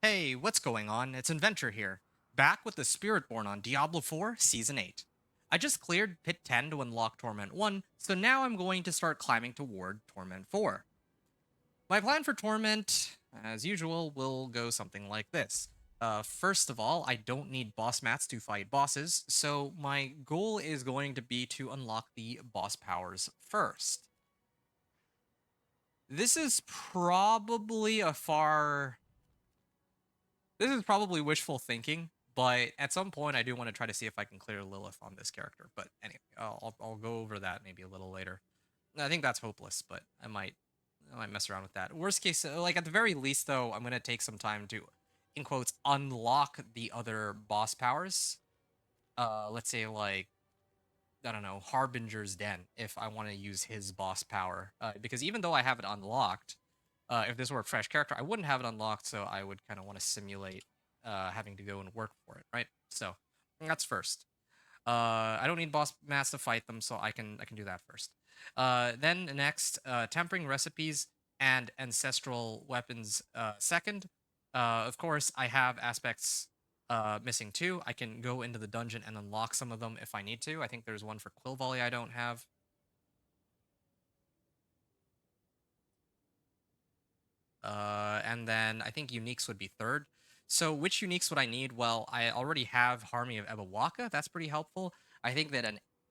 Hey, what's going on? It's Inventor here, back with the Spiritborn on Diablo 4 Season 8. I just cleared Pit 10 to unlock Torment 1, so now I'm going to start climbing toward Torment 4. My plan for Torment, as usual, will go something like this. First of all, I don't need boss mats to fight bosses, so my goal is going to be to unlock the boss powers first. This is probably a far This is probably wishful thinking, but at some point I do want to try to see if I can clear Lilith on this character. But anyway, I'll go over that maybe a little later. I think that's hopeless, but I might mess around with that. Worst case, like at the very least though, I'm gonna take some time to, in quotes, unlock the other boss powers. Let's say like I don't know, Harbinger's Den, if I want to use his boss power. Because even though I have it unlocked, if this were a fresh character, I wouldn't have it unlocked, so I would kind of want to simulate having to go and work for it, right? So that's first. I don't need boss mats to fight them, so I can do that first. Then next, tempering recipes and ancestral weapons second. Of course, I have aspects missing too. I can go into the dungeon and unlock some of them if I need to. I think there's one for Quill Volley I don't have. And then I think uniques would be third. So which uniques would I need? Well, I already have Harmony of Ebawaka. That's pretty helpful. I think that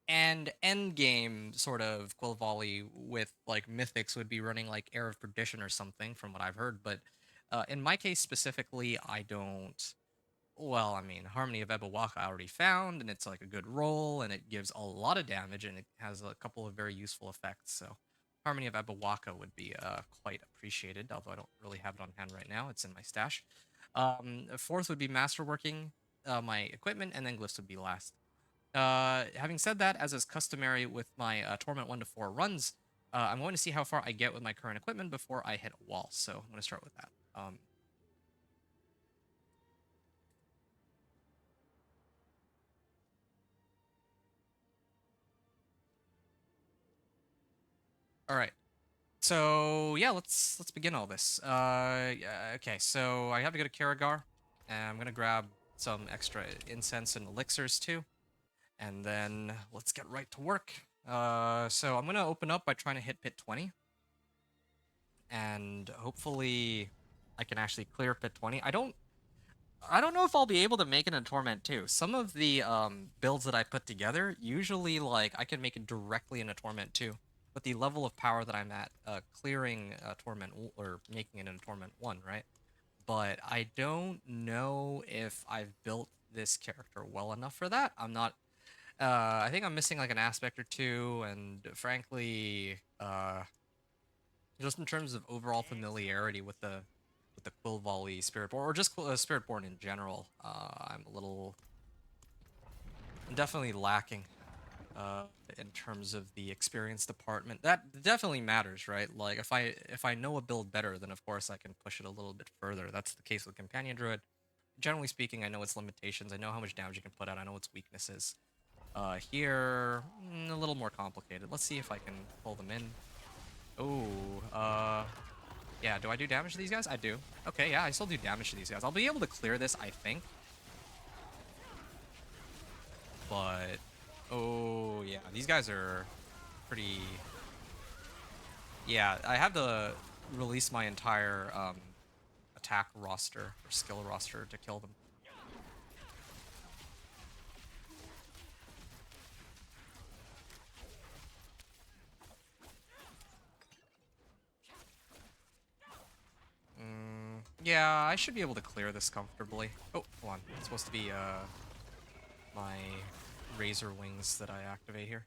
an endgame sort of Quill Volley with like mythics would be running like Air of Perdition or something from what I've heard. But in my case specifically, I don't. Well, I mean, Harmony of Ebawaka I already found, and it's like a good roll, and it gives a lot of damage, and it has a couple of very useful effects. So Harmony of Ebawaka would be quite appreciated, although I don't really have it on hand right now. It's in my stash. Fourth would be Masterworking, my equipment, and then Glyphs would be last. Having said that, as is customary with my Torment 1 to 4 runs, I'm going to see how far I get with my current equipment before I hit a wall. So I'm going to start with that. All right. So yeah, let's begin all this. Okay, so I have to go to Karagar, and I'm gonna grab some extra incense and elixirs too, and then let's get right to work. So I'm gonna open up by trying to hit pit 20, and hopefully I can actually clear pit 20. I don't know if I'll be able to make it in Torment 2. Some of the builds that I put together, usually like I can make it directly in a Torment 2. But the level of power that I'm at, clearing Torment or making it in Torment 1, right? But I don't know if I've built this character well enough for that. I'm not. I think I'm missing like an aspect or two, and frankly, just in terms of overall familiarity with the Quill Volley Spiritborn, or just Spiritborn in general, I'm definitely lacking in terms of the experience department. That definitely matters, right? Like if I know a build better, then of course I can push it a little bit further. That's the case with Companion Druid. Generally speaking, I know its limitations. I know how much damage you can put out. I know its weaknesses. Here, a little more complicated. Let's see if I can pull them in. Oh, yeah, do I do damage to these guys? I do. Okay, yeah, I still do damage to these guys. I'll be able to clear this, I think. But, oh, yeah, these guys are pretty... Yeah, I have to release my entire attack roster, or skill roster, to kill them. Yeah, I should be able to clear this comfortably. Oh, hold on. It's supposed to be my razor wings that I activate here.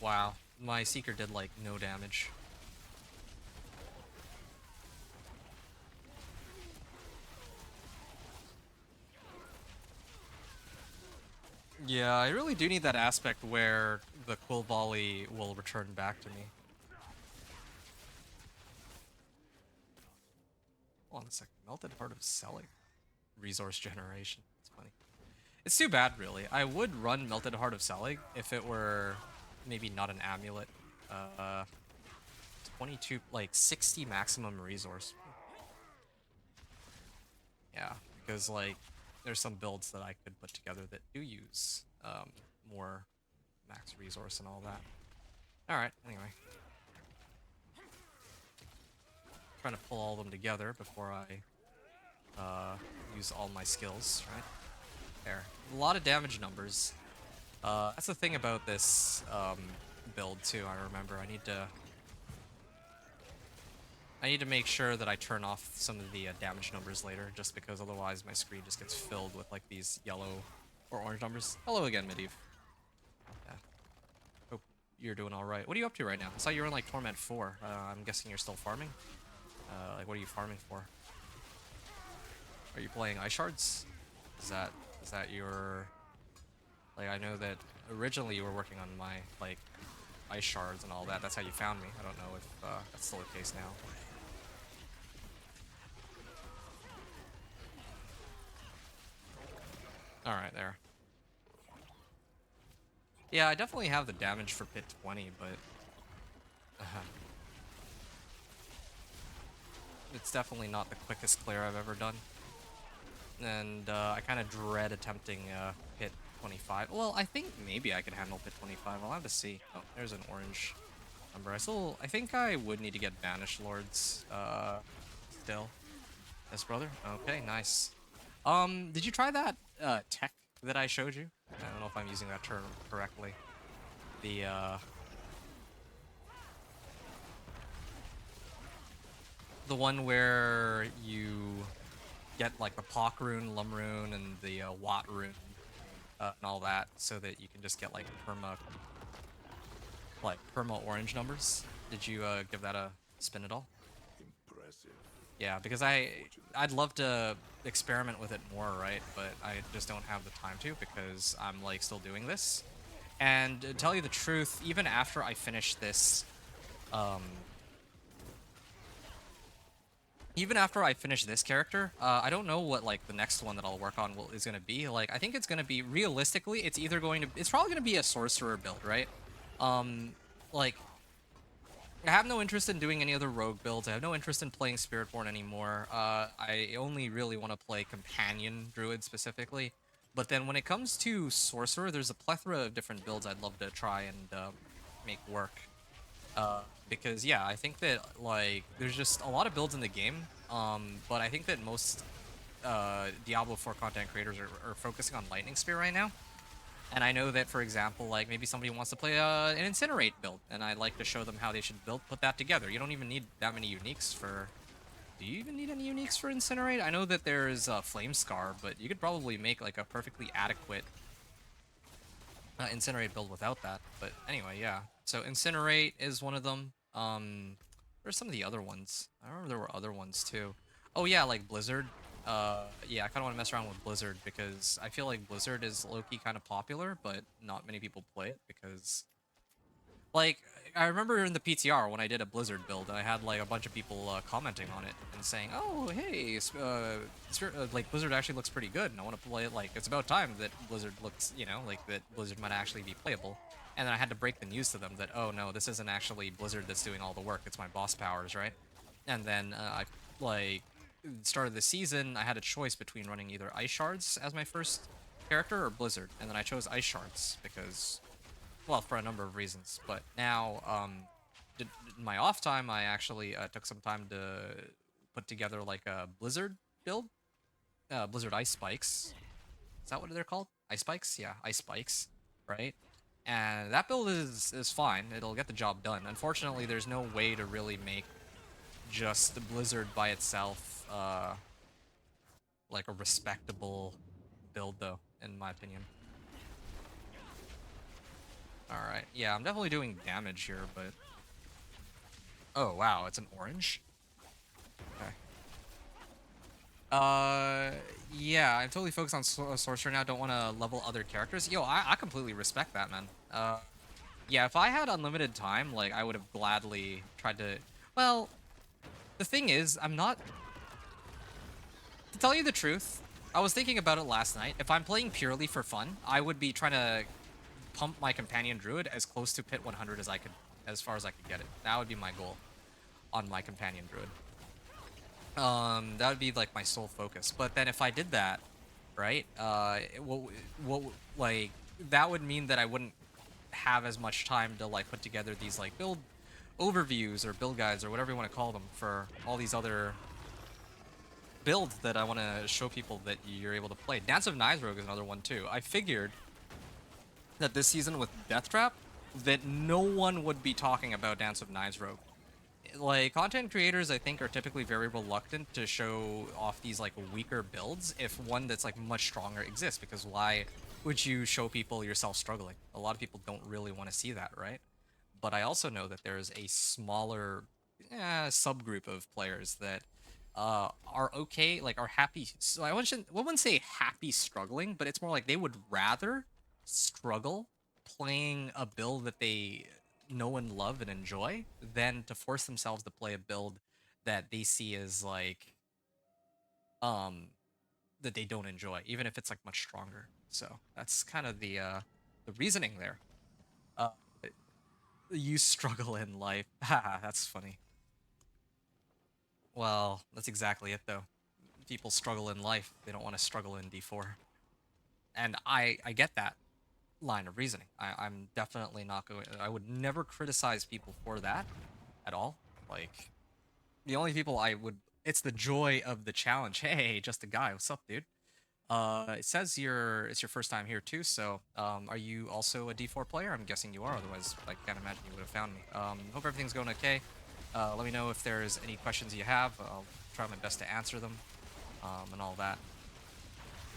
Wow, my Seeker did like no damage. Yeah, I really do need that aspect where the Quill Volley will return back to me. Hold on a second. Melted Heart of Selling. Resource generation. It's funny. It's too bad, really. I would run Melted Heart of Selig if it were maybe not an amulet. Uh, 22, like 60 maximum resource. Yeah, because like there's some builds that I could put together that do use more max resource and all that. All right, anyway. Trying to pull all of them together before I use all my skills, right? There. A lot of damage numbers. That's the thing about this build too, I remember. I need to make sure that I turn off some of the damage numbers later, just because otherwise my screen just gets filled with like these yellow or orange numbers. Hello again, Medivh. Yeah. Hope you're doing all right. What are you up to right now? I saw you were in like Torment 4. I'm guessing you're still farming. Like, what are you farming for? Are you playing ice shards? Is that your... Like, I know that originally you were working on my, like, ice shards and all that. That's how you found me. I don't know if that's still the case now. Alright, there. Yeah, I definitely have the damage for pit 20, but... it's definitely not the quickest clear I've ever done. And I kind of dread attempting pit 25. Well, I think maybe I could handle pit 25. I'll have to see. Oh, there's an orange number. I think I would need to get Banished Lords still. Yes, brother? Okay, nice. Did you try that tech that I showed you? I don't know if I'm using that term correctly. The one where you get like the Pock rune, Lum rune, and the Watt rune, and all that, so that you can just get like perma orange numbers. Did you give that a spin at all? Impressive. Yeah, because I'd love to experiment with it more, right? But I just don't have the time to, because I'm like still doing this. And to tell you the truth, even after I finish this, character, I don't know what like the next one that I'll work on is gonna be. Like, I think it's gonna be, realistically, it's probably gonna be a sorcerer build, right? Like, I have no interest in doing any other rogue builds. I have no interest in playing Spiritborn anymore. I only really want to play companion druid specifically. But then when it comes to sorcerer, there's a plethora of different builds I'd love to try and make work. Because yeah, I think that like there's just a lot of builds in the game. But I think that most Diablo 4 content creators are focusing on Lightning Spear right now. And I know that, for example, like maybe somebody wants to play an Incinerate build, and I'd like to show them how they should put that together. You don't even need that many uniques for... Do you even need any uniques for Incinerate? I know that there's Flame Scar, but you could probably make like a perfectly adequate Incinerate build without that. But anyway, yeah. So Incinerate is one of them. There's some of the other ones. I remember there were other ones too. Oh yeah, like Blizzard. Yeah, I kind of want to mess around with Blizzard because I feel like Blizzard is low-key kind of popular, but not many people play it because... Like, I remember in the PTR when I did a Blizzard build, and I had like a bunch of people commenting on it and saying, "Oh, hey, like Blizzard actually looks pretty good, and I want to play it. Like, it's about time that Blizzard looks, you know, like that Blizzard might actually be playable." And then I had to break the news to them that, "Oh no, this isn't actually Blizzard that's doing all the work. It's my boss powers, right?" And then I like started the season. I had a choice between running either Ice Shards as my first character or Blizzard, and then I chose Ice Shards because, well, for a number of reasons. But now, in my off time, I actually took some time to put together like a Blizzard build, Blizzard Ice Spikes. Is that what they're called? Ice Spikes? Yeah, Ice Spikes, right? And that build is fine. It'll get the job done. Unfortunately, there's no way to really make just the Blizzard by itself like a respectable build, though, in my opinion. Alright, yeah, I'm definitely doing damage here, but... Oh, wow, it's an orange? Okay. Yeah, I'm totally focused on Sorcerer now, don't want to level other characters. Yo, I completely respect that, man. Yeah, if I had unlimited time, like, I would have gladly tried to... Well, the thing is, I'm not... To tell you the truth, I was thinking about it last night. If I'm playing purely for fun, I would be trying to pump my companion druid as close to pit 100 as I could, as far as I could get it. That would be my goal on my companion druid. That would be like my sole focus. But then if I did that, right, what like that would mean that I wouldn't have as much time to like put together these like build overviews or build guides or whatever you want to call them for all these other builds that I want to show people that you're able to play. Dance of Knives Rogue is another one too. I figured that this season with Death Trap, that no one would be talking about Dance of Knives Rogue. Like, content creators, I think, are typically very reluctant to show off these, like, weaker builds if one that's, like, much stronger exists, because why would you show people yourself struggling? A lot of people don't really want to see that, right? But I also know that there's a smaller subgroup of players that are okay, like, are happy. So I wouldn't say happy struggling, but it's more like they would rather struggle playing a build that they know and love and enjoy than to force themselves to play a build that they see as like um that they don't enjoy, even if it's like much stronger. So that's kind of the reasoning there. Uh you struggle in life. Haha, that's funny. Well, that's exactly it though. People struggle in life. They don't want to struggle in D4. And I get that line of reasoning. I'm definitely not going. I would never criticize people for that at all. Like, the only people I would, it's the joy of the challenge. Hey, just a guy. What's up, dude? It says it's your first time here too. So, are you also a D4 player? I'm guessing you are. Otherwise, I can't imagine you would have found me. Hope everything's going okay. Let me know if there's any questions you have. I'll try my best to answer them, and all that.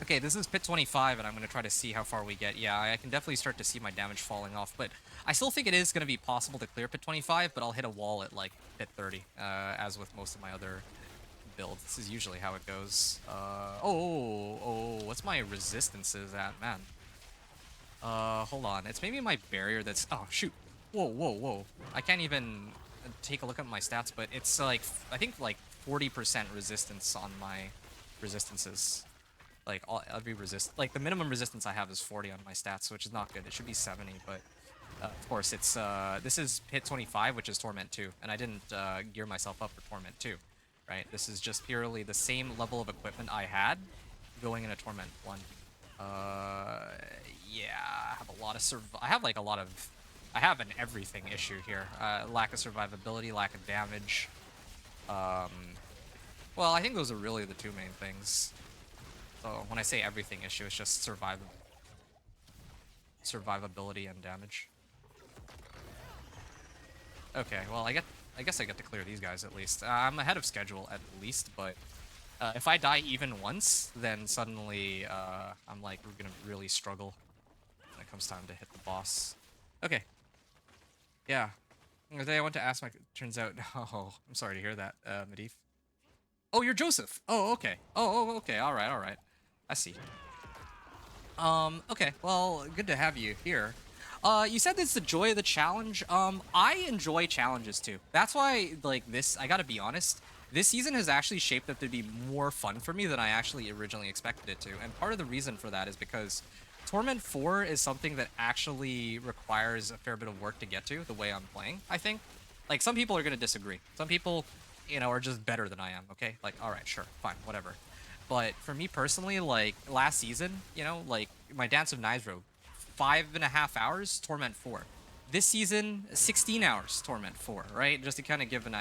Okay, this is pit 25, and I'm going to try to see how far we get. Yeah, I can definitely start to see my damage falling off, but I still think it is going to be possible to clear pit 25, but I'll hit a wall at, like, pit 30, as with most of my other builds. This is usually how it goes. What's my resistances at, man? Hold on. It's maybe my barrier that's... Oh, shoot. Whoa. I can't even take a look at my stats, but it's, like, I think, like, 40% resistance on my resistances. Like, like, the minimum resistance I have is 40 on my stats, which is not good. It should be 70, but of course, it's this is pit 25, which is Torment 2, and I didn't gear myself up for Torment 2, right? This is just purely the same level of equipment I had going into Torment 1. Yeah, I have a lot of I have an everything issue here. Lack of survivability, lack of damage. Well, I think those are really the two main things. So when I say everything issue, it's just survivability and damage. Okay, well, I guess I get to clear these guys at least. I'm ahead of schedule at least, but if I die even once, then suddenly I'm like, we're gonna really struggle when it comes time to hit the boss. Okay. Yeah. The day I went to ask my... Turns out... Oh, I'm sorry to hear that, Medivh. Oh, you're Joseph. Oh, okay. Okay. All right. I see. Okay. Well, good to have you here. You said it's the joy of the challenge. I enjoy challenges too. That's why, like, I gotta be honest, this season has actually shaped up to be more fun for me than I actually originally expected it to. And part of the reason for that is because Torment 4 is something that actually requires a fair bit of work to get to, the way I'm playing, I think. Like, some people are gonna disagree. Some people, are just better than I am, okay? Like, alright, sure, fine, whatever. But for me personally, like, last season, like, my Dance of Knives Rogue, 5.5 hours, Torment 4. This season, 16 hours, Torment 4, right? Just to kind of give an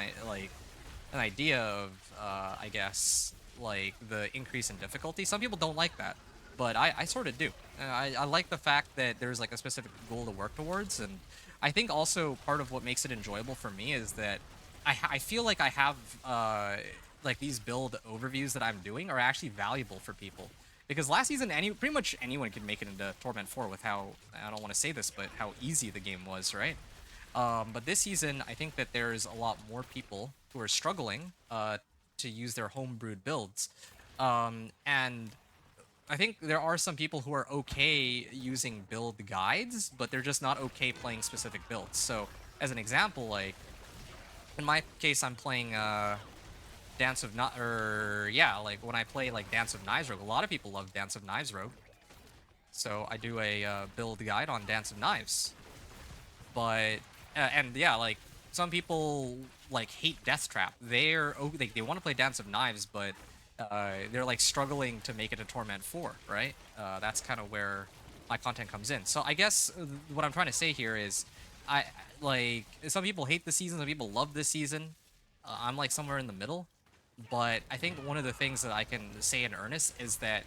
idea of, I guess, like, the increase in difficulty. Some people don't like that, but I sort of do. I like the fact that there's, like, a specific goal to work towards, and I think also part of what makes it enjoyable for me is that I feel like I have, like, these build overviews that I'm doing are actually valuable for people. Because last season, pretty much anyone could make it into Torment 4 with how, I don't want to say this, but how easy the game was, right? But this season, I think that there's a lot more people who are struggling to use their homebrewed builds. And I think there are some people who are okay using build guides, but they're just not okay playing specific builds. So, as an example, like, in my case, I'm playing like when I play like Dance of Knives Rogue, a lot of people love Dance of Knives Rogue. So I do a build guide on Dance of Knives. But and yeah, like some people like hate Death Trap. They want to play Dance of Knives, but they're like struggling to make it to Torment 4, right? That's kind of where my content comes in. So I guess what I'm trying to say here is I like some people hate the season, some people love this season. I'm like somewhere in the middle. But I think one of the things that I can say in earnest is that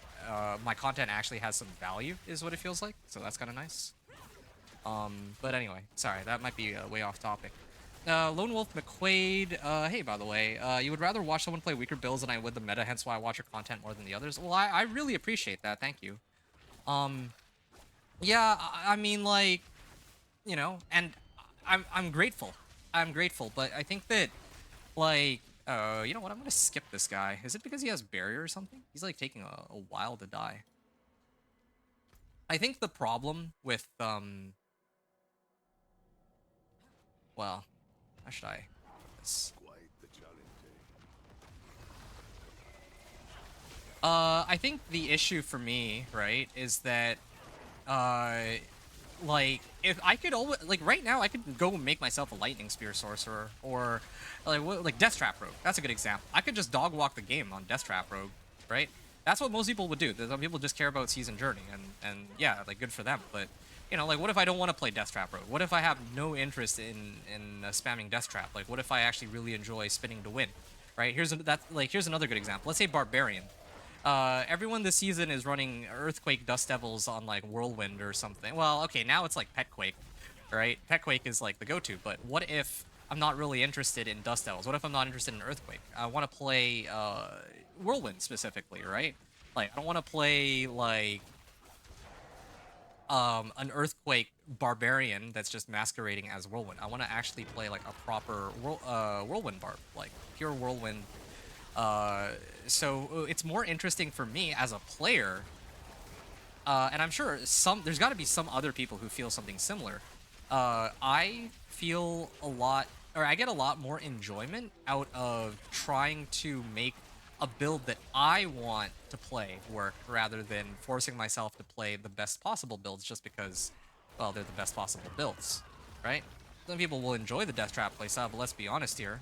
my content actually has some value, is what it feels like. So that's kind of nice. But anyway, sorry, that might be way off topic. Lone Wolf McQuaid, hey, by the way, you would rather watch someone play weaker builds than I would the meta, hence why I watch your content more than the others. Well, I really appreciate that, thank you. Um, yeah, I mean, like, you know, and I'm grateful. I'm grateful, but I think that, like, you know what, I'm gonna skip this guy. Is it because he has barrier or something? He's, like, taking a while to die. I think the problem with, well, how should I put this? I think the issue for me, right, is that, uh, like, if I could always, like, right now, I could go make myself a lightning spear sorcerer, or, like Death Trap Rogue. That's a good example. I could just dog walk the game on Death Trap Rogue, right? That's what most people would do. Some people just care about season journey, and yeah, like, good for them. But, you know, like, what if I don't want to play Death Trap Rogue? What if I have no interest in spamming Death Trap? Like, what if I actually really enjoy spinning to win, right? Here's another good example. Let's say Barbarian. Everyone this season is running Earthquake Dust Devils on like Whirlwind or something. Well, okay, now it's like Petquake, right? Petquake is like the go-to, but what if I'm not really interested in Dust Devils? What if I'm not interested in Earthquake? I want to play Whirlwind specifically, right? Like, I don't want to play like an Earthquake Barbarian that's just masquerading as Whirlwind. I want to actually play like a proper Whirlwind Barb, like pure Whirlwind. uh, so it's more interesting for me as a player, and I'm sure there's got to be some other people who feel something similar. I feel a lot, or I get a lot more enjoyment out of trying to make a build that I want to play work rather than forcing myself to play the best possible builds just because, well, they're the best possible builds, right? Some people will enjoy the Death Trap playstyle, but let's be honest here,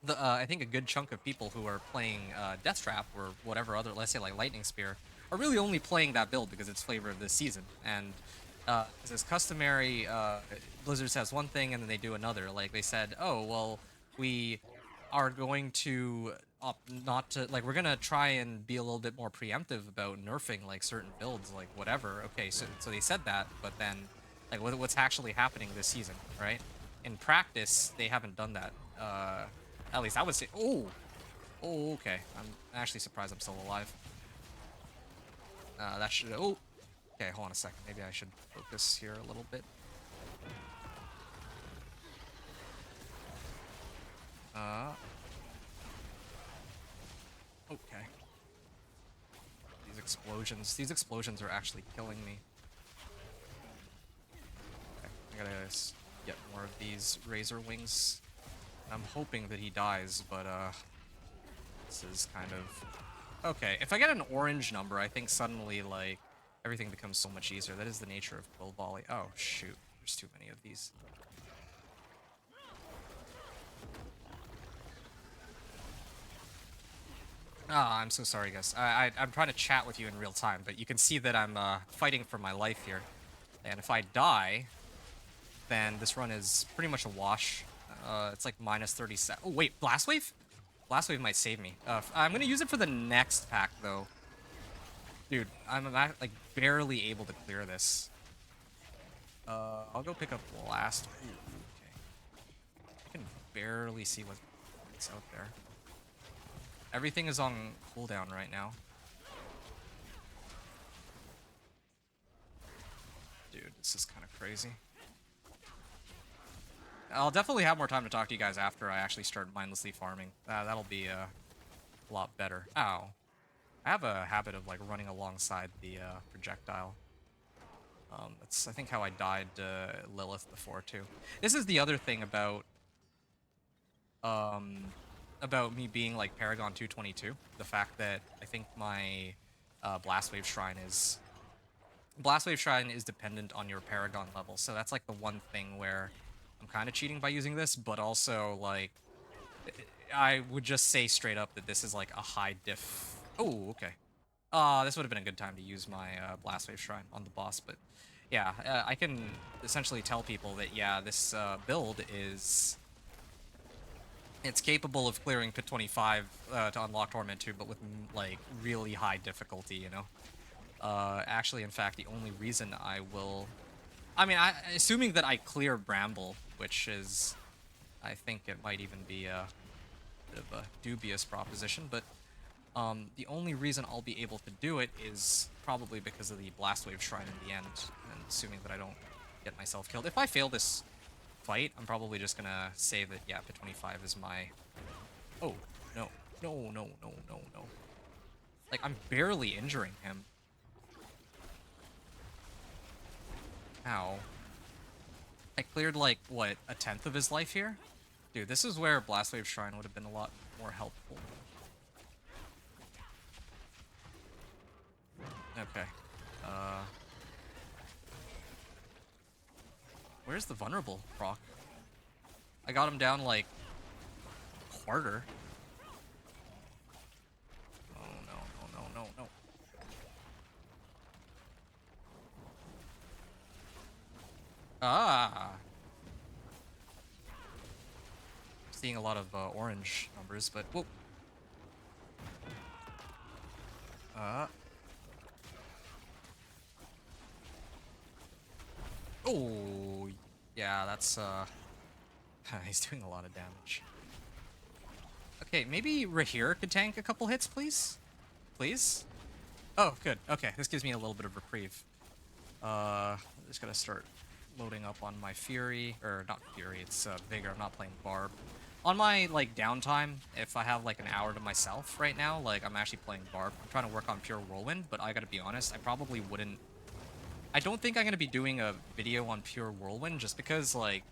I think a good chunk of people who are playing Death Trap or whatever other, let's say like Lightning Spear, are really only playing that build because it's flavor of this season. And as is customary, Blizzard says one thing and then they do another. Like they said, oh well, we are going to opt not to, like, we're gonna try and be a little bit more preemptive about nerfing like certain builds, like whatever. Okay, so they said that, but then like what's actually happening this season, right? In practice, they haven't done that. At least I would say. Oh, oh, okay. I'm actually surprised I'm still alive. That should. Oh, okay. Hold on a second. Maybe I should focus here a little bit. Uh. Okay. These explosions are actually killing me. Okay, I gotta get more of these razor wings. I'm hoping that he dies, but this is kind of. Okay, if I get an orange number, I think suddenly, like, everything becomes so much easier. That is the nature of Quill Volley. Oh, shoot. There's too many of these. Ah, I'm so sorry, guys. I'm trying to chat with you in real time, but you can see that I'm fighting for my life here. And if I die, then this run is pretty much a wash. It's like minus 37. Oh, wait, Blast Wave? Blast Wave might save me. I'm going to use it for the next pack, though. Dude, I'm like barely able to clear this. I'll go pick up Blast. Ooh, okay. I can barely see what's out there. Everything is on cooldown right now. Dude, this is kind of crazy. I'll definitely have more time to talk to you guys after I actually start mindlessly farming. That'll be a lot better. Ow. I have a habit of like running alongside the projectile. That's I think how I died Lilith before too. This is the other thing about me being like Paragon 222. The fact that I think my Blast Wave Shrine is Blastwave Shrine is dependent on your Paragon level, so that's like the one thing where I'm kind of cheating by using this, but also like I would just say straight up that this is like a high diff. Oh, okay. This would have been a good time to use my Blastwave Shrine on the boss, but yeah, I can essentially tell people that yeah, this build is it's capable of clearing Pit 25 to unlock Torment 2, but with like really high difficulty, you know. Actually, in fact, the only reason I will, I mean, assuming that I clear Bramble, which is, I think it might even be a bit of a dubious proposition, but the only reason I'll be able to do it is probably because of the Blastwave Shrine in the end, and assuming that I don't get myself killed. If I fail this fight, I'm probably just gonna say that, yeah, Pit 25 is my... Oh, no. No, no, no, no, no. Like, I'm barely injuring him. Ow. I cleared, like, what, a tenth of his life here? Dude, this is where Blastwave Shrine would have been a lot more helpful. Okay. Where's the vulnerable proc? I got him down, like, harder. Oh, no, no, no, no, no. Ah! Seeing a lot of orange numbers, but whoa. Oh, yeah, that's he's doing a lot of damage. Okay, maybe Rahir could tank a couple hits, please? Please? Oh, good. Okay, this gives me a little bit of reprieve. I'm just gonna start loading up on my Fury, or not Fury, it's Vigor. I'm not playing Barb. On my, like, downtime, if I have, like, an hour to myself right now, like, I'm actually playing Barb. I'm trying to work on Pure Whirlwind, but I gotta be honest, I probably wouldn't... I don't think I'm gonna be doing a video on Pure Whirlwind, just because, like,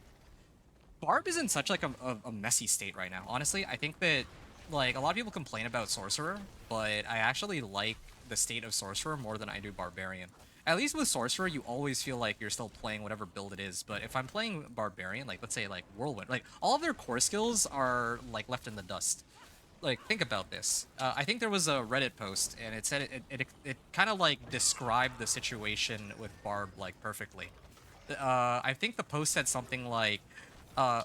Barb is in such, like, a messy state right now. Honestly, I think that, like, a lot of people complain about Sorcerer, but I actually like the state of Sorcerer more than I do Barbarian. At least with Sorcerer, you always feel like you're still playing whatever build it is, but if I'm playing Barbarian, like, let's say, like, Whirlwind, like, all of their core skills are, like, left in the dust. Like, think about this. I think there was a Reddit post, and it said it kind of, like, described the situation with Barb, like, perfectly. I think the post said something like, oh,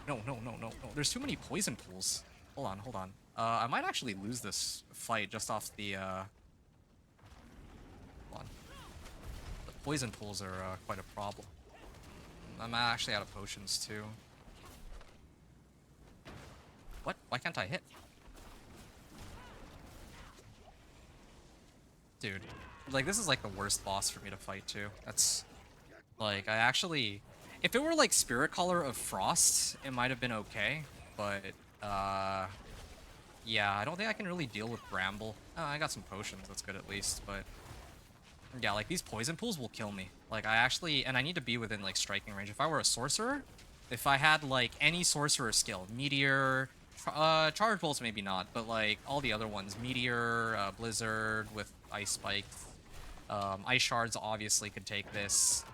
no, no, no, no, no. There's too many poison pools. Hold on, hold on. I might actually lose this fight just off the, hold on. The poison pools are, quite a problem. I'm actually out of potions, too. What? Why can't I hit? Dude. Like, this is, like, the worst boss for me to fight, too. That's... Like, I actually... If it were, like, Spirit Color of Frost, it might have been okay. But, yeah, I don't think I can really deal with Bramble. Oh, I got some potions, that's good at least, but... Yeah, like, these poison pools will kill me. Like, I actually... And I need to be within, like, striking range. If I were a sorcerer, if I had, like, any sorcerer skill, Meteor... Charge Bolts maybe not, but, like, all the other ones. Meteor, Blizzard with Ice Spikes. Ice Shards obviously could take this.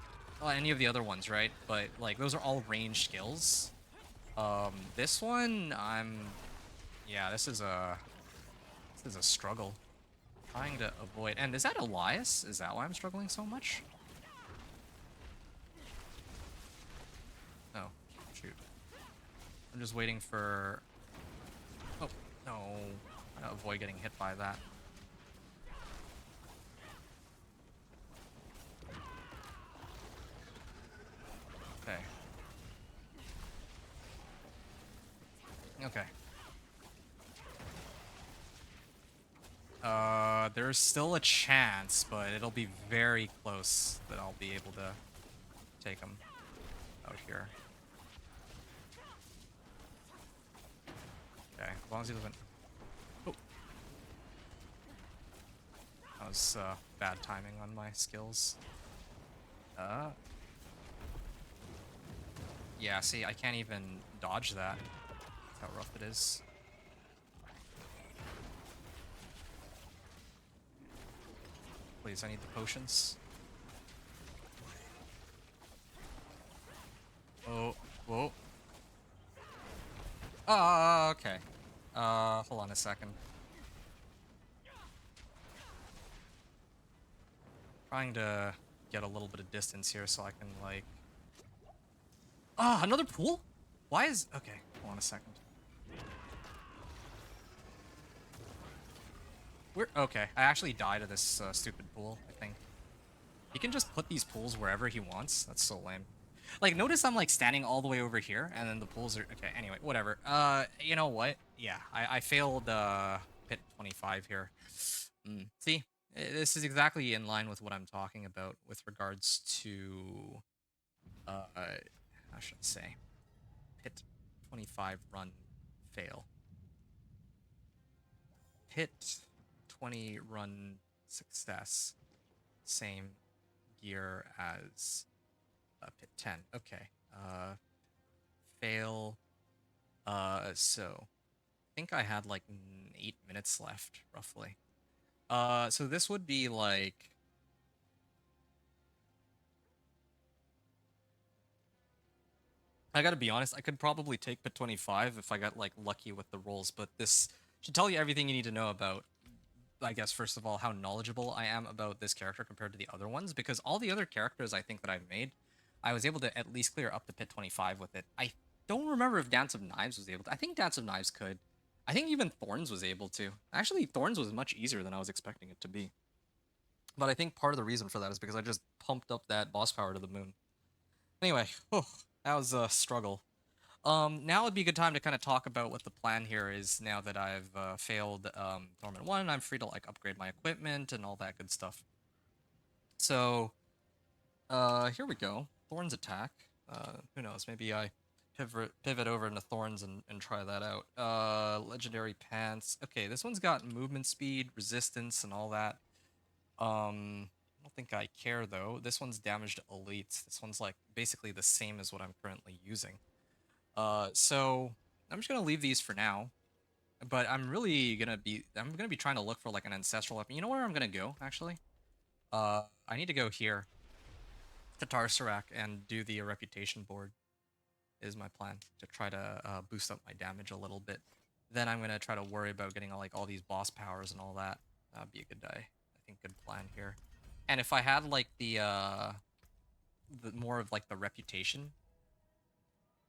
Well, any of the other ones, right? But, like, those are all ranged skills. This one, yeah, this is a struggle. Trying to avoid... And is that Elias? Is that why I'm struggling so much? Oh, shoot. I'm just waiting for... Oh, no. I'm trying to avoid getting hit by that. Okay. Okay. There's still a chance, but it'll be very close that I'll be able to take him out here. Okay, as long as he doesn't... Oh! That was, bad timing on my skills. Yeah, see, I can't even dodge that. That's how rough it is. Please, I need the potions. Oh, whoa. Oh, okay. Hold on a second. Trying to get a little bit of distance here so I can, like... Ah, another pool? Why is... Okay, hold on a second. Okay, I actually died of this stupid pool, I think. He can just put these pools wherever he wants. That's so lame. Like, notice I'm, like, standing all the way over here, and then the pools are... Okay, anyway, whatever. You know what? Yeah, I failed, pit 25 here. See? This is exactly in line with what I'm talking about with regards to... How should I say? Pit 25 run fail. Pit 20 run success. Same gear as pit 10. Okay. Fail. So I think I had like 8 minutes left, roughly. So this would be like... I gotta be honest, I could probably take pit 25 if I got like lucky with the rolls, but this should tell you everything you need to know about, I guess, first of all, how knowledgeable I am about this character compared to the other ones, because all the other characters I think that I've made, I was able to at least clear up to pit 25 with it. I don't remember if Dance of Knives was able to. I think Dance of Knives could. I think even Thorns was able to. Actually, Thorns was much easier than I was expecting it to be. But I think part of the reason for that is because I just pumped up that boss power to the moon. Anyway, that was a struggle. Now would be a good time to kind of talk about what the plan here is now that I've failed Torment 1. I'm free to like upgrade my equipment and all that good stuff. So, here we go. Thorns attack. Who knows? Maybe I pivot over into Thorns and try that out. Legendary Pants. Okay, this one's got movement speed, resistance, and all that. I don't think I care though. This one's damage to elites. This one's like basically the same as what I'm currently using. So I'm just gonna leave these for now. But I'm gonna be trying to look for like an ancestral weapon. You know where I'm gonna go, actually? I need to go here to Tarsarak and do the reputation board is my plan to try to boost up my damage a little bit. Then I'm gonna try to worry about getting like all these boss powers and all that. That'd be a good day. I think good plan here. And if I had like the more of like the reputation,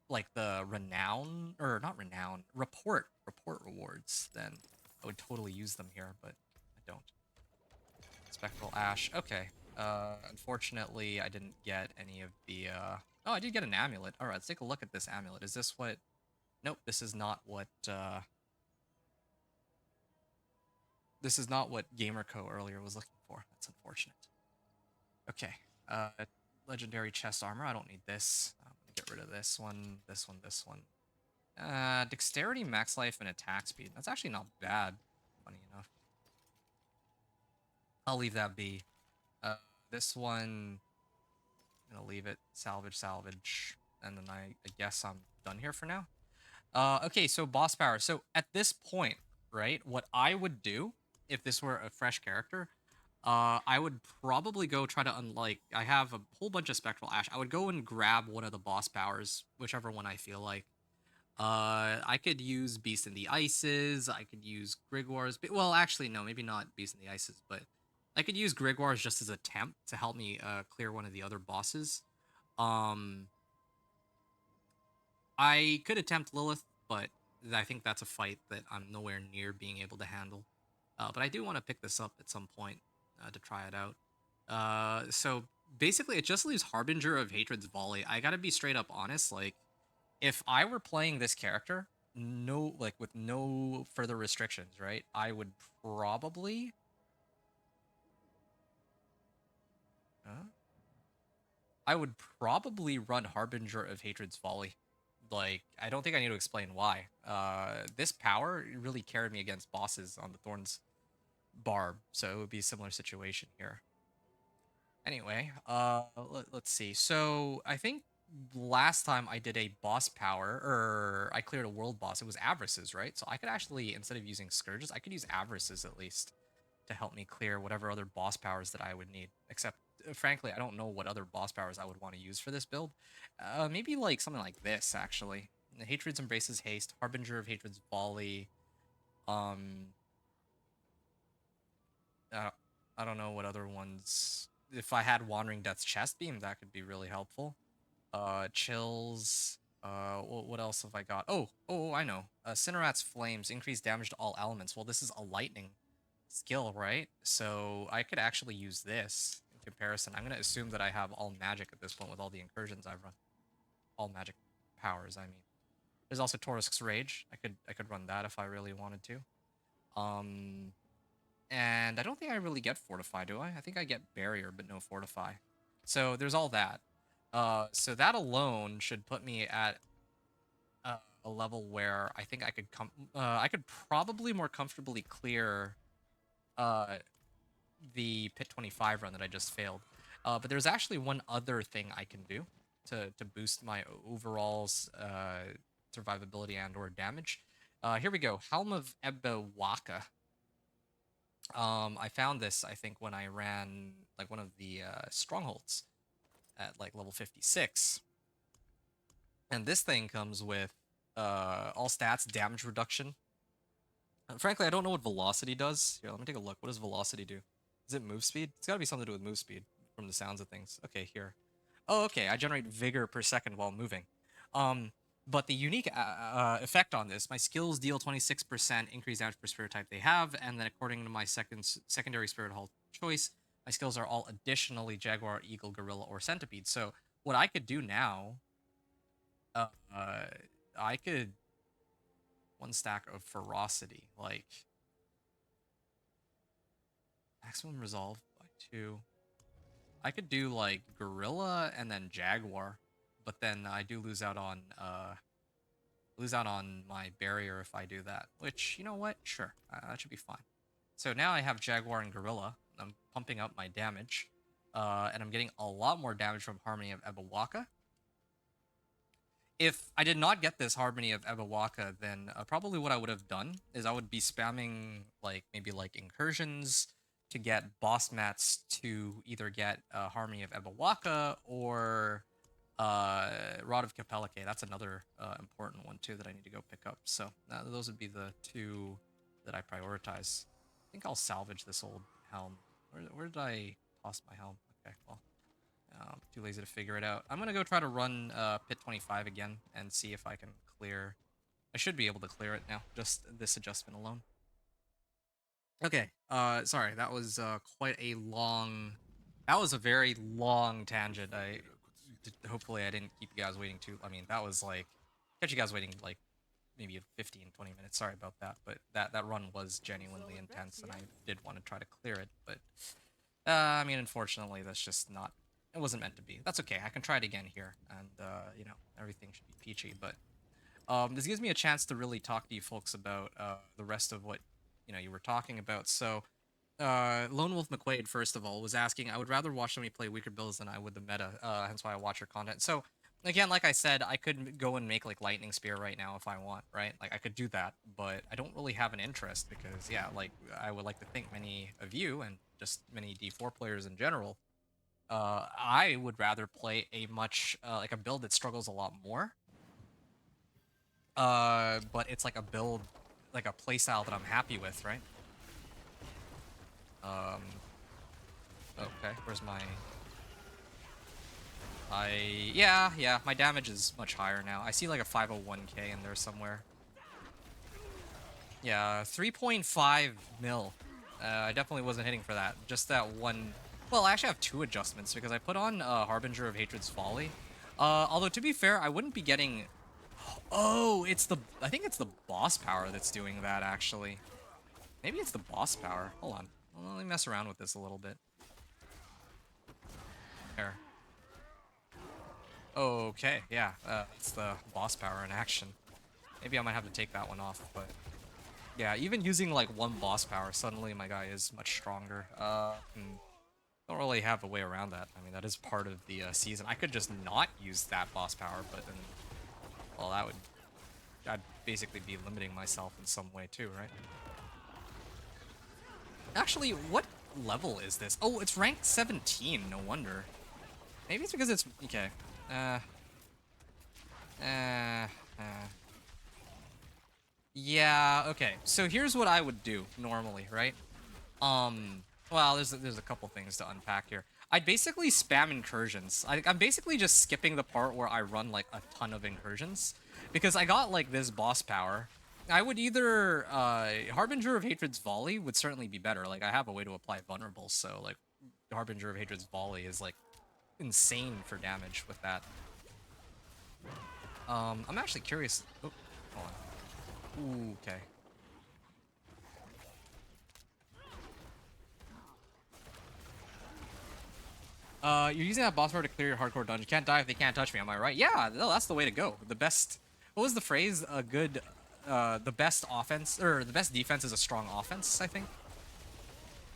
like the renown, or not renown, report rewards, then I would totally use them here, but I don't. Spectral Ash. Okay. Unfortunately, I didn't get any of the, Oh, I did get an amulet. All right, let's take a look at this amulet. Is this what... Nope, this is not what, This is not what Gamerco earlier was looking for. That's unfortunate. Okay. Legendary chest armor. I don't need this. I'm gonna get rid of this one, this one, this one. Dexterity, max life, and attack speed. That's actually not bad, funny enough. I'll leave that be. This one, I'm gonna leave it. Salvage, salvage. And then I guess I'm done here for now. Okay, so boss power. So at this point, right, what I would do, if this were a fresh character, I would probably go try to I have a whole bunch of Spectral Ash. I would go and grab one of the boss powers, whichever one I feel like. I could use Beast in the Ices. I could use Grigwar's. Well, actually, no, maybe not Beast in the Ices, but I could use Grigwar's just as a temp to help me clear one of the other bosses. I could attempt Lilith, but I think that's a fight that I'm nowhere near being able to handle. But I do want to pick this up at some point to try it out. So basically, it just leaves Harbinger of Hatred's Volley. I gotta be straight up honest, like, if I were playing this character, with no further restrictions, right? I would probably... I would probably run Harbinger of Hatred's Volley. Like, I don't think I need to explain why. This power really carried me against bosses on the Thorns Barb, so it would be a similar situation here. Anyway, let's see. So, I think last time I did a boss power, or I cleared a world boss, it was Avarices, right? So I could actually, instead of using Scourges, I could use Avarices at least. to help me clear whatever other boss powers that I would need. Except, frankly, I don't know what other boss powers I would want to use for this build. Maybe like something like this, actually. Hatred's Embraces Haste, Harbinger of Hatred's Volley. Um, uh, I don't know what other ones. If I had Wandering Death's Chest Beam, that could be really helpful. Chills. What else have I got? Oh, I know. Cinerat's Flames increase damage to all elements. Well, this is a lightning skill, right? So I could actually use this in comparison. I'm gonna assume that I have all magic at this point with all the incursions I've run. All magic powers, I mean. There's also Taurus's Rage. I could run that if I really wanted to. And I don't think I really get Fortify, do I? I think I get Barrier, but no Fortify. So there's all that. So that alone should put me at a level where I think I could probably more comfortably clear uh, the Pit 25 run that I just failed. But there's actually one other thing I can do to boost my overall survivability and or damage. Here we go. Helm of Ebewaka. I found this, I think, when I ran like one of the strongholds at like level 56. And this thing comes with all stats, damage reduction. Frankly, I don't know what velocity does. Here, let me take a look. What does velocity do? Is it move speed? It's gotta be something to do with move speed from the sounds of things. Okay, here. Oh, okay. I generate vigor per second while moving. But the unique effect on this, my skills deal 26% increased damage per spirit type they have, and then according to my secondary spirit hall choice, my skills are all additionally Jaguar, Eagle, Gorilla, or Centipede. So what I could do now, uh, uh, I could one stack of ferocity, like maximum resolve by 2. I could do like Gorilla and then Jaguar, but then I do lose out on my barrier if I do that, which, you know what? Sure, that should be fine. So now I have Jaguar and Gorilla. I'm pumping up my damage, and I'm getting a lot more damage from Harmony of Ebewaka. If I did not get this Harmony of Ebewaka, then probably what I would have done is I would be spamming like maybe like incursions to get boss mats to either get Harmony of Ebewaka or Rod of Capellice. That's another important one too that I need to go pick up. So those would be the two that I prioritize. I think I'll salvage this old helm. Where did I toss my helm? Okay, well, too lazy to figure it out. I'm gonna go try to run Pit 25 again and see if I can clear. I should be able to clear it now, just this adjustment alone. Okay, sorry, that was quite a long. That was a very long tangent. Hopefully I didn't keep you guys waiting too. I mean, that was like kept you guys waiting like maybe 15, 20 minutes. Sorry about that, but that run was genuinely intense, and I did want to try to clear it, but I mean, unfortunately, that's just not. It wasn't meant to be. That's okay. I can try it again here, and you know, everything should be peachy. But this gives me a chance to really talk to you folks about the rest of what you were talking about. So Lone Wolf McQuaid, first of all, was asking, I would rather watch somebody play weaker builds than I would the meta, hence why I watch your content. So, again, like I said, I could go and make, like, Lightning Spear right now if I want, right? Like, I could do that, but I don't really have an interest because, yeah, like, I would like to think many of you, and just many D4 players in general, I would rather play a much, like, a build that struggles a lot more, but it's like a build, like a playstyle that I'm happy with, right? Um, okay, where's my... yeah, my damage is much higher now. I see like a 501k in there somewhere. Yeah, 3.5 mil. I definitely wasn't hitting for that. Just that one... Well, I actually have 2 adjustments because I put on Harbinger of Hatred's Folly. Although, to be fair, I wouldn't be getting... Oh, it's the... I think it's the boss power that's doing that, actually. Maybe it's the boss power. Hold on. Let me mess around with this a little bit. There. Okay, yeah, it's the boss power in action. Maybe I might have to take that one off, but... Yeah, even using, like, one boss power, suddenly my guy is much stronger. Don't really have a way around that. I mean, that is part of the season. I could just not use that boss power, but then... Well, that would... I'd basically be limiting myself in some way, too, right? Actually, what level is this? Oh, it's ranked 17. No wonder. Maybe it's because it's okay. Uh, uh, uh. Yeah. Okay. So here's what I would do normally, right? Well, there's a couple things to unpack here. I'd basically spam incursions. I'm basically just skipping the part where I run like a ton of incursions because I got like this boss power. I would either Harbinger of Hatred's Volley would certainly be better. Like I have a way to apply vulnerables, so like Harbinger of Hatred's Volley is like insane for damage with that. I'm actually curious. Oh, hold on. Ooh, okay. You're using that boss power to clear your hardcore dungeon. You can't die if they can't touch me. Am I right? Yeah, no, that's the way to go. The best. What was the phrase? A good. The best offense or the best defense is a strong offense. I think.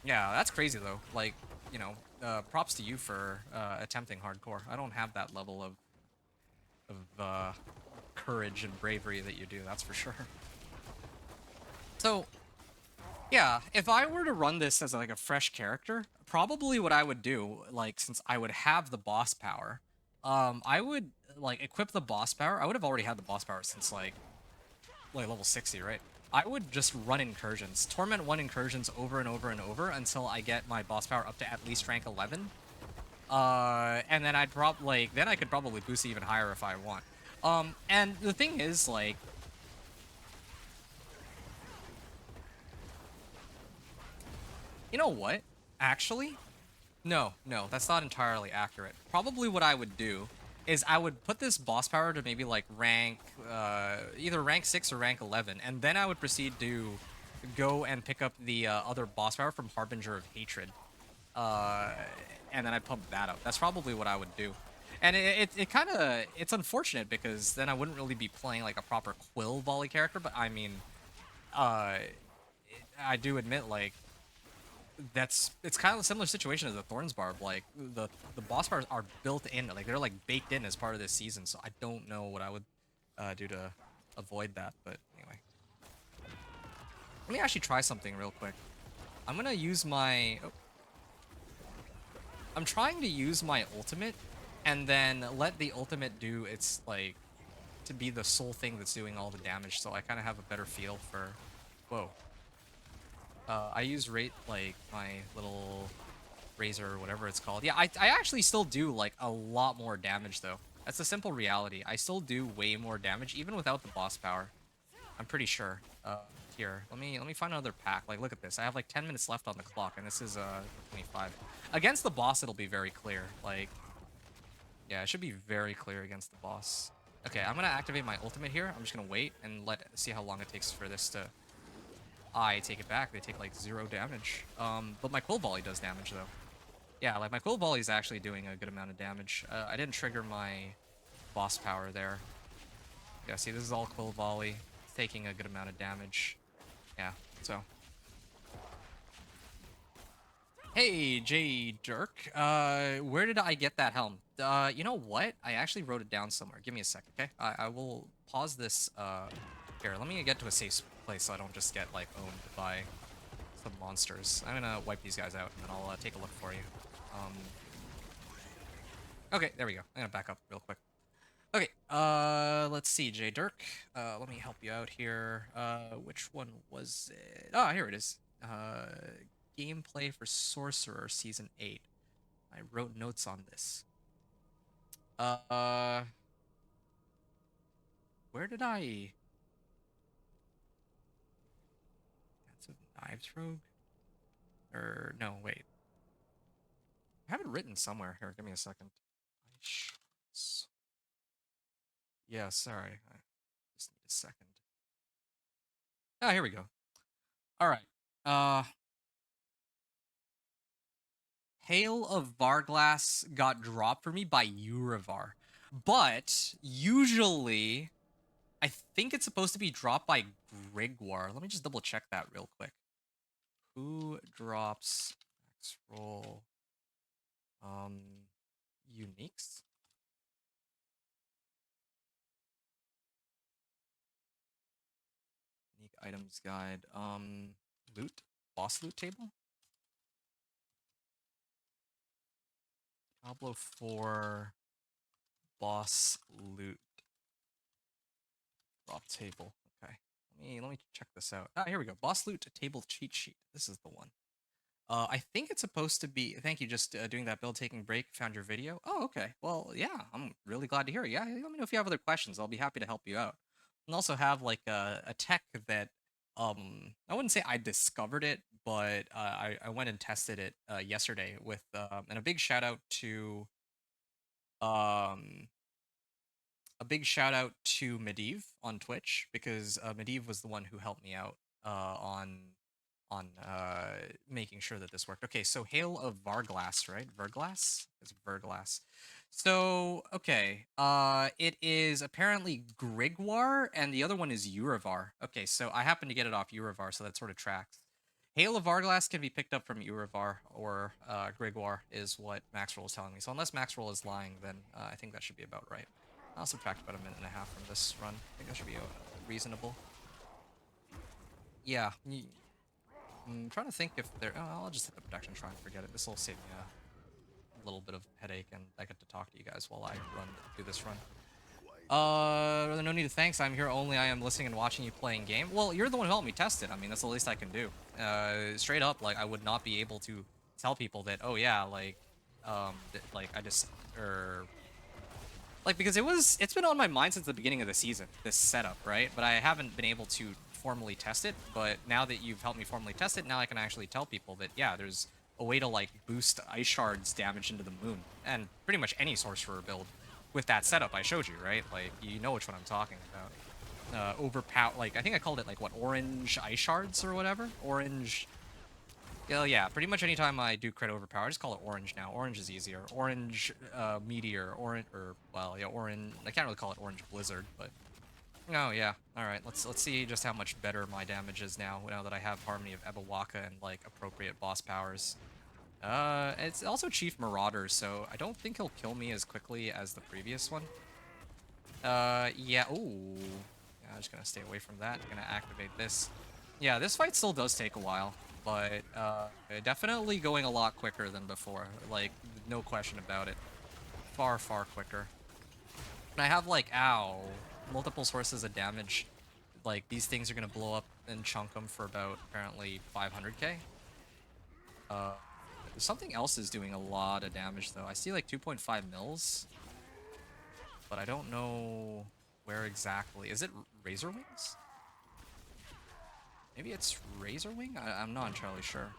Yeah, that's crazy though. Like, you know, props to you for attempting hardcore. I don't have that level of courage and bravery that you do. That's for sure. So yeah, if I were to run this as like a fresh character, probably what I would do, like since I would have the boss power, I would like equip the boss power. I would have already had the boss power since like level 60, right? I would just run incursions, torment one incursions over and over and over until I get my boss power up to at least rank 11. And then then I could probably boost even higher if I want. And the thing is, like, you know what? Actually, no, that's not entirely accurate. Probably what I would do is I would put this boss power to maybe like rank, either rank 6 or rank 11, and then I would proceed to go and pick up the other boss power from Harbinger of Hatred, uh, and then I'd pump that up. That's probably what I would do. And it kind of, it's unfortunate because then I wouldn't really be playing like a proper Quill volley character, but I mean, uh, I do admit like it's kind of a similar situation as the Thorns Barb. Like the boss bars are built in, like they're like baked in as part of this season. So I don't know what I would do to avoid that. But anyway, let me actually try something real quick. I'm gonna use my. Oh, I'm trying to use my ultimate, and then let the ultimate do its like to be the sole thing that's doing all the damage. So I kind of have a better feel for. Whoa. I use rate like my little razor or whatever it's called. Yeah, I actually still do like a lot more damage though. That's a simple reality. I still do way more damage even without the boss power. I'm pretty sure. Here, let me find another pack. Like, look at this. I have like 10 minutes left on the clock, and this is 25. Against the boss, it'll be very clear. Like, yeah, it should be very clear against the boss. Okay, I'm gonna activate my ultimate here. I'm just gonna wait and see how long it takes for this to. I take it back. They take like 0 damage. But my Quill Volley does damage though. Yeah, like my Quill Volley is actually doing a good amount of damage. I didn't trigger my boss power there. Yeah, see, this is all Quill Volley. It's taking a good amount of damage. Yeah, so. Hey, J Dirk. Where did I get that helm? You know what? I actually wrote it down somewhere. Give me a second, okay? I will pause this. Here, let me get to a safe place so I don't just get, like, owned by some monsters. I'm gonna wipe these guys out, and then I'll take a look for you. Um, Okay, there we go. I'm gonna back up real quick. Okay, let's see, J Dirk. Let me help you out here. Which one was it? Ah, here it is. Gameplay for Sorcerer Season 8. I wrote notes on this. Uh, where did I... That's a Knives Rogue? Or, no, wait. I have it written somewhere. Here, give me a second. Yeah, sorry. I just need a second. Ah, here we go. All right. Hail of Varglass got dropped for me by Urivar. But usually, I think it's supposed to be dropped by Grigwar. Let me just double check that real quick. Who drops Max roll uniques? Unique items guide. Loot? Boss loot table? Diablo 4 boss loot drop table. Okay. Let me check this out. Ah, here we go. Boss loot table cheat sheet. This is the one. I think it's supposed to be. Thank you. Just doing that build, taking break. Found your video. Oh, okay. Well, yeah. I'm really glad to hear it. Yeah. Let me know if you have other questions. I'll be happy to help you out. And also have like a tech that I wouldn't say I discovered it, but I went and tested it yesterday with and um a big shout out to Medivh on Twitch because Medivh was the one who helped me out on making sure that this worked. Okay, so Hail of Varglass, right? Verglass? It's Verglass. So, okay. It is apparently Grigwar, and the other one is Urivar. Okay, so I happen to get it off Urivar, so that sort of tracks. Hail of Varglass can be picked up from Urivar, or Grigwar is what Maxroll is telling me. So unless Maxroll is lying, then I think that should be about right. I'll subtract about a minute and a half from this run. I think that should be reasonable. Yeah, I'm trying to think if there. Oh, I'll just hit the protection shrine. Forget it. This will save me a little bit of headache, and I get to talk to you guys while I do this run. No need to thanks. I'm here only. I am listening and watching you playing game. Well, you're the one who helped me test it. I mean, that's the least I can do. Straight up, like I would not be able to tell people that. Oh yeah, like I just because it's been on my mind since the beginning of the season, this setup, right? But I haven't been able to formally test it. But now that you've helped me formally test it, now I can actually tell people that yeah, there's a way to like boost ice shards damage into the moon and pretty much any sorcerer build with that setup I showed you, right? Like you know which one I'm talking about. Overpower, like I think I called it like what, orange ice shards or whatever, orange. Yeah, pretty much anytime I do crit overpower, I just call it orange now. Orange is easier. Orange meteor, orange, or well, yeah, orange. I can't really call it orange blizzard, but oh yeah. All right, let's see just how much better my damage is now. Now that I have Harmony of Ebawaka and like appropriate boss powers. It's also Chief Marauder, so I don't think he'll kill me as quickly as the previous one. Yeah. Ooh. Yeah, I'm just gonna stay away from that. I'm gonna activate this. Yeah, this fight still does take a while, but definitely going a lot quicker than before. Like, no question about it. Far, far quicker. And I have like, ow, multiple sources of damage. Like, these things are gonna blow up and chunk them for about apparently 500k. Uh, Something else is doing a lot of damage though. I see like 2.5 mils, but I don't know where exactly. Is it Razor Wings? Maybe it's Razor Wing? I'm not entirely sure.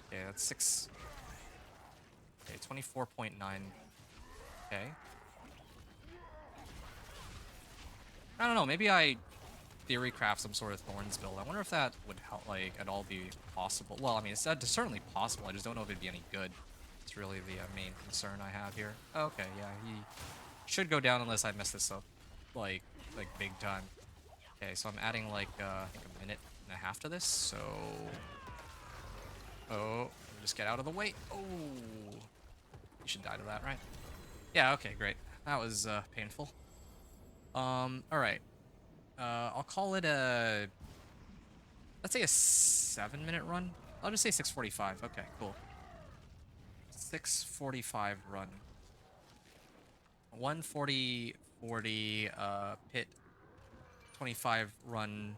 Okay, that's 6. Okay, 24.9. Okay. I don't know, maybe I theory craft some sort of thorns build. I wonder if that would help, like, at all be possible. Well, I mean, it's certainly possible. I just don't know if it'd be any good. It's really the main concern I have here. Okay, yeah, he should go down unless I mess this up, like big time. Okay, so I'm adding like I think a minute and a half to this. So, oh, just get out of the way. Oh, you should die to that, right? Yeah. Okay, great. That was painful. All right. I'll call it a, let's say a 7-minute run. I'll just say 6:45. Okay, cool. 6:45 run. 140 40 pit 25 run,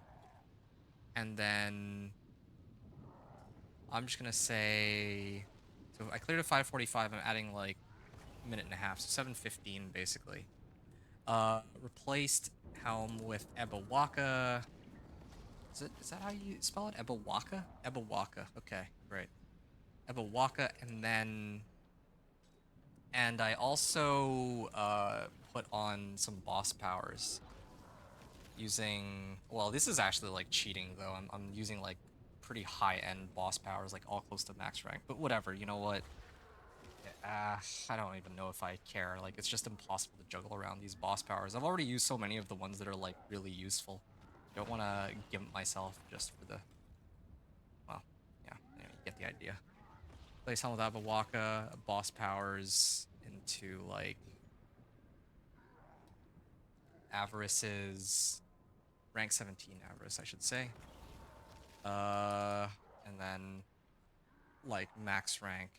and then I'm just gonna say, so I cleared at 5:45. I'm adding like a minute and a half, so 7:15 basically. Replaced Helm with Ebawaka. Is that how you spell it? Ebawaka? Ebawaka. Okay, great. Ebawaka, and I also put on some boss powers using, well, this is actually like cheating though. I'm using like pretty high-end boss powers, like all close to max rank, but whatever, you know what? I don't even know if I care. Like, it's just impossible to juggle around these boss powers. I've already used so many of the ones that are like really useful. Don't want to gimp myself just for the, well, yeah, anyway, you get the idea. Place Helm with Abawaka, boss powers into like Avarice's rank 17 Avarice, I should say. And then like max rank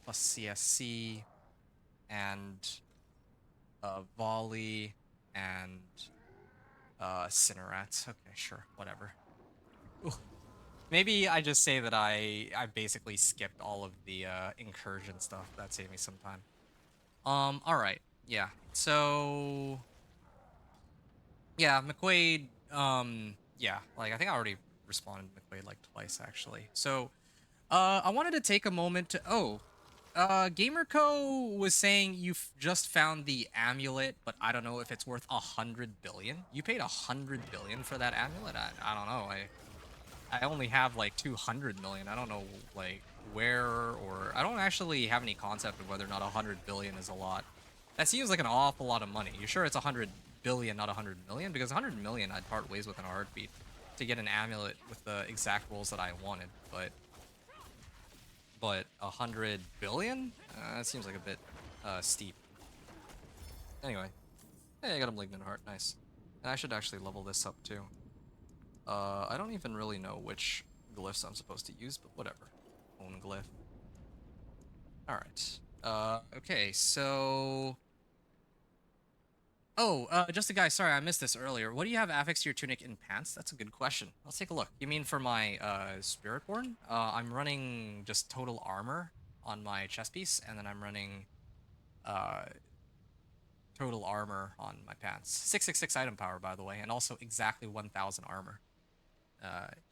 plus CSC and volley and Cinerats. Okay, sure, whatever. Ooh. Maybe I just say that I basically skipped all of the incursion stuff. That saved me some time. All right, yeah. So yeah, McQuaid. Yeah, like I think I already responded to McQuaid like twice actually. So I wanted to take a moment to GamerCo was saying you've just found the amulet, but I don't know if it's worth 100 billion. You paid 100 billion for that amulet? I don't know. I only have like 200 million. I don't know like where, or I don't actually have any concept of whether or not 100 billion is a lot. That seems like an awful lot of money. You sure it's 100 billion, not 100 million? Because 100 million I'd part ways with in a heartbeat to get an amulet with the exact rules that I wanted, but 100 billion? That seems like a bit steep. Anyway, hey, I got a malignant heart, nice. And I should actually level this up too. I don't even really know which glyphs I'm supposed to use, but whatever. Own glyph. Alright. Okay, so... Oh, just a guy, sorry, I missed this earlier. What do you have affixed to your tunic and pants? That's a good question. Let's take a look. You mean for my, Spiritborn? I'm running just total armor on my chest piece, and then I'm running, uh, total armor on my pants. 666 item power, by the way, and also exactly 1000 armor,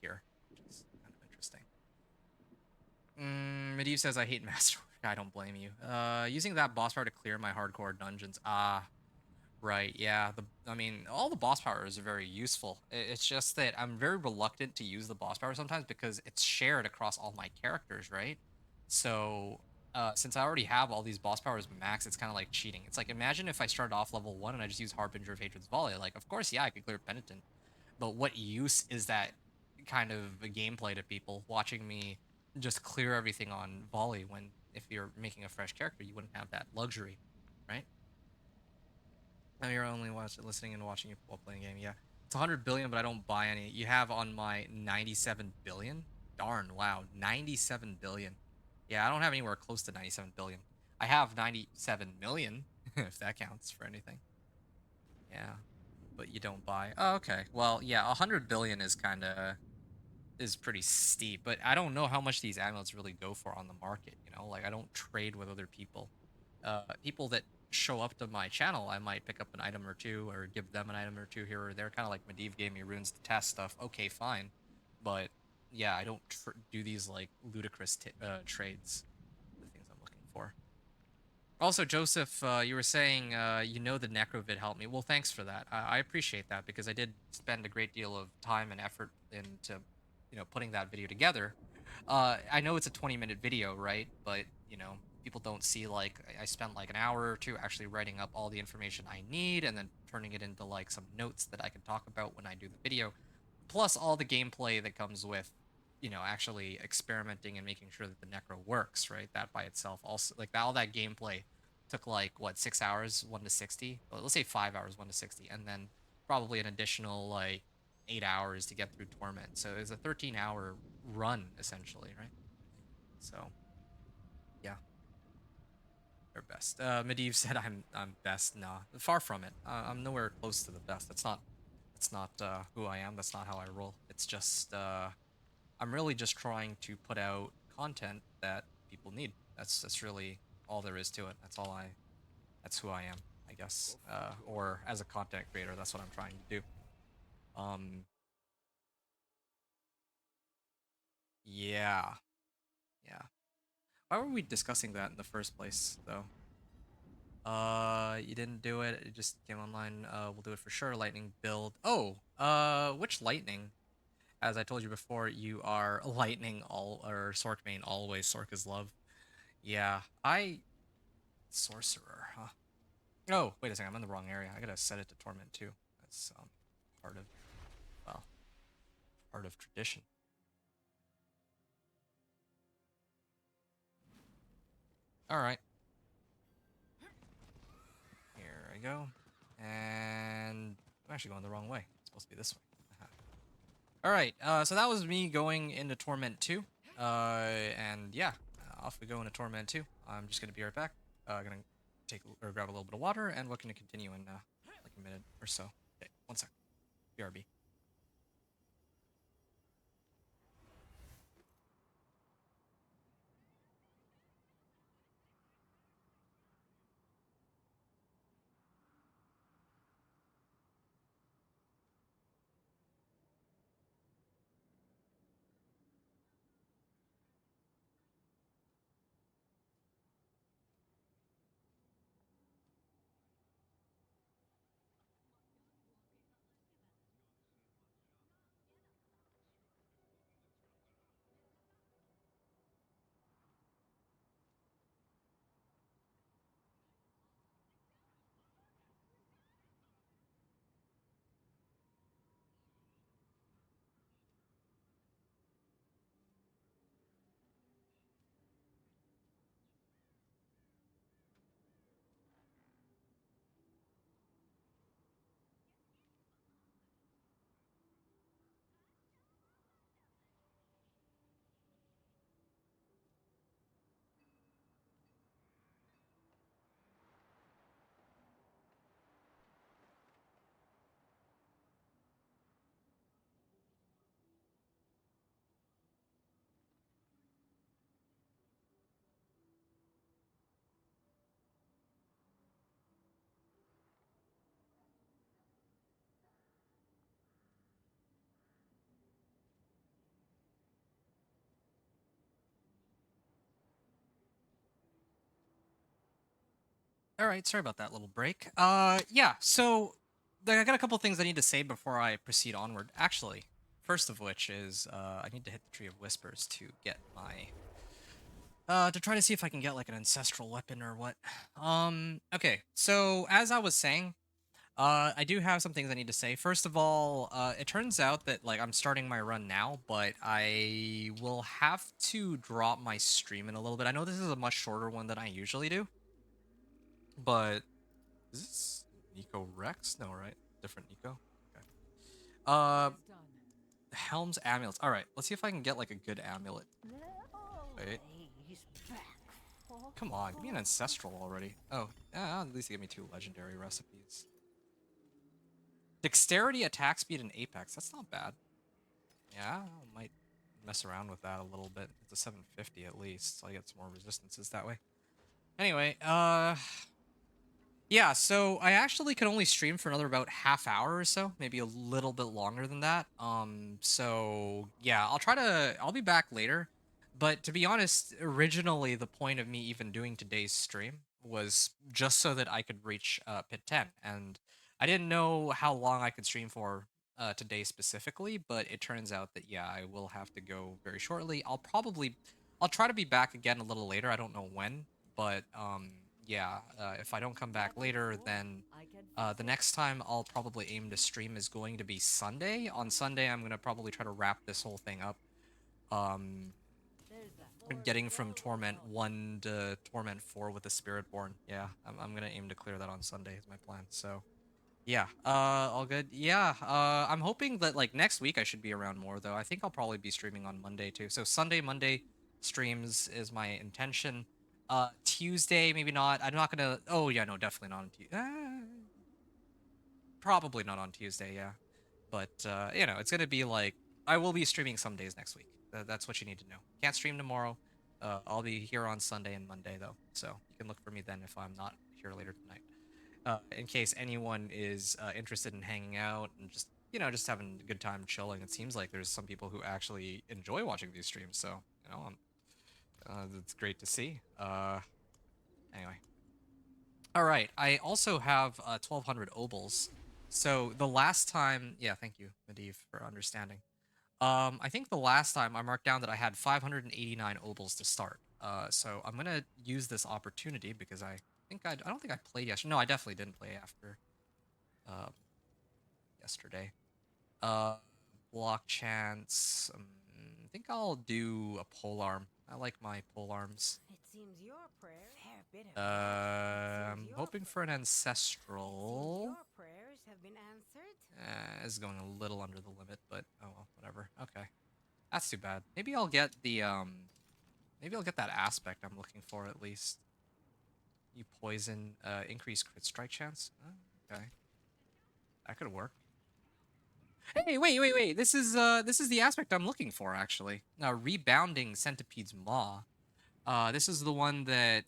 here, which is kind of interesting. Medivh says, I hate Masterwork. I don't blame you. Using that boss power to clear my hardcore dungeons. Ah, right, yeah. I mean, all the boss powers are very useful. It's just that I'm very reluctant to use the boss power sometimes because it's shared across all my characters, right? So, since I already have all these boss powers max, it's kind of like cheating. It's like, imagine if I started off level 1 and I just use Harbinger of Hatred's Volley. Like, of course, yeah, I could clear Penitent, but what use is that kind of a gameplay to people watching me just clear everything on Volley when if you're making a fresh character, you wouldn't have that luxury, right? Now you're only listening and watching while playing a game. Yeah, it's 100 billion, but I don't buy any. You have on my 97 billion. Darn, wow, 97 billion. Yeah, I don't have anywhere close to 97 billion. I have 97 million, if that counts for anything. Yeah, but you don't buy. Oh, okay. Well, yeah, 100 billion is pretty steep, but I don't know how much these amulets really go for on the market, you know? Like I don't trade with other people. People that show up to my channel, I might pick up an item or two or give them an item or two here or there, kind of like Medivh gave me runes to test stuff. Okay, fine. But yeah, I don't do these like ludicrous trades, the things I'm looking for. Also, Joseph, you were saying you know the Necrovid helped me. Well, thanks for that. I appreciate that because I did spend a great deal of time and effort into, putting that video together. I know it's a 20-minute video, right? But, people don't see like I spent like an hour or two actually writing up all the information I need and then turning it into like some notes that I can talk about when I do the video, plus all the gameplay that comes with actually experimenting and making sure that the necro works, right? That by itself also like all that gameplay took like what 6 hours 1 to 60, well, let's say 5 hours 1 to 60, and then probably an additional like 8 hours to get through Torment. So it's a 13-hour run essentially, right? So yeah, they're best. Medivh said I'm best. Nah, far from it. I'm nowhere close to the best. That's not who I am. That's not how I roll. It's just I'm really just trying to put out content that people need. That's really all there is to it. That's who I am, I guess. Or as a content creator, that's what I'm trying to do. Um yeah. Yeah. Why were we discussing that in the first place though? You didn't do it. It just came online. We'll do it for sure. Lightning build. Oh, which lightning? As I told you before, you are lightning all or Sork main always. Sork is love. Yeah, sorcerer, huh? Oh, wait a second, I'm in the wrong area. I gotta set it to torment too. That's part of well, part of tradition. All right, here I go, and I'm actually going the wrong way. It's supposed to be this way. All right, so that was me going into Torment 2. And yeah, off we go into Torment 2. I'm just gonna be right back. Gonna take or grab a little bit of water, and we're gonna continue in like a minute or so. Okay, one sec. BRB. All right, sorry about that little break. Yeah, so I got a couple things I need to say before I proceed onward. Actually, first of which is I need to hit the Tree of Whispers to get my to try to see if I can get like an ancestral weapon or what. Okay, so as I was saying, I do have some things I need to say. First of all, it turns out that like I'm starting my run now, but I will have to drop my stream in a little bit. I know this is a much shorter one than I usually do, but is this Nico Rex? No, right? Different Nico. Okay. Uh, Helm's amulets. All right, let's see if I can get like a good amulet. Wait. Come on, give me an ancestral already. Oh, yeah, at least give me 2 legendary recipes. Dexterity, attack speed, and apex. That's not bad. Yeah, I might mess around with that a little bit. It's a 750 at least, so I get some more resistances that way. Anyway, yeah, so I actually can only stream for another about half hour or so, maybe a little bit longer than that. So yeah, I'll be back later. But to be honest, originally the point of me even doing today's stream was just so that I could reach pit 10. And I didn't know how long I could stream for today specifically, but it turns out that yeah, I will have to go very shortly. I'll try to be back again a little later. I don't know when, but yeah, if I don't come back later, then the next time I'll probably aim to stream is going to be Sunday. On Sunday, I'm gonna probably try to wrap this whole thing up. Um, Getting from Torment 1 to Torment 4 with the Spiritborn. Yeah, I'm gonna aim to clear that on Sunday is my plan. So yeah, all good. Yeah, I'm hoping that like next week I should be around more though. I think I'll probably be streaming on Monday too. So Sunday, Monday streams is my intention. Tuesday maybe not. I'm not gonna. Oh yeah, no, definitely not on Tuesday. Probably not on Tuesday. Yeah, but you know, it's gonna be like I will be streaming some days next week. That's what you need to know. Can't stream tomorrow. I'll be here on Sunday and Monday though, so you can look for me then if I'm not here later tonight. In case anyone is interested in hanging out and just just having a good time chilling. It seems like there's some people who actually enjoy watching these streams, so it's great to see. Anyway, all right. I also have 1,200 obols. So the last time, yeah, thank you, Medivh, for understanding. I think the last time I marked down that I had 589 obols to start. So I'm gonna use this opportunity because I don't think I played yesterday. No, I definitely didn't play after um, yesterday. Uh, Block chance. I think I'll do a polearm. I like my polearms. It seems your prayers fair bit of I'm hoping for an ancestral. your prayers have been answered. This is going a little under the limit, but oh well, whatever. Okay, that's too bad. Maybe I'll get the Maybe I'll get that aspect I'm looking for at least. You poison, increase crit strike chance. Oh, okay, that could work. Hey, wait. This is the aspect I'm looking for actually. Rebounding Centipede's Maw. This is the one that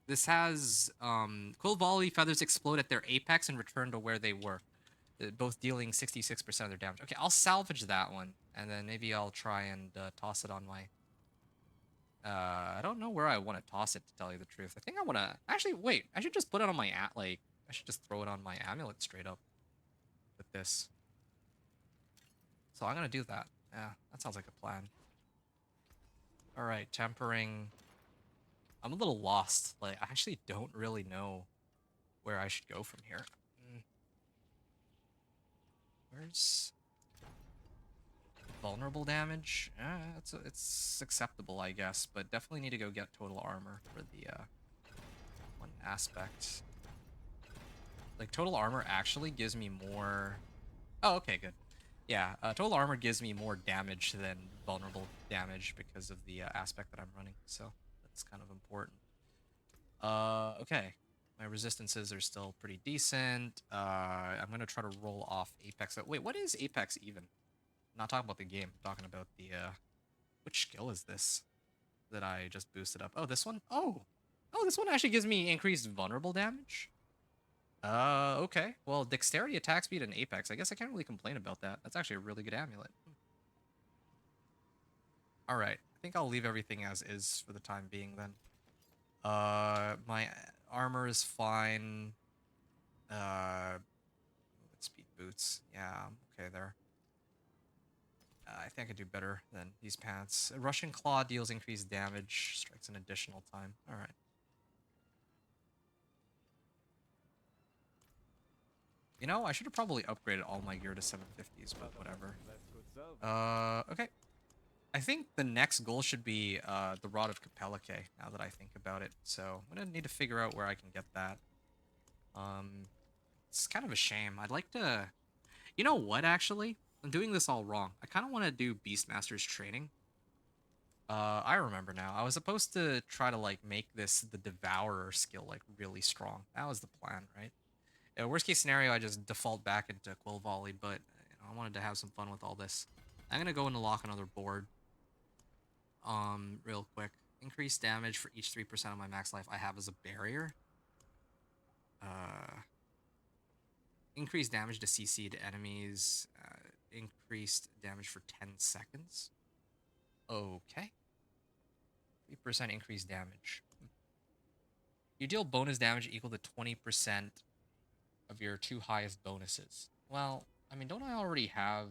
this has Quill Volley feathers explode at their apex and return to where they were, both dealing 66% of their damage. Okay, I'll salvage that one, and then maybe I'll try and toss it on my. I don't know where I want to toss it to tell you the truth. I think I want to actually wait. I should just put it on my like. I should just throw it on my amulet straight up with this. So I'm gonna do that. Yeah, that sounds like a plan. All right, tempering. I'm a little lost. Like, I actually don't really know where I should go from here. Where's vulnerable damage? It's acceptable, I guess, but definitely need to go get total armor for the one aspect. Like, total armor actually gives me more. Oh, okay, good. Yeah, total armor gives me more damage than vulnerable damage because of the aspect that I'm running, so that's kind of important. Okay. My resistances are still pretty decent. I'm gonna try to roll off Apex. Wait, what is Apex even? I'm not talking about the game. I'm talking about the, which skill is this that I just boosted up? Oh, this one? Oh! Oh, this one actually gives me increased vulnerable damage? Okay. Well, dexterity, attack speed, and Apex. I guess I can't really complain about that. That's actually a really good amulet. Alright. I think I'll leave everything as is for the time being then. My armor is fine. Speed boots. Yeah, I'm okay there. I think I could do better than these pants. Russian Claw deals increased damage, strikes an additional time. All right. You know, I should have probably upgraded all my gear to 750s, but whatever. Okay. I think the next goal should be the Rod of Capellice, now that I think about it. So I'm gonna need to figure out where I can get that. It's kind of a shame. I'd like to. You know what? Actually, I'm doing this all wrong. I kind of want to do Beastmaster's training. I remember now. I was supposed to try to like make this the Devourer skill like really strong. That was the plan, right? Worst case scenario, I just default back into Quill Volley, but you know, I wanted to have some fun with all this. I'm gonna go and lock another board. Real quick. Increase damage for each 3% of my max life I have as a barrier. Uh, increase damage to CC to enemies. Increased damage for 10 seconds. Okay. 3% increased damage. You deal bonus damage equal to 20% of your two highest bonuses. Well, I mean, don't I already have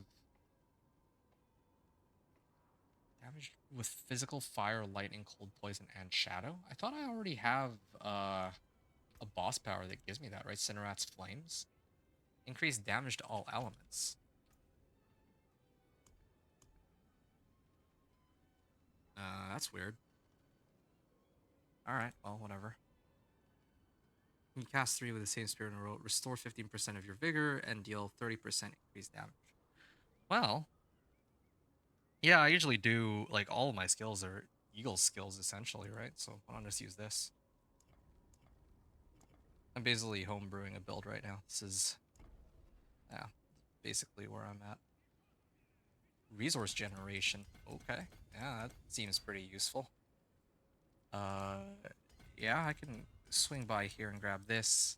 damage with physical, fire, lightning, cold, poison, and shadow? I thought I already have a boss power that gives me that, right? Cinerat's Flames. Increased damage to all elements. That's weird. Alright, well, whatever. You cast 3 with the same spirit in a row, restore 15% of your vigor, and deal 30% increased damage. Well, yeah, I usually do, like, all of my skills are Eagle skills, essentially, right? So why don't I just use this? I'm basically homebrewing a build right now. This is, yeah, basically where I'm at. Resource generation. Okay. Yeah, that seems pretty useful. Uh, yeah, I can swing by here and grab this.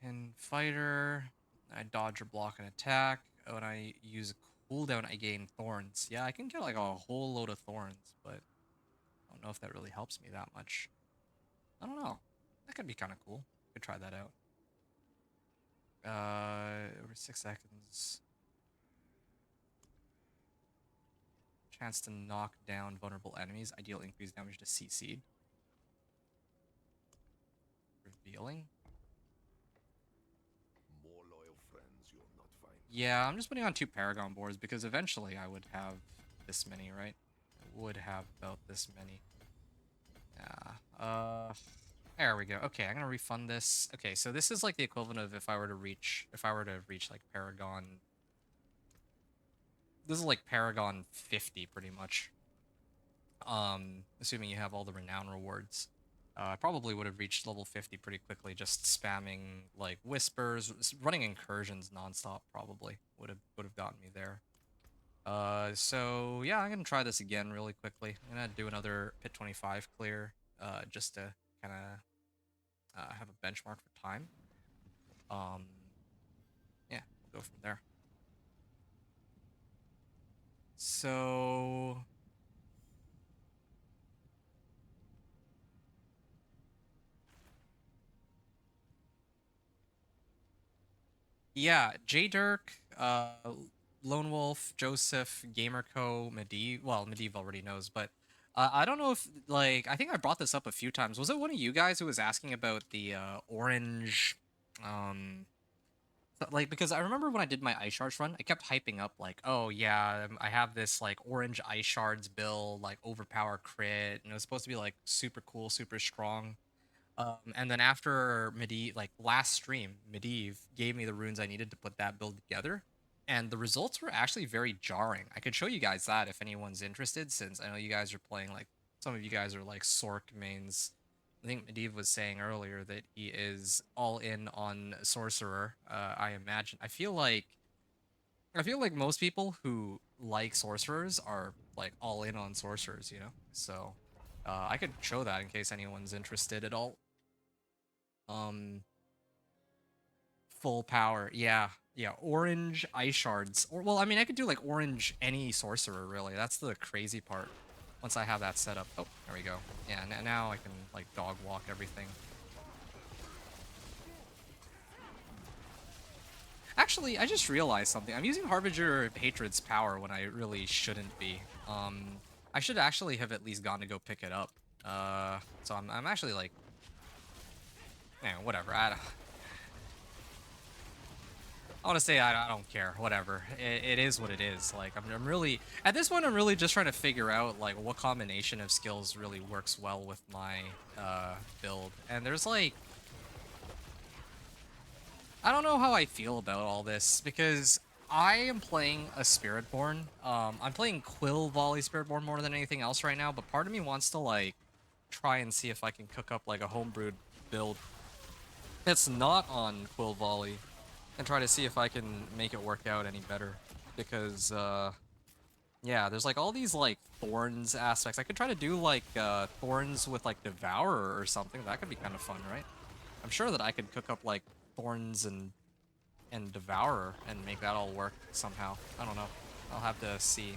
And fighter, I dodge or block an attack. When I use a cooldown, I gain thorns. Yeah, I can get like a whole load of thorns, but I don't know if that really helps me that much. I don't know. That could be kind of cool. Could try that out. Over 6 seconds. Chance to knock down vulnerable enemies. Ideal increased damage to CC. Revealing. More loyal friends you'll not find. Yeah, I'm just putting on 2 Paragon boards because eventually I would have this many, right? I would have about this many. Yeah. Uh, there we go. Okay, I'm gonna refund this. Okay, so this is like the equivalent of if I were to reach like Paragon. This is like Paragon 50 pretty much. Assuming you have all the renown rewards. I probably would have reached level 50 pretty quickly, just spamming like whispers, running incursions nonstop probably would have gotten me there. So yeah, I'm gonna try this again really quickly. I'm gonna do another pit 25 clear, just to kind of have a benchmark for time. Um, yeah, we'll go from there. So yeah, J Dirk, Lone Wolf, Joseph, Gamerco, Medivh. Well, Medivh already knows, but I don't know if like I think I brought this up a few times. Was it one of you guys who was asking about the orange, like because I remember when I did my ice shards run, I kept hyping up like, oh yeah, I have this like orange ice shards build, like overpower crit, and it was supposed to be like super cool, super strong. And then after Medivh, like last stream, Medivh gave me the runes I needed to put that build together. And the results were actually very jarring. I could show you guys that if anyone's interested, since I know you guys are playing like, some of you guys are like Sorc mains. I think Medivh was saying earlier that he is all in on Sorcerer. I imagine. I feel like most people who like Sorcerers are like all in on Sorcerers, you know? So I could show that in case anyone's interested at all. Um, full power. Yeah, yeah. Orange ice shards. Or well, I mean, I could do like orange any sorcerer really. That's the crazy part. Once I have that set up. Oh, there we go. Yeah, now I can like dog walk everything. Actually, I just realized something. I'm using Harbinger Hatred's power when I really shouldn't be. I should actually have at least gone to go pick it up. So I'm actually like, whatever. I want to say I don't care. Whatever. It is what it is. Like I'm really at this point. I'm really just trying to figure out like what combination of skills really works well with my build. And there's like I don't know how I feel about all this because I am playing a Spiritborn. I'm playing Quill Volley Spiritborn more than anything else right now. But part of me wants to like try and see if I can cook up like a homebrewed build that's not on Quill Volley and try to see if I can make it work out any better. Because, yeah, there's like all these like thorns aspects. I could try to do like thorns with like Devourer or something. That could be kind of fun, right? I'm sure that I could cook up like thorns and Devourer and make that all work somehow. I don't know. I'll have to see.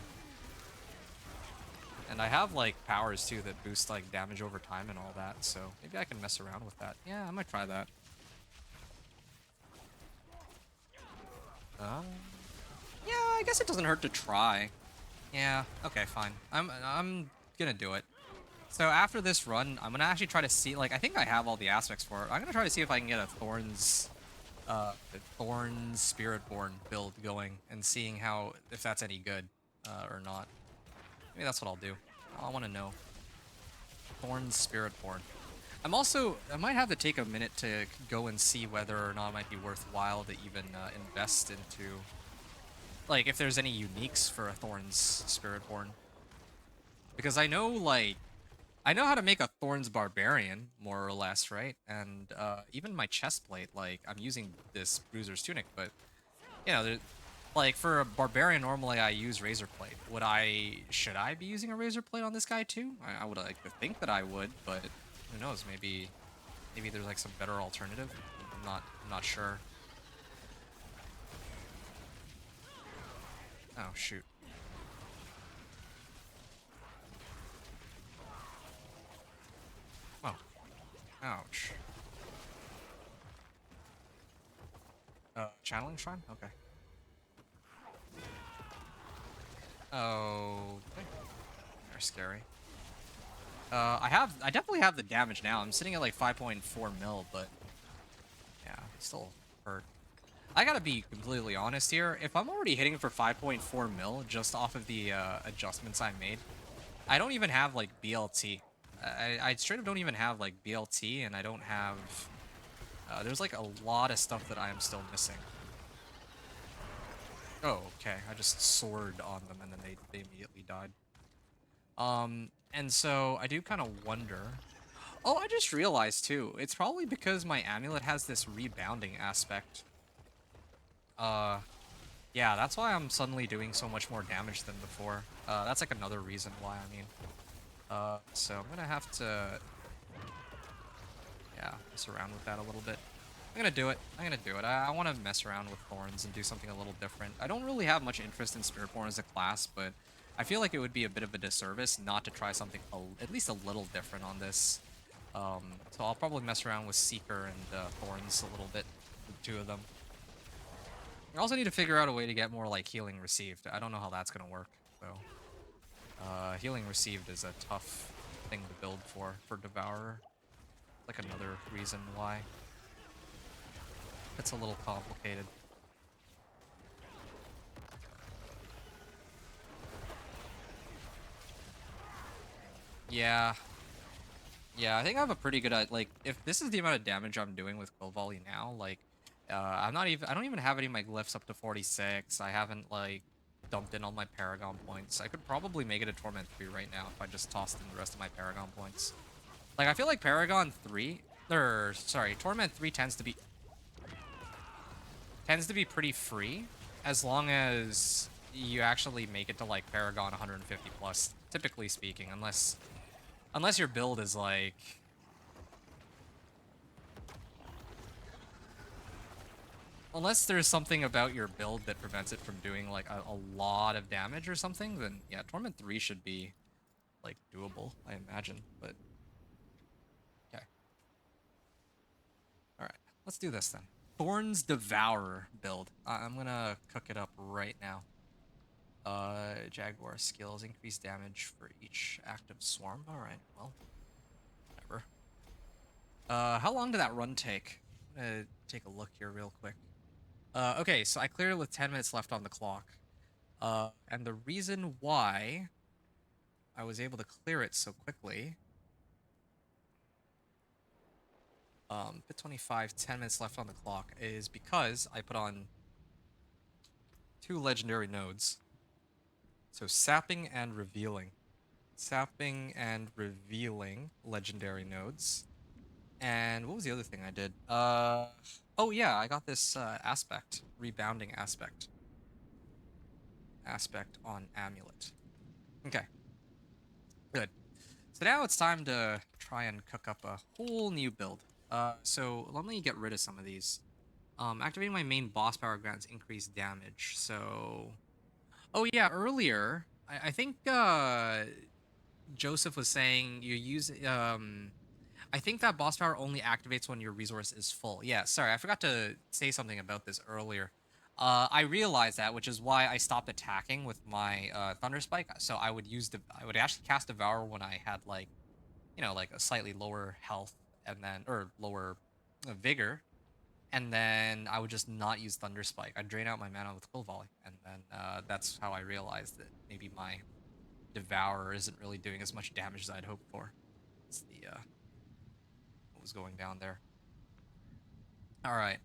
And I have like powers too that boost like damage over time and all that, so maybe I can mess around with that. Yeah, I might try that. Yeah, I guess it doesn't hurt to try. Yeah, okay, fine. I'm gonna do it. So after this run, I'm gonna actually try to see, like, I think I have all the aspects for it. I'm gonna try to see if I can get a Thorns Spiritborn build going and seeing how, if that's any good, or not. Maybe that's what I'll do. I wanna know. Thorns Spiritborn. I might have to take a minute to go and see whether or not it might be worthwhile to even invest into, like, if there's any uniques for a Thorns Spiritborn. Because I know, like, I know how to make a Thorns Barbarian, more or less, right? And even my chest plate, like, I'm using this Bruiser's Tunic, but, you know, like, for a Barbarian, normally I use Razor Plate. Should I be using a Razor Plate on this guy, too? I would like to think that I would, but who knows, maybe there's, like, some better alternative? I'm not sure. Oh, shoot. Oh. Ouch. Channeling Shrine? Okay. Oh, okay. They're scary. I definitely have the damage now. I'm sitting at like 5.4 mil, but yeah, still hurt. I gotta be completely honest here. If I'm already hitting for 5.4 mil just off of the adjustments I made, I don't even have like BLT. I straight up don't even have like BLT, and I don't have. There's like a lot of stuff that I am still missing. Oh, okay. I just soared on them, and then they immediately died. And so I do kind of wonder. Oh, I just realized too. It's probably because my amulet has this rebounding aspect. Uh, yeah, that's why I'm suddenly doing so much more damage than before. That's like another reason why, I mean. So I'm gonna have to, yeah, mess around with that a little bit. I'm gonna do it. I'm gonna do it. I want to mess around with thorns and do something a little different. I don't really have much interest in Spiritborn as a class, but I feel like it would be a bit of a disservice not to try something at least a little different on this. So I'll probably mess around with Seeker and Thorns a little bit, the two of them. I also need to figure out a way to get more like healing received. I don't know how that's gonna work, so healing received is a tough thing to build for Devourer. Like another reason why it's a little complicated. Yeah. Yeah, I think I have a pretty good, like, if this is the amount of damage I'm doing with Quill Volley now, like, I don't even have any of my glyphs up to 46. I haven't, like, dumped in all my Paragon points. I could probably make it a Torment 3 right now if I just tossed in the rest of my Paragon points. Like, I feel like Paragon 3, or, sorry, Torment 3 tends to be pretty free, as long as you actually make it to, like, Paragon 150 plus, typically speaking, unless your build is, like... Unless there's something about your build that prevents it from doing, like, a lot of damage or something, then, yeah, Torment 3 should be, like, doable, I imagine, but... Okay. Alright, let's do this, then. Thorns Devourer build. I'm gonna cook it up right now. Jaguar skills, increase damage for each active swarm. Alright, well, whatever. How long did that run take? I'm gonna take a look here real quick. Okay, so I cleared it with 10 minutes left on the clock. And the reason why I was able to clear it so quickly, pit 25, 10 minutes left on the clock, is because I put on 2 legendary nodes. So sapping and revealing. Sapping and revealing legendary nodes. And what was the other thing I did? Oh yeah, I got this aspect, rebounding aspect. Aspect on amulet. Okay, good. So now it's time to try and cook up a whole new build. So let me get rid of some of these. Activating my main boss power grants increased damage. So, oh yeah, earlier I think Joseph was saying you use I think that boss power only activates when your resource is full. Yeah, sorry, I forgot to say something about this earlier. I realized that, which is why I stopped attacking with my Thunder Spike. So I would actually cast Devour when I had like, you know, like a slightly lower health and then or lower vigor, and then I would just not use Thunder Spike. I'd drain out my mana with Quill Volley, and then that's how I realized that maybe my Devourer isn't really doing as much damage as I'd hoped for. That's the what was going down there. All right.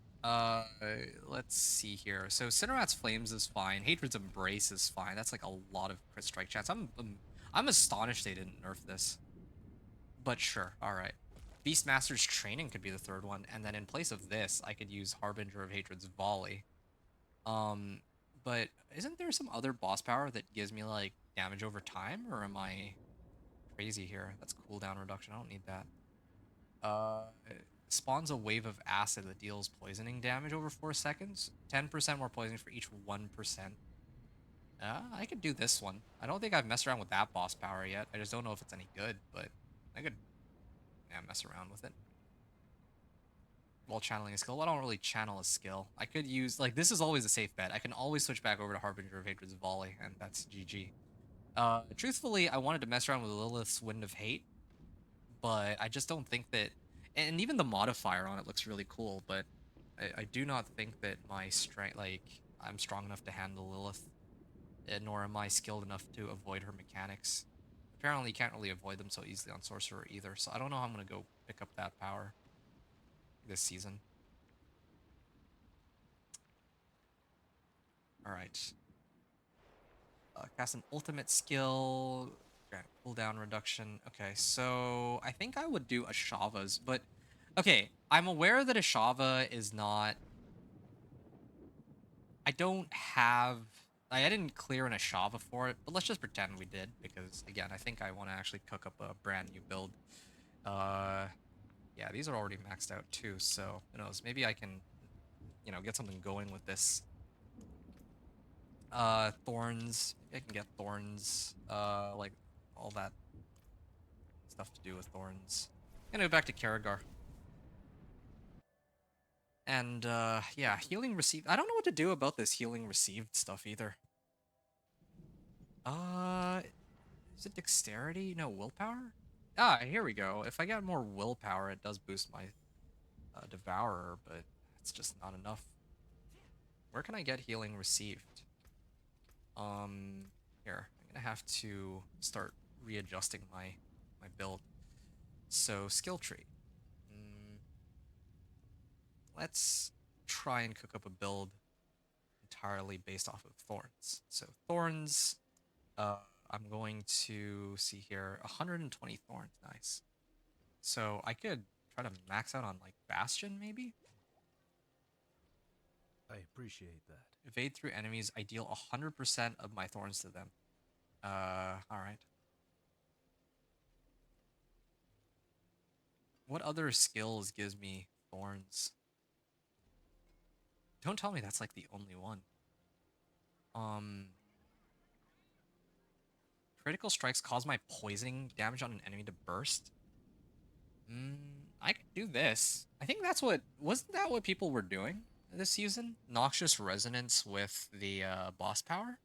Let's see here. So Cinerat's Flames is fine. Hatred's Embrace is fine. That's like a lot of crit strike chance. I'm astonished they didn't nerf this. But sure. All right. Beastmaster's Training could be the third one, and then in place of this, I could use Harbinger of Hatred's Volley. But isn't there some other boss power that gives me like damage over time, or am I crazy here? That's cooldown reduction. I don't need that. Spawns a wave of acid that deals poisoning damage over 4 seconds. 10% more poisoning for each 1%. I could do this one. I don't think I've messed around with that boss power yet. I just don't know if it's any good, but I could, yeah, mess around with it. While channeling a skill. Well, I don't really channel a skill. I could use, like, this is always a safe bet. I can always switch back over to Harbinger of Hatred's Volley, and that's GG. Truthfully, I wanted to mess around with Lilith's Wind of Hate, but I just don't think that, and even the modifier on it looks really cool, but I do not think that my strength, like, I'm strong enough to handle Lilith, nor am I skilled enough to avoid her mechanics. apparently you can't really avoid them so easily on Sorcerer either, so I don't know how I'm going to go pick up that power this season. Alright. Cast an ultimate skill, grant cooldown reduction. Okay, so I think I would do Ashava's, but okay, I'm aware that Ashava is not. I don't have. I didn't clear an Ashava for it, but let's just pretend we did because again, I think I want to actually cook up a brand new build. Uh, yeah, these are already maxed out too, so who knows? Maybe I can, get something going with this. Thorns. Maybe I can get thorns. Like all that stuff to do with thorns. Gonna go back to Karagar. And yeah, healing received. I don't know what to do about this healing received stuff either. Uh is it dexterity? No, willpower? Ah, here we go. If I get more willpower, it does boost my devourer, but it's just not enough. Where can I get healing received? Here. I'm gonna have to start readjusting my build. So, skill tree. Mm, let's try and cook up a build entirely based off of thorns. So thorns, uh, I'm going to see here 120 thorns. Nice. So I could try to max out on like Bastion maybe. I appreciate that. Evade through enemies. I deal 100% of my thorns to them. All right. What other skills gives me thorns? Don't tell me that's like the only one. Um, Critical strikes cause my poisoning damage on an enemy to burst. I could do this. I think that's what wasn't that what people were doing this season? Noxious resonance with the boss power.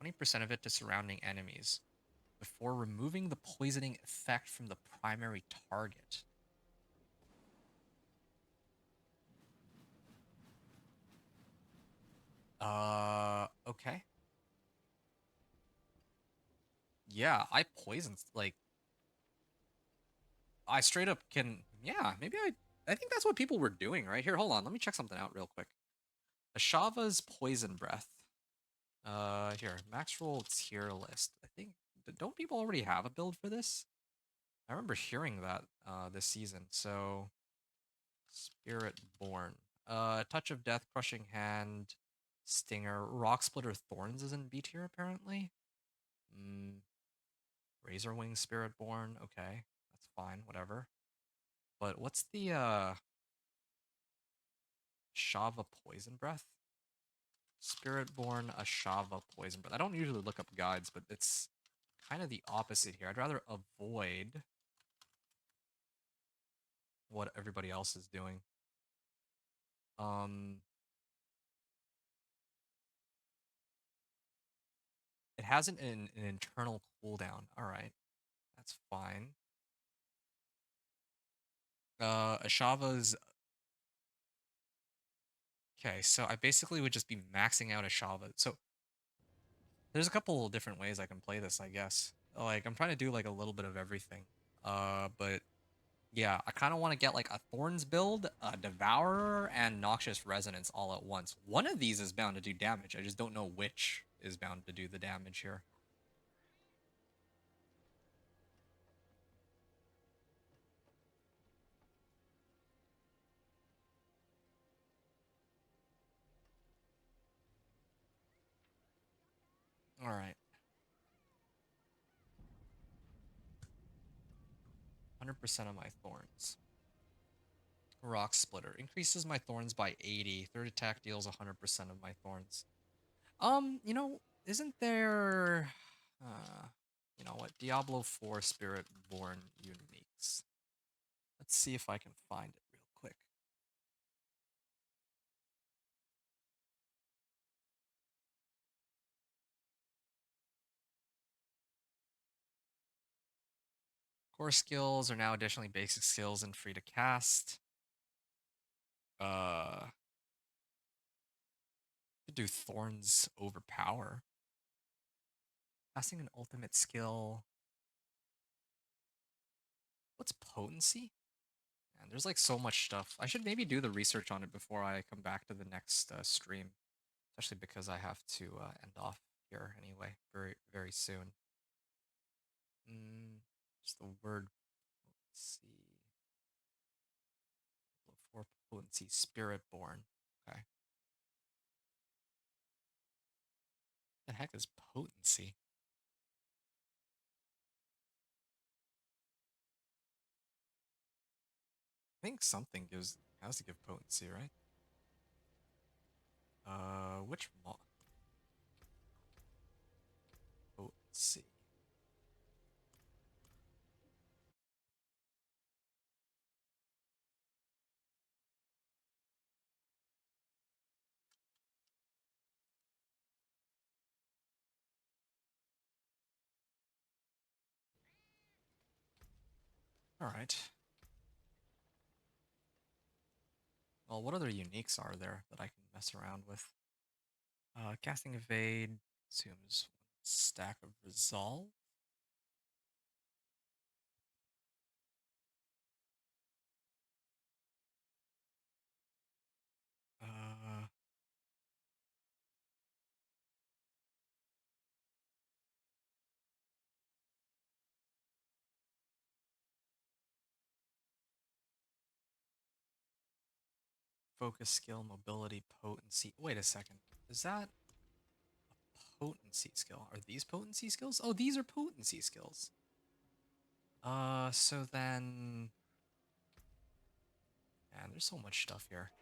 20% of it to surrounding enemies before removing the poisoning effect from the primary target. Okay. Yeah, I poisoned like I straight up can yeah, maybe I think that's what people were doing, right? Here, hold on, let me check something out real quick. Ashava's poison breath. Here, max roll tier list. I think don't people already have a build for this? I remember hearing that this season. So, Spiritborn. Touch of Death, Crushing Hand, Stinger, Rock Splitter, Thorns is in B tier apparently. Mm, Razor Wing Spiritborn. Okay, that's fine. Whatever. But what's the Shava Poison Breath? Spiritborn Ashava Poison Breath. I don't usually look up guides, but it's kind of the opposite here. I'd rather avoid what everybody else is doing. Um, it has an internal cooldown. All right, that's fine. Ashava's okay. So I basically would just be maxing out Ashava. So there's a couple different ways I can play this, I guess. Like I'm trying to do like a little bit of everything. But yeah, I kind of want to get like a Thorns build, a Devourer, and Noxious Resonance all at once. One of these is bound to do damage. I just don't know which is bound to do the damage here. All right. 100% of my thorns. Rock Splitter. Increases my thorns by 80. Third attack deals 100% of my thorns. Isn't there... Uh, you know what? Diablo 4 Spiritborn uniques. Let's see if I can find it real quick. Core skills are now additionally basic skills and free to cast. Could do Thorns Overpower. Casting an ultimate skill. What's potency? Man, there's like so much stuff. I should maybe do the research on it before I come back to the next stream, especially because I have to end off here anyway, very very soon. Just the word. Let's see. Level 4 potency, Spiritborn. Okay. The heck is potency? I think something has to give potency, right? Which mod? Potency. All right. Well, what other uniques are there that I can mess around with? Casting evade consumes 1 stack of resolve. Uh, Focus skill, mobility, potency. Wait a second. Is that a potency skill? Are these potency skills? Oh, these are potency skills. So then... Man, there's so much stuff here.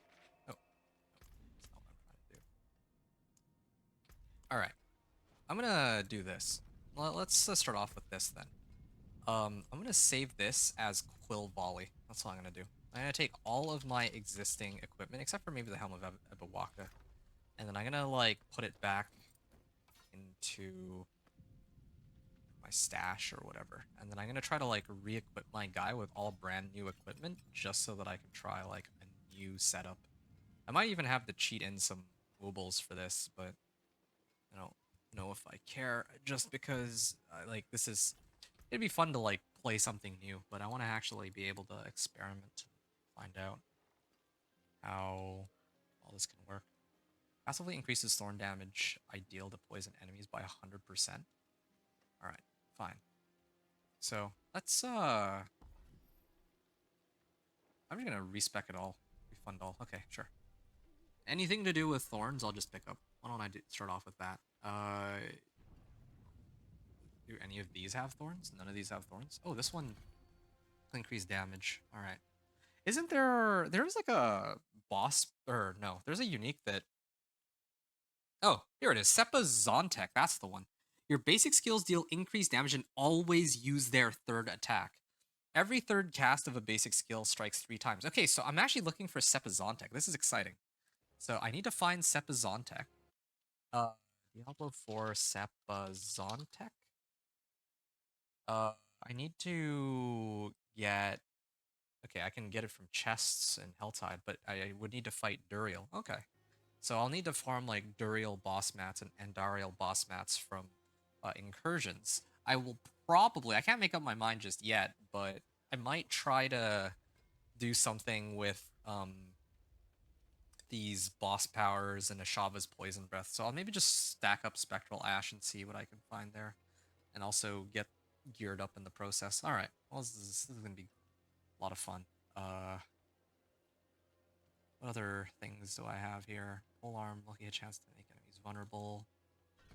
Oh, that's not what I'm trying to do. All right. I'm gonna do this. Let's start off with this then. I'm gonna save this as Quill Volley. That's all I'm gonna do. I'm gonna take all of my existing equipment, except for maybe the Helm of Ebawaka, and then I'm gonna like put it back into my stash or whatever. And then I'm gonna try to like re-equip my guy with all brand new equipment, just so that I can try like a new setup. I might even have to cheat in some woobles for this, but I don't know if I care. Just because like this is, it'd be fun to like play something new, but I want to actually be able to experiment, find out how all this can work. Passively increases thorn damage I deal to poison enemies by 100%. All right, fine. So let's I'm just gonna respec it all, refund all. Okay, sure. Anything to do with thorns, I'll just pick up. Why don't I start off with that? Do any of these have thorns? None of these have thorns. Oh, this one increased damage. All right. Isn't there's like a boss, or no, there's a unique that, oh, here it is. Seppa Zontek, that's the one. Your basic skills deal increased damage and always use their third attack. Every third cast of a basic skill strikes 3 times. Okay, so I'm actually looking for Seppa Zontek. This is exciting. So I need to find Seppa Zontek. Diablo 4 Seppa Zontek. I need to get... Okay, I can get it from chests and Helltide, but I would need to fight Duriel. Okay. So I'll need to farm like Duriel boss mats and Andariel boss mats from incursions. I will probably... I can't make up my mind just yet, but I might try to do something with these boss powers and Ashava's Poison Breath. So I'll maybe just stack up Spectral Ash and see what I can find there. And also get geared up in the process. Alright, well, this is going to be a lot of fun. What other things do I have here? Polearm, lucky a chance to make enemies vulnerable.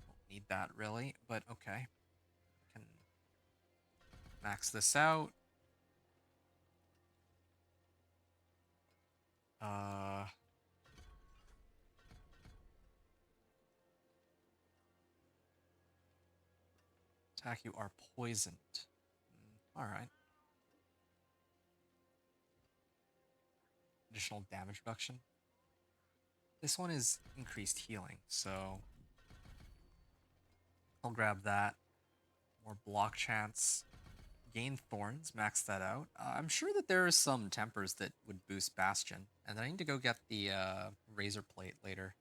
Don't need that really, but okay. Can max this out. Attack you are poisoned. Alright. Additional damage reduction. This one is increased healing, so I'll grab that. More block chance. Gain thorns, max that out. I'm sure that there are some tempers that would boost Bastion, and then I need to go get the Razor Plate later.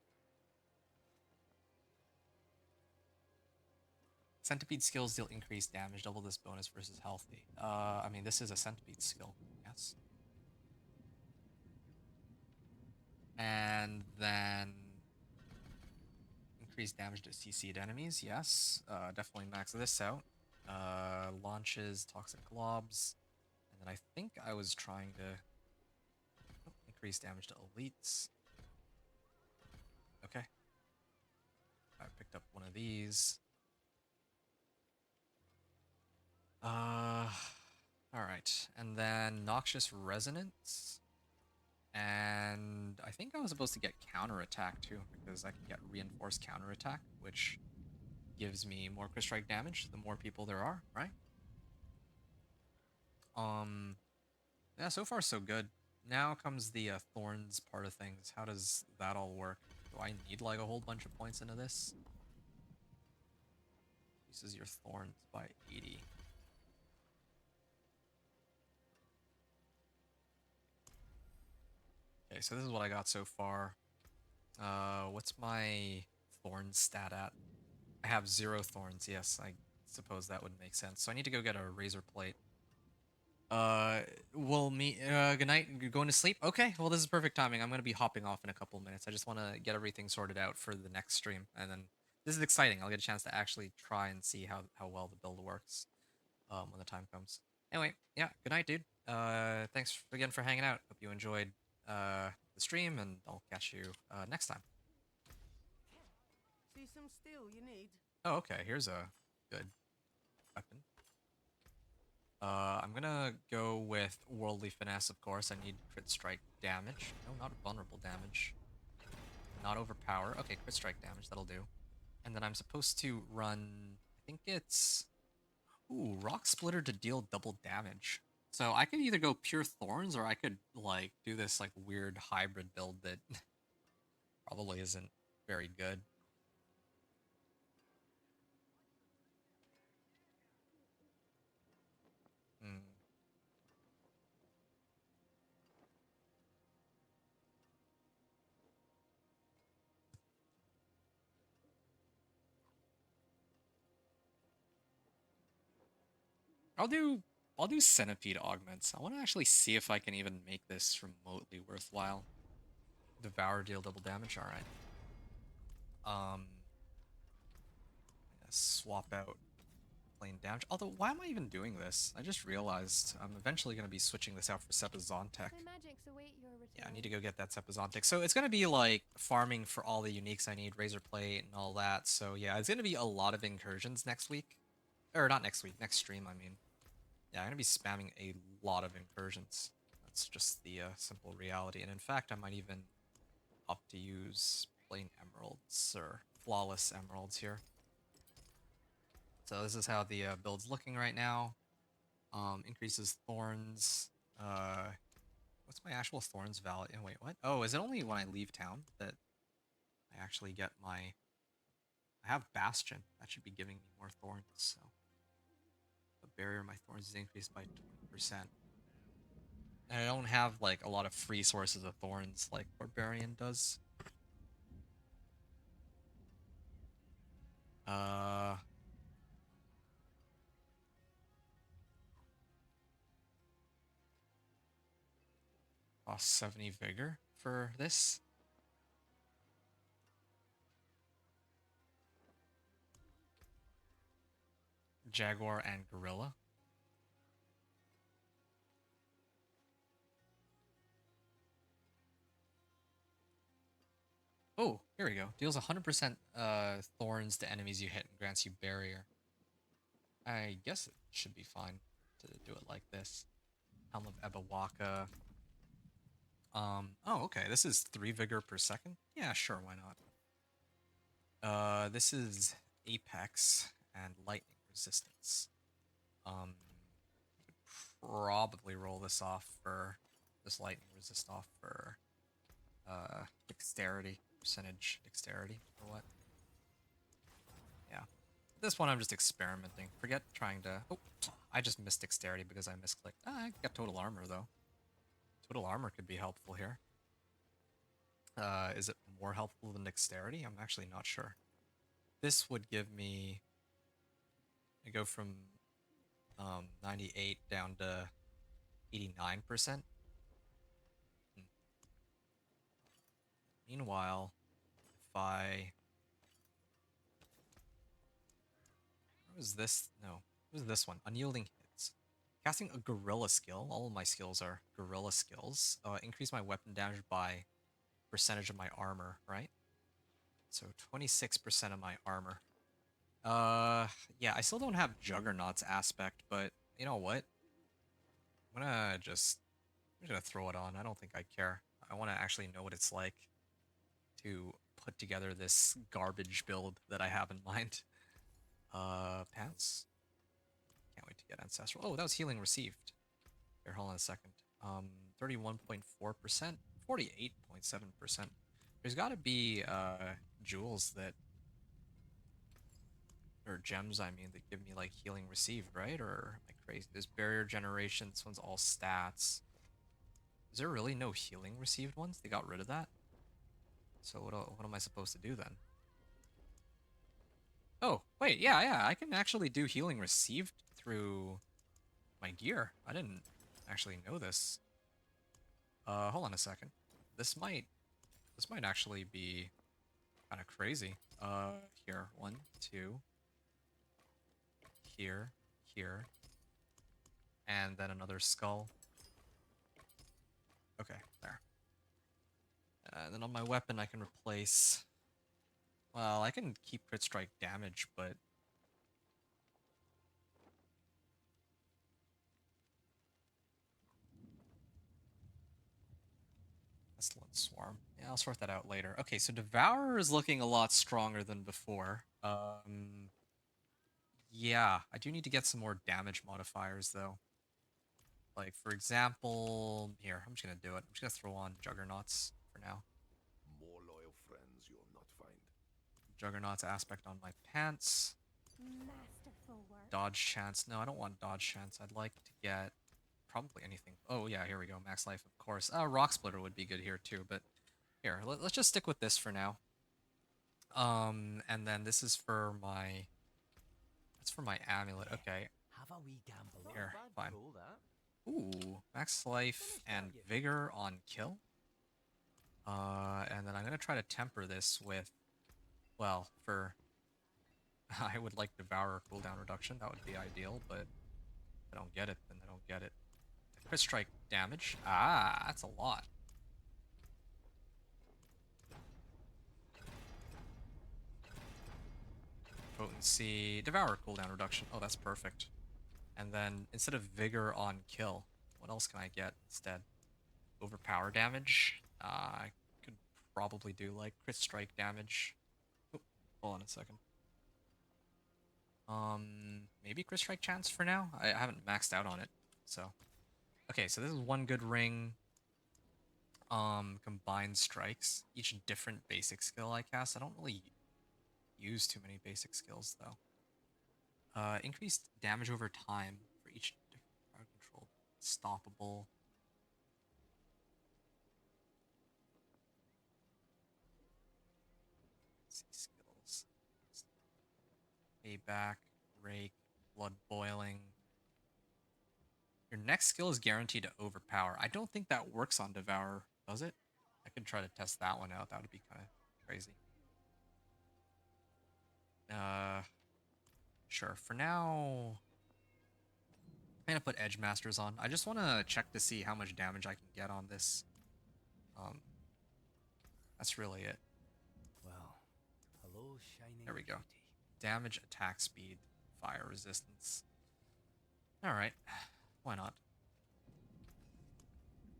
Centipede skills deal increased damage, double this bonus versus healthy. I mean, this is a centipede skill, yes. And then increased damage to CC'd enemies, yes. Definitely max this out. Launches toxic globs. And then I think I was trying to increase damage to elites. Okay. I picked up one of these. Alright. And then Noxious Resonance. And I think I was supposed to get counterattack too, because I can get reinforced counterattack, which gives me more crit strike damage the more people there are, right? Yeah, so far so good. Now comes the thorns part of things. How does that all work? Do I need like a whole bunch of points into this? Increases your thorns by 80. Okay, so this is what I got so far. What's my thorn stat at? I have 0 thorns. Yes, I suppose that would make sense. So I need to go get a razor plate. We'll meet. Good night. You're going to sleep? Okay, well, this is perfect timing. I'm going to be hopping off in a couple minutes. I just want to get everything sorted out for the next stream. And then this is exciting. I'll get a chance to actually try and see how well the build works when the time comes. Anyway, yeah, good night, dude. Thanks again for hanging out. Hope you enjoyed the stream, and I'll catch you next time. See some steel you need? Oh, okay. Here's a good weapon. I'm gonna go with Worldly Finesse, of course. I need crit strike damage. No, not vulnerable damage. Not overpower. Okay, crit strike damage, that'll do. And then I'm supposed to run, I think it's... Ooh, Rock Splitter to deal double damage. So I could either go pure Thorns, or I could, like, do this, like, weird hybrid build that probably isn't very good. Hmm. I'll do Centipede Augments. I want to actually see if I can even make this remotely worthwhile. Devour, deal double damage. All right. Swap out plain damage. Although, why am I even doing this? I just realized I'm eventually going to be switching this out for Sepizontic. Yeah, I need to go get that Sepizontic. So it's going to be like farming for all the uniques I need, Razor Plate and all that. So yeah, it's going to be a lot of incursions next week. Or not next week, next stream, I mean. Yeah, I'm going to be spamming a lot of incursions. That's just the simple reality. And in fact, I might even opt to use plain emeralds or flawless emeralds here. So this is how the build's looking right now. Increases thorns. What's my actual thorns value? Oh, wait, what? Oh, is it only when I leave town that I actually get my... I have Bastion. That should be giving me more thorns, so... The barrier of my thorns is increased by 20%. And I don't have, like, a lot of free sources of thorns like Barbarian does. Cost 70 vigor for this. Jaguar and Gorilla. Oh, here we go. Deals 100% thorns to enemies you hit and grants you barrier. I guess it should be fine to do it like this. Helm of Ebawaka. Oh, okay. This is 3 vigor per second? Yeah, sure, why not? This is Apex and Lightning Resistance. Probably roll this off for... This Lightning Resist off for... Dexterity. Percentage dexterity, or what? Yeah. This one I'm just experimenting. Forget trying to... Oh, I just missed dexterity because I misclicked. Ah, I got total armor, though. Total armor could be helpful here. Is it more helpful than dexterity? I'm actually not sure. This would give me I go from 98 down to 89%. Meanwhile, if I... What was this? No. What was this one? Unyielding hits. Casting a gorilla skill. All of my skills are gorilla skills. Increase my weapon damage by percentage of my armor, right? So 26% of my armor. Yeah, I still don't have Juggernaut's aspect, but you know what? I'm just gonna throw it on. I don't think I care. I want to actually know what it's like to put together this garbage build that I have in mind. Pants. Can't wait to get ancestral. Oh, that was healing received. Here, hold on a second. 31.4%, 48.7%. There's got to be jewels that, or gems, I mean, that give me like healing received, right? Or am I crazy? There's barrier generation. This one's all stats. Is there really no healing received ones? They got rid of that. So what am I supposed to do then? Oh, wait, yeah, I can actually do healing received through my gear. I didn't actually know this. Hold on a second. This might actually be kind of crazy. Here, 1, 2. Here, here. And then another skull. Okay, there. Then on my weapon I can replace... Well, I can keep crit strike damage, but... Pestilent Swarm. Yeah, I'll sort that out later. Okay, so Devourer is looking a lot stronger than before. Yeah, I do need to get some more damage modifiers, though. Like, for example... Here, I'm just gonna do it. I'm just gonna throw on Juggernauts for now. More loyal friends you'll not find. Juggernaut's aspect on my pants. Masterful work. Dodge chance. No, I don't want dodge chance. I'd like to get probably anything. Oh, yeah, here we go. Max life, of course. Rock splitter would be good here, too. But here, let's just stick with this for now. And then this is for my... That's for my amulet. Okay. Have a wee gamble. Here, Not a bad fine. goal, that. Ooh, max life and vigor on kill. And then I'm gonna try to temper this with... Well, for... I would like Devourer cooldown reduction. That would be ideal, but if I don't get it, then I don't get it. Crit strike damage. Ah, that's a lot. Potency. Devourer cooldown reduction. Oh, that's perfect. And then instead of Vigor on kill, what else can I get instead? Overpower damage. I could probably do like crit strike damage. Oh, hold on a second. Maybe crit strike chance for now? I haven't maxed out on it, so. Okay, so this is one good ring. Combined strikes. Each different basic skill I cast. I don't really use too many basic skills, though. Increased damage over time for each different power control. Stoppable. Let's see skills. Payback, rake, blood boiling. Your next skill is guaranteed to overpower. I don't think that works on Devour, does it? I could try to test that one out. That would be kind of crazy. Sure. For now, I'm gonna put Edge Masters on. I just want to check to see how much damage I can get on this. That's really it. Well, hello, shining. There we go. beauty. Damage, attack speed, fire resistance. All right. Why not?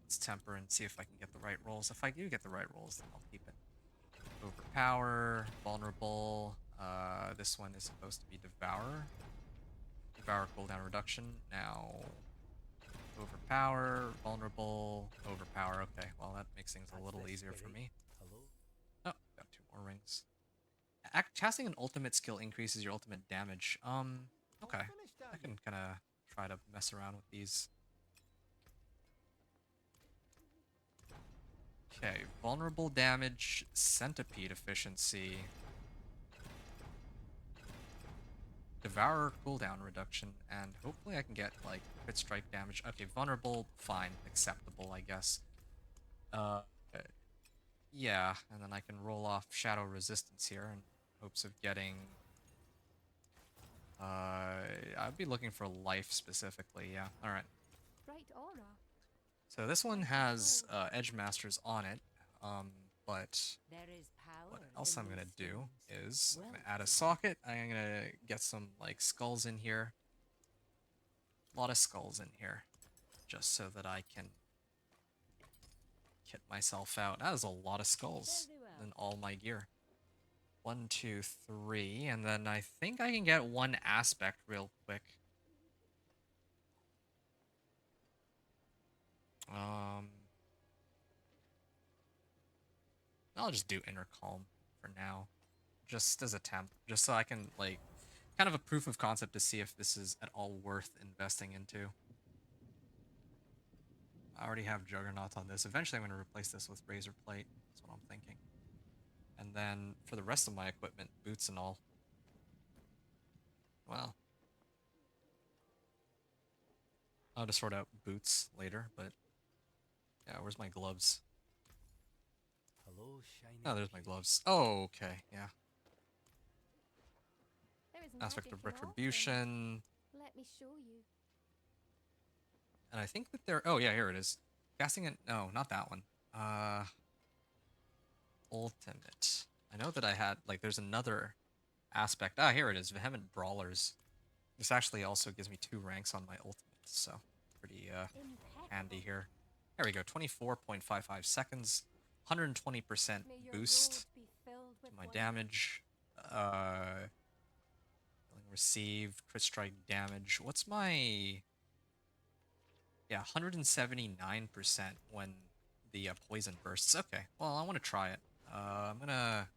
Let's temper and see if I can get the right rolls. If I do get the right rolls, then I'll keep it. Overpower, vulnerable. This one is supposed to be Devour. Devour cooldown reduction. Now, overpower, vulnerable, overpower. Okay, well that makes things a little easier for me. Hello. Oh, got 2 more rings. Casting an ultimate skill increases your ultimate damage. Okay. I can kind of try to mess around with these. Okay, vulnerable damage, centipede efficiency. Devourer cooldown reduction, and hopefully I can get, like, crit strike damage. Okay, vulnerable, fine, acceptable, I guess. Uh, yeah, and then I can roll off shadow resistance here in hopes of getting... I'd be looking for life specifically, yeah. Alright. Great honor. So this one has Edge Masters on it, but There is power what else in I'm gonna these do things. is I'm Well, gonna add a socket. I'm gonna get some like skulls in here. A lot of skulls in here, just so that I can kit myself out. That is a lot of skulls very well. in all my gear. 1, 2, 3, and then I think I can get one aspect real quick. I'll just do Inner Calm for now, just as a temp, just so I can, like, kind of a proof of concept to see if this is at all worth investing into. I already have Juggernaut on this. Eventually I'm going to replace this with Razor Plate. That's what I'm thinking. And then for the rest of my equipment, boots and all. Well, I'll just sort out boots later, but yeah, where's my gloves? Hello, shining. Oh, there's my gloves. Oh, okay, yeah. There is Aspect magic of in all things. Retribution. Let me show you. And I think that there... Oh, yeah, here it is. Casting it... No, not that one. Ultimate. I know that I had... Like, there's another aspect. Ah, here it is. Vehement Brawlers. This actually also gives me 2 ranks on my ultimate, so pretty handy Impeccable. here. There we go. 24.55 seconds. 120% May your boost road be filled to with my wonder. damage. Received crit strike damage. What's my... Yeah, 179% when the poison bursts. Okay, well, I want to try it. I'm gonna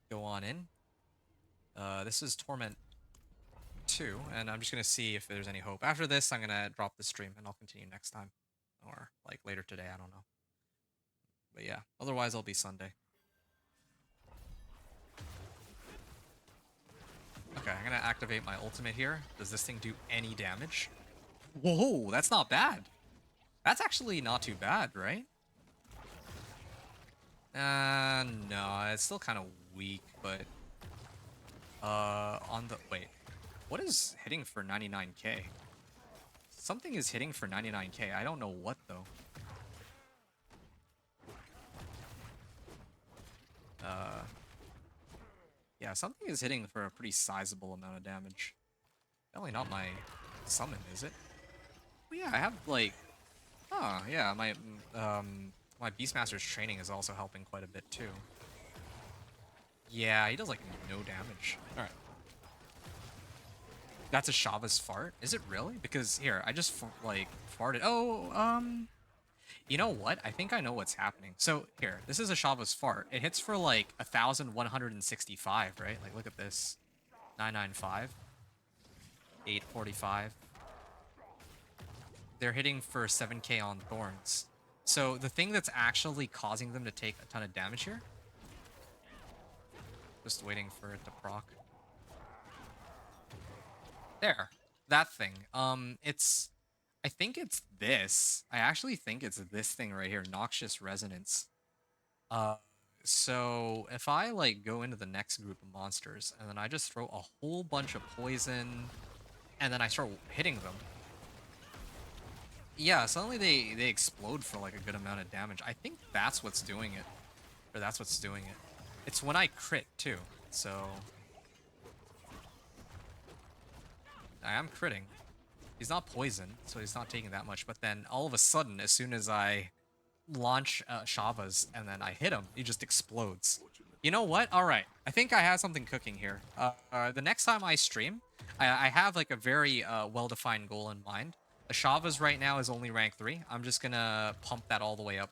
go on in. This is Torment 2, and I'm just gonna see if there's any hope. After this, I'm gonna drop the stream, and I'll continue next time. Or, like, later today, I don't know. But yeah, otherwise I'll be Sunday. Okay, I'm gonna activate my ultimate here. Does this thing do any damage? Whoa, that's not bad. That's actually not too bad, right? No, it's still kind of weak, but... on the... Wait. What is hitting for 99k? Something is hitting for 99k. I don't know what, though. Yeah, something is hitting for a pretty sizable amount of damage. Definitely not my summon, is it? Oh, yeah, I have, like... Oh, yeah, my Beastmaster's training is also helping quite a bit, too. Yeah, he does, like, no damage. Alright. That's a Shava's fart? Is it really? Because, here, I just, like, farted. Oh, you know what? I think I know what's happening. So, here, this is a Shava's fart. It hits for, like, 1,165, right? Like, look at this. 995. 845. They're hitting for 7k on thorns. So, the thing that's actually causing them to take a ton of damage here... Just waiting for it to proc. There. That thing. It's... I think it's this. I actually think it's this thing right here. Noxious Resonance. So if I, like, go into the next group of monsters, and then I just throw a whole bunch of poison, and then I start hitting them. Yeah, suddenly they explode for, like, a good amount of damage. I think that's what's doing it. Or that's what's doing it. It's when I crit, too. So... I am critting. He's not poisoned, so he's not taking that much. But then, all of a sudden, as soon as I launch Shavas and then I hit him, he just explodes. You know what? Alright. I think I have something cooking here. The next time I stream, I have, like, a very well-defined goal in mind. The Shavas right now is only rank 3. I'm just gonna pump that all the way up.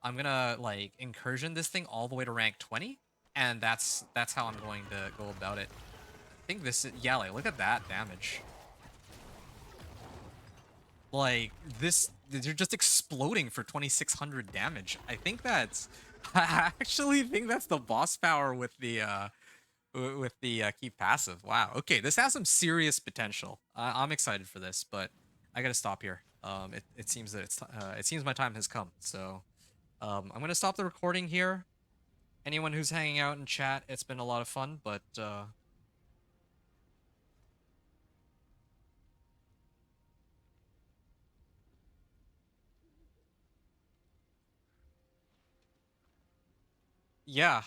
I'm gonna, like, incursion this thing all the way to rank 20. And that's how I'm going to go about it. I think this is... Yeah, like, look at that damage. Like, this... They're just exploding for 2,600 damage. I think that's... I actually think that's the boss power with the with the keep passive. Wow. Okay, this has some serious potential. I'm excited for this, but I gotta stop here. It seems that it seems my time has come. So I'm gonna stop the recording here. Anyone who's hanging out in chat, it's been a lot of fun, but yeah.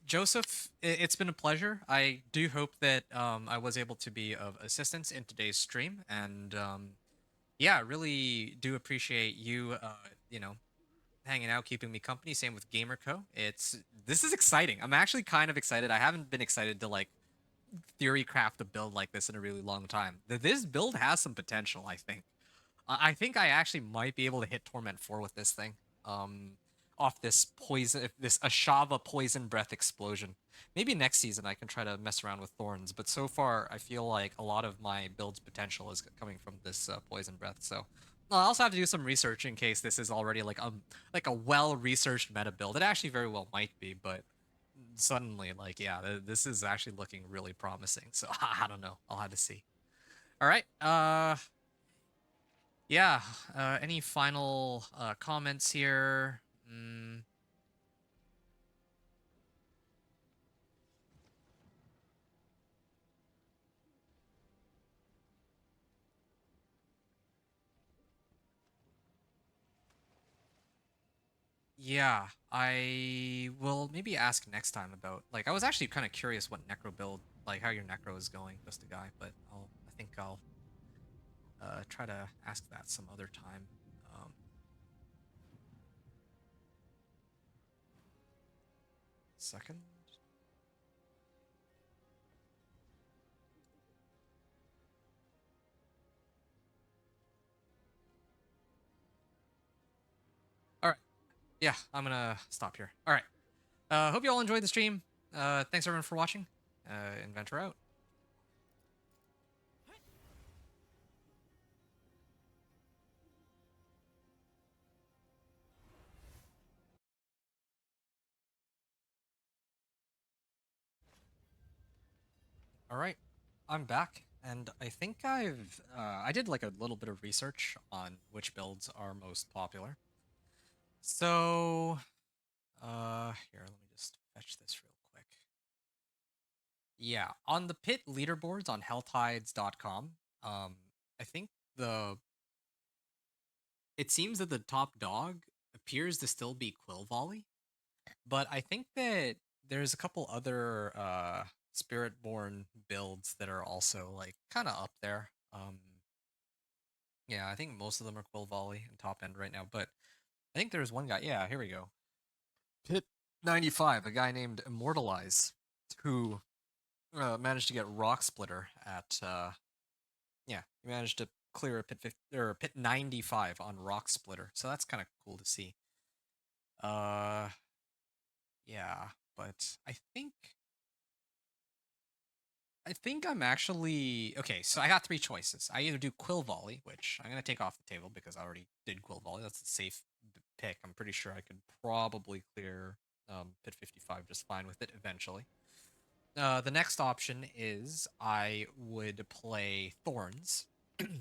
Joseph, it's been a pleasure. I do hope that I was able to be of assistance in today's stream, and yeah, I really do appreciate you, hanging out, keeping me company. Same with GamerCo. This is exciting. I'm actually kind of excited. I haven't been excited to like theory craft a build like this in a really long time. This build has some potential, I think. I think I actually might be able to hit Torment 4 with this thing. Um, Off this this Ashava poison breath explosion. Maybe next season I can try to mess around with thorns, but so far I feel like a lot of my build's potential is coming from this poison breath. So I also have to do some research in case this is already like a well-researched meta build. It actually very well might be, but suddenly like yeah, this is actually looking really promising. So I don't know. I'll have to see. All right. Yeah. Any final comments here? Yeah, I will maybe ask next time about like I was actually kind of curious what necro build like how your necro is going, just a guy, but I think I'll try to ask that some other time. Um, Second. All right. Yeah, I'm gonna stop here. All right. Hope you all enjoyed the stream. Thanks everyone for watching. Inventor out. All right, I'm back, and I think I did like a little bit of research on which builds are most popular. So, here, let me just fetch this real quick. Yeah, on the pit leaderboards on healthhides.com, I think it seems that the top dog appears to still be Quill Volley, but I think that there's a couple other Spiritborn builds that are also like kind of up there. Yeah, I think most of them are Quill Volley and top end right now, but I think there's one guy. Yeah, here we go. Pit 95, a guy named Immortalize, who managed to get Rock Splitter at yeah, he managed to clear a pit 50, or pit 95 on Rock Splitter. So that's kind of cool to see. Uh yeah, but I think I'm actually okay. So I got three choices. I either do Quill Volley, which I'm gonna take off the table because I already did Quill Volley. That's a safe pick. I'm pretty sure I could probably clear Pit 55 just fine with it eventually. The next option is I would play Thorns,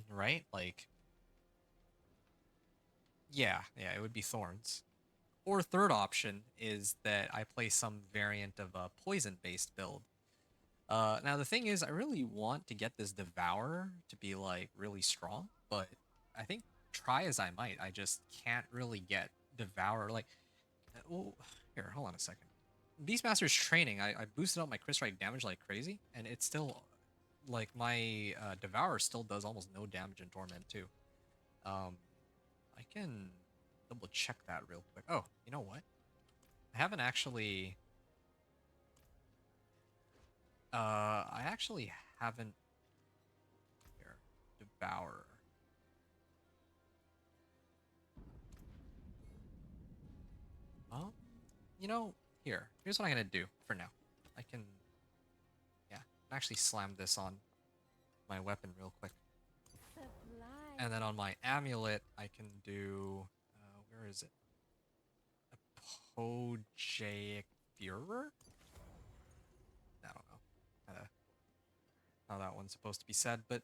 right? Like, yeah, it would be Thorns. Or third option is that I play some variant of a poison-based build. Now the thing is, I really want to get this Devourer to be like really strong, but I think try as I might, I just can't really get Devourer. Like, oh, here, hold on a second. Beastmaster's training, I boosted up my crit strike damage like crazy, and it's still like my Devourer still does almost no damage in Torment too. Um, I can double check that real quick. Oh, you know what? I haven't actually. I actually haven't here. Devourer. Um, here's what I'm gonna do for now. I can, yeah, actually slam this on my weapon real quick, and then Sublime. on my amulet I can do, where is it? Apogeic Führer. how that one's supposed to be said, but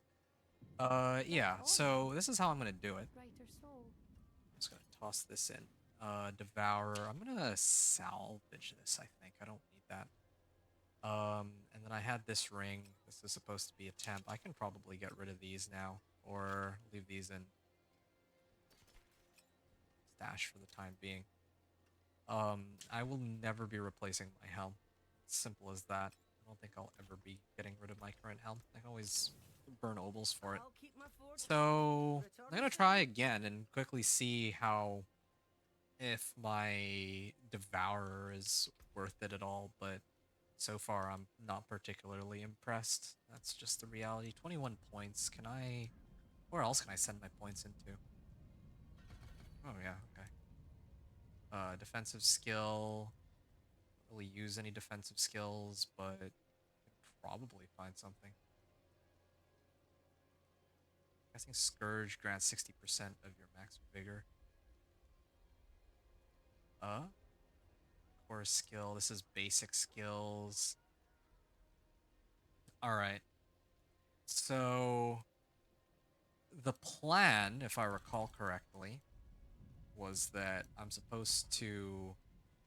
yeah. honor, So this is how I'm gonna do it. brighter soul. I'm just gonna toss this in. Devourer. I'm gonna salvage this. I think I don't need that. And then I had this ring. This is supposed to be a temp. I can probably get rid of these now, or leave these in stash for the time being. I will never be replacing my helm. Simple as that. I don't think I'll ever be getting rid of my current helm. I can always burn obols for it. I'll keep my fortune. So Return I'm gonna to try sender. again and quickly see how if my Devourer is worth it at all, but so far I'm not particularly impressed. That's just the reality. 21 points. Can I... Where else can I send my points into? Oh yeah, okay. Defensive skill. Don't really use any defensive skills, but could probably find something. Guessing Scourge grants 60% of your max vigor. Core skill. This is basic skills. Alright. So the plan, if I recall correctly, was that I'm supposed to,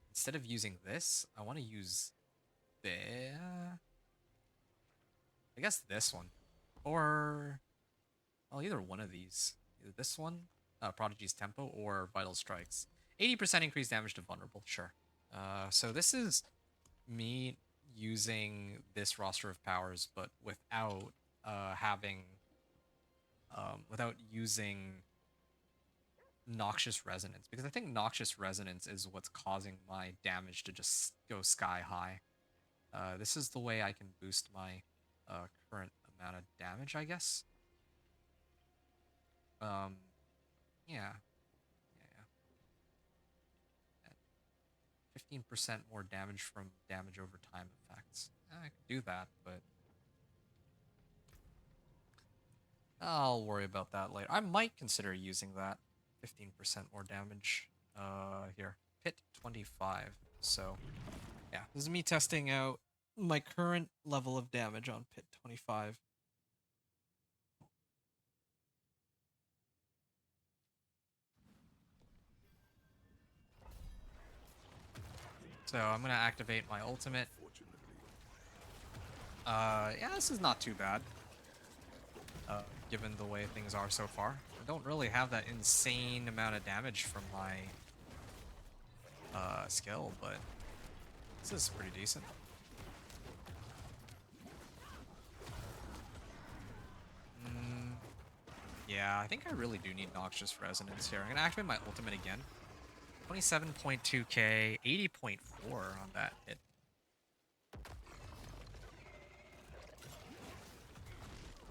instead of using this, I want to use the, I guess this one. Or, well, either one of these. Either this one, Prodigy's Tempo, or Vital Strikes. 80% increased damage to vulnerable, sure. So this is me using this roster of powers, but without having, without using Noxious Resonance, because I think Noxious Resonance is what's causing my damage to just go sky high. This is the way I can boost my current amount of damage, I guess. Um, yeah. 15% more damage from damage over time effects. I could do that, but I'll worry about that later. I might consider using that. 15% more damage. Here. Pit 25. So, yeah. This is me testing out my current level of damage on Pit 25. So, I'm going to activate my ultimate. Fortunately, Yeah, this is not too bad. Given the way things are so far. I don't really have that insane amount of damage from my skill, but this is pretty decent. Yeah, I think I really do need Noxious Resonance here. I'm gonna activate my ultimate again. 27.2k, 80.4 on that hit.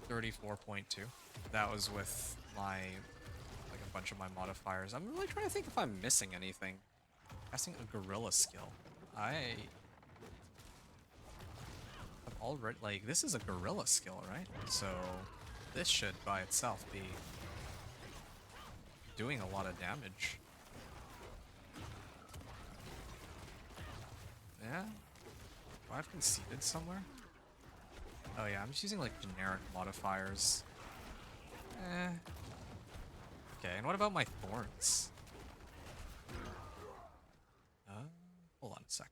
$34.2. That was with my, like, a bunch of my modifiers. I'm really trying to think if I'm missing anything. Casting a gorilla skill. I have already, like, this is a gorilla skill, right? So this should by itself be doing a lot of damage. Yeah? Do I have conceded somewhere? Oh yeah, I'm just using like generic modifiers. Okay, and what about my thorns? Hold on a second.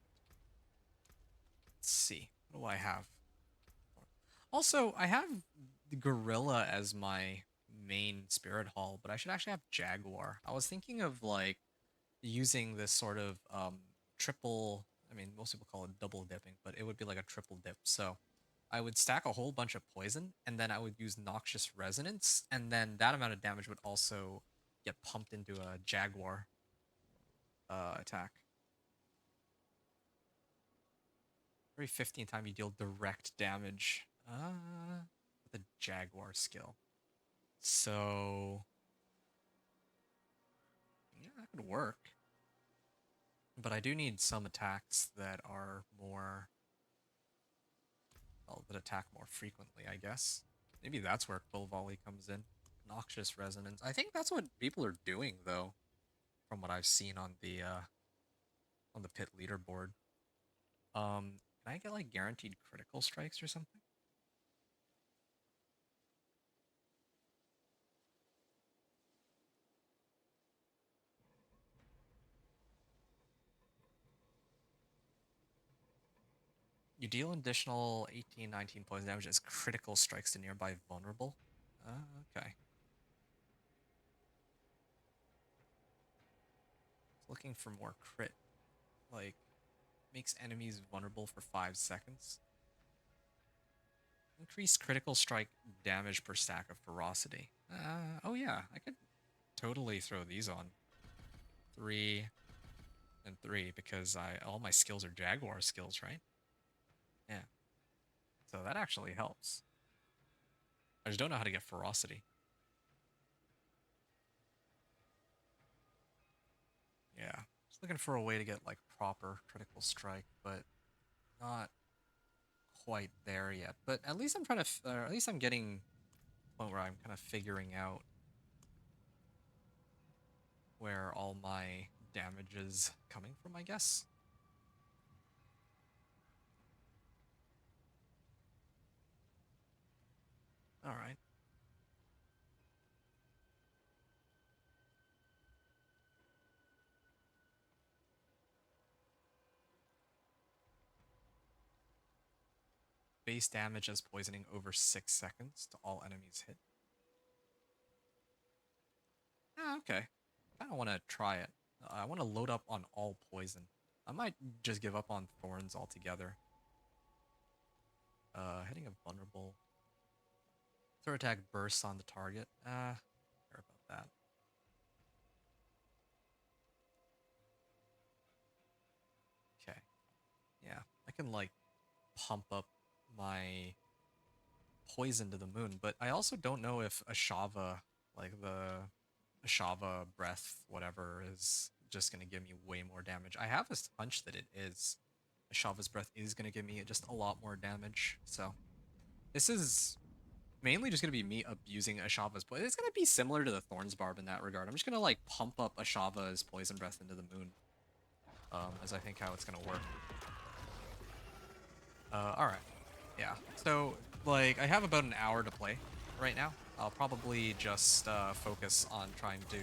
Let's see. What do I have? Also, I have the gorilla as my main spirit hall, but I should actually have jaguar. I was thinking of like using this sort of triple, I mean, most people call it double dipping, but it would be like a triple dip. So I would stack a whole bunch of poison, and then I would use Noxious Resonance, and then that amount of damage would also get pumped into a jaguar attack. Every 15th time you deal direct damage with a jaguar skill. So yeah, that could work. But I do need some attacks that are more, well, that attack more frequently, I guess. Maybe that's where Quill Volley comes in. Noxious Resonance. I think that's what people are doing, though, from what I've seen on the pit leaderboard. Can I get like guaranteed critical strikes or something? You deal additional 18, 19 poison damage as critical strikes to nearby vulnerable. Okay. Looking for more crit. Like, makes enemies vulnerable for 5 seconds. Increase critical strike damage per stack of ferocity. Oh yeah, I could totally throw these on. 3 and 3 because all my skills are Jaguar skills, right? Yeah. So that actually helps. I just don't know how to get ferocity. Yeah. Just looking for a way to get like proper critical strike, but not quite there yet. But at least I'm trying to, at least I'm getting to the point where I'm kind of figuring out where all my damage is coming from, I guess. All right. Base damage as poisoning over 6 seconds to all enemies hit. Ah, okay. Kind of want to try it. I want to load up on all poison. I might just give up on thorns altogether. Hitting a vulnerable. Throw attack bursts on the target. Care about that. Okay. Yeah, I can like pump up my poison to the moon, but I also don't know if Ashava, like the Ashava breath, whatever, is just going to give me way more damage. I have a hunch that it is. Ashava's breath is going to give me just a lot more damage, so this is mainly just going to be me abusing Ashava's poison. It's going to be similar to the Thorns Barb in that regard. I'm just going to like pump up Ashava's poison breath into the moon, as I think how it's going to work. Alright. Yeah. So, like, I have about an hour to play right now. I'll probably just focus on trying to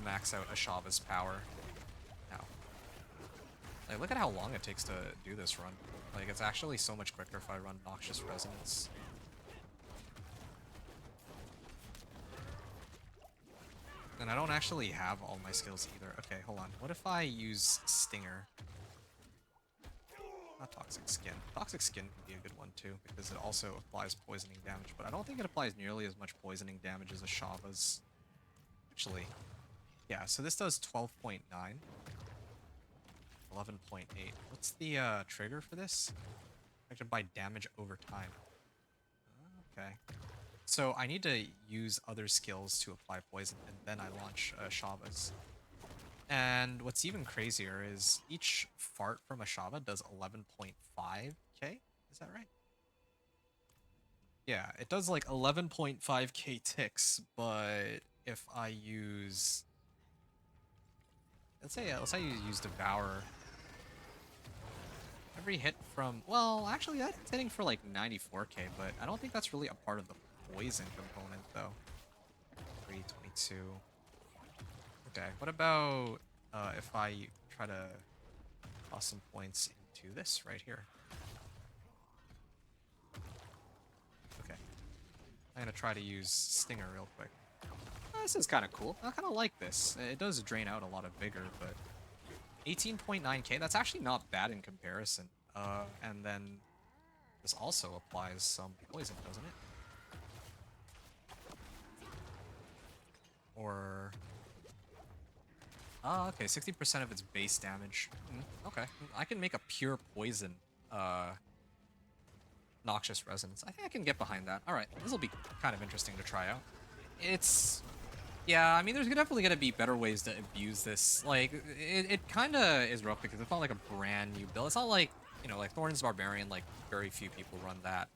max out Ashava's power now. Like, look at how long it takes to do this run. Like, it's actually so much quicker if I run Noxious Resonance. And I don't actually have all my skills either. Okay, hold on. What if I use Stinger? Not Toxic Skin. Toxic Skin can be a good one too, because it also applies poisoning damage, but I don't think it applies nearly as much poisoning damage as Ashava's. Actually, yeah, so this does 12.9. 11.8. What's the trigger for this? Affected by damage over time. Okay. So I need to use other skills to apply poison, and then I launch Ashava's. And what's even crazier is each fart from Ashava does 11.5k. Is that right? Yeah, it does like 11.5k ticks, but if I use, let's say you use Devour, every hit from, well, actually that's hitting for like 94k, but I don't think that's really a part of the poison component though. 322. Okay, what about if I try to toss some points into this right here? Okay. I'm gonna try to use Stinger real quick. This is kind of cool. I kind of like this. It does drain out a lot of vigor, but 18.9k, that's actually not bad in comparison. And then this also applies some poison, doesn't it? Or... oh, okay, 60% of its base damage. Okay, I can make a pure poison Noxious Resonance. I think I can get behind that. Alright, this will be kind of interesting to try out. It's... yeah, I mean, there's definitely going to be better ways to abuse this. Like, it kind of is rough because it's not like a brand new build. It's not like, you know, like Thorns Barbarian, like, very few people run that,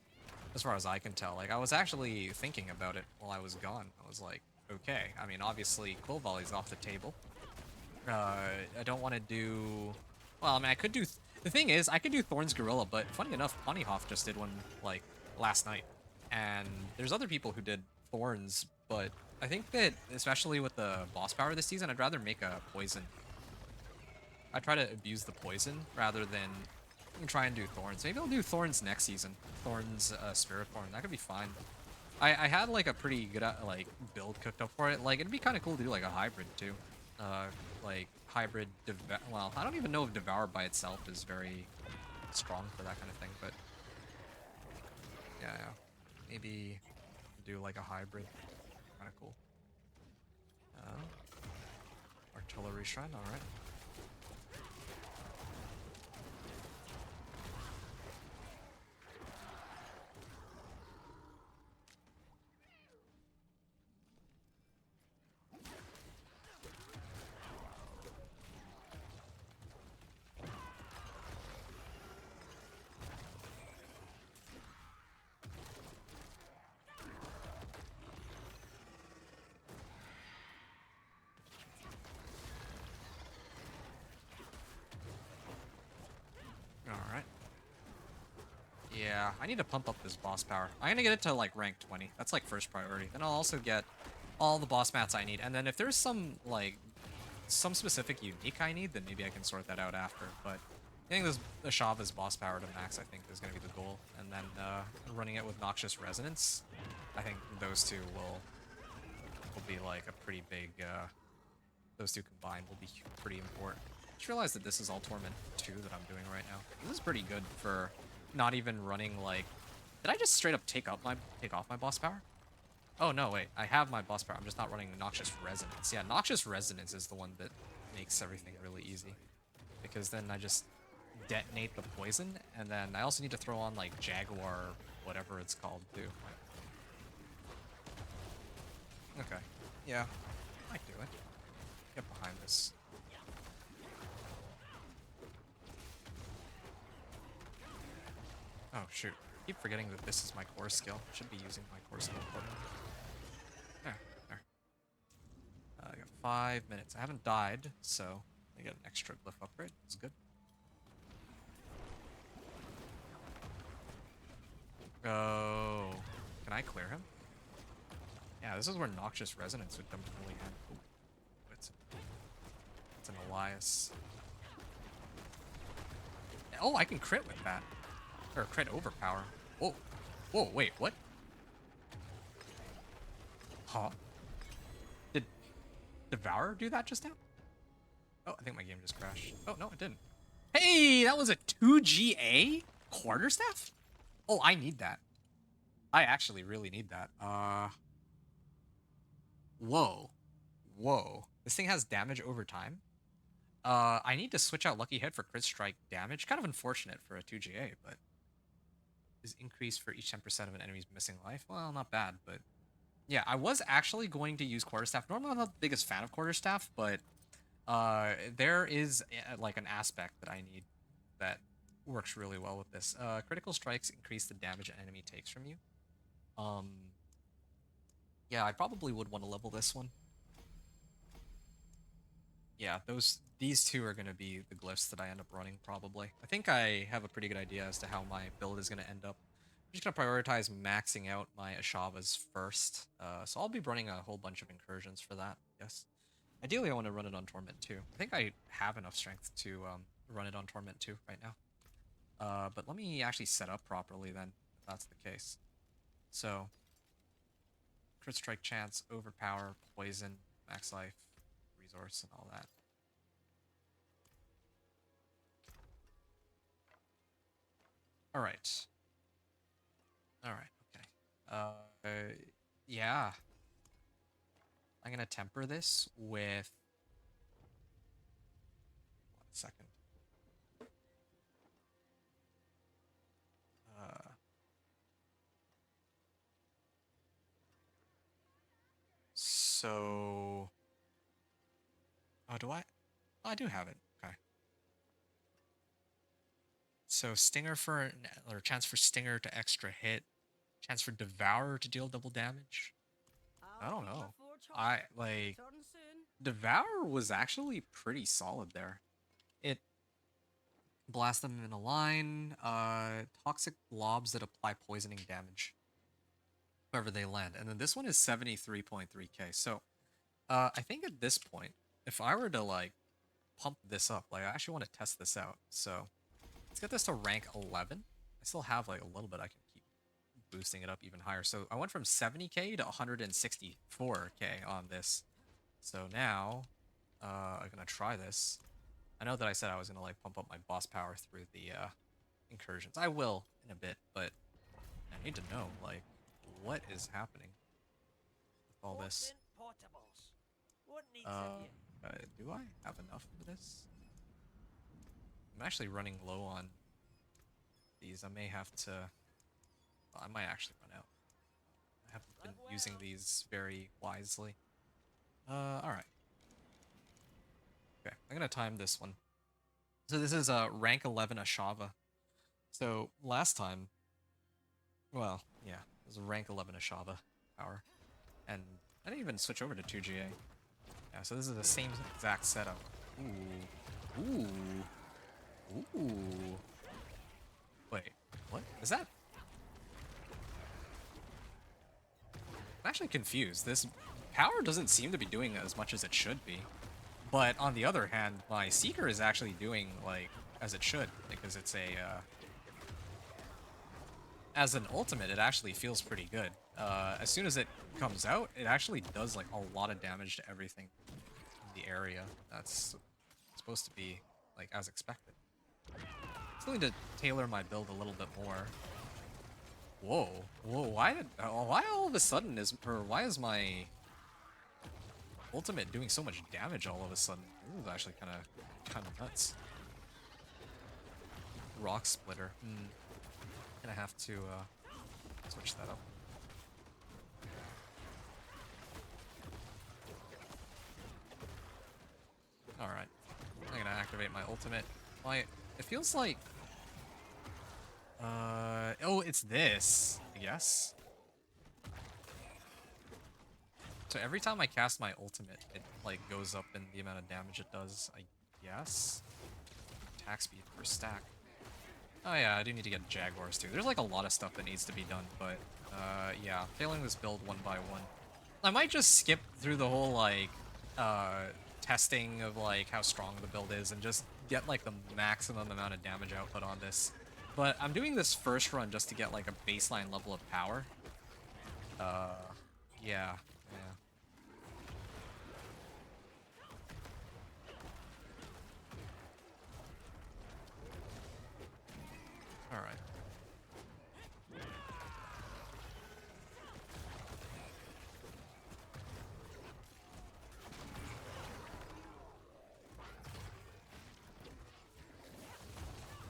as far as I can tell. Like, I was actually thinking about it while I was gone. I was like, okay, I mean, obviously, Quill Volley's off the table. I don't want to do... well, I mean, I could do... the thing is, I could do Thorns Gorilla, but funny enough, Ponyhoff just did one, like, last night. And there's other people who did Thorns, but I think that, especially with the boss power this season, I'd rather make a poison. I try to abuse the poison rather than can try and do Thorns. Maybe I'll do Thorns next season. Thorns Spiritborn. That could be fine. I had like a pretty good like build cooked up for it. Like it'd be kind of cool to do like a hybrid too. Like hybrid well, I don't even know if Devour by itself is very strong for that kind of thing, but yeah, maybe do like a hybrid. Kind of cool. Artillery Shrine, alright. Alright. Yeah, I need to pump up this boss power. I'm gonna get it to like rank 20. That's like first priority. Then I'll also get all the boss mats I need. And then if there's some like some specific unique I need, then maybe I can sort that out after. But getting this Ashava's boss power to max, I think, is gonna be the goal. And then running it with Noxious Resonance, I think those two will be like a pretty big. Those two combined will be pretty important. Just realized that this is all Torment 2 that I'm doing right now. This is pretty good for not even running like... Did I just straight up take off my boss power? Oh no, wait. I have my boss power. I'm just not running Noxious Resonance. Yeah, Noxious Resonance is the one that makes everything really easy. Because then I just detonate the poison, and then I also need to throw on like Jaguar, whatever it's called, too. Okay. Yeah. I might do it. Get behind this. Oh shoot. I keep forgetting that this is my core skill. I should be using my core skill accordingly. There. I got 5 minutes. I haven't died, so I get an extra glyph upgrade. It's good. Oh. Can I clear him? Yeah, this is where Noxious Resonance would come in really handy. Ooh. It's an Elias. Oh, I can crit with that. Or crit overpower. Whoa. Whoa, wait, what? Huh? Did Devour do that just now? Oh, I think my game just crashed. Oh, no, it didn't. Hey, that was a 2GA quarterstaff? Oh, I need that. I actually really need that. Whoa. Whoa. This thing has damage over time? I need to switch out Lucky Hit for crit strike damage. Kind of unfortunate for a 2GA, but is increased for each 10% of an enemy's missing life. Well, not bad, but yeah, I was actually going to use Quarterstaff. Normally, I'm not the biggest fan of Quarterstaff, but there is like an aspect that I need that works really well with this. Critical strikes increase the damage an enemy takes from you. Yeah, I probably would want to level this one. Yeah, these two are going to be the glyphs that I end up running, probably. I think I have a pretty good idea as to how my build is going to end up. I'm just going to prioritize maxing out my Ashavas first. So I'll be running a whole bunch of incursions for that, yes. Ideally, I want to run it on Torment 2. I think I have enough strength to run it on Torment 2 right now. But let me actually set up properly then, if that's the case. So, crit strike chance, overpower, poison, max life, resource, and all that. Alright. Alright, okay. Yeah. I'm gonna temper this with... 1 second. So... Oh, do I? Oh, I do have it. Okay. So Stinger or chance for Stinger to extra hit. Chance for Devourer to deal double damage. I don't know. Devour was actually pretty solid there. It blasts them in a line. Toxic blobs that apply poisoning damage wherever they land. And then this one is 73.3k. So I think at this point, if I were to like pump this up, like I actually want to test this out. So Let's get this to rank 11. I still have like a little bit I can keep boosting it up even higher. So I went from 70k to 164k on this. So now, I'm gonna try this. I know that I said I was gonna like pump up my boss power through the incursions. I will in a bit, but I need to know like what is happening with all this. Do I have enough for this? I'm actually running low on these. I may have to. Well, I might actually run out. I haven't been using these very wisely. Alright. Okay, I'm gonna time this one. So this is rank 11 Ashava. So last time, well, yeah, it was a rank 11 Ashava power. And I didn't even switch over to 2GA. Yeah, so this is the same exact setup. Ooh. Ooh. Ooh. Wait, what? Is that? I'm actually confused. This power doesn't seem to be doing as much as it should be. But on the other hand, my Seeker is actually doing, like, as it should. Because it's a, as an ultimate, it actually feels pretty good. As soon as it comes out, it actually does, like, a lot of damage to everything in the area. That's supposed to be, like, as expected. Still need to tailor my build a little bit more. Whoa, whoa! Why all of a sudden why is my ultimate doing so much damage all of a sudden? This is actually kind of nuts. Rock splitter. Gonna have to switch that up. All right, I'm gonna activate my ultimate. It feels like. Oh, it's this, I guess. So every time I cast my ultimate, it, like, goes up in the amount of damage it does, I guess. Attack speed per stack. Oh yeah, I do need to get Jaguars too. There's, like, a lot of stuff that needs to be done, but, yeah. Failing this build one by one. I might just skip through the whole, like, testing of, like, how strong the build is and just get, like, the maximum amount of damage output on this. But I'm doing this first run just to get, like, a baseline level of power. Yeah. Alright.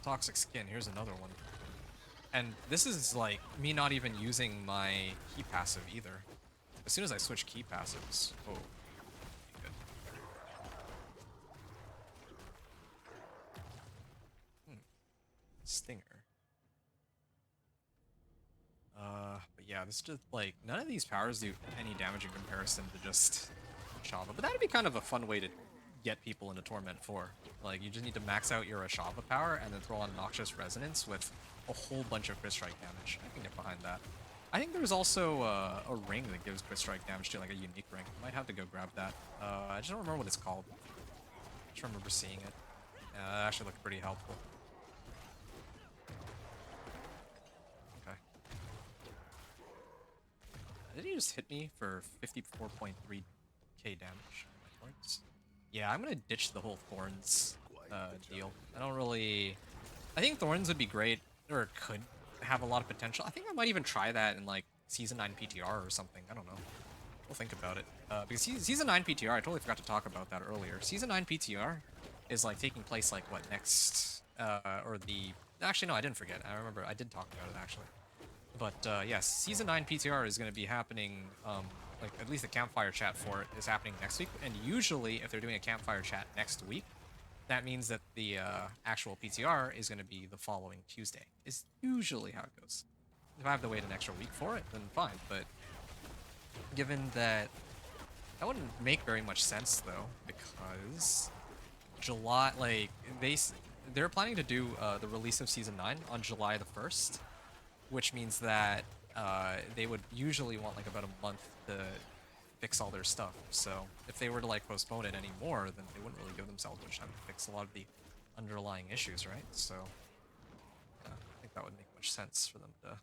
Toxic skin, here's another one. And this is, like, me not even using my key passive either. As soon as I switch key passives... Oh. Good. Stinger. But yeah, this is just, like, none of these powers do any damage in comparison to just Ashava. But that'd be kind of a fun way to get people into Torment 4. Like, you just need to max out your Ashava power and then throw on Noxious Resonance with a whole bunch of crit strike damage. I can get behind that. I think there's also a ring that gives crit strike damage to, like, a unique ring. I might have to go grab that. I just don't remember what it's called. I just remember seeing it. That actually looked pretty helpful. Okay. Did he just hit me for 54.3k damage on my points? Yeah, I'm gonna ditch the whole thorns deal. I don't really... I think thorns would be great, or could have a lot of potential. I think I might even try that in, like, Season 9 PTR or something. I don't know. We'll think about it. Because Season 9 PTR, I totally forgot to talk about that earlier. Season 9 PTR is, like, taking place, like, what, next... or the... Actually, no, I didn't forget. I remember, I did talk about it, actually. But, yes, Season 9 PTR is going to be happening, like, at least the campfire chat for it is happening next week. And usually, if they're doing a campfire chat next week, that means that the actual PTR is going to be the following Tuesday. Is usually how it goes. If I have to wait an extra week for it, then fine. But given that wouldn't make very much sense, though, because July, like, they're planning to do the release of Season 9 on July the 1st, which means that they would usually want, like, about a month to fix all their stuff. So if they were to, like, postpone it anymore, then they wouldn't really give themselves much time to fix a lot of the underlying issues, right? So that would make much sense for them to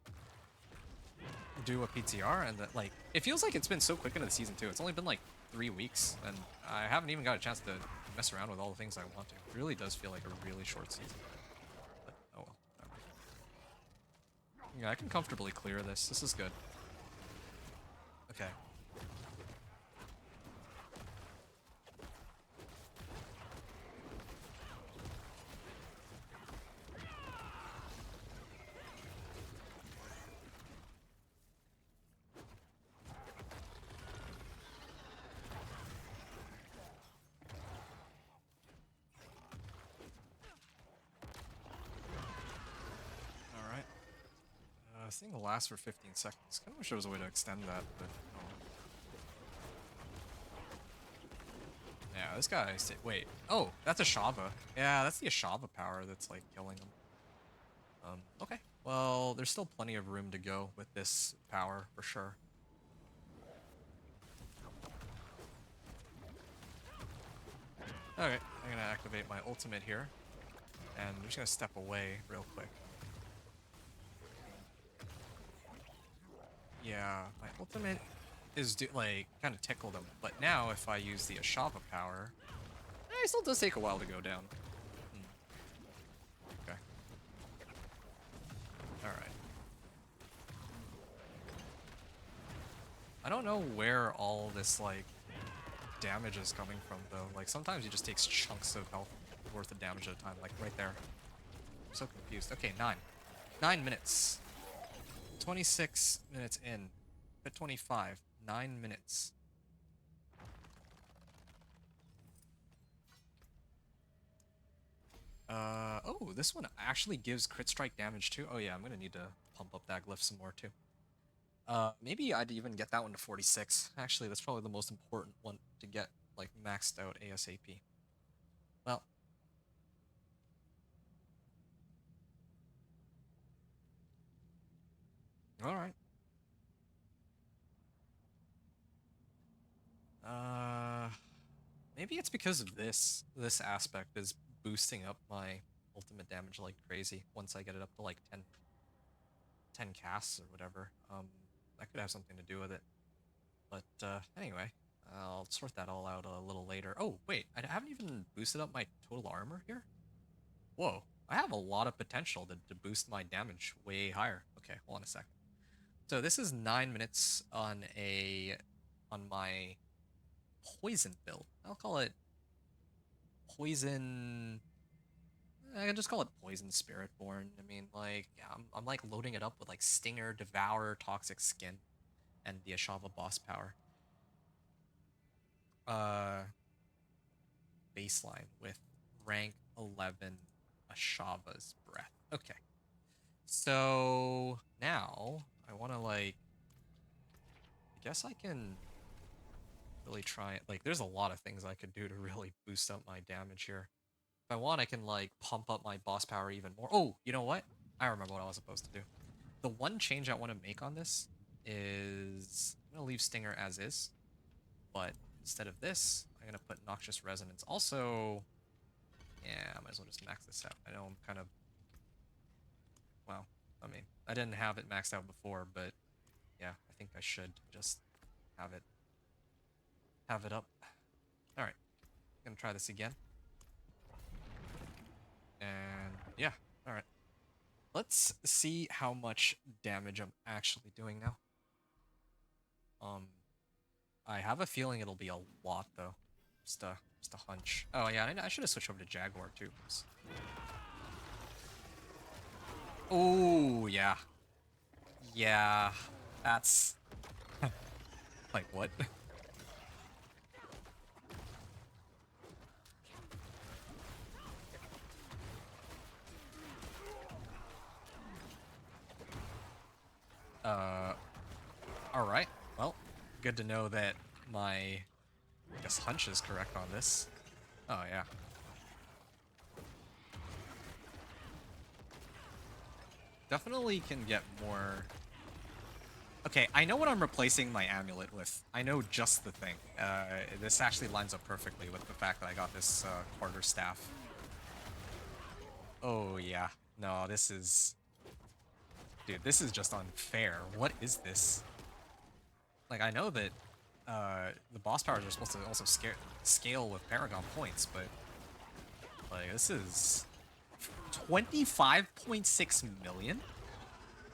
do a PTR, and that, like, it feels like it's been so quick into the season too. It's only been like 3 weeks, and I haven't even got a chance to mess around with all the things I want to. It really does feel like a really short season. But, oh well, whatever. Yeah, I can comfortably clear this. This is good. Okay. Alright. This thing will last for 15 seconds. Kinda wish there was a way to extend that, but oh. Yeah, this guy. Wait. Oh, that's a Shava. Yeah, that's the Ashava power that's like killing him. Okay. Well, there's still plenty of room to go with this power for sure. Okay, I'm gonna activate my ultimate here, and I'm just gonna step away real quick. Yeah, my ultimate is like kind of tickled him, but now if I use the Ashava power, it still does take a while to go down. Okay. All right. I don't know where all this like damage is coming from though. Like sometimes he just takes chunks of health worth of damage at a time, like right there. I'm so confused. Okay, 9 minutes. 26 minutes in. At 25. 9 minutes. Oh, this one actually gives crit strike damage too. Oh yeah, I'm gonna need to pump up that glyph some more too. Maybe I'd even get that one to 46. Actually, that's probably the most important one to get, like, maxed out ASAP. Well. Alright. Maybe it's because of this. This aspect is boosting up my ultimate damage like crazy once I get it up to, like, 10 casts or whatever. That could have something to do with it. But, anyway. I'll sort that all out a little later. Oh, wait, I haven't even boosted up my total armor here? Whoa, I have a lot of potential to boost my damage way higher. Okay, hold on a second. So this is 9 minutes on my poison build. I'll call it poison. I can just call it Poison Spiritborn. I mean, like, yeah, I'm like loading it up with like Stinger, Devour, Toxic Skin, and the Ashava boss power. Baseline with rank 11 Ashava's Breath. Okay. So now I want to like, I guess I can really try it. Like, there's a lot of things I could do to really boost up my damage here. If I want, I can like pump up my boss power even more. Oh, you know what? I remember what I was supposed to do. The one change I want to make on this is I'm gonna leave Stinger as is, but instead of this, I'm gonna put Noxious Resonance. Also, yeah, I might as well just max this out. I know I'm kind of, well, I mean, I didn't have it maxed out before, but yeah, I think I should just have it up. All right, gonna try this again. And yeah, all right. Let's see how much damage I'm actually doing now. I have a feeling it'll be a lot though. Just a hunch. Oh yeah, I should have switched over to Jaguar too. Oh yeah. Yeah, that's like what? Alright. Well, good to know that my, I guess, hunch is correct on this. Oh, yeah. Definitely can get more... Okay, I know what I'm replacing my amulet with. I know just the thing. This actually lines up perfectly with the fact that I got this quarter staff. Oh, yeah. No, this is Dude, this is just unfair. What is this? Like, I know that the boss powers are supposed to also scale with Paragon points, but like this is 25.6 million?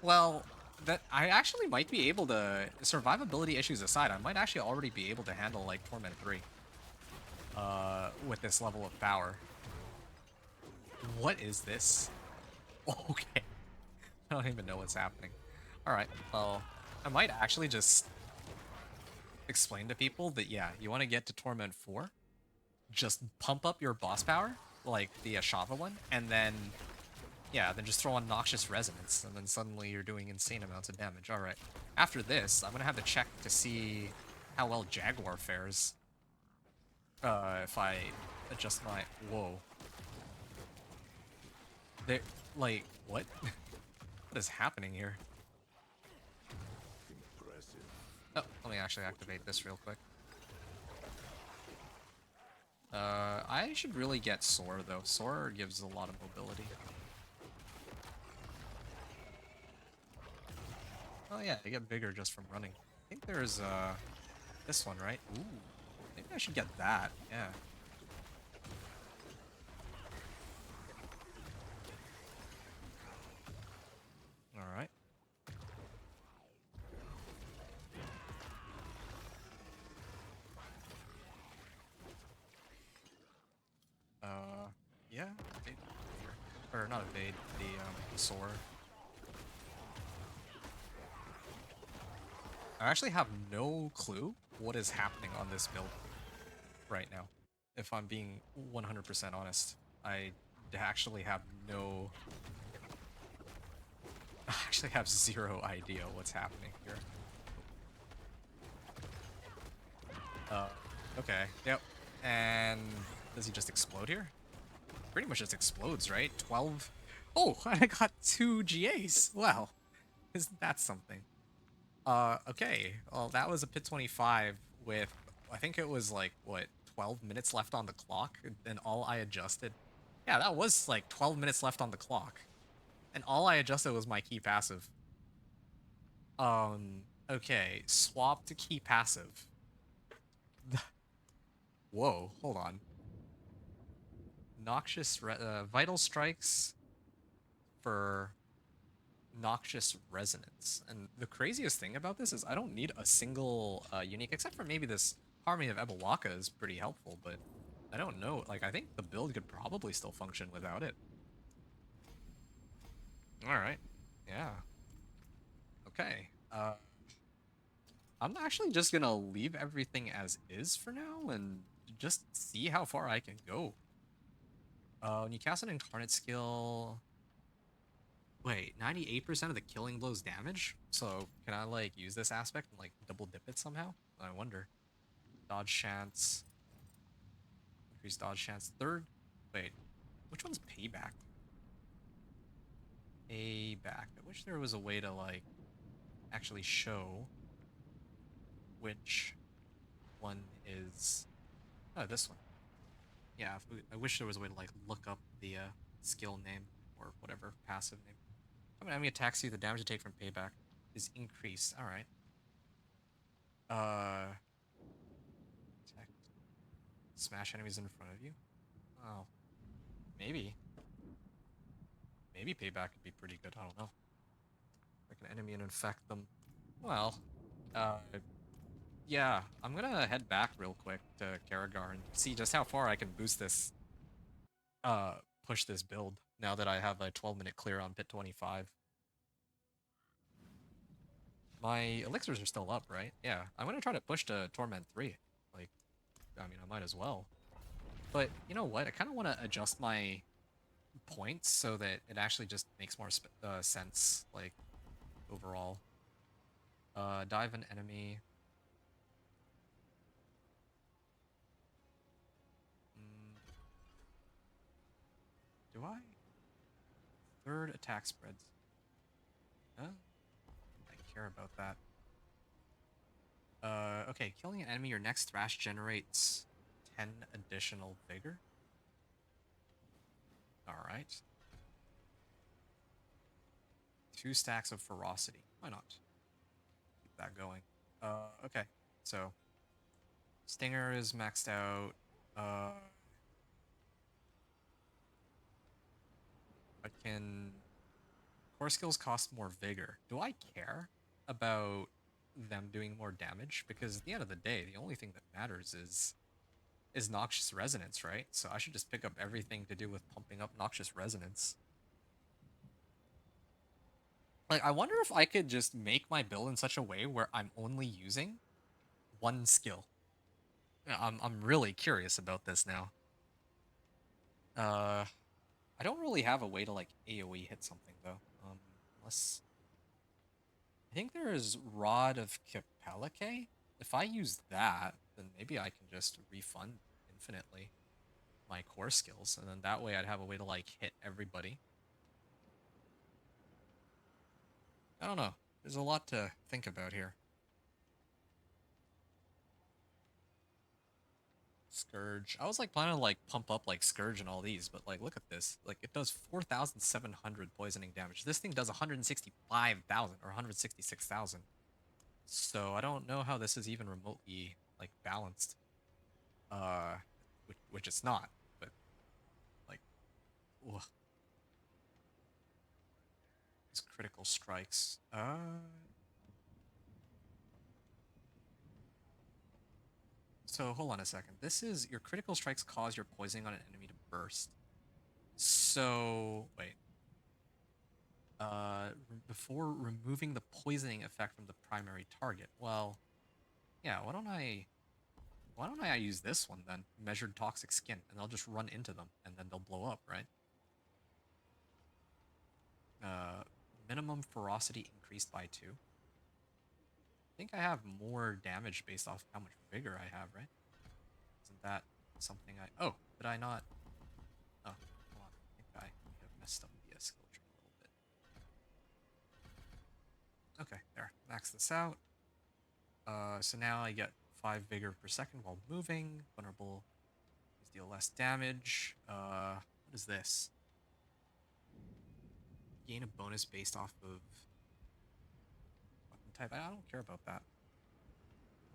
Well, that I actually might be able to, survivability issues aside, I might actually already be able to handle like Torment 3 with this level of power. What is this? Okay. I don't even know what's happening. Alright, well, I might actually just explain to people that, yeah, you want to get to Torment 4, just pump up your boss power, like the Ashava one, and then, yeah, then just throw on Noxious Resonance, and then suddenly you're doing insane amounts of damage. Alright. After this, I'm gonna have to check to see how well Jaguar fares. If I adjust my... Whoa. They... Like, what? What is happening here? Impressive. Oh, let me actually activate this real quick. I should really get Soar, though. Soar gives a lot of mobility. Oh yeah, they get bigger just from running. I think there's, this one, right? Ooh, maybe I should get that, yeah. Alright. Yeah, evade, or not evade, the Soar. I actually have no clue what is happening on this build right now. If I'm being 100% honest, I actually have no... I actually have zero idea what's happening here. Okay, yep. And does he just explode here? Pretty much just explodes, right? 12... Oh, I got 2 GAs! Wow. Isn't that something? Okay. Well, that was a Pit 25 with, I think it was like, what, 12 minutes left on the clock? And all I adjusted... Yeah, that was like 12 minutes left on the clock. And all I adjusted was my key passive. Okay. Swap to key passive. Whoa, hold on. Vital Strikes for Noxious Resonance. And the craziest thing about this is I don't need a single unique, except for maybe this Harmony of Ebawaka is pretty helpful, but I don't know. Like, I think the build could probably still function without it. Alright. Yeah. Okay. I'm actually just gonna leave everything as is for now and just see how far I can go. When you cast an Incarnate skill... Wait, 98% of the killing blows damage? So, can I, like, use this aspect and, like, double dip it somehow? I wonder. Dodge chance. Increase dodge chance. Third... Wait, which one's payback? Payback. I wish there was a way to, like, actually show which one is... Oh, this one. Yeah, I wish there was a way to, like, look up the, skill name or whatever passive name. How many enemy attacks you? The damage you take from payback is increased. Alright. Attack. Smash enemies in front of you? Oh. Maybe. Maybe payback could be pretty good. I don't know. Like an enemy and infect them. Well, yeah. I'm gonna head back real quick to Karagar and see just how far I can boost this, push this build now that I have a 12-minute clear on Pit 25. My elixirs are still up, right? Yeah. I'm gonna try to push to Torment 3. Like, I mean, I might as well. But, you know what? I kind of want to adjust my points so that it actually just makes more sense, like, overall. Dive an enemy. Do I? Third attack spreads. Huh? I care about that. Okay, killing an enemy, your next thrash generates 10 additional vigor. Alright. 2 stacks of ferocity. Why not? Keep that going. Okay. So Stinger is maxed out. I can core skills cost more vigor. Do I care about them doing more damage? Because at the end of the day, the only thing that matters is noxious resonance, right? So I should just pick up everything to do with pumping up noxious resonance. Like, I wonder if I could just make my build in such a way where I'm only using one skill. Yeah, I'm really curious about this now. I don't really have a way to like AoE hit something though. Unless I think there is Rod of Kapalike. If I use that, then maybe I can just refund infinitely my core skills, and then that way I'd have a way to like hit everybody. I don't know. There's a lot to think about here. Scourge. I was like planning to like pump up like Scourge and all these, but like look at this. Like it does 4,700 poisoning damage. This thing does 165,000 or 166,000. So I don't know how this is even remotely like balanced. Uh, which it's not. But like, ugh. These critical strikes. So hold on a second. This is your critical strikes cause your poisoning on an enemy to burst. So wait. Before removing the poisoning effect from the primary target. Well, yeah. Why don't I use this one then? Measured toxic skin, and they'll just run into them, and then they'll blow up, right? Uh, Minimum ferocity increased by 2. I think I have more damage based off how much vigor I have, right? Isn't that something I... Oh, did I not... Oh, hold on. I think I may have messed up the skill tree a little bit. Okay, there. Max this out. So now I get 5 vigor per second while moving. Vulnerable deal less damage. What is this? Gain a bonus based off of weapon type. I don't care about that.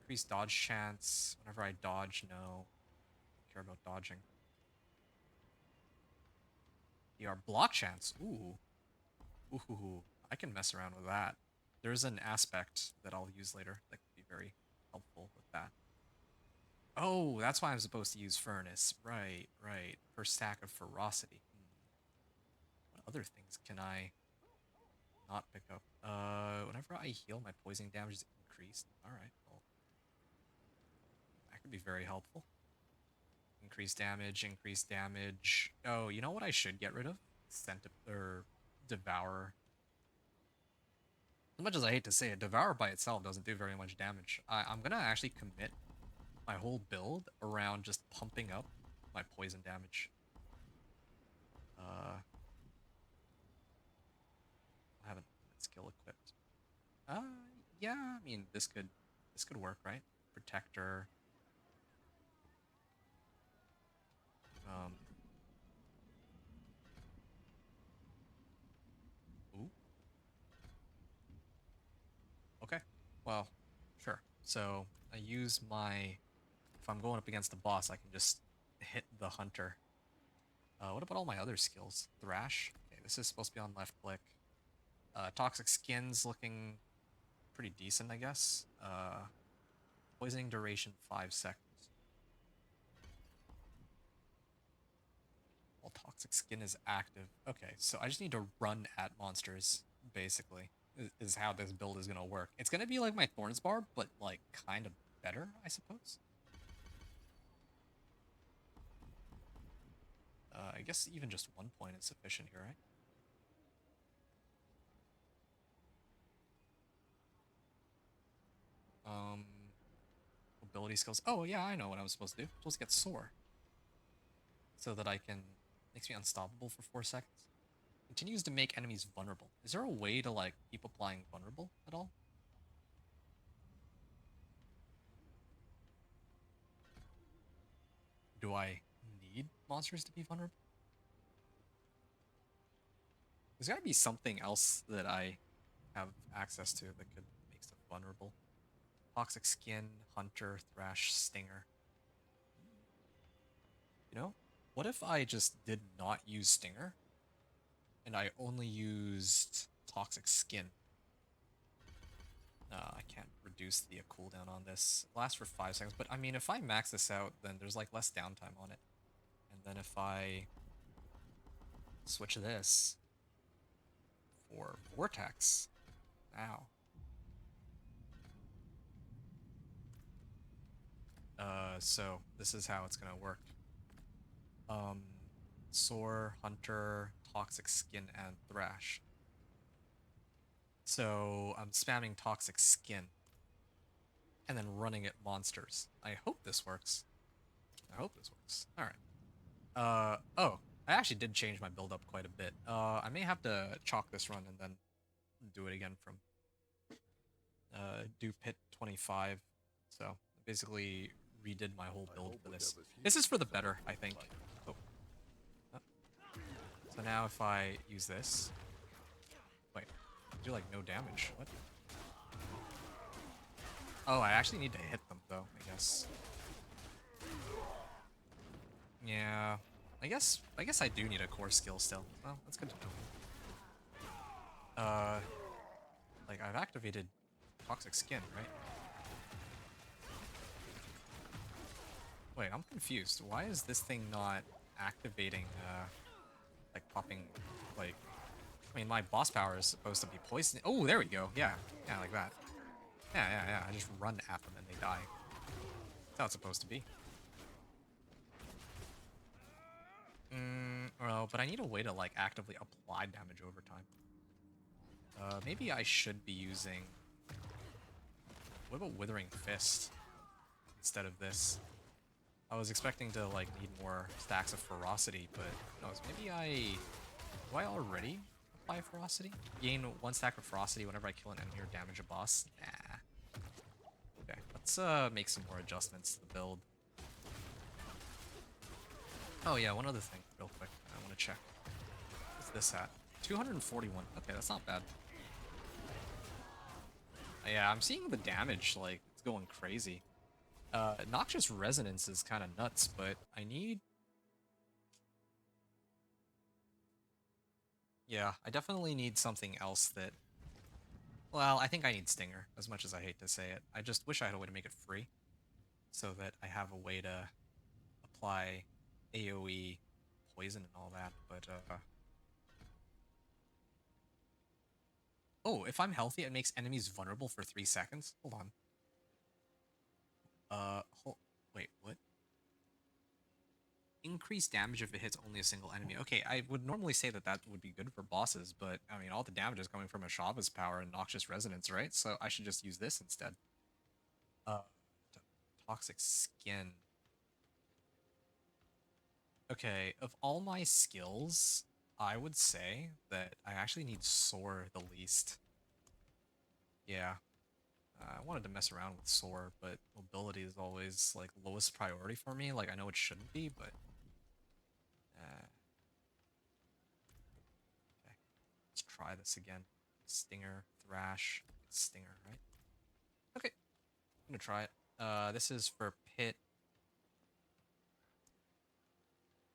Increased dodge chance. Whenever I dodge, no. Don't care about dodging. PR block chance. Ooh. Ooh. I can mess around with that. There's an aspect that I'll use later that could be very helpful with that. Oh, that's why I'm supposed to use Furnace. Right. Per stack of ferocity. What other things can I not pick up? Whenever I heal, my poisoning damage is increased. Alright, well. That could be very helpful. Increased damage. Oh, you know what I should get rid of? Devour. As much as I hate to say it, Devour by itself doesn't do very much damage. I'm gonna actually commit my whole build around just pumping up my poison damage. I haven't skill equipped. Yeah, I mean this could work, right? Protector. Ooh. Okay. Well, sure. So I use my... If I'm going up against the boss, I can just hit the hunter. What about all my other skills? Thrash. Okay, this is supposed to be on left click. Toxic Skin's looking pretty decent, I guess. Poisoning duration 5 seconds. While Toxic Skin is active. Okay, so I just need to run at monsters, basically, is how this build is going to work. It's going to be like my Thorns Barb, but like kind of better, I suppose. I guess even just 1 point is sufficient here, right? Ability skills. Oh, yeah, I know what I was supposed to do. I'm supposed to get Soar. So that I can... Makes me unstoppable for 4 seconds. Continues to make enemies vulnerable. Is there a way to, like, keep applying vulnerable at all? Do I need monsters to be vulnerable? There's gotta be something else that I have access to that could make stuff vulnerable. Toxic Skin, Hunter, Thrash, Stinger. You know, what if I just did not use Stinger and I only used Toxic Skin? I can't reduce the cooldown on this. It lasts for 5 seconds, but I mean, if I max this out, then there's like less downtime on it. And then if I switch this for Vortex, ow. So this is how it's gonna work. Soar, Hunter, Toxic Skin, and Thrash. So I'm spamming Toxic Skin and then running at monsters. I hope this works. I hope this works. Alright. Oh, I actually did change my build up quite a bit. I may have to chalk this run and then do it again from do pit 25. So basically redid my whole build for this. This is for the better, I think. Oh. So now if I use this, wait, I do like no damage. What? Oh, I actually need to hit them though, I guess. Yeah, I guess I do need a core skill still. Well, that's good to know. Like I've activated Toxic Skin, right? Wait, I'm confused. Why is this thing not activating, like popping, like, I mean, my boss power is supposed to be poison. Oh, there we go. Yeah, yeah, like that. Yeah. I just run at them and they die. That's how it's supposed to be. Well, but I need a way to, like, actively apply damage over time. Maybe I should be using... What about Withering Fist instead of this? I was expecting to, like, need more stacks of Ferocity, but no, maybe do I already apply Ferocity? Gain 1 stack of Ferocity whenever I kill an enemy or damage a boss? Nah. Okay, let's make some more adjustments to the build. Oh yeah, one other thing, real quick, I want to check. What's this at? 241. Okay, that's not bad. Yeah, I'm seeing the damage, like, it's going crazy. Noxious Resonance is kind of nuts, but I need... Yeah, I definitely need something else that... Well, I think I need Stinger, as much as I hate to say it. I just wish I had a way to make it free, so that I have a way to apply AoE, poison, and all that, but, Oh, if I'm healthy, it makes enemies vulnerable for 3 seconds? Hold on. Wait, what? Increase damage if it hits only a single enemy. Okay, I would normally say that that would be good for bosses, but, I mean, all the damage is coming from Ashava's power and Noxious Resonance, right? So I should just use this instead. Uh, Toxic Skin. Okay, of all my skills, I would say that I actually need Soar the least. Yeah. I wanted to mess around with Soar, but mobility is always, like, lowest priority for me. Like, I know it shouldn't be, but... Okay. Let's try this again. Stinger, Thrash, Stinger, right? Okay. I'm gonna try it. This is for Pit...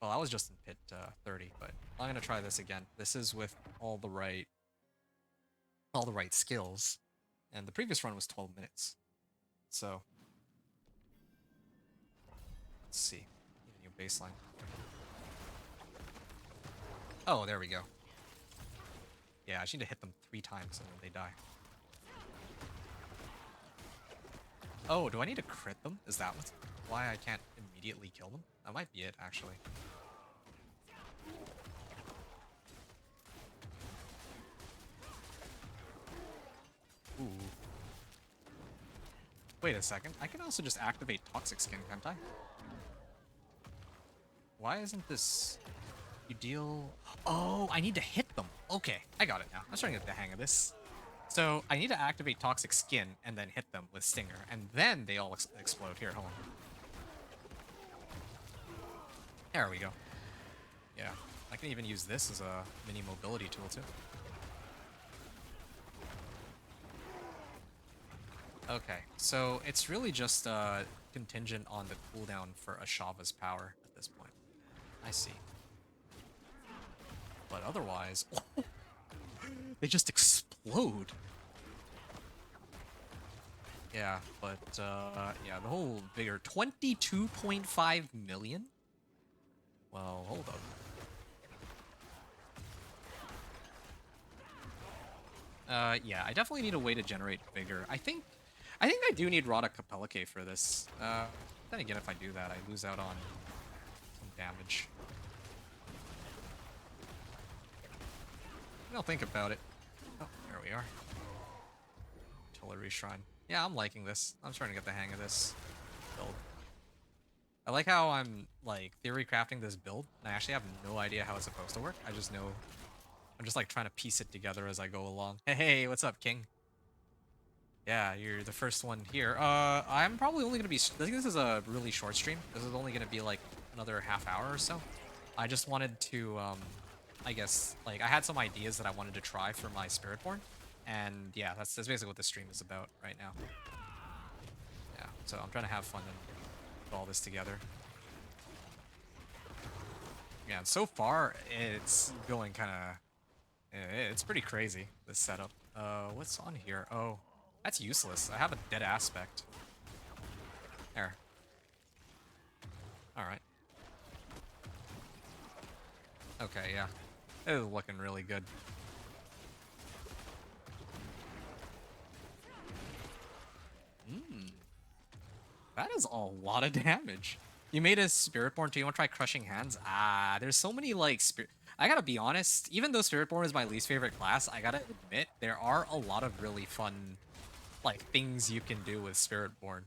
Well, I was just in Pit 30, but I'm gonna try this again. This is with all the right skills. And the previous run was 12 minutes. So, let's see. Need a new baseline. Oh, there we go. Yeah, I just need to hit them 3 times and then they die. Oh, do I need to crit them? Is that why I can't immediately kill them? That might be it, actually. Ooh. Wait a second. I can also just activate Toxic Skin, can't I? Why isn't this... You deal... Oh, I need to hit them. Okay, I got it now. I'm starting to get the hang of this. So, I need to activate Toxic Skin and then hit them with Stinger. And then they all explode. Here, hold on. There we go. Yeah. I can even use this as a mini mobility tool too. Okay, so it's really just contingent on the cooldown for Ashava's power at this point. I see. But otherwise, they just explode. Yeah, but yeah, the whole bigger 22.5 million? Well, hold up. Yeah, I definitely need a way to generate vigor. I think I do need Rada Capellica for this. Then again, if I do that, I lose out on some damage. I'll think about it. Oh, there we are. Artillery Shrine. Yeah, I'm liking this. I'm starting to get the hang of this build. I like how I'm, like, theory crafting this build, and I actually have no idea how it's supposed to work. I just know... I'm just, like, trying to piece it together as I go along. Hey, what's up, King? Yeah, you're the first one here. I'm probably only gonna be... I think this is a really short stream. This is only gonna be, like, another half hour or so. I just wanted to, I guess, like, I had some ideas that I wanted to try for my Spiritborn. And, yeah, that's basically what this stream is about right now. Yeah, so I'm trying to have fun and put all this together. Yeah, and so far, it's going kind of... It's pretty crazy, this setup. What's on here? Oh, that's useless. I have a dead aspect. There. Alright. Okay, yeah. It is looking really good. That is a lot of damage. You made a Spiritborn too. You want to try Crushing Hands? Ah, there's so many, like, I gotta be honest, even though Spiritborn is my least favorite class, I gotta admit, there are a lot of really fun, like, things you can do with Spiritborn.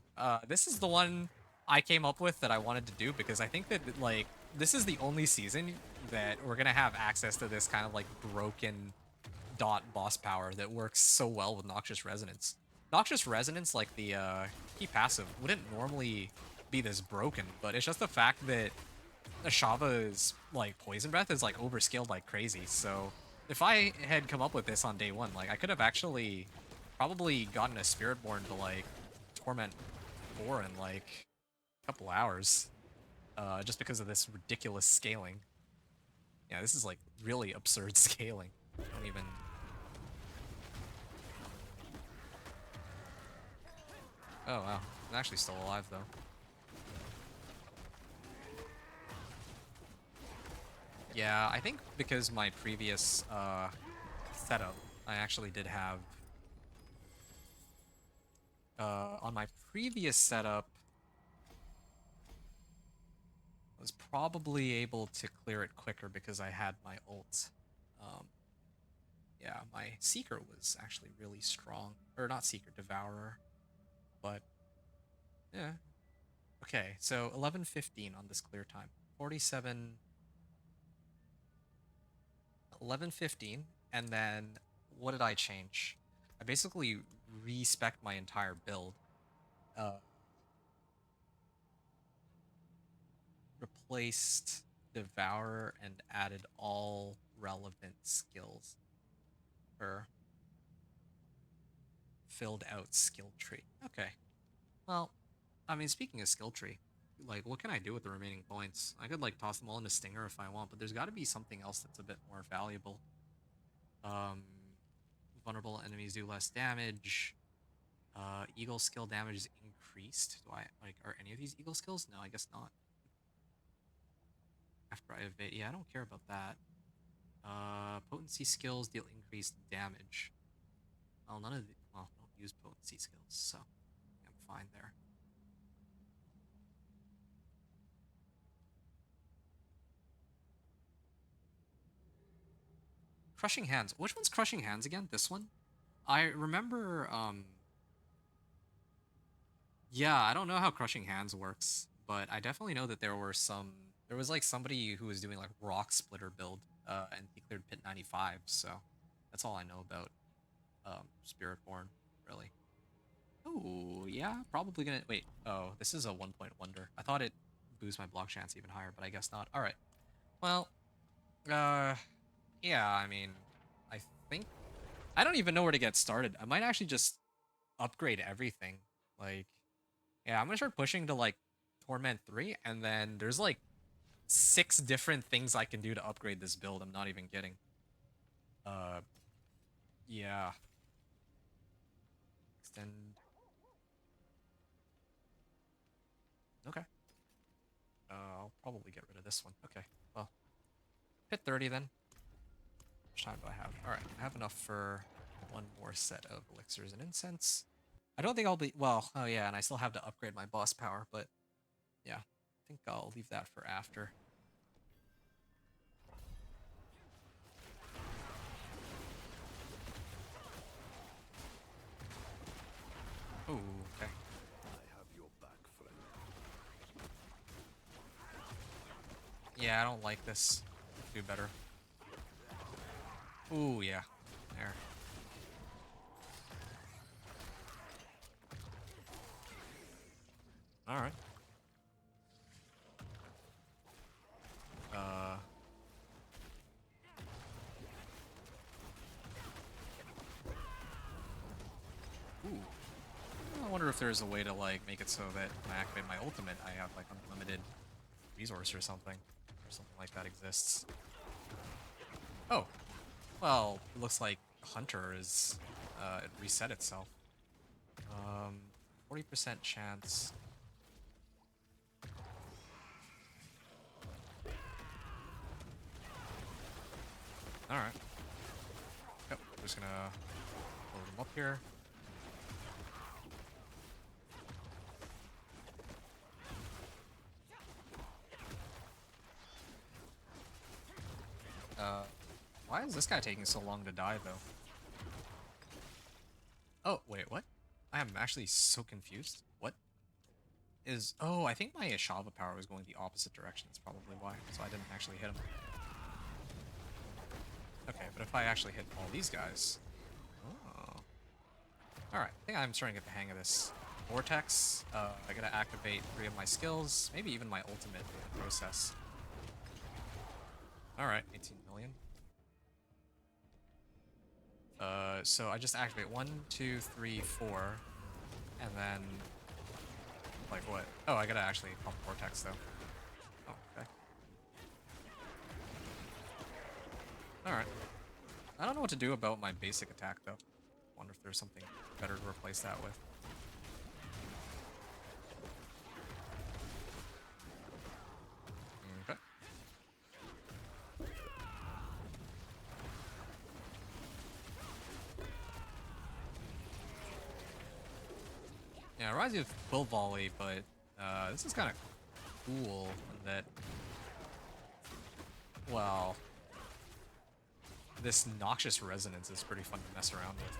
This is the one I came up with that I wanted to do because I think that, like, this is the only season that we're gonna have access to this kind of, like, broken dot boss power that works so well with Noxious Resonance. Noxious Resonance, like the key passive, wouldn't normally be this broken, but it's just the fact that Ashava's, like, Poison Breath is, like, overskilled like crazy, so if I had come up with this on day one, like, I could have actually probably gotten a Spiritborn to, like, Torment 4 in, like, a couple hours, just because of this ridiculous scaling. Yeah, this is, like, really absurd scaling. I don't even... Oh, wow. I'm actually still alive, though. Yeah, I think because my previous setup, I actually did have... on my previous setup, I was probably able to clear it quicker because I had my ult. Yeah, my Seeker was actually really strong. Or not Seeker, Devourer. But, yeah. Okay, so 11:15 on this clear time. 47... 11:15, and then what did I change? I basically respec'd my entire build. Replaced Devourer and added all relevant skills. Or filled out skill tree. Okay. Well, I mean, speaking of skill tree, like, what can I do with the remaining points? I could, like, toss them all into Stinger if I want, but there's got to be something else that's a bit more valuable. Vulnerable enemies do less damage. Eagle skill damage is increased. Do I, like, are any of these Eagle skills? No, I guess not. After I evade, yeah, I don't care about that. Potency skills deal increased damage. Well, none of the, well, I don't use potency skills, so I'm fine there. Crushing Hands. Which one's Crushing Hands again? This one? I remember, yeah, I don't know how Crushing Hands works, but I definitely know that there was, like, somebody who was doing, like, Rock Splitter build, and he cleared Pit 95, so that's all I know about, Spiritborn, really. Oh, yeah, probably gonna, wait, oh, this is a 1-point wonder. I thought it boosts my block chance even higher, but I guess not. Alright, well, Uh, yeah, I mean, I think I don't even know where to get started. I might actually just upgrade everything. Like, yeah, I'm gonna start pushing to like Torment 3, and then there's like 6 different things I can do to upgrade this build. I'm not even kidding. Uh, yeah. Extend. Okay. I'll probably get rid of this one. Okay. Well, hit 30 then. How much time do I have? All right, I have enough for one more set of elixirs and incense. I don't think I'll be well. Oh yeah, and I still have to upgrade my boss power, but yeah, I think I'll leave that for after. Ooh, okay. I have your back, friend. Yeah, I don't like this. Do better. Ooh, yeah. There. All right. Uh. Ooh. I wonder if there's a way to like make it so that when I activate my ultimate, I have like unlimited resource or something like that exists. Oh, well, it looks like Hunter is it reset itself. 40% chance. All right. Yep. Just gonna load them up here. Why is this guy taking so long to die though? Oh, wait, what? I am actually so confused. What is... Oh, I think my Ashava power was going the opposite direction. That's probably why. So I didn't actually hit him. Okay, but if I actually hit all these guys... Oh. Alright, I think I'm starting to get the hang of this. Vortex. I gotta activate 3 of my skills. Maybe even my ultimate in the process. Alright, 18 million. So I just activate 1, 2, 3, 4, and then like what? Oh, I gotta actually pump Vortex though. Oh, okay. Alright. I don't know what to do about my basic attack though. Wonder if there's something better to replace that with. Okay. Yeah, it reminds me of Quill Volley, but this is kind of cool in that, well, this noxious resonance is pretty fun to mess around with.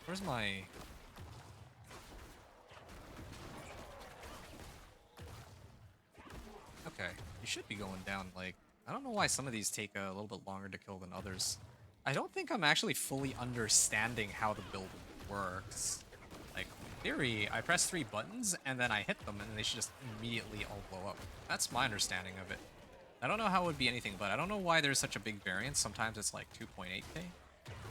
Where's my... Okay, you should be going down, like... I don't know why some of these take a little bit longer to kill than others. I don't think I'm actually fully understanding how the build works. Like, in theory, I press 3 buttons, and then I hit them, and they should just immediately all blow up. That's my understanding of it. I don't know how it would be anything, but I don't know why there's such a big variance. Sometimes it's like 2.8k,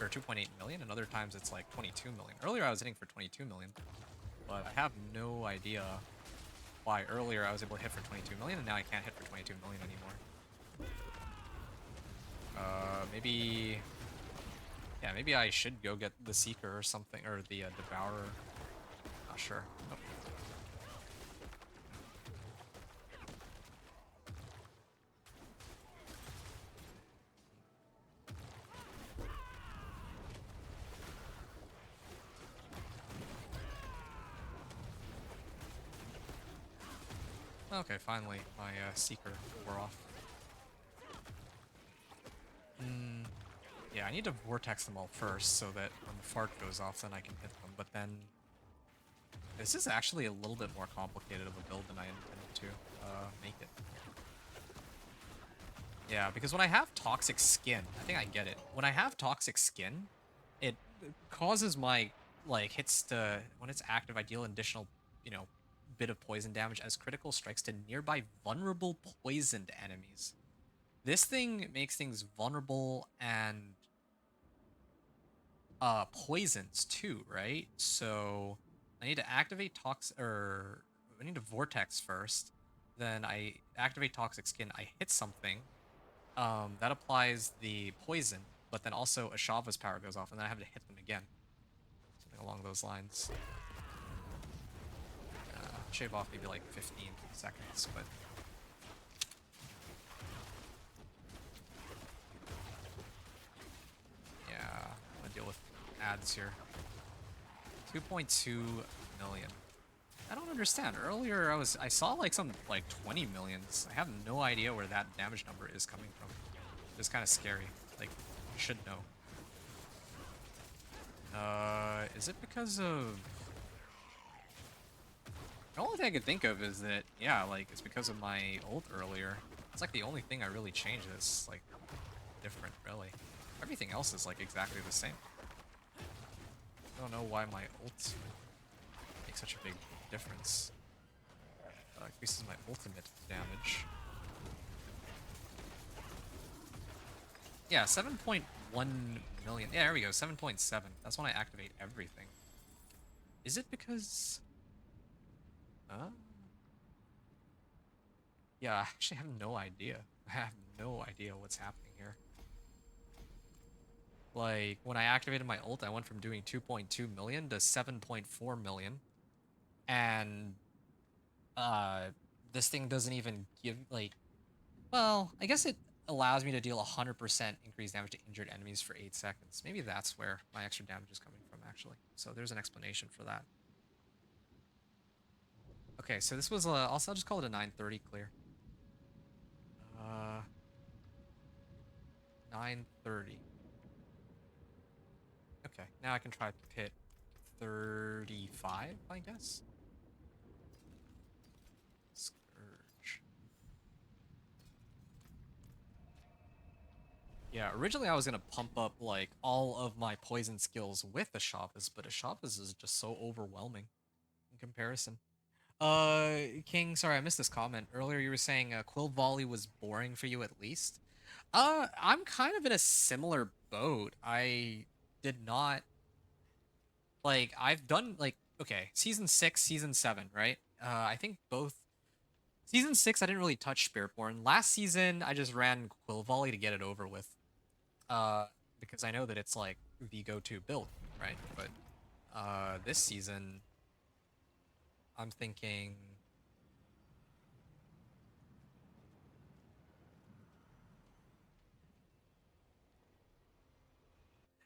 or 2.8 million, and other times it's like 22 million. Earlier I was hitting for 22 million, but I have no idea why earlier I was able to hit for 22 million, and now I can't hit for 22 million anymore. Maybe... Yeah, maybe I should go get the Seeker or something, or the Devourer. Not sure. Oh. Okay, finally, my Seeker wore off. Yeah, I need to Vortex them all first so that when the fart goes off, then I can hit them. But then, this is actually a little bit more complicated of a build than I intended to make it. Yeah, because when I have toxic skin, I think I get it. When I have toxic skin, it causes my like hits to when it's active, I deal an additional, you know, bit of poison damage as critical strikes to nearby vulnerable poisoned enemies. This thing makes things vulnerable and poisons too, right? So I need to activate or I need to vortex first. Then I activate toxic skin. I hit something. That applies the poison, but then also Ashava's power goes off, and then I have to hit them again. Something along those lines. Shave off maybe like 15 seconds, but yeah, I'm gonna deal with ads here. 2.2 million. I don't understand. Earlier I saw like some like 20 millions. I have no idea where that damage number is coming from. It's kind of scary. Like, you should know. Is it because of... The only thing I could think of is that, yeah, like, it's because of my ult earlier. It's like the only thing I really changed that's, like, different, really. Everything else is, like, exactly the same. I don't know why my ult makes such a big difference. Increases my ultimate damage. Yeah, 7.1 million. Yeah, there we go, 7.7. That's when I activate everything. Is it because... Yeah, I actually have no idea. I have no idea what's happening here. Like, when I activated my ult, I went from doing 2.2 million to 7.4 million. And, this thing doesn't even give, like... Well, I guess it allows me to deal 100% increased damage to injured enemies for 8 seconds. Maybe that's where my extra damage is coming from, actually. So there's an explanation for that. Okay, so this was, I'll just call it a 930 clear. 930. Okay, now I can try to hit 35, I guess. Scourge. Yeah, originally I was gonna pump up like all of my poison skills with Ashavas, but Ashavas is just so overwhelming in comparison. King, sorry, I missed this comment. Earlier you were saying Quill Volley was boring for you at least. I'm kind of in a similar boat. I did not like I've done like okay, season 6, season 7, right? I think both season 6 I didn't really touch Spiritborn. Last season I just ran Quill Volley to get it over with. Because I know that it's like the go-to build, right? But this season I'm thinking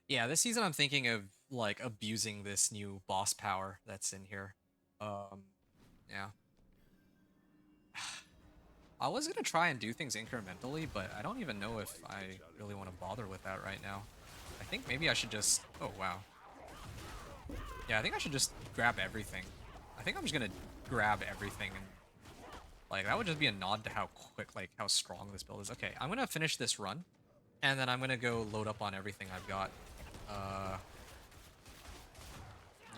yeah, this season I'm thinking of like abusing this new boss power that's in here. Yeah. I was gonna try and do things incrementally, but I don't even know if I really want to bother with that right now. I think maybe I should just... Oh, wow. Yeah, I think I should just grab everything. I think I'm just gonna grab everything and... Like, that would just be a nod to how quick, like, how strong this build is. Okay, I'm gonna finish this run, and then I'm gonna go load up on everything I've got.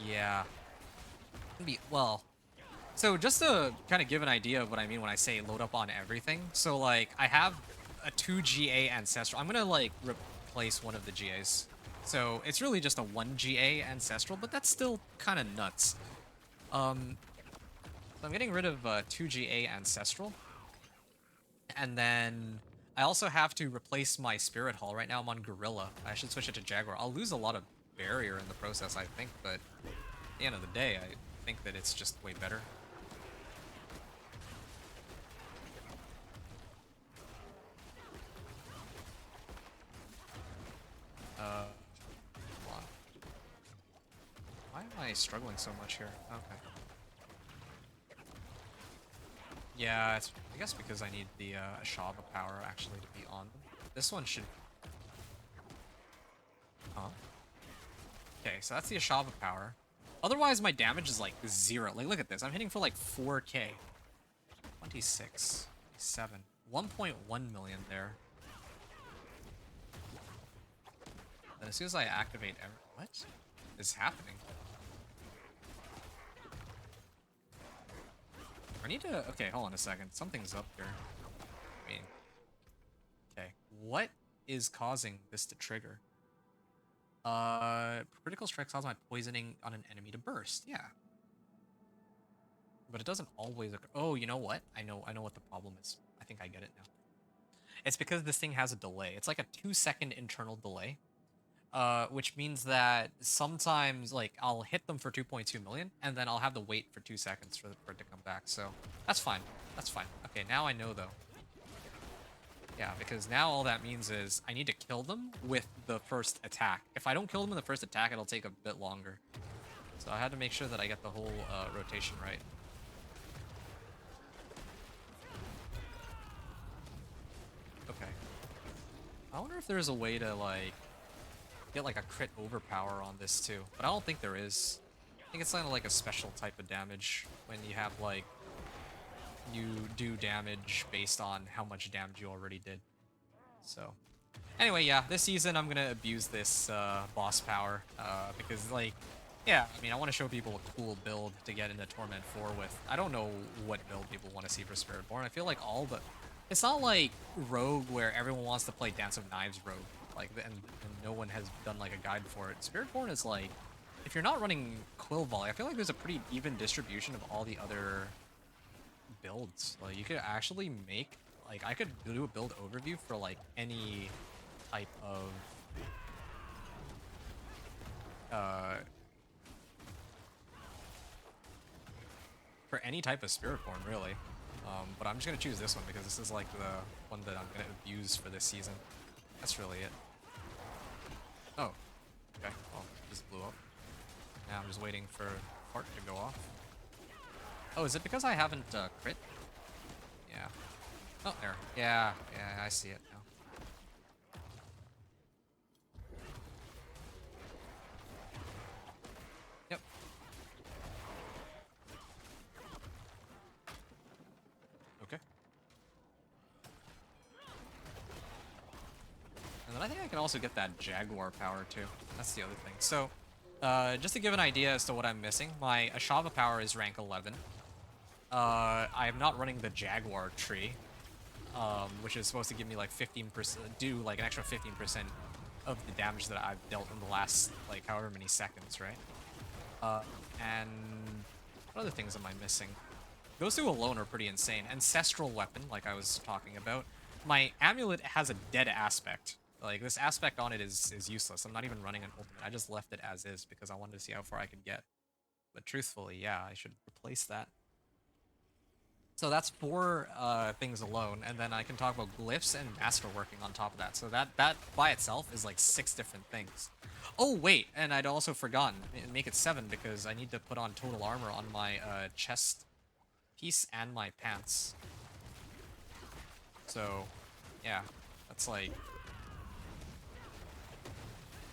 Yeah. Well, so just to kind of give an idea of what I mean when I say load up on everything. So like I have a 2 GA Ancestral. I'm going to like replace one of the GAs. So it's really just a 1 GA Ancestral, but that's still kind of nuts. So I'm getting rid of 2 GA Ancestral. And then I also have to replace my Spirit Hall. Right now I'm on Gorilla. I should switch it to Jaguar. I'll lose a lot of barrier in the process, I think, but at the end of the day, I think that it's just way better. Hold on. Why am I struggling so much here? Okay. Yeah, it's, I guess because I need the Ashava power actually to be on them. This one should... Huh? Okay, so that's the Ashava power. Otherwise, my damage is like 0. Like, look at this. I'm hitting for like 4k. 26. 7. 1.1 million there. Then as soon as I activate what is happening? I need to, okay, hold on a second. Something's up here. I mean, okay, what is causing this to trigger? Critical strike causes my poisoning on an enemy to burst. Yeah. But it doesn't always occur. Oh, you know what? I know what the problem is. I think I get it now. It's because this thing has a delay. It's like a 2-second internal delay. Which means that sometimes, like, I'll hit them for 2.2 million, and then I'll have to wait for 2 seconds for it to come back, so that's fine. That's fine. Okay, now I know, though. Yeah, because now all that means is I need to kill them with the first attack. If I don't kill them in the first attack, it'll take a bit longer. So I had to make sure that I get the whole rotation right. Okay. I wonder if there's a way to, like, get like a crit overpower on this too, but I don't think there is. I think it's kind of like a special type of damage when you have like you do damage based on how much damage you already did. So anyway, yeah, this season I'm gonna abuse this boss power because, like, yeah, I mean, I want to show people a cool build to get into Torment 4 with. I don't know what build people want to see for Spiritborn. I feel like it's not like Rogue where everyone wants to play Dance of Knives Rogue. Like, and no one has done like a guide for it. Spiritborn is like, if you're not running Quill Volley, I feel like there's a pretty even distribution of all the other builds. Like, you could actually make, like, I could do a build overview for like any type of for any type of Spiritborn, really. But I'm just gonna choose this one because this is like the one that I'm gonna abuse for this season. That's really it. Oh, okay. Well, just blew up. Now I'm just waiting for Fart to go off. Oh, is it because I haven't crit? Yeah. Oh, there. Yeah, I see it now. Yep. Okay. And then I think I can also get that Jaguar power too. That's the other thing. So, just to give an idea as to what I'm missing, my Ashava power is rank 11. I am not running the Jaguar tree, which is supposed to give me like 15%, do like an extra 15% of the damage that I've dealt in the last, like, however many seconds, right? And what other things am I missing? Those two alone are pretty insane. Ancestral weapon, like I was talking about. My amulet has a dead aspect. Like, this aspect on it is useless. I'm not even running an ultimate. I just left it as is because I wanted to see how far I could get. But truthfully, yeah, I should replace that. So that's 4 things alone, and then I can talk about glyphs and masterworking on top of that. So that by itself is like 6 different things. Oh wait, and I'd also forgotten, make it 7 because I need to put on total armor on my chest piece and my pants. So yeah, that's like.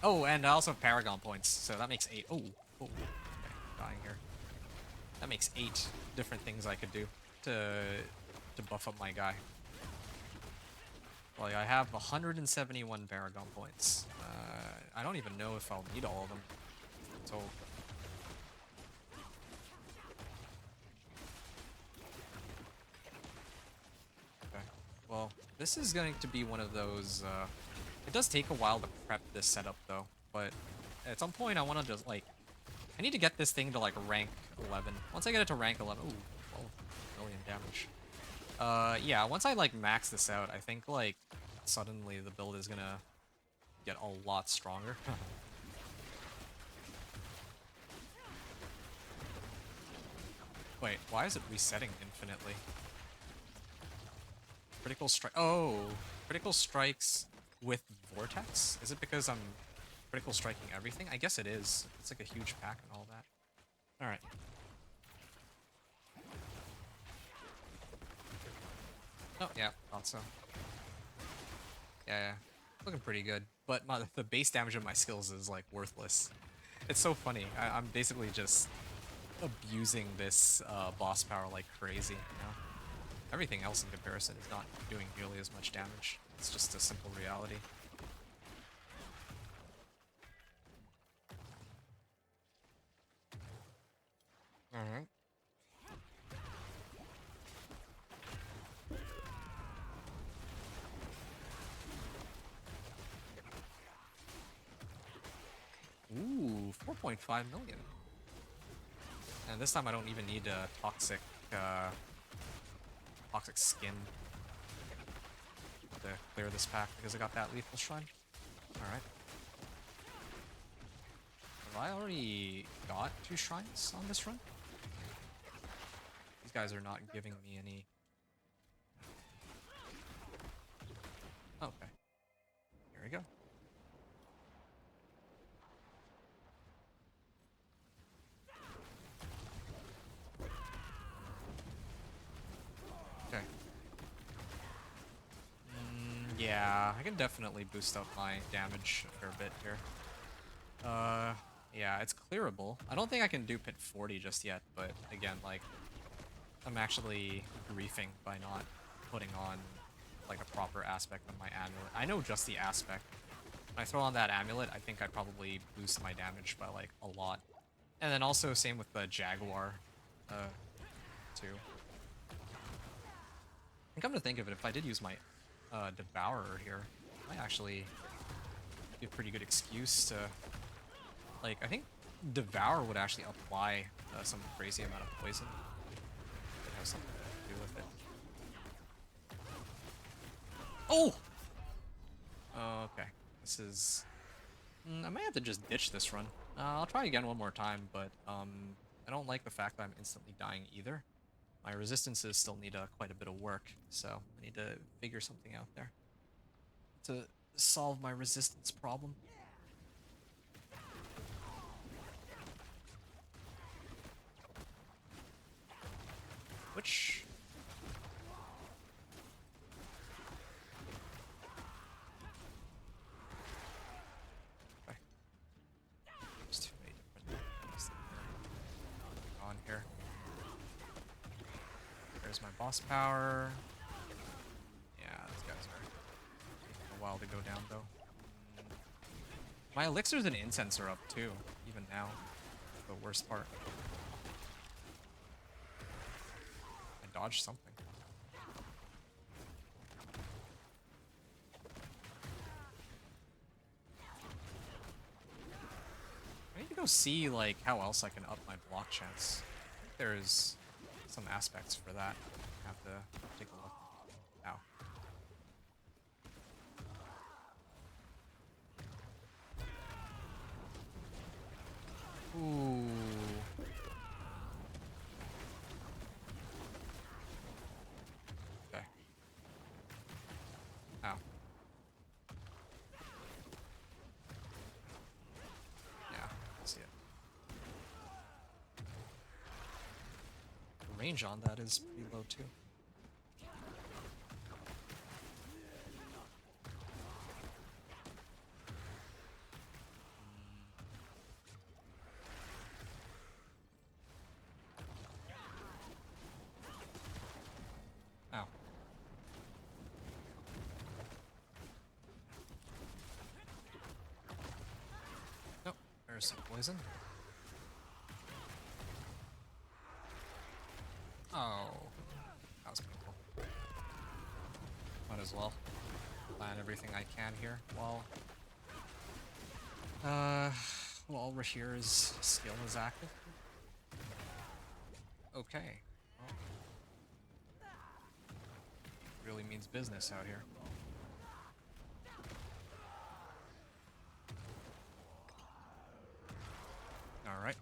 Oh, and I also have Paragon points, so that makes 8. Oh, okay, dying here. That makes 8 different things I could do to buff up my guy. Like, I have 171 Paragon points. I don't even know if I'll need all of them. So okay. Well, this is going to be one of those. It does take a while to prep this setup, though. But at some point, I want to just, like, I need to get this thing to like rank 11. Once I get it to rank 11, ooh, 12 million damage. Yeah, once I like max this out, I think like suddenly the build is gonna get a lot stronger. Wait, why is it resetting infinitely? Critical strike. Oh, critical strikes with vortex? Is it because I'm critical striking everything? I guess it is. It's like a huge pack and all that. All right. Oh, yeah, thought so. Yeah, looking pretty good. But the base damage of my skills is, like, worthless. It's so funny. I'm basically just abusing this boss power like crazy, you know? Everything else in comparison is not doing nearly as much damage. It's just a simple reality. 4.5 million. And this time I don't even need a toxic skin to clear this pack because I got that lethal shrine. Alright. Have I already got 2 shrines on this run? These guys are not giving me any. Okay. Here we go. Okay. Yeah, I can definitely boost up my damage a fair bit here. Yeah, it's clearable. I don't think I can do pit 40 just yet, but again, like, I'm actually griefing by not putting on, like, a proper aspect of my amulet. I know just the aspect. When I throw on that amulet, I think I probably boost my damage by, like, a lot. And then also, same with the Jaguar, too. And come to think of it, if I did use my, Devourer here, I might actually be a pretty good excuse to, like, I think Devour would actually apply some crazy amount of poison. It has something to do with it. Oh! Okay. This is... I might have to just ditch this run. I'll try again one more time, but I don't like the fact that I'm instantly dying either. My resistances still need quite a bit of work, so I need to figure something out there to solve my resistance problem. Which... Okay. There's too many different things going on here. There's my boss power. Yeah, these guys are taking a while to go down, though. My elixirs and incense are up, too, even now. The worst part. I dodged something. I need to go see, like, how else I can up my block chance. I think there's some aspects for that. I have to take a look. Ow. Ooh. Okay. Ow. Yeah, I see it. The range on that is pretty low too. Ow. Nope, there's some poison. Oh, that was painful. Might as well plan everything I can here while Rashir's skill is active. Okay. Well, really means business out here. Alright.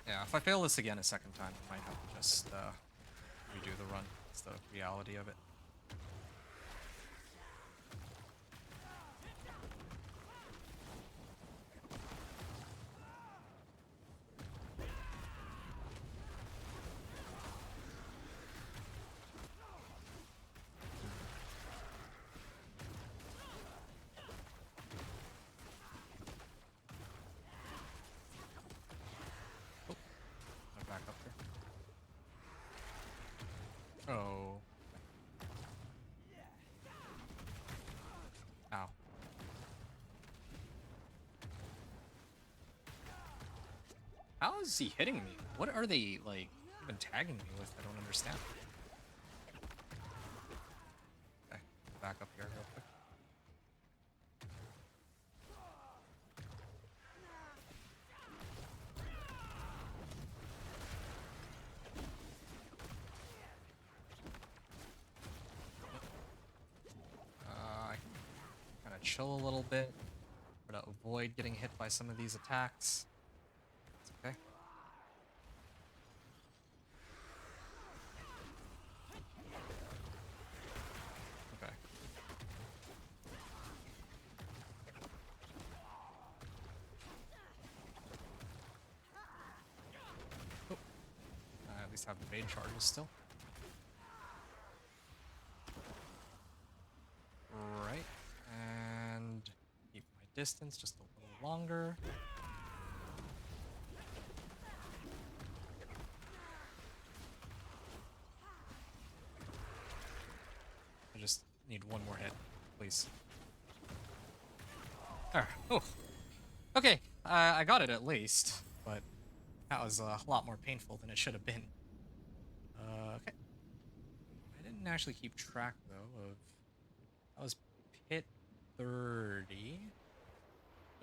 Yeah, if I fail this again a second time, I might have to just redo the run. It's the reality of it. Back up here. Oh. Ow. How is he hitting me? What are they, like, even tagging me with? I don't understand. Okay, back up here real quick. chill a little bit. Try to avoid getting hit by some of these attacks. It's okay. Okay. Oh. I at least have the bait charges still. Right. And keep my distance just a little longer. I just need one more hit, please. There. Oh. Okay. I got it at least, but that was a lot more painful than it should have been. Okay. I didn't actually keep track though of. That was pit 30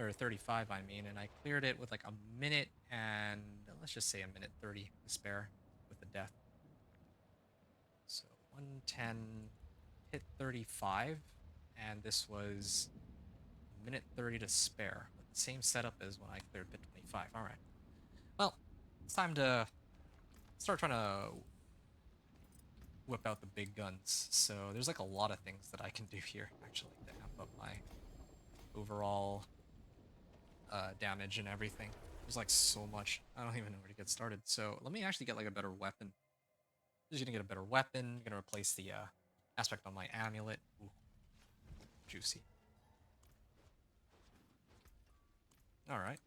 or 35, I mean, and I cleared it with like a minute and let's just say a minute 30 to spare with the death. So 110, hit 35, and this was a minute 30 to spare with the same setup as when I cleared pit 25. All right. Well, it's time to start trying to whip out the big guns. So there's like a lot of things that I can do here actually to amp up my overall damage and everything. There's like so much. I don't even know where to get started. So let me actually get like a better weapon. Just gonna get a better weapon. Gonna replace the aspect on my amulet. Ooh, juicy. All right.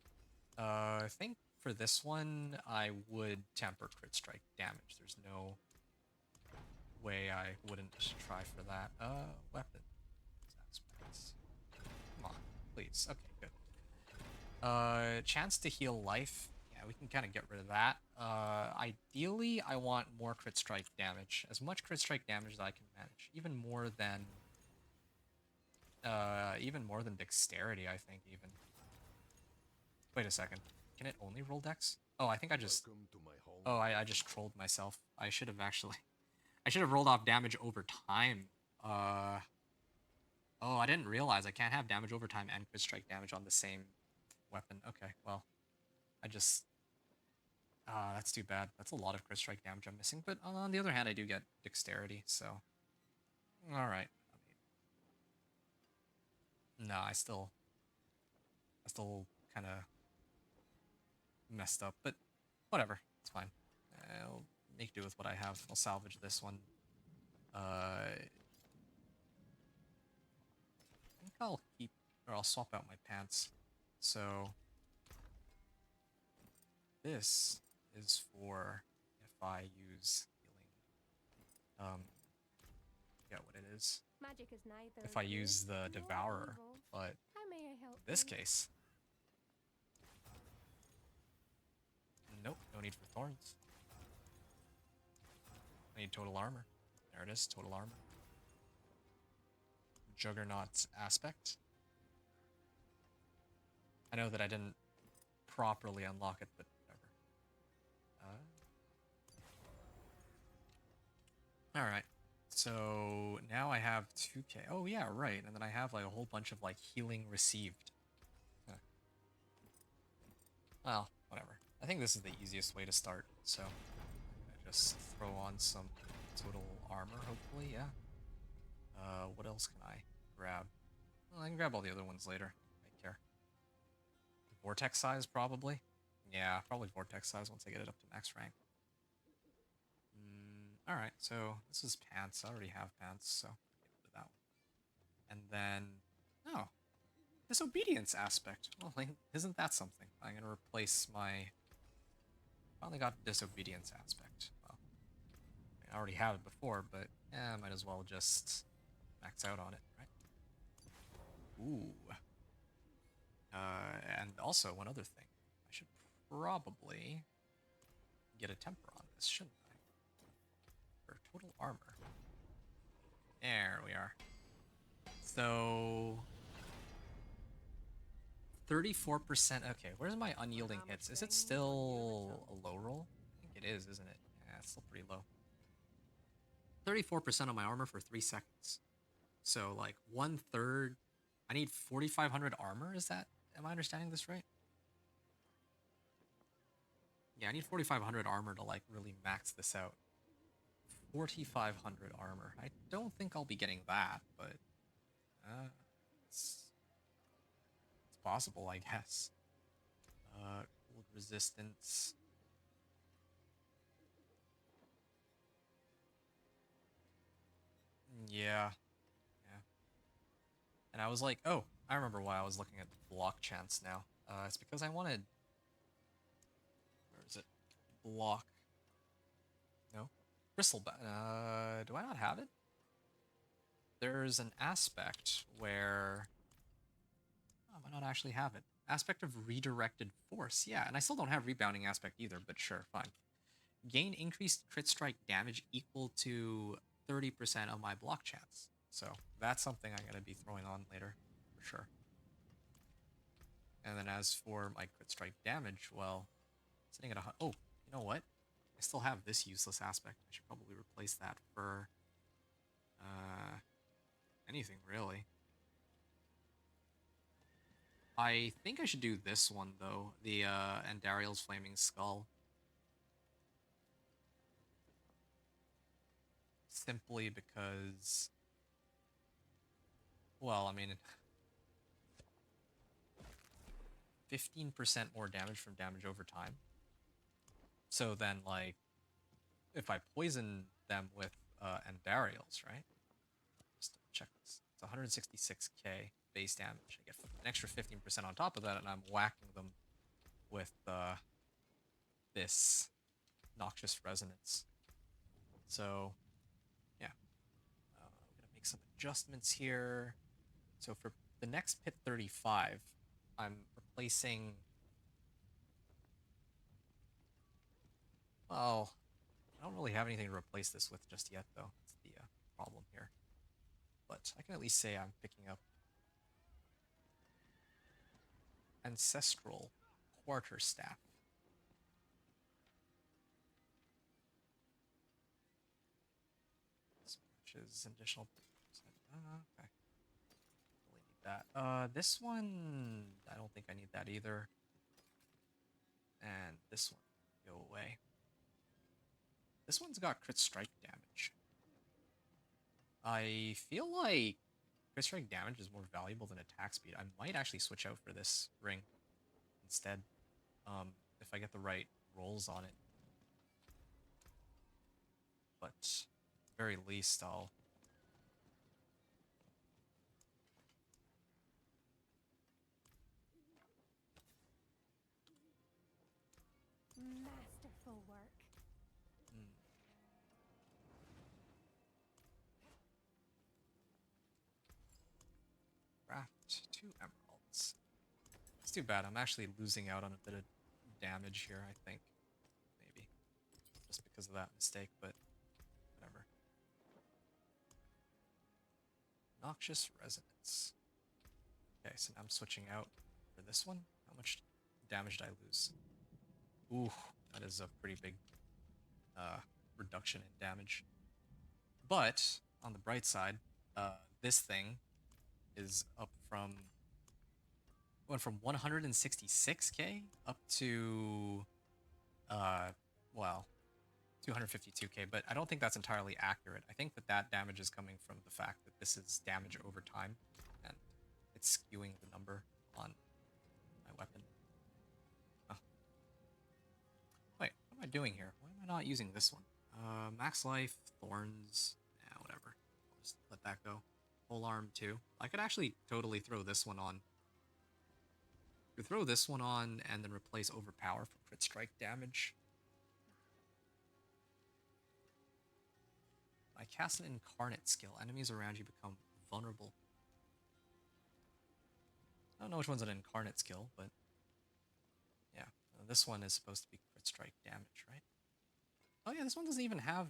I think for this one I would temper crit strike damage. There's no way I wouldn't try for that. Weapon aspects. Come on, please. Okay, good. Chance to heal life. Yeah, we can kind of get rid of that. Ideally, I want more crit strike damage. As much crit strike damage as I can manage. Even more than dexterity, I think, even. Wait a second. Can it only roll dex? Oh, I think I just... Welcome to my home. Oh, I just trolled myself. I should have actually... I should have rolled off damage over time. Oh, I didn't realize I can't have damage over time and crit strike damage on the same weapon. Okay, well, I just... that's too bad. That's a lot of crit strike damage I'm missing. But on the other hand, I do get dexterity, so... Alright. No, I still kind of messed up, but whatever. It's fine. I'll make do with what I have. I'll salvage this one. I think I'll keep... Or I'll swap out my pants. So... This is for if I use healing. Forget what it is. Magic is neither If I good use the nor Devourer, evil. but How may I help in this you? case, nope, no need for thorns. I need total armor. There it is, total armor. Juggernaut's aspect. I know that I didn't properly unlock it, but whatever. Alright. So now I have 2k. Oh yeah, right. And then I have like a whole bunch of like healing received. Huh. Well, whatever. I think this is the easiest way to start. So I just throw on some total armor, hopefully, yeah. What else can I grab? Well, I can grab all the other ones later. I care. Vortex size, probably. Yeah, probably vortex size once I get it up to max rank. Alright, so this is pants. I already have pants, so get rid of that one. And then, oh, disobedience aspect. Well, isn't that something? I'm going to replace my... Finally got disobedience aspect. Well, I already have it before, but I might as well just max out on it, right? Ooh. And also, one other thing. I should probably get a temper on this, shouldn't I? For total armor. There we are. So... 34%. Okay, where's my unyielding hits? Is it still a low roll? I think it is, isn't it? Yeah, it's still pretty low. 34% on my armor for 3 seconds. So, like, 1/3 I need 4,500 armor, is that... Am I understanding this right? Yeah, I need 4,500 armor to, like, really max this out. 4,500 armor. I don't think I'll be getting that, but... It's possible, I guess. Cold resistance. Yeah. Yeah. And I was like, oh, I remember why I was looking at block chance now. It's because I wanted... Where is it? Block. No? Bristleback. Do I not have it? There's an aspect where... Oh, I might not actually have it. Aspect of redirected force. Yeah, and I still don't have rebounding aspect either, but sure, fine. Gain increased crit strike damage equal to 30% of my block chance. So that's something I'm going to be throwing on later, for sure. And then as for my crit strike damage, well, sitting at oh, you know what? I still have this useless aspect. I should probably replace that for anything, really. I think I should do this one, though. The Andariel's Flaming Skull. Simply because... Well, I mean... 15% more damage from damage over time. So then, like, if I poison them with Andariel's, right? Just check this. It's 166k base damage. I get an extra 15% on top of that, and I'm whacking them with this Noxious Resonance. So, yeah. I'm going to make some adjustments here. So for the next Pit 35, I'm replacing... Well, I don't really have anything to replace this with just yet, though. That's the problem here. But I can at least say I'm picking up Ancestral Quarterstaff. Which is an additional... okay. Really need that. This one... I don't think I need that either. And this one go away. This one's got crit strike damage. I feel like crit strike damage is more valuable than attack speed. I might actually switch out for this ring instead, if I get the right rolls on it. But at the very least, I'll... Masterful work. Craft 2 emeralds. It's too bad. I'm actually losing out on a bit of damage here, I think. Maybe. Just because of that mistake, but whatever. Noxious Resonance. Okay, so now I'm switching out for this one. How much damage did I lose? Ooh, that is a pretty big reduction in damage. But, on the bright side, this thing is up from... went from 166k up to, well, 252k, but I don't think that's entirely accurate. I think that that damage is coming from the fact that this is damage over time, and it's skewing the number on my weapon. Oh. Wait, what am I doing here? Why am I not using this one? Max life, thorns, yeah, whatever. I'll just let that go. Whole arm too. I could actually totally throw this one on. Could throw this one on and then replace Overpower for crit strike damage. I cast an Incarnate skill. Enemies around you become vulnerable. I don't know which one's an Incarnate skill, but yeah. This one is supposed to be crit strike damage, right? Oh yeah, this one doesn't even have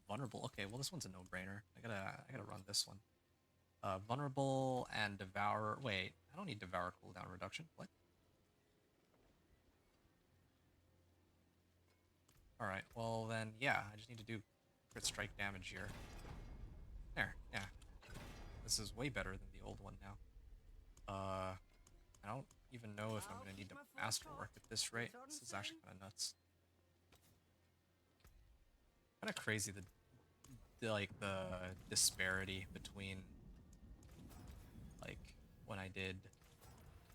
vulnerable. Okay, well this one's a no-brainer. I gotta run this one. Vulnerable and Devour. Wait, I don't need Devour cooldown reduction. What? Alright, well then, yeah, I just need to do crit strike damage here. There, yeah. This is way better than the old one now. know if I'm gonna need to masterwork at this rate. This is actually kind of nuts. Kind of crazy like the disparity between like when I did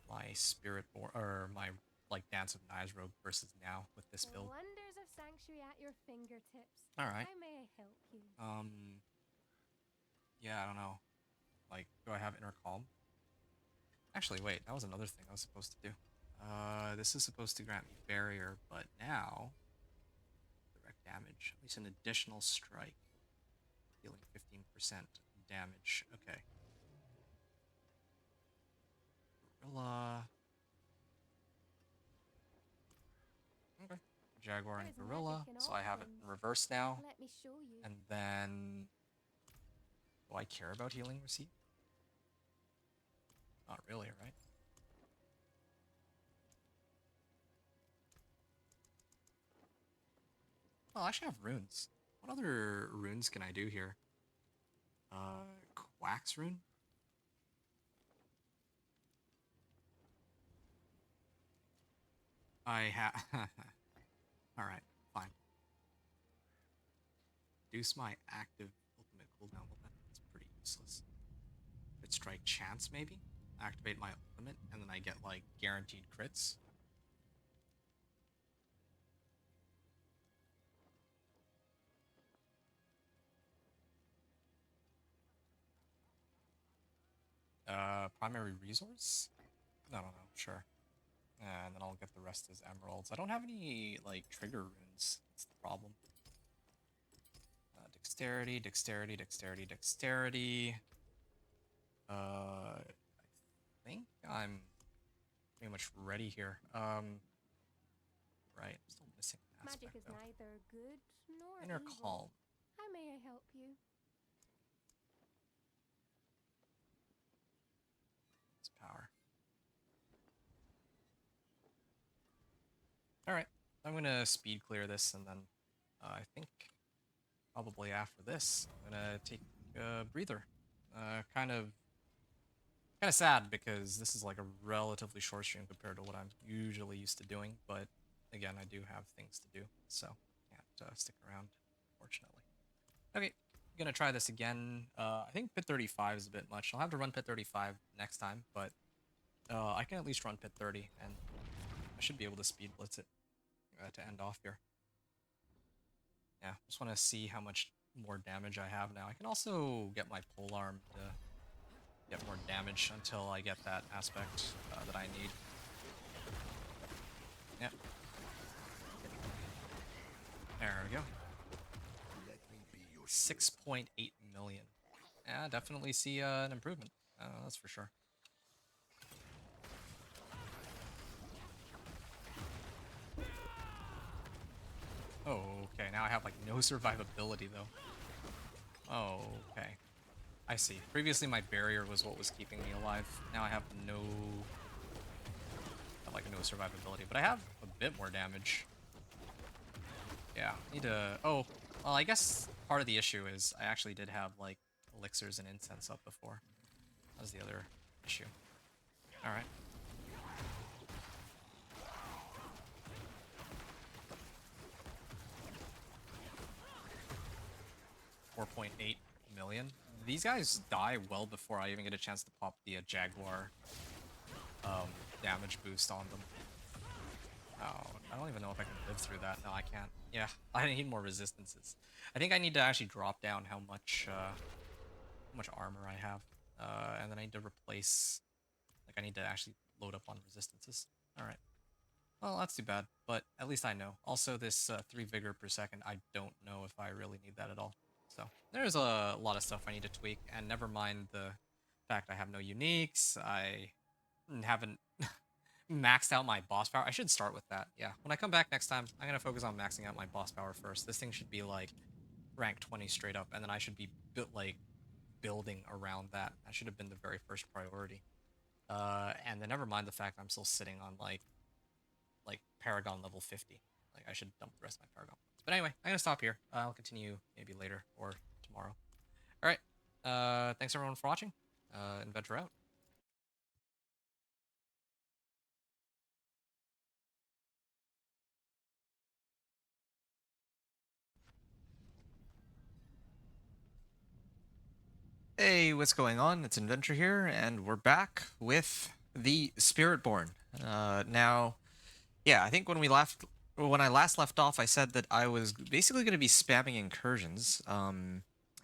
my Spiritborn or my like Dance of Knives rogue versus now with this build. Wonders of Sanctuary at your fingertips. All right. How may I help you? Yeah, I don't know. Like, do I have Inner Calm? Actually, wait, that was another thing I was supposed to do. This is supposed to grant me barrier, but now direct damage. At least an additional strike. Dealing 15% damage. Okay. Gorilla. Okay. Jaguar and There's Gorilla. magic in So all I have it things. in reverse now. Let me show you. And then do I care about healing receipt? Not really, right? Well, I actually have runes. What other runes can I do here? Quack's rune? I have... Alright, fine. Reduce my active ultimate cooldown. Well, that's pretty useless. Crit strike chance, maybe? Activate my ultimate, and then I get, like, guaranteed crits. Primary resource? I don't know, sure. And then I'll get the rest as emeralds. I don't have any, like, trigger runes. That's the problem. Dexterity, dexterity, dexterity, dexterity. I think I'm pretty much ready here. Right, I'm still missing an Magic aspect, is though. neither good nor Inner evil. Calm. How may I help you? It's power. Alright, I'm gonna speed clear this, and then I think probably after this, I'm gonna take a breather. Kind of sad because this is like a relatively short stream compared to what I'm usually used to doing, but again, I do have things to do, so can't stick around, unfortunately. Okay, I'm gonna try this again. I think Pit 35 is a bit much. I'll have to run Pit 35 next time, but I can at least run Pit 30, and I should be able to speed blitz it to end off here. Yeah, just want to see how much more damage I have now. I can also get my polearm to get more damage until I get that aspect that I need. Yep. There we go. Let me be your 6.8 million. Yeah, definitely see an improvement. That's for sure. Oh, okay. Now I have like no survivability though. Oh, okay. I see. Previously my barrier was what was keeping me alive. Now I have no survivability, but I have a bit more damage. Yeah, need to... Oh, well, I guess part of the issue is I actually did have, like, elixirs and incense up before. That was the other issue. Alright. $4.8 million. These guys die well before I even get a chance to pop the Jaguar damage boost on them. Oh, I don't even know if I can live through that. No, I can't. Yeah, I need more resistances. I think I need to actually drop down how much armor I have. And then I need to replace... Like, I need to actually load up on resistances. Alright. Well, that's too bad, but at least I know. Also, this 3 vigor per second, I don't know if I really need that at all. So, there's a lot of stuff I need to tweak, and never mind the fact I have no uniques, I haven't maxed out my boss power. I should start with that, yeah. When I come back next time, I'm going to focus on maxing out my boss power first. This thing should be, like, rank 20 straight up, and then I should be, building around that. That should have been the very first priority. And then never mind the fact I'm still sitting on, like Paragon level 50. Like, I should dump the rest of my Paragon points. But anyway, I'm going to stop here. I'll continue maybe later or tomorrow. Alright, thanks everyone for watching. Adventure out. Hey, what's going on? It's Adventure here, and we're back with the Spiritborn. Now, yeah, I think when I last left off, I said that I was basically going to be spamming incursions. And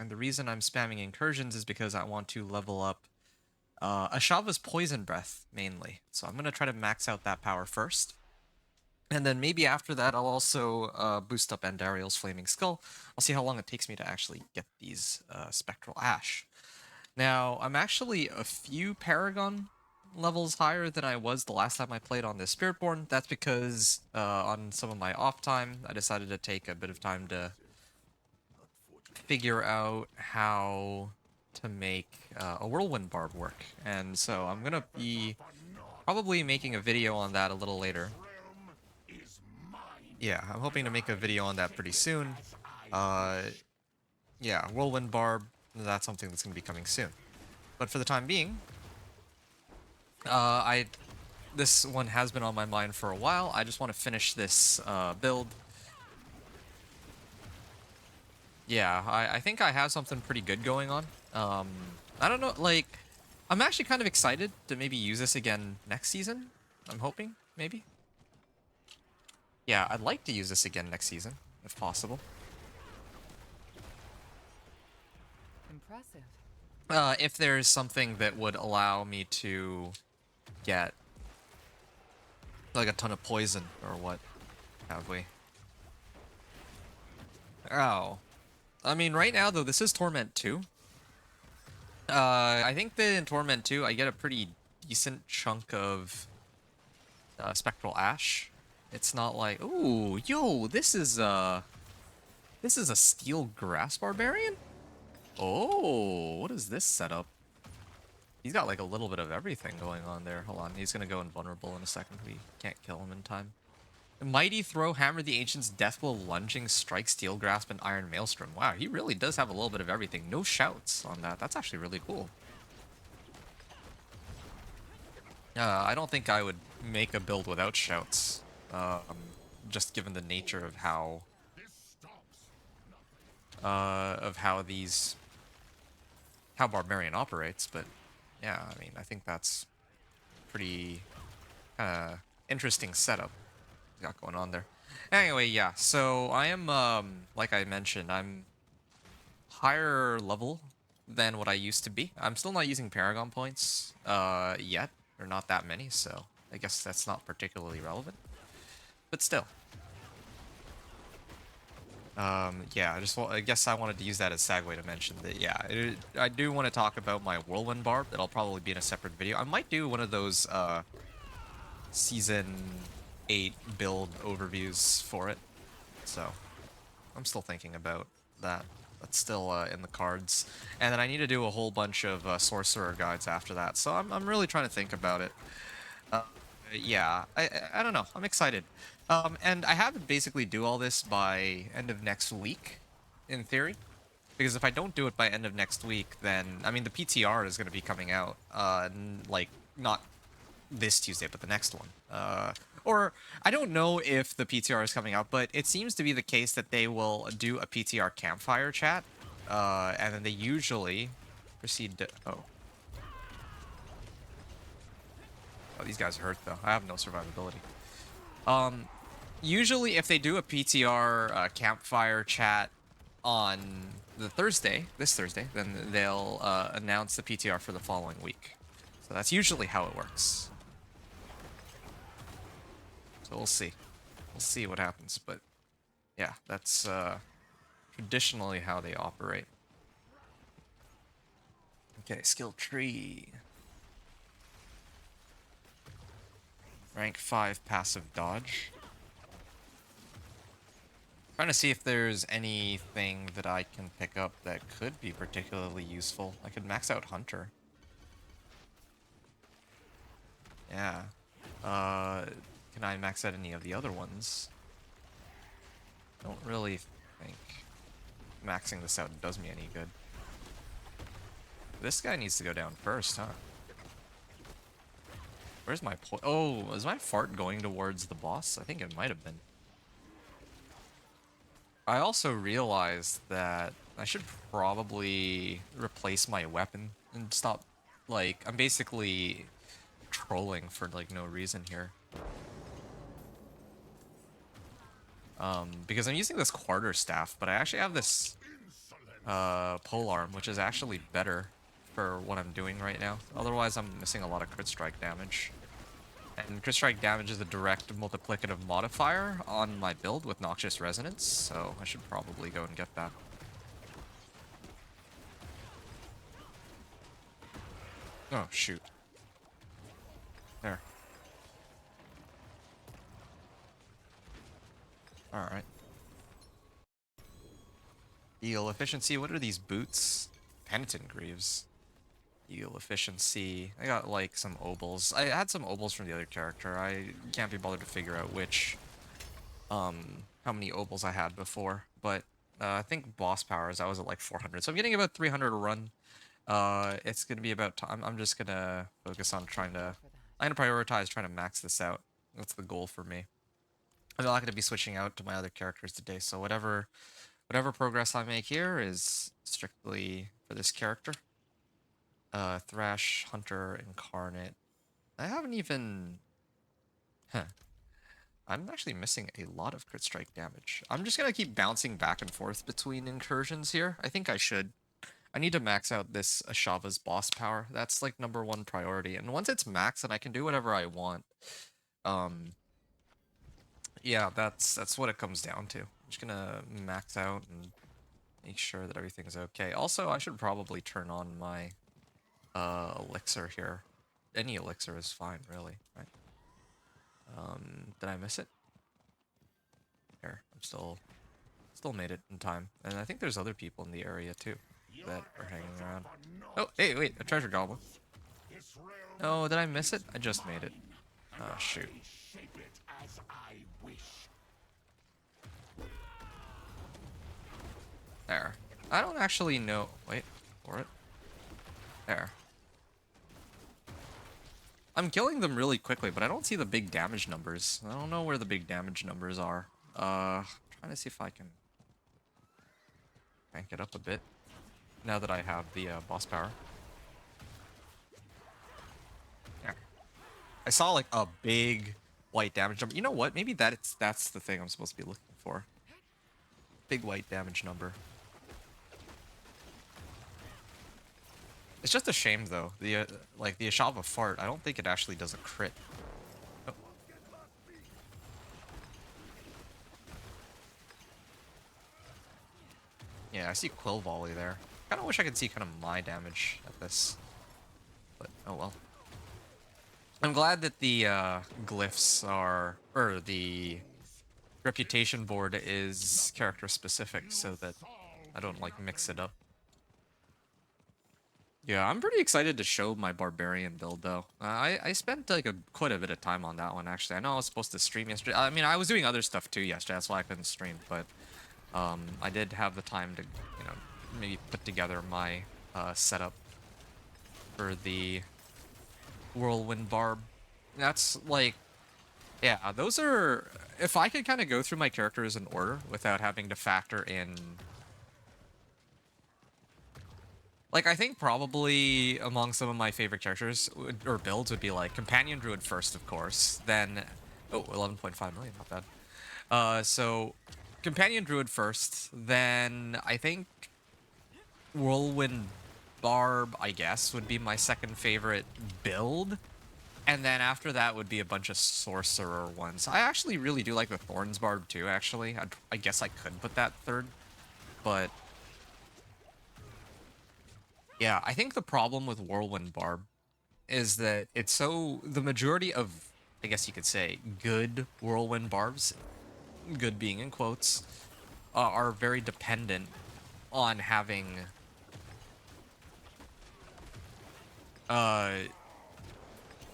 the reason I'm spamming incursions is because I want to level up Ashava's Poison Breath mainly. So I'm going to try to max out that power first. And then maybe after that, I'll also boost up Andariel's Flaming Skull. I'll see how long it takes me to actually get these Spectral Ash. Now, I'm actually a few Paragon levels higher than I was the last time I played on this Spiritborn. That's because on some of my off time, I decided to take a bit of time to figure out how to make a Whirlwind Barb work. And so I'm going to be probably making a video on that a little later. Yeah, I'm hoping to make a video on that pretty soon. Yeah, Whirlwind Barb, that's something that's going to be coming soon. But for the time being, this one has been on my mind for a while. I just want to finish this build. Yeah, I think I have something pretty good going on. I don't know, like, I'm actually kind of excited to maybe use this again next season. I'm hoping, maybe. Yeah, I'd like to use this again next season, if possible. Impressive. If there's something that would allow me to get like a ton of poison or what have we. Oh. I mean, right now though, this is Torment 2. I think that in Torment 2 I get a pretty decent chunk of Spectral Ash. It's not like, ooh, yo, this is a Steel Grass Barbarian? Oh, what is this setup? He's got like a little bit of everything going on there. Hold on, he's gonna go invulnerable in a second. We can't kill him in time. Mighty Throw, Hammer the Ancients, Deathwell, Lunging, Strike, Steel Grasp, and Iron Maelstrom. Wow, he really does have a little bit of everything. No shouts on that. That's actually really cool. I don't think I would make a build without shouts. Just given the nature of how how Barbarian operates, but yeah, I mean, I think that's pretty interesting setup we got going on there. Anyway, yeah, so I am, like I mentioned, I'm higher level than what I used to be. I'm still not using Paragon points yet, or not that many, so I guess that's not particularly relevant. But still. Yeah, I guess I wanted to use that as a segue to mention that, yeah, I do want to talk about my Whirlwind Barb. That'll probably be in a separate video. I might do one of those, Season 8 build overviews for it. So, I'm still thinking about that. That's still, in the cards. And then I need to do a whole bunch of, Sorcerer guides after that. So I'm really trying to think about it. Yeah, I don't know. I'm excited. And I have to basically do all this by end of next week, in theory. Because if I don't do it by end of next week, then, I mean, the PTR is going to be coming out, like, not this Tuesday, but the next one. Or, I don't know if the PTR is coming out, but it seems to be the case that they will do a PTR campfire chat, and then they usually proceed to... Oh, these guys hurt, though. I have no survivability. Usually, if they do a PTR campfire chat on the this Thursday, then they'll announce the PTR for the following week. So that's usually how it works. So we'll see. We'll see what happens, but yeah, that's traditionally how they operate. Okay, skill tree. Rank 5 passive dodge. Trying to see if there's anything that I can pick up that could be particularly useful. I could max out Hunter. Yeah. Can I max out any of the other ones? Don't really think maxing this out does me any good. This guy needs to go down first, huh? Where's my oh, is my fart going towards the boss? I think it might have been. I also realized that I should probably replace my weapon and stop, like, I'm basically trolling for, like, no reason here. Because I'm using this quarterstaff, but I actually have this polearm, which is actually better for what I'm doing right now. Otherwise, I'm missing a lot of crit strike damage. And crit strike damage is a direct multiplicative modifier on my build with Noxious Resonance, so I should probably go and get that. Oh, shoot. There. Alright. Heal efficiency. What are these boots? Penitent Greaves. Heal efficiency. I got like some obols. I had some obols from the other character. I can't be bothered to figure out which, how many obols I had before. But I think boss powers, I was at like 400. So I'm getting about 300 a run. It's gonna be about time. I'm just gonna focus on trying to. I'm gonna prioritize trying to max this out. That's the goal for me. I'm not gonna be switching out to my other characters today. So whatever progress I make here is strictly for this character. Thrash, Hunter, Incarnate. I haven't even... Huh. I'm actually missing a lot of crit strike damage. I'm just gonna keep bouncing back and forth between incursions here. I think I should. I need to max out this Ashava's boss power. That's like #1 priority. And once it's maxed, then I can do whatever I want. Yeah, that's what it comes down to. I'm just gonna max out and make sure that everything's okay. Also, I should probably turn on my elixir here. Any elixir is fine, really, right? Did I miss it? Here, I'm still made it in time. And I think there's other people in the area too that are hanging around. Oh, hey, wait, a treasure goblin. Oh, did I miss it? I just made it. Oh, shoot. There. I don't actually know. Wait for it. There. I'm killing them really quickly, but I don't see the big damage numbers. I don't know where the big damage numbers are. Trying to see if I can crank it up a bit now that I have the boss power. Yeah. I saw like a big white damage number. You know what? Maybe that's the thing I'm supposed to be looking for. Big white damage number. It's just a shame though. The like the Ashava fart. I don't think it actually does a crit. Oh. Yeah, I see Quill Volley there. Kind of wish I could see kind of my damage at this, but oh well. I'm glad that the glyphs are, or the reputation board is character specific, so that I don't like mix it up. Yeah, I'm pretty excited to show my barbarian build though. I spent like quite a bit of time on that one actually. I know I was supposed to stream yesterday. I mean, I was doing other stuff too yesterday. That's why I couldn't stream. But I did have the time to, you know, maybe put together my setup for the whirlwind barb. That's like, yeah, those are. If I could kind of go through my characters in order without having to factor in. Like, I think probably among some of my favorite characters or builds would be like Companion Druid first, of course. Then, oh, 11.5 million, not bad. So Companion Druid first. Then I think Whirlwind Barb, I guess, would be my second favorite build. And then after that would be a bunch of Sorcerer ones. I actually really do like the Thorns Barb too, actually. I guess I could put that third, but... Yeah, I think the problem with Whirlwind Barb is that it's so... The majority of, I guess you could say, good Whirlwind Barbs, good being in quotes, are very dependent on having...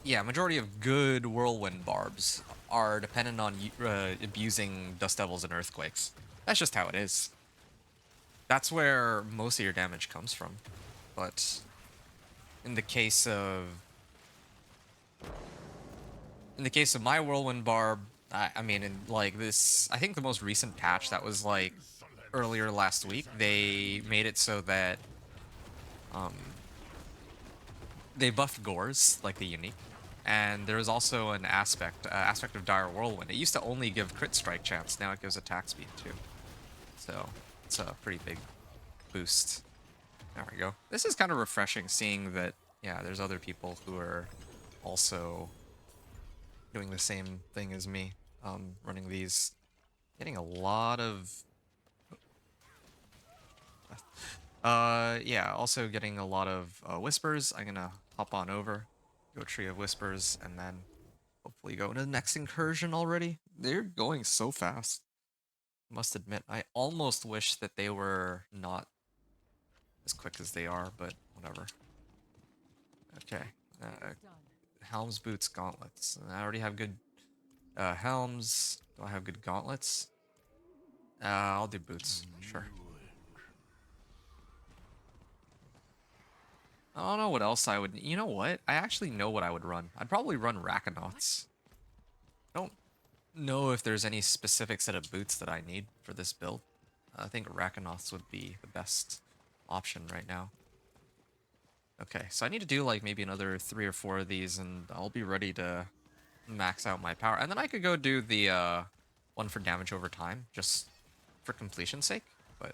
Yeah, majority of good Whirlwind Barbs are dependent on abusing Dust Devils and Earthquakes. That's just how it is. That's where most of your damage comes from. But in the case of my Whirlwind Barb, I mean, in like this, I think the most recent patch that was like earlier last week, they made it so that um, they buffed Gores, like the unique, and there was also an aspect of Dire Whirlwind. It used to only give crit strike chance, now it gives attack speed too. So it's a pretty big boost. There we go. This is kind of refreshing seeing that, yeah, there's other people who are also doing the same thing as me, running these. Getting a lot of... yeah, also getting a lot of whispers. I'm gonna hop on over, go Tree of Whispers, and then hopefully go into the next incursion already. They're going so fast. Must admit, I almost wish that they were not as quick as they are, but whatever. Okay. Helms, boots, gauntlets. I already have good helms. Do I have good gauntlets? I'll do boots. Sure. I don't know what else I would... You know what? I actually know what I would run. I'd probably run Rakanauts. I don't know if there's any specific set of boots that I need for this build. I think Rakanauts would be the best option right now. Okay, so I need to do like maybe another 3 or 4 of these and I'll be ready to max out my power. And then I could go do the one for damage over time, just for completion's sake, but I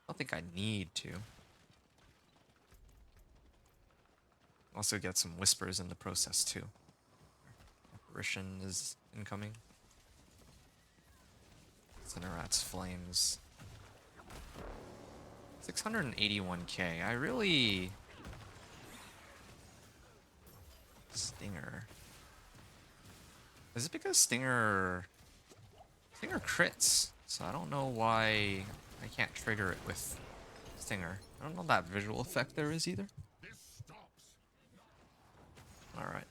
don't think I need to. Also get some whispers in the process too. Apparition is incoming. Cinerat's Flames. 681k. I really... Stinger. Is it because Stinger crits? So I don't know why I can't trigger it with Stinger. I don't know that visual effect there is either. Alright.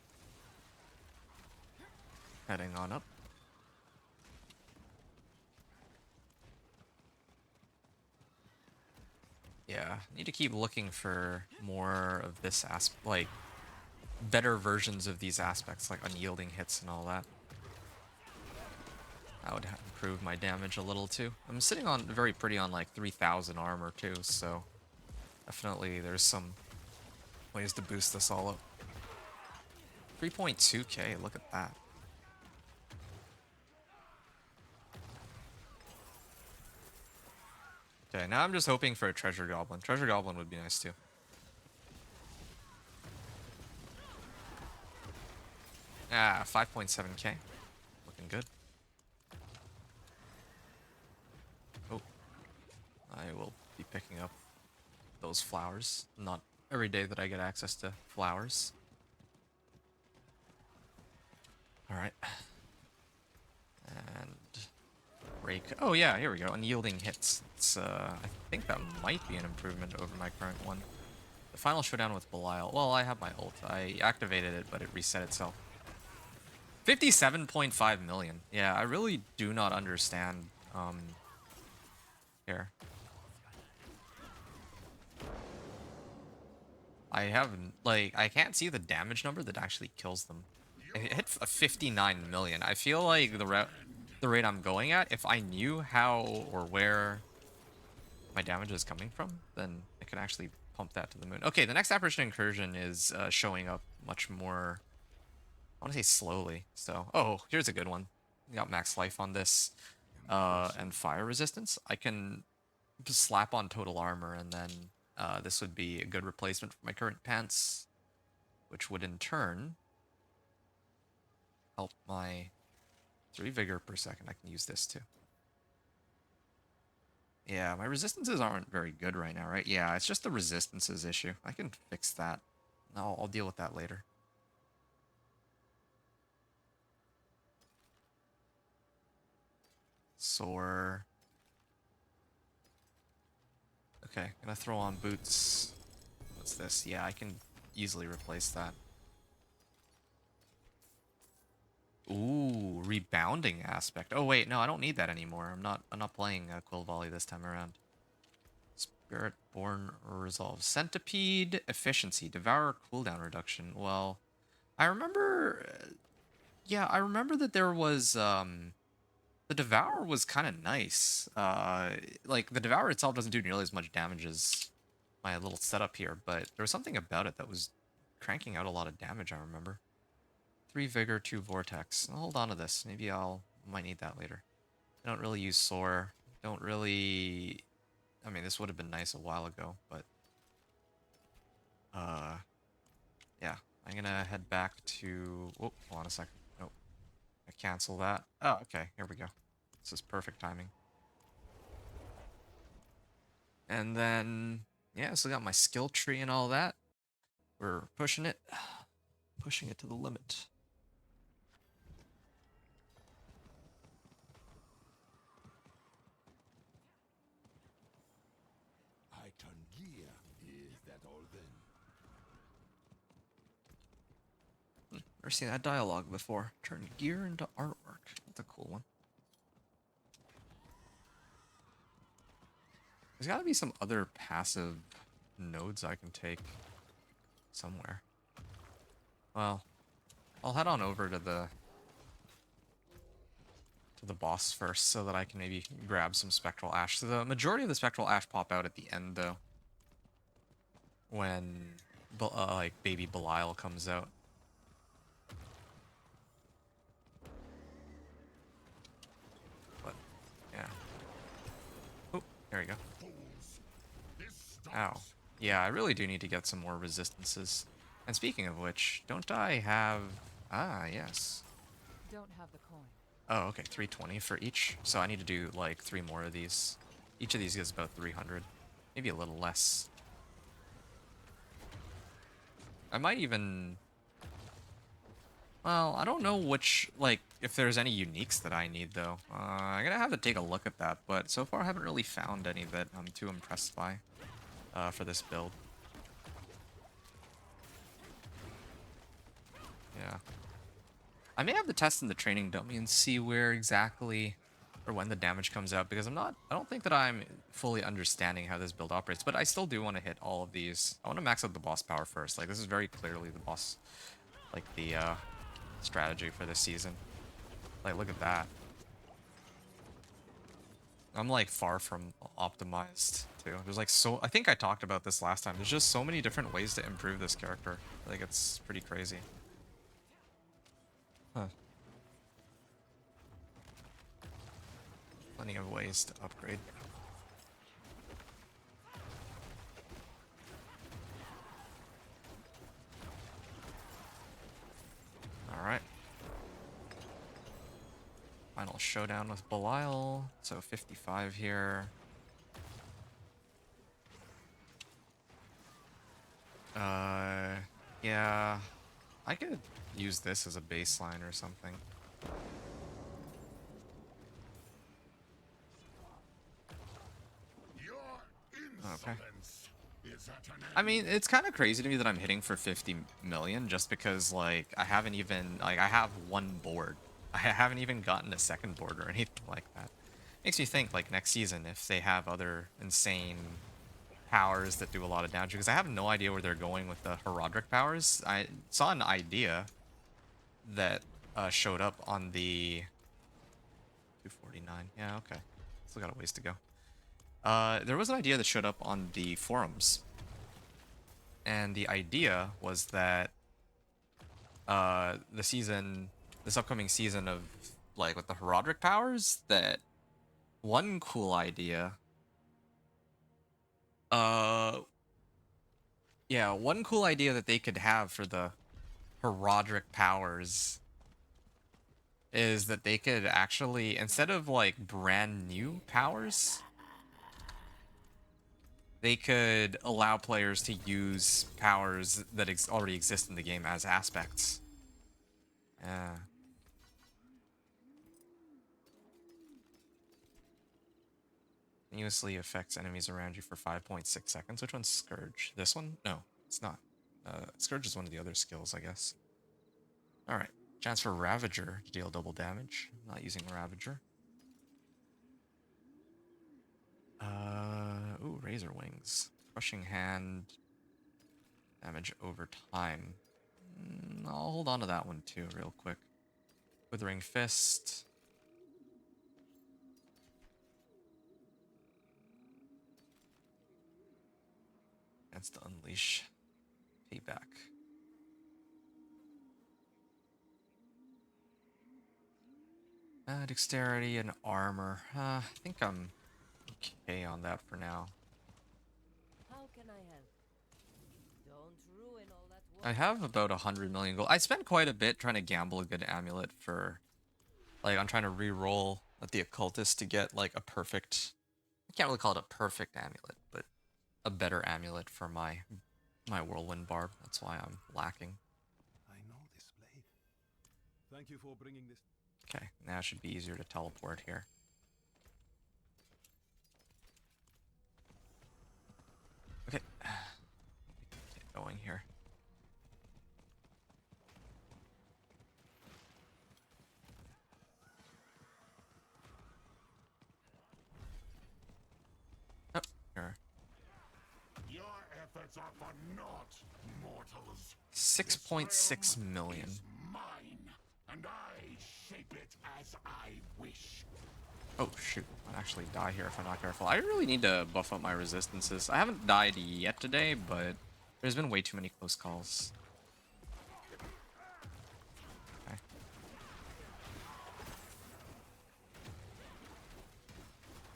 Heading on up. Yeah, need to keep looking for more of this like better versions of these aspects, like unyielding hits and all that. That would improve my damage a little too. I'm sitting on very pretty on like 3,000 armor too, so definitely there's some ways to boost this all up. 3.2k, look at that. Okay, now I'm just hoping for a treasure goblin. Treasure goblin would be nice too. Ah, 5.7k. Looking good. Oh. I will be picking up those flowers. Not every day that I get access to flowers. Alright. And... Rake. Oh yeah, here we go. Unyielding hits. It's, I think that might be an improvement over my current one. The final showdown with Belial. Well, I have my ult. I activated it, but it reset itself. 57.5 million. Yeah, I really do not understand, here. I have, like, I can't see the damage number that actually kills them. It hit a 59 million. I feel like the rate I'm going at, if I knew how or where my damage is coming from, then I could actually pump that to the moon. Okay, the next apparition incursion is showing up much more, I want to say slowly. So, oh, here's a good one. Got max life on this, and fire resistance. I can just slap on total armor, and then this would be a good replacement for my current pants, which would in turn help my 3 vigor per second. I can use this too. Yeah, my resistances aren't very good right now, right? Yeah, it's just the resistances issue. I can fix that. I'll deal with that later. Soar. Okay, gonna throw on boots. What's this? Yeah, I can easily replace that. Ooh, rebounding aspect. Oh wait, no, I don't need that anymore. I'm not playing Quill Volley this time around. Spiritborn Resolve. Centipede efficiency. Devour cooldown reduction. Well, I remember yeah, I remember that there was The Devour was kind of nice. Like, the Devour itself doesn't do nearly as much damage as my little setup here, but there was something about it that was cranking out a lot of damage, I remember. 3 Vigor, 2 Vortex. I'll hold on to this. Maybe might need that later. I don't really use Soar. Don't really... I mean, this would have been nice a while ago, but... Yeah. I'm gonna head back to... Oh, hold on a second. Nope. I cancel that. Oh, okay. Here we go. This is perfect timing. And then... Yeah, so I got my skill tree and all that. We're pushing it. Pushing it to the limit. I turn gear. Is that all then? Never seen that dialogue before. Turn gear into artwork. That's a cool one. There's gotta be some other passive nodes I can take somewhere. Well, I'll head on over to the boss first so that I can maybe grab some Spectral Ash. So the majority of the Spectral Ash pop out at the end, though. When, like, baby Belial comes out. But, yeah. Oh, there we go. Ow. Yeah, I really do need to get some more resistances. And speaking of which, don't I have... Ah, yes. Don't have the coin. Oh, okay, 320 for each. So I need to do, like, 3 more of these. Each of these gives about 300. Maybe a little less. I might even... Well, I don't know which, like, if there's any uniques that I need, though. I'm gonna have to take a look at that, but so far I haven't really found any that I'm too impressed by for this build. Yeah. I may have to test in the training dummy and see where exactly or when the damage comes out, because I don't think that I'm fully understanding how this build operates, but I still do want to hit all of these. I want to max out the boss power first. Like, this is very clearly the boss, like, the strategy for this season. Like, look at that. I'm, like, far from optimized, too. There's, like, so... I think I talked about this last time. There's just so many different ways to improve this character. Like, it's pretty crazy. Huh. Plenty of ways to upgrade. Alright. Final showdown with Belial. So 55 here. Yeah. I could use this as a baseline or something. Your Okay. insolence is at an end. I mean, it's kind of crazy to me that I'm hitting for 50 million just because, like, I haven't even, like, I have 1 board. I haven't even gotten a 2nd board or anything like that. Makes me think, like, next season, if they have other insane powers that do a lot of damage, because I have no idea where they're going with the Herodric powers. I saw an idea that showed up on the 249. Yeah, okay. Still got a ways to go. There was an idea that showed up on the forums. And the idea was that this upcoming season of, like, with the Herodric powers, that one cool idea, yeah, one cool idea that they could have for the Herodric powers is that they could actually, instead of, like, brand new powers, they could allow players to use powers that already exist in the game as aspects. Yeah. Continuously affects enemies around you for 5.6 seconds. Which one's Scourge? This one? No, it's not. Scourge is one of the other skills, I guess. Alright. Chance for Ravager to deal double damage. I'm not using Ravager. Ooh, Razor Wings. Crushing Hand. Damage over time. I'll hold on to that one too, real quick. Withering Fist. Chance to unleash payback. Dexterity and armor. I think I'm okay on that for now. How can I help? Don't ruin all that work. I have about 100 million gold. I spent quite a bit trying to gamble a good amulet for, like, I'm trying to re-roll at the occultist to get like a perfect. I can't really call it a perfect amulet, but a better amulet for my whirlwind barb. That's why I'm lacking. I know this blade. Thank you for bringing this. Okay, now it should be easier to teleport here. Okay, get going here. Oh, here. Your efforts are for naught, mortals. 6.6 million. Is mine, and I shape it as I wish. Oh shoot, I'll actually die here if I'm not careful. I really need to buff up my resistances. I haven't died yet today, but there's been way too many close calls. Okay.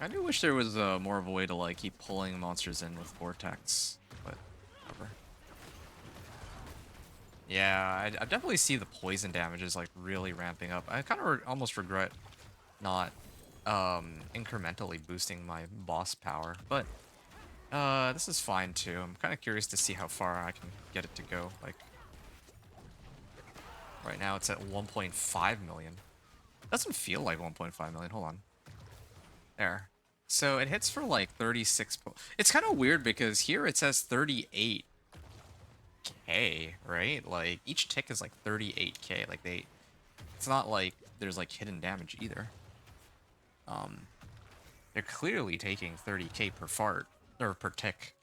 I do wish there was more of a way to like keep pulling monsters in with Vortex, but whatever. Yeah, I definitely see the poison damage is like really ramping up. I kind of almost regret not incrementally boosting my boss power, but this is fine too. I'm kind of curious to see how far I can get it to go. Like right now it's at 1.5 million. Doesn't feel like 1.5 million. Hold on. There. So it hits for like 36. It's kind of weird because here it says 38k, right? Like each tick is like 38k. Like it's not like there's like hidden damage either. They're clearly taking 30k per fart, or per tick.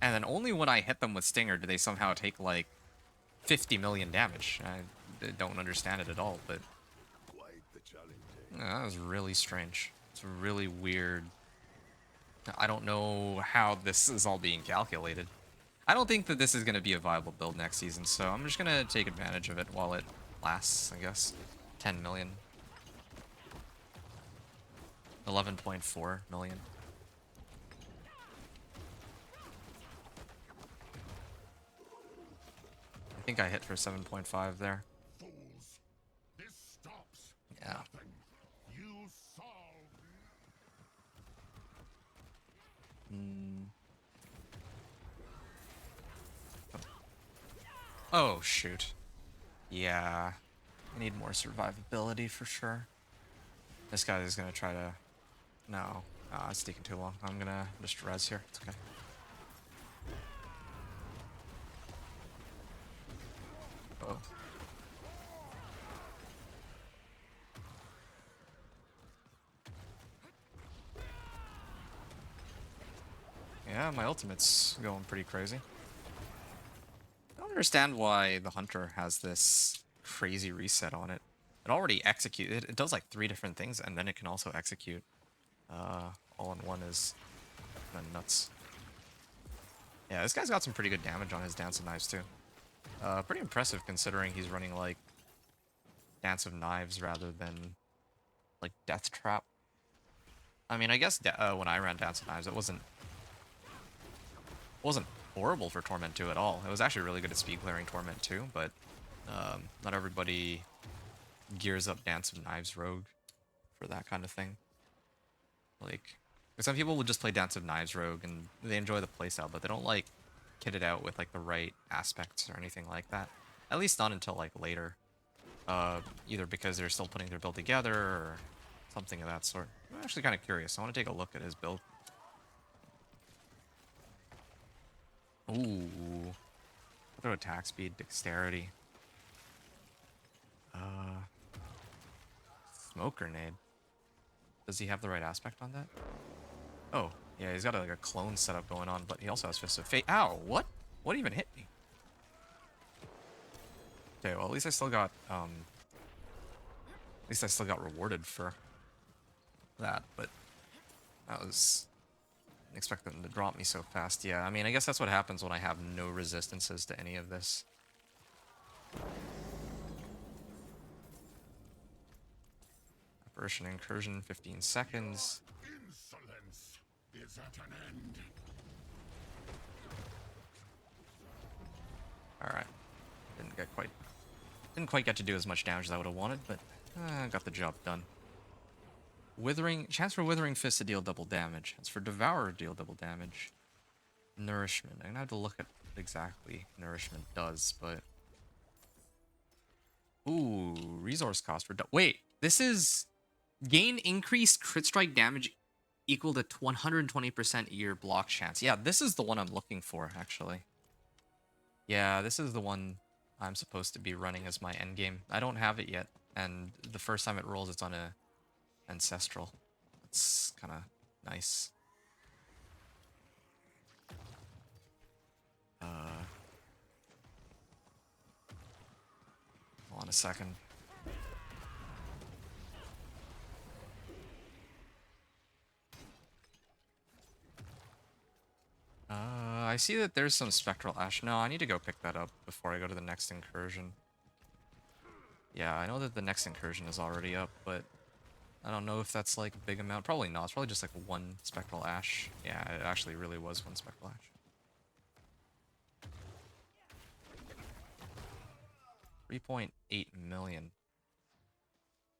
And then only when I hit them with Stinger do they somehow take like 50 million damage. I don't understand it at all, but Quite the challenge. that was really strange. It's really weird. I don't know how this is all being calculated. I don't think that this is going to be a viable build next season, so I'm just going to take advantage of it while it lasts, I guess. 10 million. 11.4 million. I think I hit for 7.5 there. Fools. This stops. Yeah. Nothing. You solve. Oh, shoot. Yeah. I need more survivability for sure. This guy is going to try to... No. It's taking too long. I'm going to just res here. It's okay. Oh. Yeah, my ultimate's going pretty crazy. I don't understand why the Hunter has this crazy reset on it. It already executes. It does like 3 different things, and then it can also execute all in one is kind of nuts. Yeah, this guy's got some pretty good damage on his Dance of Knives too. Pretty impressive considering he's running like Dance of Knives rather than like Death Trap. I mean, I guess when I ran Dance of Knives, it wasn't horrible for Torment 2 at all. It was actually really good at speed clearing Torment 2, but not everybody gears up Dance of Knives Rogue for that kind of thing. Like, some people will just play Dance of Knives Rogue and they enjoy the playstyle, but they don't like kit it out with like the right aspects or anything like that. At least not until like later. Either because they're still putting their build together or something of that sort. I'm actually kind of curious. I want to take a look at his build. Ooh. Throw attack speed, dexterity. Smoke grenade. Does he have the right aspect on that? Oh, yeah, he's got like a clone setup going on, but he also has Fist of Fate. Ow, what? What even hit me? Okay, well at least I still got rewarded for that, but that was expect them to drop me so fast. Yeah, I mean, I guess that's what happens when I have no resistances to any of this. Apparition incursion, 15 seconds. Insolence is at an end. Alright. Didn't quite get to do as much damage as I would have wanted, but got the job done. Chance for Withering Fist to deal double damage. Chance for Devourer to deal double damage. Nourishment. I'm gonna have to look at what exactly Nourishment does, but... Ooh, resource cost reduction. Wait, this is... Gain increased crit strike damage equal to 120% your block chance. Yeah, this is the one I'm looking for, actually. Yeah, this is the one I'm supposed to be running as my endgame. I don't have it yet, and the first time it rolls, it's on a ancestral. It's kind of nice. Hold on a second. I see that there's some Spectral Ash. No, I need to go pick that up before I go to the next incursion. Yeah, I know that the next incursion is already up, but I don't know if that's like a big amount. Probably not. It's probably just like one Spectral Ash. Yeah, it actually really was one Spectral Ash. 3.8 million.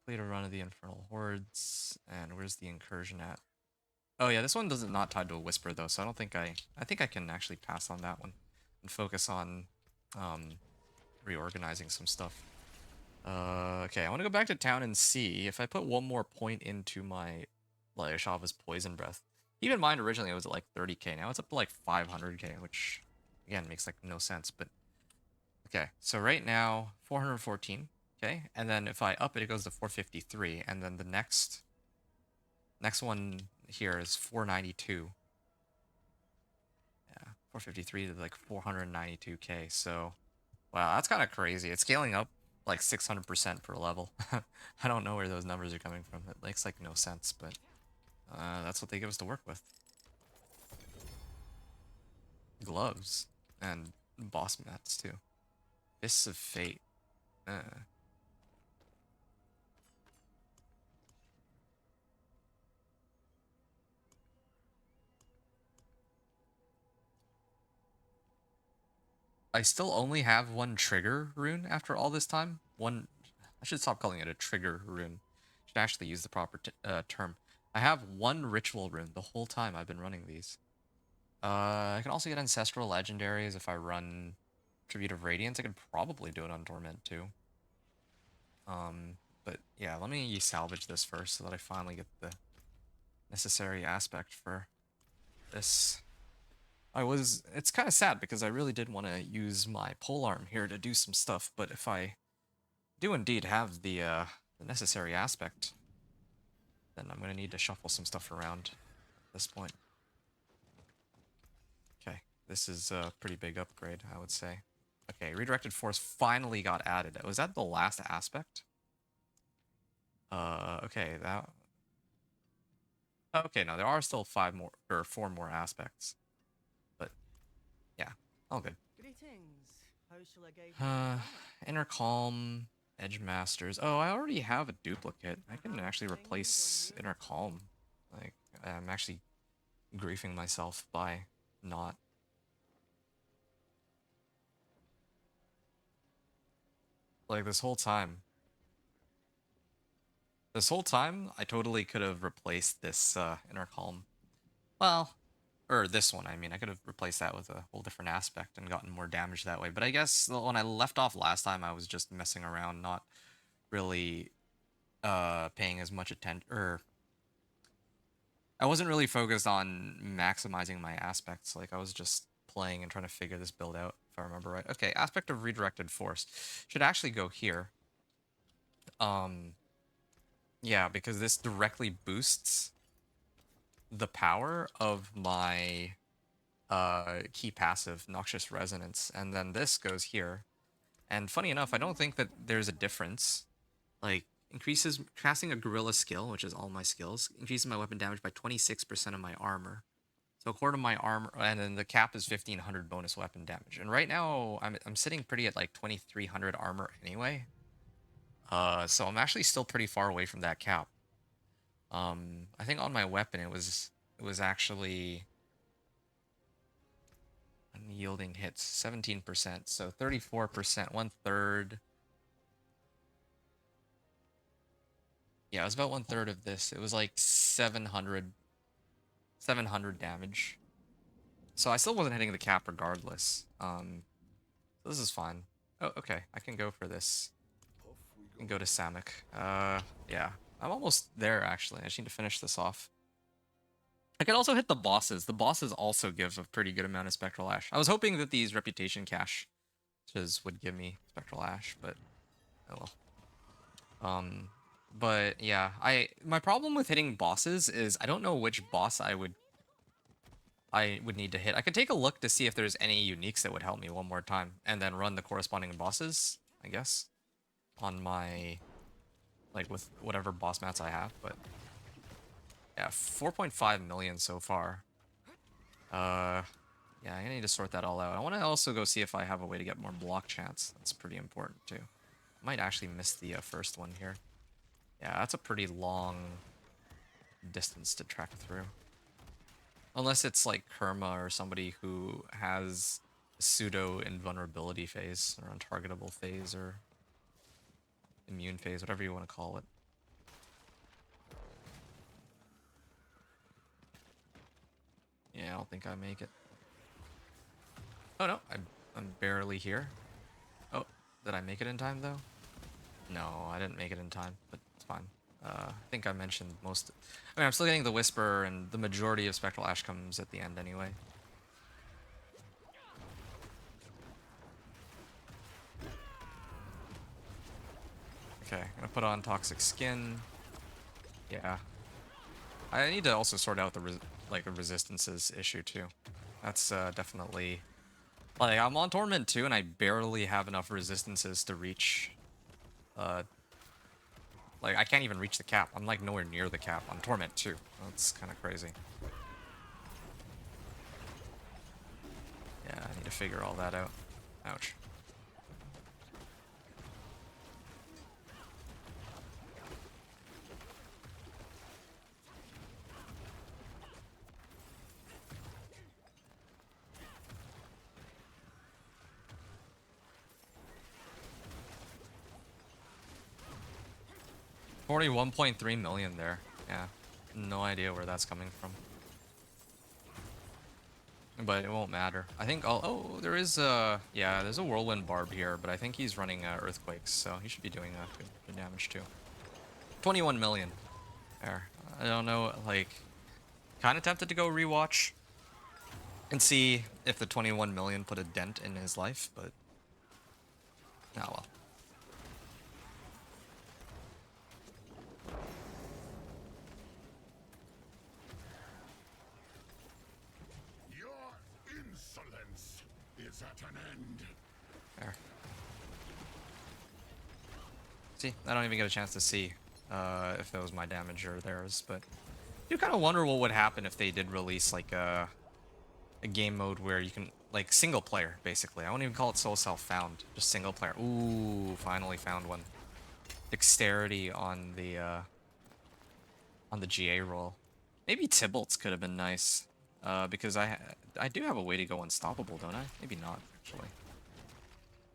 Complete a run of the Infernal Hordes. And where's the incursion at? Oh yeah, this one doesn't not tied to a Whisper though, so I don't think I think I can actually pass on that one and focus on reorganizing some stuff. Okay, I want to go back to town and see if I put one more point into my Shava's Poison Breath. Keep in mind, originally it was at like 30k. Now it's up to like 500k, which again makes like no sense. But okay, so right now 414. Okay, and then if I up it, it goes to 453, and then the next one here is 492. Yeah, 453 to like 492k. So, wow, that's kind of crazy. It's scaling up like 600% per level. I don't know where those numbers are coming from. It makes like no sense, but that's what they give us to work with. Gloves and boss mats too. Fists of Fate. I still only have one trigger rune after all this time. One, I should stop calling it a trigger rune. Should actually use the proper term. I have one ritual rune the whole time I've been running these. I can also get ancestral legendaries if I run Tribute of Radiance. I could probably do it on Torment too. But yeah, let me salvage this first so that I finally get the necessary aspect for this. It's kind of sad because I really did want to use my polearm here to do some stuff, but if I do indeed have the necessary aspect, then I'm going to need to shuffle some stuff around at this point. Okay, this is a pretty big upgrade, I would say. Okay, Redirected Force finally got added. Was that the last aspect? Okay, that... Okay, no, there are still 4 more aspects. But, yeah, all good. Greetings. How shall I guide you? Inner Calm, Edge Masters. Oh, I already have a duplicate. I can actually replace Inner Calm. Like, I'm actually griefing myself by not. Like, this whole time, I totally could have replaced this Inner Calm. Well, or this one, I mean. I could have replaced that with a whole different aspect and gotten more damage that way. But I guess when I left off last time, I was just messing around, not really paying as much attention, or I wasn't really focused on maximizing my aspects. Like, I was just playing and trying to figure this build out, if I remember right. Okay, Aspect of Redirected Force should actually go here. Yeah, because this directly boosts the power of my key passive, Noxious Resonance, and then this goes here. And funny enough, I don't think that there's a difference. Like, increases casting a gorilla skill, which is all my skills, increases my weapon damage by 26% of my armor. So a quarter of my armor, and then the cap is 1500 bonus weapon damage. And right now I'm sitting pretty at like 2300 armor anyway. So I'm actually still pretty far away from that cap. I think on my weapon it was actually unyielding hits 17%, so 34%, 1/3. Yeah, it was about 1/3 of this. It was like 700 damage. So I still wasn't hitting the cap regardless. So this is fine. Oh, okay. I can go for this. I can go to Samek. Yeah. I'm almost there, actually. I just need to finish this off. I could also hit the bosses. The bosses also give a pretty good amount of Spectral Ash. I was hoping that these reputation caches would give me Spectral Ash, but oh well. But yeah, my problem with hitting bosses is I don't know which boss I would need to hit. I could take a look to see if there's any uniques that would help me one more time, and then run the corresponding bosses, I guess, on my, like, with whatever boss mats I have, but yeah, 4.5 million so far. Yeah, I need to sort that all out. I want to also go see if I have a way to get more block chance. That's pretty important, too. I might actually miss the first one here. Yeah, that's a pretty long distance to trek through. Unless it's like Kerma or somebody who has a pseudo invulnerability phase or untargetable phase or immune phase, whatever you want to call it. Yeah, I don't think I make it. Oh no, I'm barely here. Oh, did I make it in time though? No, I didn't make it in time, but it's fine. I think I mentioned most. I mean, I'm still getting the Whisper, and the majority of Spectral Ash comes at the end anyway. Okay, I'm gonna put on Toxic Skin. Yeah. I need to also sort out the the resistances issue too. That's definitely, like, I'm on Torment too, and I barely have enough resistances to reach. Like, I can't even reach the cap. I'm like nowhere near the cap on Torment too. That's kind of crazy. Yeah, I need to figure all that out. Ouch. $41.3 million there. Yeah, no idea where that's coming from. But it won't matter. I think oh, there is yeah, there's a Whirlwind Barb here, but I think he's running Earthquakes, so he should be doing good damage too. 21 million. There. I don't know, like, kind of tempted to go rewatch and see if the 21 million put a dent in his life, but oh well. Is at an end. There. See, I don't even get a chance to see if that was my damage or theirs, but I do kind of wonder what would happen if they did release like a game mode where you can, like, single player, basically. I won't even call it soul self found, just single player. Ooh, finally found one. Dexterity on the GA roll. Maybe Tybalt's could have been nice. Because I do have a way to go unstoppable, don't I? Maybe not, actually.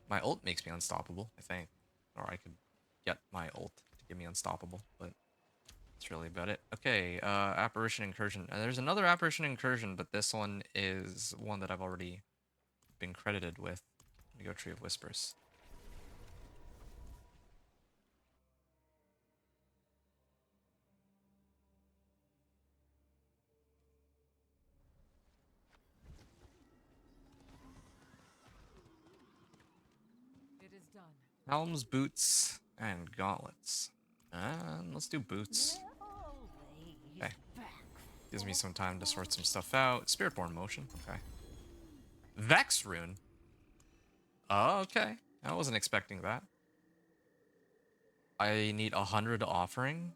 My ult makes me unstoppable, I think. Or I could get my ult to give me unstoppable, but that's really about it. Okay, Apparition Incursion. There's another Apparition Incursion, but this one is one that I've already been credited with. Let me go Tree of Whispers. It is done. Helms, boots, and gauntlets. And let's do boots. Okay. Gives me some time to sort some stuff out. Spiritborn motion. Okay. Vex rune. Oh, okay. I wasn't expecting that. I need 100 offering.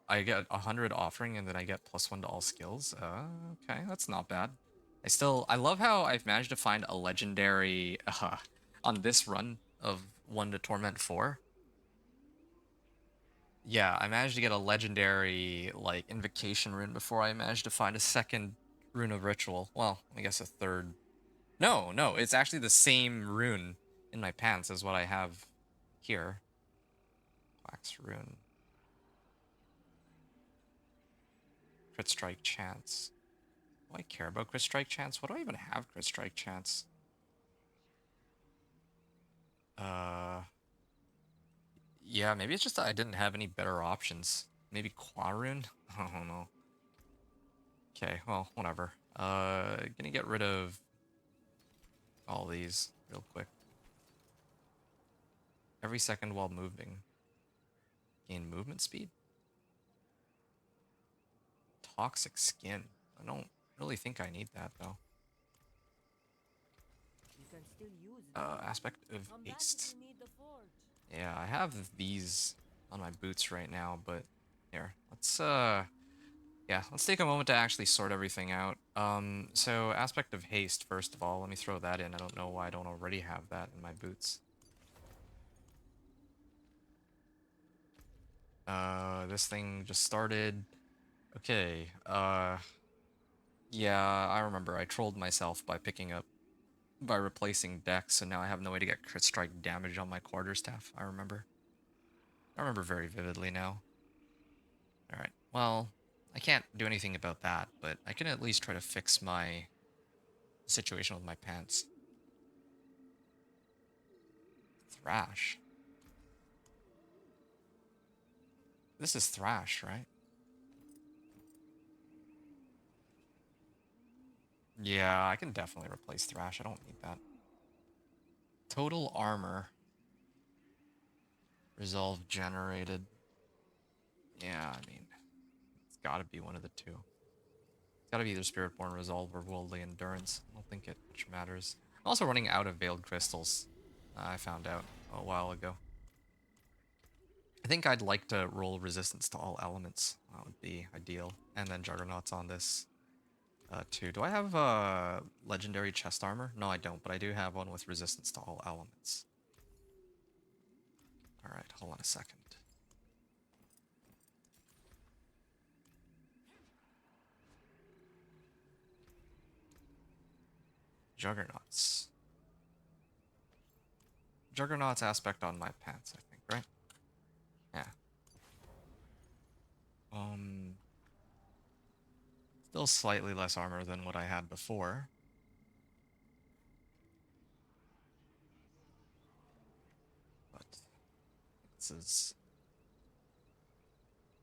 I get 100 offering and then I get +1 to all skills. Okay, that's not bad. I love how I've managed to find a legendary on this run of 1 to Torment 4. Yeah, I managed to get a legendary, like, invocation rune before I managed to find a second rune of ritual. Well, I guess a third. No, no, it's actually the same rune in my pants as what I have here. Wax rune. Crit strike chance. Do I care about crit strike chance? What do I even have crit strike chance? Yeah, maybe it's just that I didn't have any better options. Maybe Quarun? I don't know. Okay, well, whatever. Gonna get rid of all these real quick. Every second while moving. Gain movement speed? Toxic skin. I don't really think I need that, though. You can still use them. Aspect of Come back if haste. you need the forge. Yeah, I have these on my boots right now, but here, yeah, let's take a moment to actually sort everything out. So aspect of haste, first of all, let me throw that in. I don't know why I don't already have that in my boots. This thing just started. Okay, yeah, I remember I trolled myself by replacing Dex, so now I have no way to get crit strike damage on my quarterstaff. I remember very vividly now. Alright, well, I can't do anything about that, but I can at least try to fix my situation with my pants. Thrash. This is Thrash, right? Yeah, I can definitely replace Thrash. I don't need that. Total armor. Resolve generated. Yeah, I mean, it's gotta be one of the two. It's gotta be either Spiritborn Resolve or Worldly Endurance. I don't think it much matters. I'm also running out of Veiled Crystals. I found out a while ago. I think I'd like to roll resistance to all elements. That would be ideal. And then Juggernaut's on this too. Do I have legendary chest armor? No, I don't, but I do have one with resistance to all elements. Alright, hold on a second. Juggernauts. Juggernaut's aspect on my pants, I think, right? Yeah. Still slightly less armor than what I had before. But this is...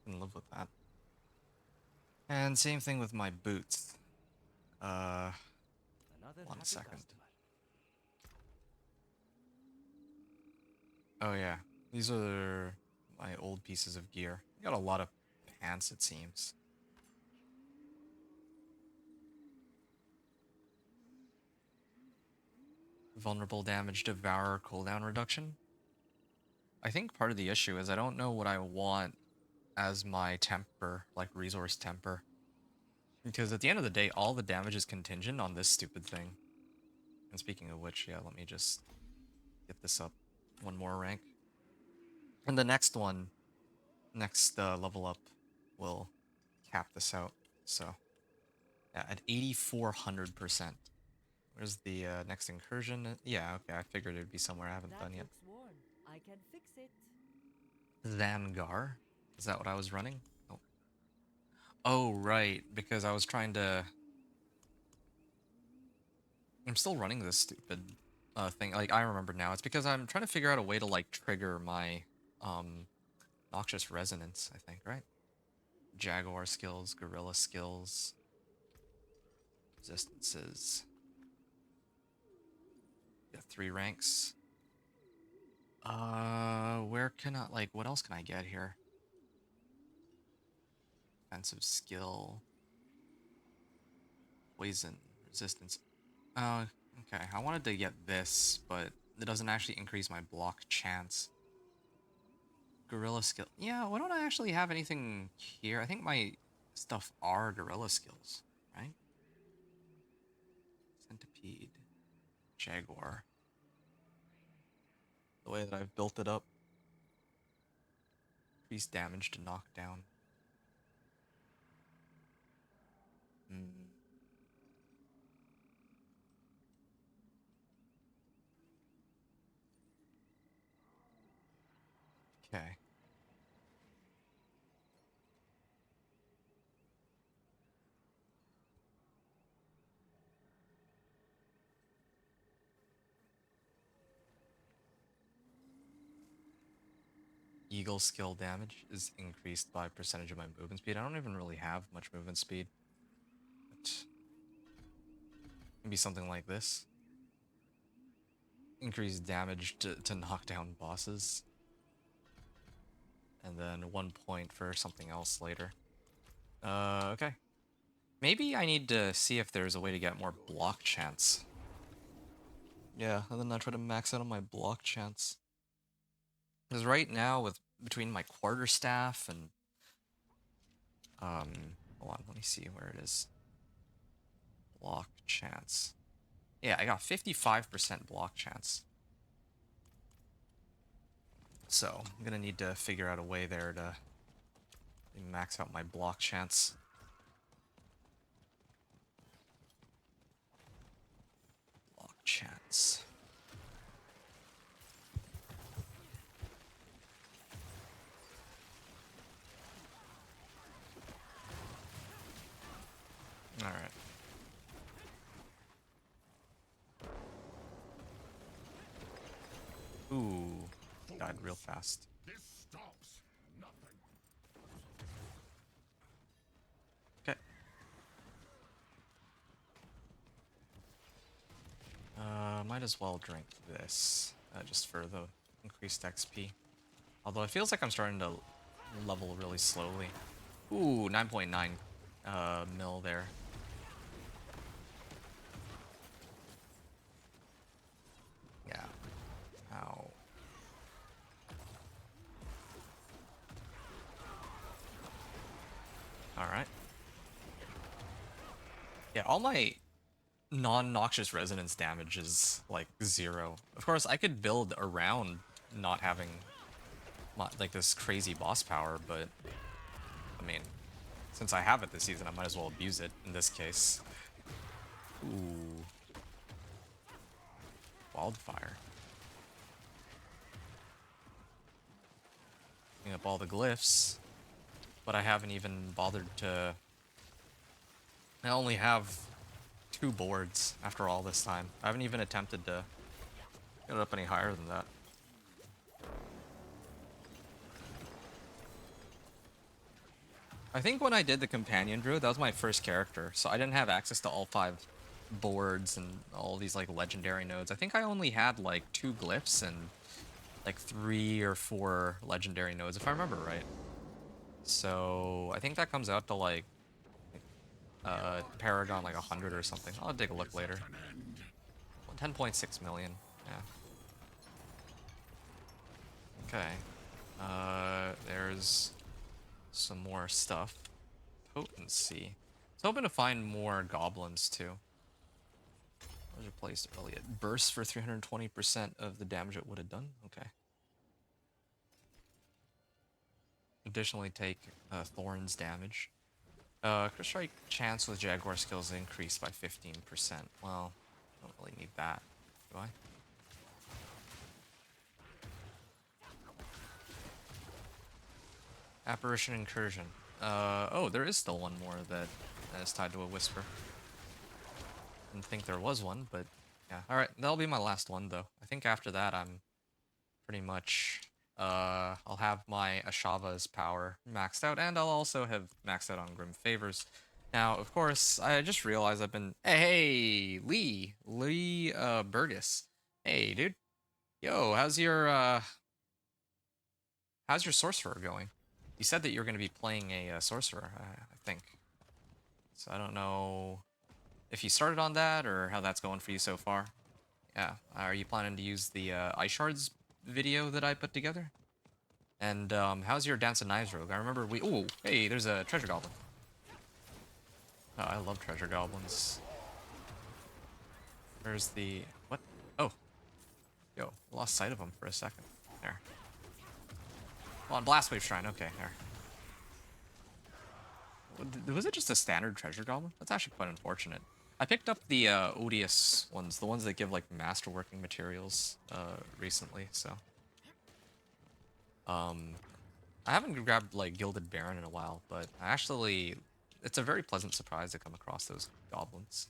I can live with that. And same thing with my boots. Another Hold on a happy second. customer. Oh yeah, these are my old pieces of gear. I got a lot of pants, it seems. Vulnerable damage, devourer, cooldown reduction. I think part of the issue is I don't know what I want as my temper, like resource temper. Because at the end of the day, all the damage is contingent on this stupid thing. And speaking of which, yeah, let me just get this up one more rank. And the next one, next level up, will cap this out. So, yeah, at 8,400%. Where's the next incursion? Yeah, okay, I figured it would be somewhere I haven't That done yet. looks worn. I can fix it. Zangar? Is that what I was running? Oh. Oh, right, because I was trying to... I'm still running this stupid thing. Like, I remember now. It's because I'm trying to figure out a way to, like, trigger my Noxious Resonance, I think, right? Jaguar skills, Gorilla skills, resistances. Got 3 ranks. Where can I, like, what else can I get here? Defensive skill. Poison, resistance. Oh, okay. I wanted to get this, but it doesn't actually increase my block chance. Gorilla skill. Yeah, why don't I actually have anything here? I think my stuff are gorilla skills, right? Centipede. Jaguar. The way that I've built it up. Increase damage to knock down. Hmm. Okay. Eagle skill damage is increased by percentage of my movement speed. I don't even really have much movement speed. But maybe something like this. Increase damage to knock down bosses. And then 1 point for something else later. Okay. Maybe I need to see if there's a way to get more block chance. Yeah, and then I try to max out on my block chance. Because right now, with between my quarterstaff and hold on, let me see where it is. Block chance. Yeah, I got 55% block chance. So I'm gonna need to figure out a way there to max out my block chance. Block chance. All right. Ooh, died real fast. This stops nothing. Okay. Might as well drink this, just for the increased XP. Although it feels like I'm starting to level really slowly. Ooh, 9.9 mil there. Yeah. Ow. Alright. Yeah, all my non-noxious resonance damage is like 0. Of course, I could build around not having like this crazy boss power, but I mean, since I have it this season, I might as well abuse it in this case. Ooh. Wildfire. Picking up all the glyphs, but I haven't even bothered to... I only have 2 boards after all this time. I haven't even attempted to get it up any higher than that. I think when I did the companion druid, that was my first character, so I didn't have access to all 5 boards and all these like legendary nodes. I think I only had like 2 glyphs and like 3 or 4 legendary nodes, if I remember right. So I think that comes out to like Paragon like 100 or something. I'll take a look later. 10.6 million. Yeah. Okay. There's some more stuff. Potency. I was hoping to find more goblins too. Was replaced early. It bursts for 320% of the damage it would have done. Okay. Additionally, take thorns damage. Crit strike chance with Jaguar skills increased by 15%. Well, I don't really need that, do I? Apparition Incursion. Oh, there is still one more that is tied to a Whisper. Didn't think there was one, but yeah. Alright, that'll be my last one, though. I think after that, I'm pretty much... I'll have my Ashava's power maxed out, and I'll also have maxed out on Grim Favors. Now, of course, I just realized I've been... Hey, Lee Burgess. Hey, dude. Yo, how's your Sorcerer going? You said that you were going to be playing a Sorcerer, I think. So I don't know if you started on that, or how that's going for you so far. Yeah, are you planning to use the Ice Shards video that I put together? And how's your Dance of Knives rogue? I remember we. Ooh, hey, there's a treasure goblin. Oh, I love treasure goblins. Where's the what? Oh, yo, lost sight of him for a second. There. Well, on Blast Wave Shrine. Okay, there. Was it just a standard treasure goblin? That's actually quite unfortunate. I picked up the odious ones, the ones that give like masterworking materials recently, so I haven't grabbed like Gilded Baron in a while, but I actually it's a very pleasant surprise to come across those goblins.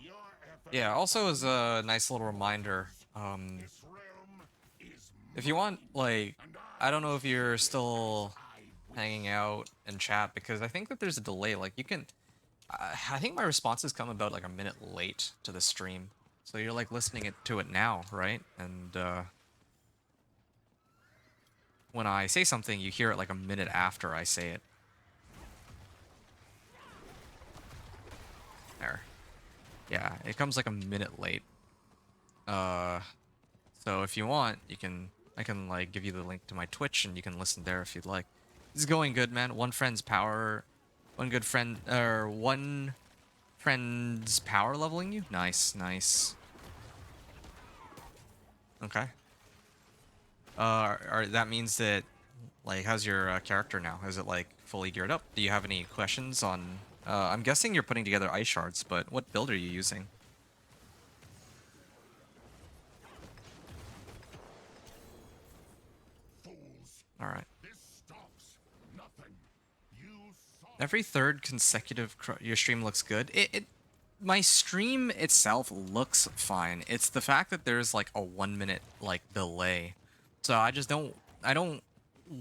Your effort Yeah, also as a nice little reminder, this realm is if you want, like, and I don't know if you're still I wish. hanging out in chat because I think that there's a delay. Like, you can, I think my responses come about like a minute late to the stream, so you're like listening to it now, right? And when I say something, you hear it like a minute after I say it. There. Yeah, it comes like a minute late. So if you want, I can like give you the link to my Twitch and you can listen there if you'd like. This is going good, man. One friend's power leveling you? Nice, nice. Okay. That means that, like, how's your character now? Is it like fully geared up? Do you have any questions on? I'm guessing you're putting together ice shards, but what build are you using? Fools. All right. This stops nothing. You saw Every third consecutive your stream looks good. My stream itself looks fine. It's the fact that there's like a 1 minute like delay. So I don't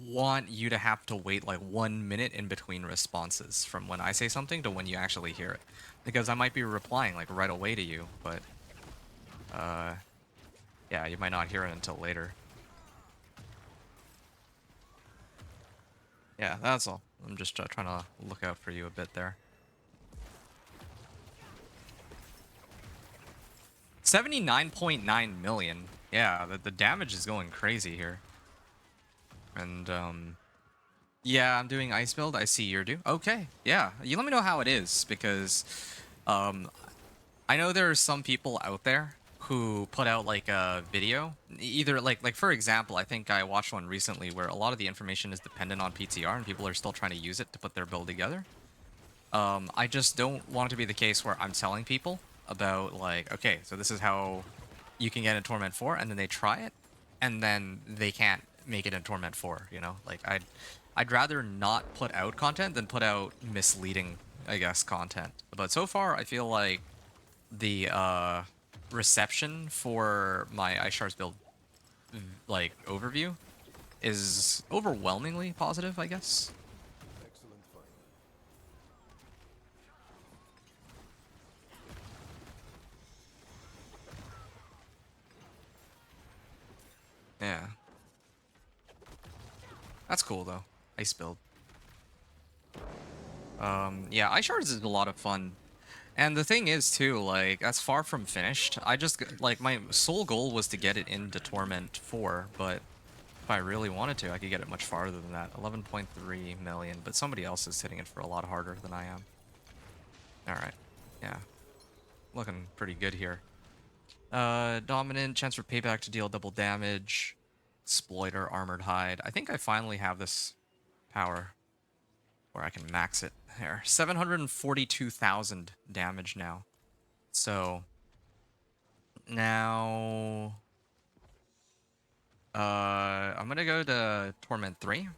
want you to have to wait like 1 minute in between responses from when I say something to when you actually hear it. Because I might be replying like right away to you, but yeah, you might not hear it until later. Yeah, that's all. I'm just trying to look out for you a bit there. 79.9 million. Yeah, the damage is going crazy here. And, yeah, I'm doing ice build. I see you're due. Okay, yeah. You let me know how it is, because, I know there are some people out there who put out, like, a video. Either, like for example, I think I watched one recently where a lot of the information is dependent on PTR, and people are still trying to use it to put their build together. I just don't want it to be the case where I'm telling people about, like, okay, so this is how you can get in Torment 4, and then they try it, and then they can't make it in Torment 4, you know? Like, I'd rather not put out content than put out misleading, I guess, content. But so far, I feel like the reception for my Ice Shards build, like, overview is overwhelmingly positive, I guess. Yeah. That's cool, though. Ice build. Yeah, Ice Shards is a lot of fun. And the thing is, too, like, that's far from finished. I just, like, my sole goal was to get it into Torment 4, but if I really wanted to, I could get it much farther than that. 11.3 million, but somebody else is hitting it for a lot harder than I am. Alright. Yeah. Looking pretty good here. Dominant, chance for payback to deal double damage. Exploiter, Armored Hide. I think I finally have this power where I can max it there. 742,000 damage now. So now I'm gonna go to Torment 3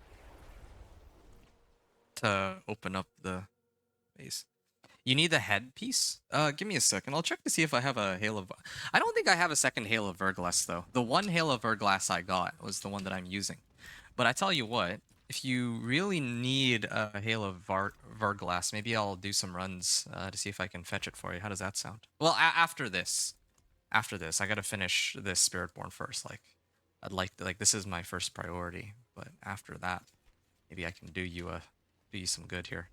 to open up the base. You need the headpiece? Give me a second. I'll check to see if I have a Hail of... I don't think I have a second Hail of Verglass, though. The one Hail of Verglass I got was the one that I'm using. But I tell you what, if you really need a Hail of Verglass, maybe I'll do some runs to see if I can fetch it for you. How does that sound? Well, after this. After this. I gotta finish this Spiritborn first. Like, I'd like to, like, this is my first priority. But after that, maybe I can do you some good here.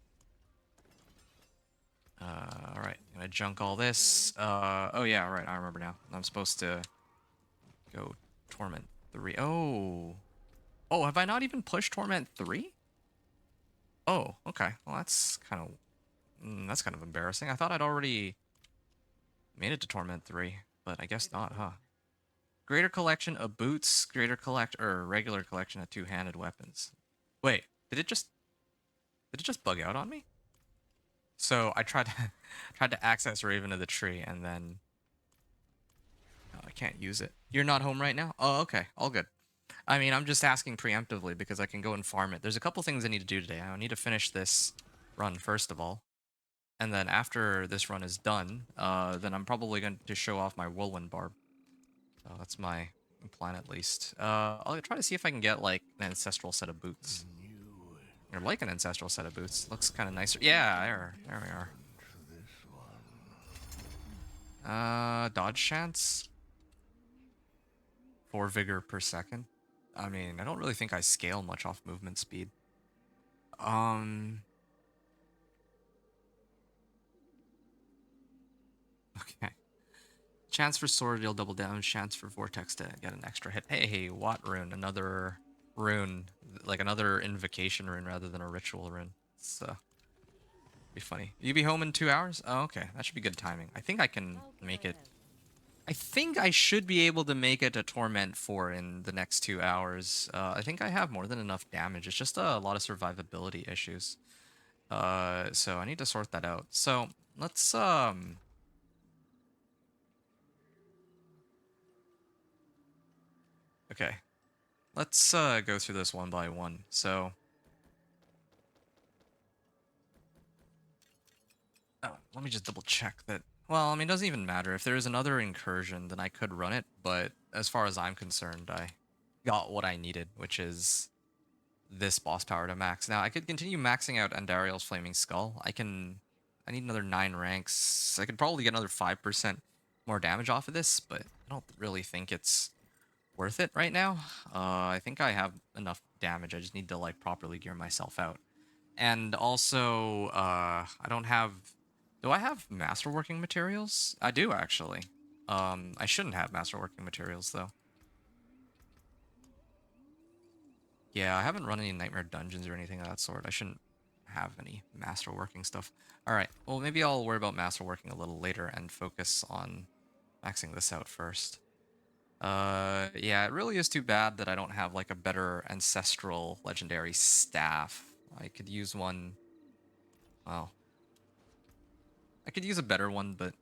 Alright, gonna junk all this. Oh yeah, right, I remember now. I'm supposed to go Torment 3. Oh. Oh, have I not even pushed Torment 3? Oh, okay. Well, that's kind of embarrassing. I thought I'd already made it to Torment 3, but I guess not, huh? Greater collection of boots, greater collect or regular collection of two-handed weapons. Wait, did it just bug out on me? So I tried to tried to access Raven of the Tree and then I can't use it. You're not home right now? Oh, okay. All good. I mean, I'm just asking preemptively because I can go and farm it. There's a couple things I need to do today. I need to finish this run first of all. And then after this run is done, then I'm probably going to show off my whirlwind barb. So that's my plan at least. I'll try to see if I can get like an ancestral set of boots. Or like an ancestral set of boots. Looks kind of nicer. Yeah, there we are. Dodge chance. 4 vigor per second. I mean, I don't really think I scale much off movement speed. Okay. Chance for sword deal double damage. Chance for vortex to get an extra hit. Hey, what rune? Another rune, like another invocation rune rather than a ritual rune. It's be funny. You be home in 2 hours? Oh, okay. That should be good timing. I think I can make it. I think I should be able to make it to Torment 4 in the next 2 hours. I think I have more than enough damage. It's just a lot of survivability issues. So I need to sort that out. So let's okay. Let's go through this one by one. So let me just double check that. Well, I mean, it doesn't even matter. If there's another incursion, then I could run it. But as far as I'm concerned, I got what I needed, which is this boss power to max. Now, I could continue maxing out Andariel's Flaming Skull. I need another 9 ranks. I could probably get another 5% more damage off of this, but I don't really think it's worth it right now. I think I have enough damage. I just need to, like, properly gear myself out. And also, I don't have... Do I have masterworking materials? I do, actually. I shouldn't have masterworking materials, though. Yeah, I haven't run any Nightmare Dungeons or anything of that sort. I shouldn't have any masterworking stuff. Alright, well, maybe I'll worry about masterworking a little later and focus on maxing this out first. Yeah, it really is too bad that I don't have, like, a better ancestral legendary staff. I could use one... Well... I could use a better one, but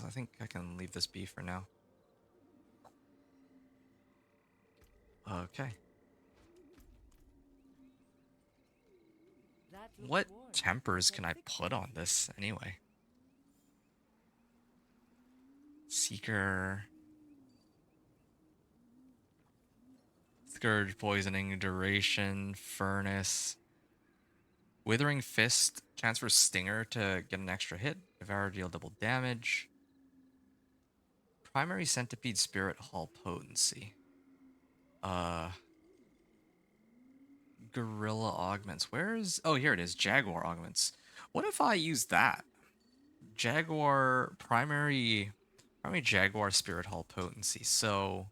I think I can leave this be for now. Okay. What tempers can I put on this, anyway? Seeker... Scourge, poisoning, duration, furnace... Withering Fist, chance for Stinger to get an extra hit. Devour deal double damage. Primary Centipede Spirit Hall potency. Gorilla augments. Where's... Oh, here it is. Jaguar augments. What if I use that? Primary Jaguar Spirit Hall potency. So...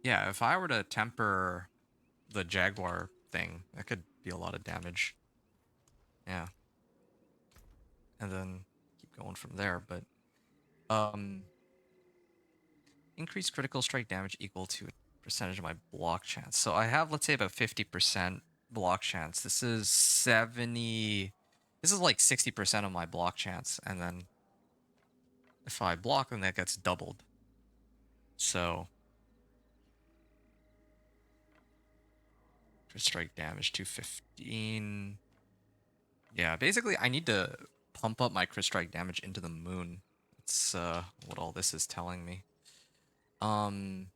Yeah, if I were to temper the Jaguar thing, that could be a lot of damage. Yeah. And then keep going from there, but increase critical strike damage equal to a percentage of my block chance. So I have, let's say, about 50% block chance. This is 70. This is like 60% of my block chance, and then if I block, then that gets doubled. So strike damage 215. Yeah, basically I need to pump up my crit strike damage into the moon. That's what all this is telling me. Well,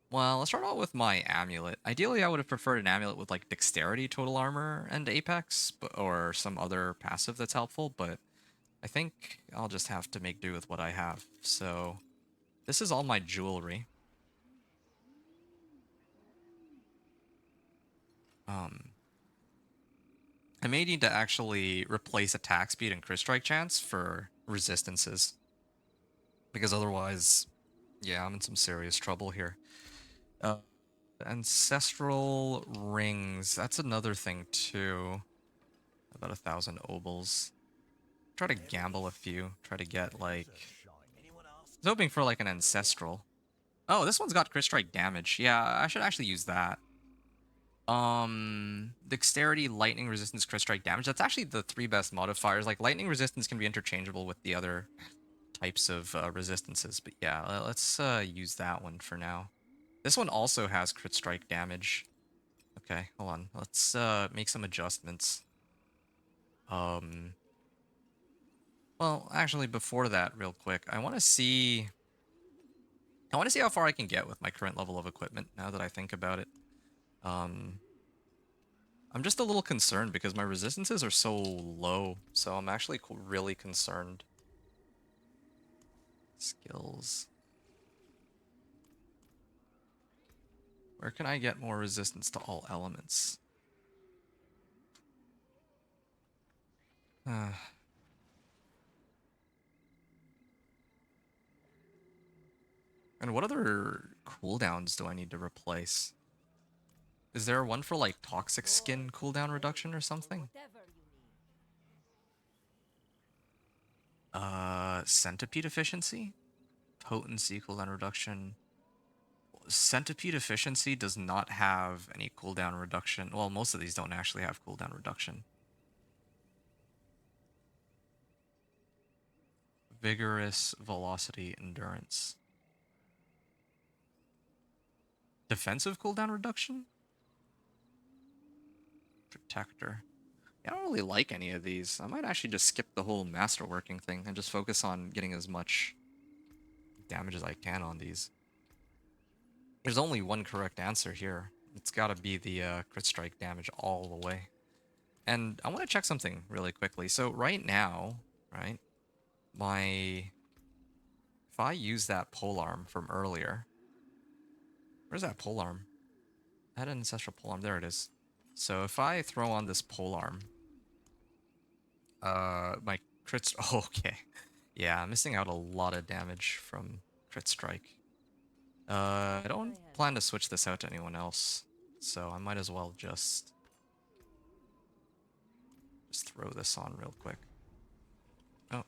let's start out with my amulet. Ideally, I would have preferred an amulet with like dexterity, total armor, and apex, or some other passive that's helpful, but I think I'll just have to make do with what I have. So this is all my jewelry. I may need to actually replace attack speed and crit strike chance for resistances, because otherwise Yeah, I'm in some serious trouble here. Uh, Ancestral rings. That's another thing too. About 1,000 obols. Try to gamble a few. Try to get like. I was hoping for like an ancestral. Oh, this one's got crit strike damage. Yeah, I should actually use that. Dexterity, lightning resistance, crit strike damage. That's actually the 3 best modifiers. Like lightning resistance can be interchangeable with the other types of resistances. But yeah, let's use that one for now. This one also has crit strike damage. Okay, hold on. Let's make some adjustments. Well, actually, before that, real quick, I want to see how far I can get with my current level of equipment. Now that I think about it, I'm just a little concerned because my resistances are so low. So I'm actually really concerned. Skills. Where can I get more resistance to all elements? And what other cooldowns do I need to replace? Is there one for like toxic skin cooldown reduction or something? Whatever you need. Centipede efficiency? Potency cooldown reduction. Centipede efficiency does not have any cooldown reduction. Well, most of these don't actually have cooldown reduction. Vigorous, velocity, endurance. Defensive cooldown reduction? Protector. Yeah, I don't really like any of these. I might actually just skip the whole masterworking thing and just focus on getting as much damage as I can on these. There's only one correct answer here. It's gotta be the crit strike damage all the way. And I want to check something really quickly. So right now, right, if I use that polearm from earlier, where's that polearm? I had an ancestral polearm. There it is. So if I throw on this polearm, my crits. Oh, okay. Yeah, I'm missing out a lot of damage from crit strike. I don't plan to switch this out to anyone else, so I might as well just throw this on real quick. Oh,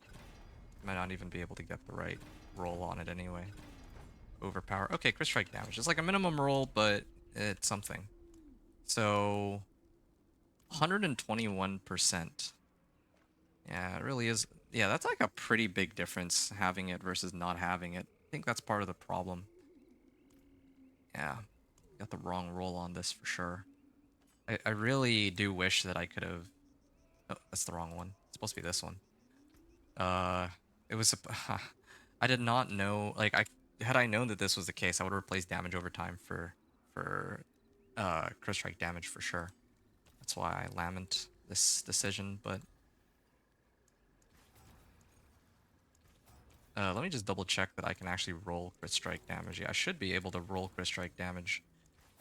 might not even be able to get the right roll on it anyway. Overpower. Okay, crit strike damage. It's like a minimum roll, but it's something. So 121%. Yeah, it really is. Yeah, that's like a pretty big difference having it versus not having it. I think that's part of the problem. Yeah, got the wrong roll on this for sure. I really do wish that I could have... Oh, that's the wrong one. It's supposed to be this one. It was... I did not know... Like, had I known that this was the case, I would have replaced damage over time for crit strike damage for sure. That's why I lament this decision, but... let me just double check that I can actually roll crit strike damage. Yeah, I should be able to roll crit strike damage.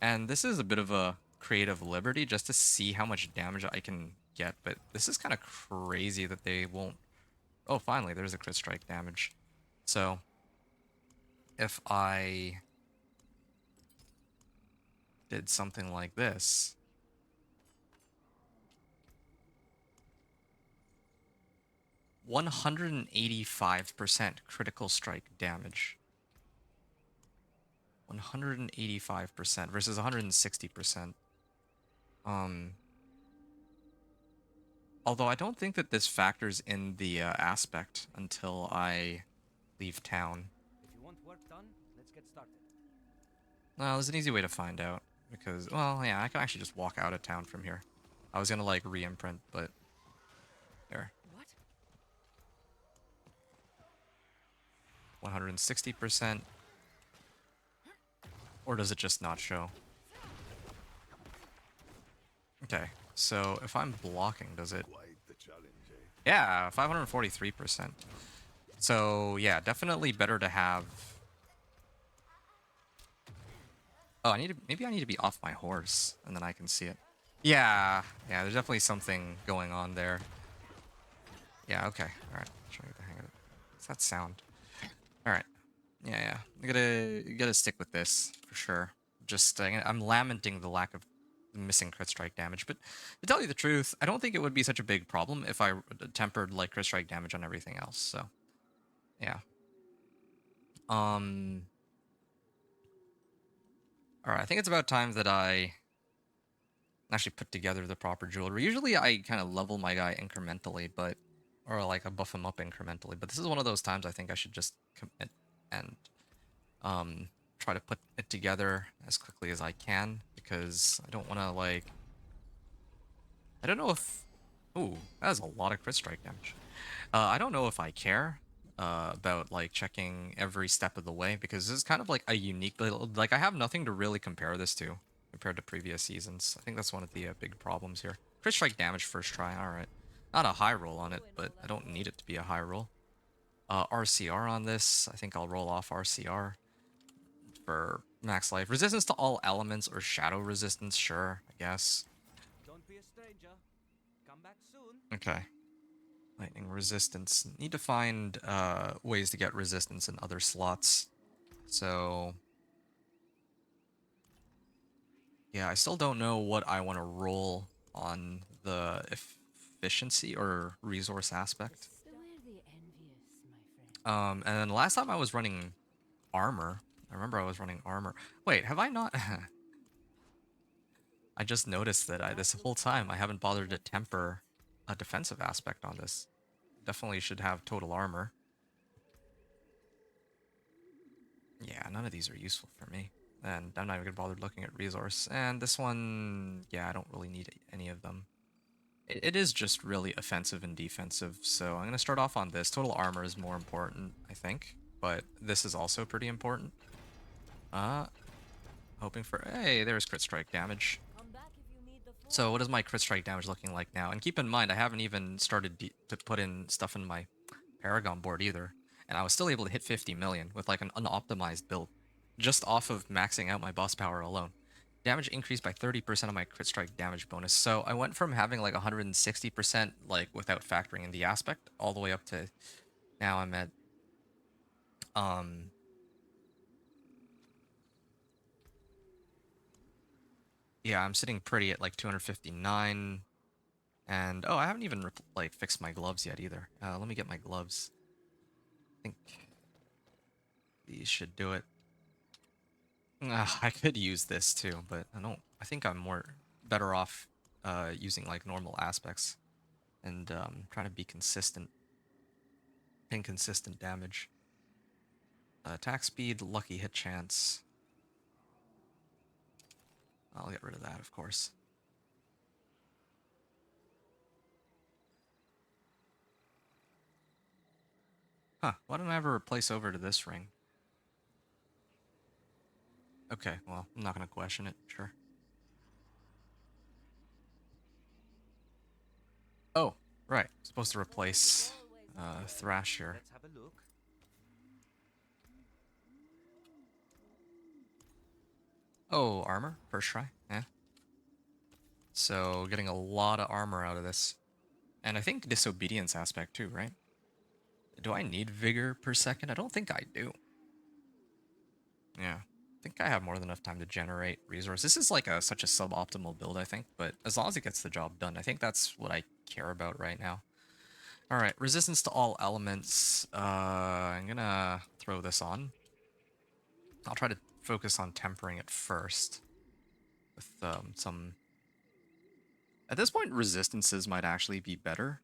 And this is a bit of a creative liberty just to see how much damage I can get, but this is kind of crazy that they won't... Oh, finally, there's a crit strike damage. So, if I did something like this... 185% critical strike damage. 185% versus 160%. Although I don't think that this factors in the aspect until I leave town. If you want work done, let's get started. Well, there's an easy way to find out. Because, well, yeah, I can actually just walk out of town from here. I was gonna, like, re-imprint, but... There. What? 160%. Or does it just not show? Okay, so if I'm blocking, does it... Quite the challenge, eh? Yeah, 543%. So, yeah, definitely better to have... Oh, maybe I need to be off my horse, and then I can see it. Yeah, there's definitely something going on there. Yeah, okay, alright. Trying to get the hang of it. What's that sound? Alright. Yeah. You gotta stick with this for sure. Just I'm lamenting the lack of missing crit strike damage, but to tell you the truth, I don't think it would be such a big problem if I tempered like crit strike damage on everything else. So yeah. Um. All right. I think it's about time that I actually put together the proper jewelry. Usually I kind of level my guy incrementally, but or like I buff him up incrementally. But this is one of those times I think I should just commit and try to put it together as quickly as I can because I don't want to like I don't know if ooh, that is a lot of crit strike damage. I don't know if I care about like checking every step of the way because this is kind of like a unique little like I have nothing to really compare this to compared to previous seasons. I think that's one of the big problems here. Crit strike damage first try, all right. Not a high roll on it, but I don't need it to be a high roll. RCR on this, I think I'll roll off RCR for max life. Resistance to all elements or shadow resistance, sure, I guess. Don't be a stranger. Come back soon. Okay. Lightning resistance. Need to find ways to get resistance in other slots. So yeah, I still don't know what I want to roll on the efficiency or resource aspect. Beware the envious, my friend. And then last time I was running armor. I remember I was running armor. Wait, have I not? I just noticed that this whole time I haven't bothered to temper a defensive aspect on this. Definitely should have total armor. Yeah, none of these are useful for me. And I'm not even bothered looking at resource. And this one, yeah, I don't really need any of them. It is just really offensive and defensive, so I'm going to start off on this. Total armor is more important, I think. But this is also pretty important. Hoping for... Hey, there's crit strike damage. Come back if you need the So what is my crit strike damage looking like now? And keep in mind, I haven't even started to put in stuff in my Paragon board either. And I was still able to hit 50 million with like an unoptimized build. Just off of maxing out my boss power alone. Damage increased by 30% of my crit strike damage bonus. So I went from having like 160% like without factoring in the aspect all the way up to now I'm at yeah, I'm sitting pretty at like 259. And oh, I haven't even like fixed my gloves yet either. Let me get my gloves. I think these should do it. I could use this too, but I don't. I think I'm better off using like normal aspects and trying to be consistent. Inconsistent damage. Attack speed, lucky hit chance. I'll get rid of that, of course. Huh, why don't I ever replace over to this ring? Okay, well, I'm not going to question it, sure. Oh, right. Supposed to replace Thrash here. Let's have a look. Oh, armor? First try? Yeah. So, getting a lot of armor out of this. And I think disobedience aspect too, right? Do I need vigor per second? I don't think I do. Yeah. I think I have more than enough time to generate resource. This is like such a suboptimal build, I think. But as long as it gets the job done, I think that's what I care about right now. Alright, resistance to all elements. I'm gonna throw this on. I'll try to focus on tempering it first. With some... At this point, resistances might actually be better.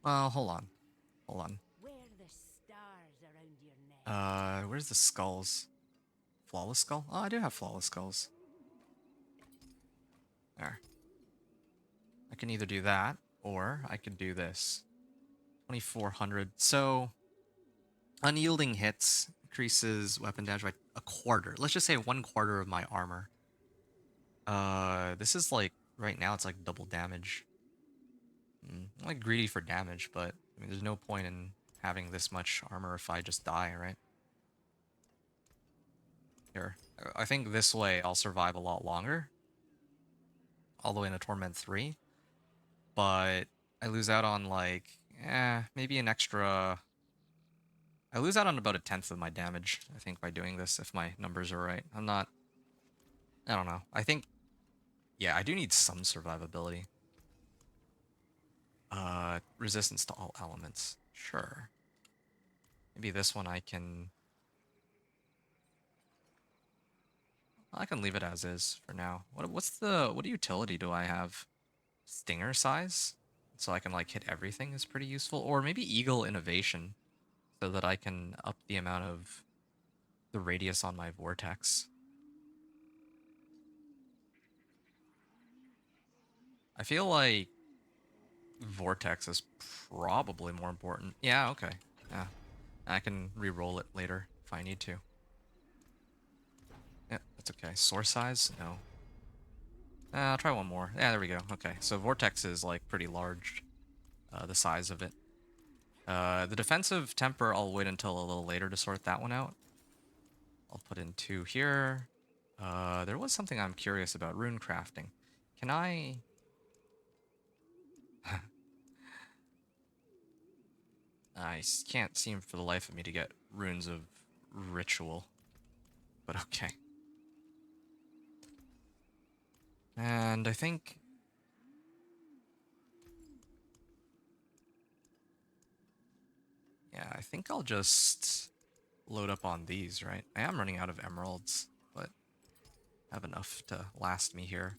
Well, hold on. Hold on. Wear the stars around your neck. Where's the skulls? Flawless skull? Oh, I do have flawless skulls. There. I can either do that, or I could do this. 2400. So, unyielding hits increases weapon damage by a quarter. Let's just say 1/4 of my armor. This is like, right now it's like double damage. I'm like greedy for damage, but I mean, there's no point in having this much armor if I just die, right? Here. I think this way I'll survive a lot longer. all the way into Torment 3, but I lose out on like, maybe an extra... I lose out on about 1/10 of my damage, I think, by doing this, if my numbers are right. I'm not... I don't know. I think... Yeah, I do need some survivability. Resistance to all elements. Sure. Maybe this one I can leave it as is for now. What utility do I have? Stinger size? So I can like hit everything is pretty useful. Or maybe Eagle Innovation, so that I can up the amount of the radius on my vortex. I feel like vortex is probably more important. Yeah, okay. Yeah. I can re-roll it later if I need to. Yeah, that's okay. Source size? No. I'll try one more. Yeah, there we go. Okay, so vortex is like pretty large, the size of it. The defensive temper, I'll wait until a little later to sort that one out. I'll put in 2 here. There was something I'm curious about, rune crafting. Can I... can't seem for the life of me to get runes of ritual. But okay. And I think... Yeah, I think I'll just load up on these, right? I am running out of emeralds, but I have enough to last me here.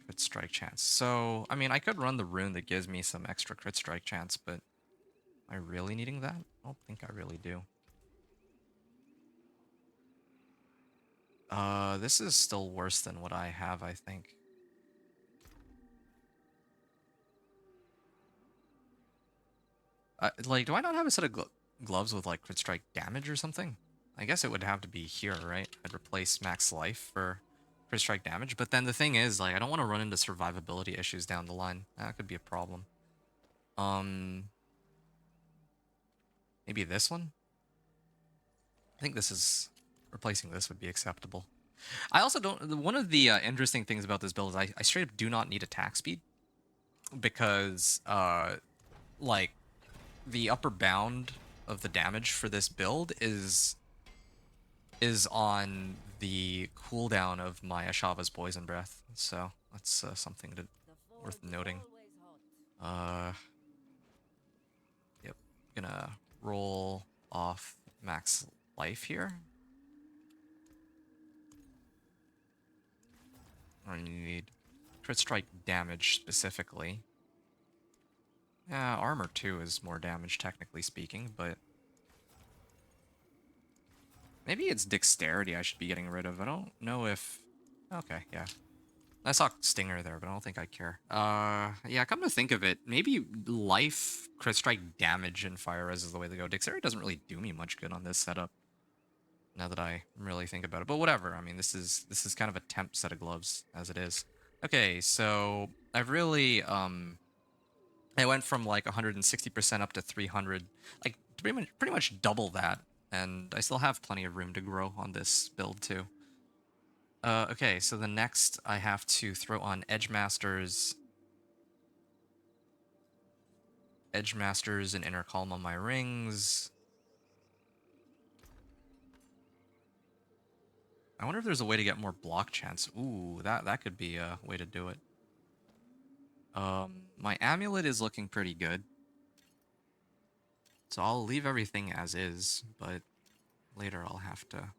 Crit strike chance. So, I mean, I could run the rune that gives me some extra crit strike chance, but am I really needing that? I don't think I really do. This is still worse than what I have, I think. Like, do I not have a set of gloves with, like, crit strike damage or something? I guess it would have to be here, right? I'd replace max life for crit strike damage. But then the thing is, like, I don't want to run into survivability issues down the line. That could be a problem. Maybe this one? I think this is... Replacing this would be acceptable. I also don't... One of the interesting things about this build is I straight up do not need attack speed. Because, like... The upper bound of the damage for this build is on the cooldown of my Ashava's Poison Breath, so that's something worth noting. Yep, gonna roll off max life here. I need crit strike damage specifically. Yeah, armor 2 is more damage, technically speaking, but... Maybe it's dexterity I should be getting rid of. I don't know if... Okay, yeah. I saw Stinger there, but I don't think I care. Yeah, come to think of it, maybe life, crit strike damage, and fire res is the way to go. Dexterity doesn't really do me much good on this setup, now that I really think about it. But whatever, I mean, this is kind of a temp set of gloves, as it is. Okay, so I've really, I went from like 160% up to 300, like pretty much double that, and I still have plenty of room to grow on this build too. Okay, so the next I have to throw on Edge Masters and Inner Calm on my rings. I wonder if there's a way to get more block chance. Ooh, that could be a way to do it. My amulet is looking pretty good. So I'll leave everything as is, but later I'll have to...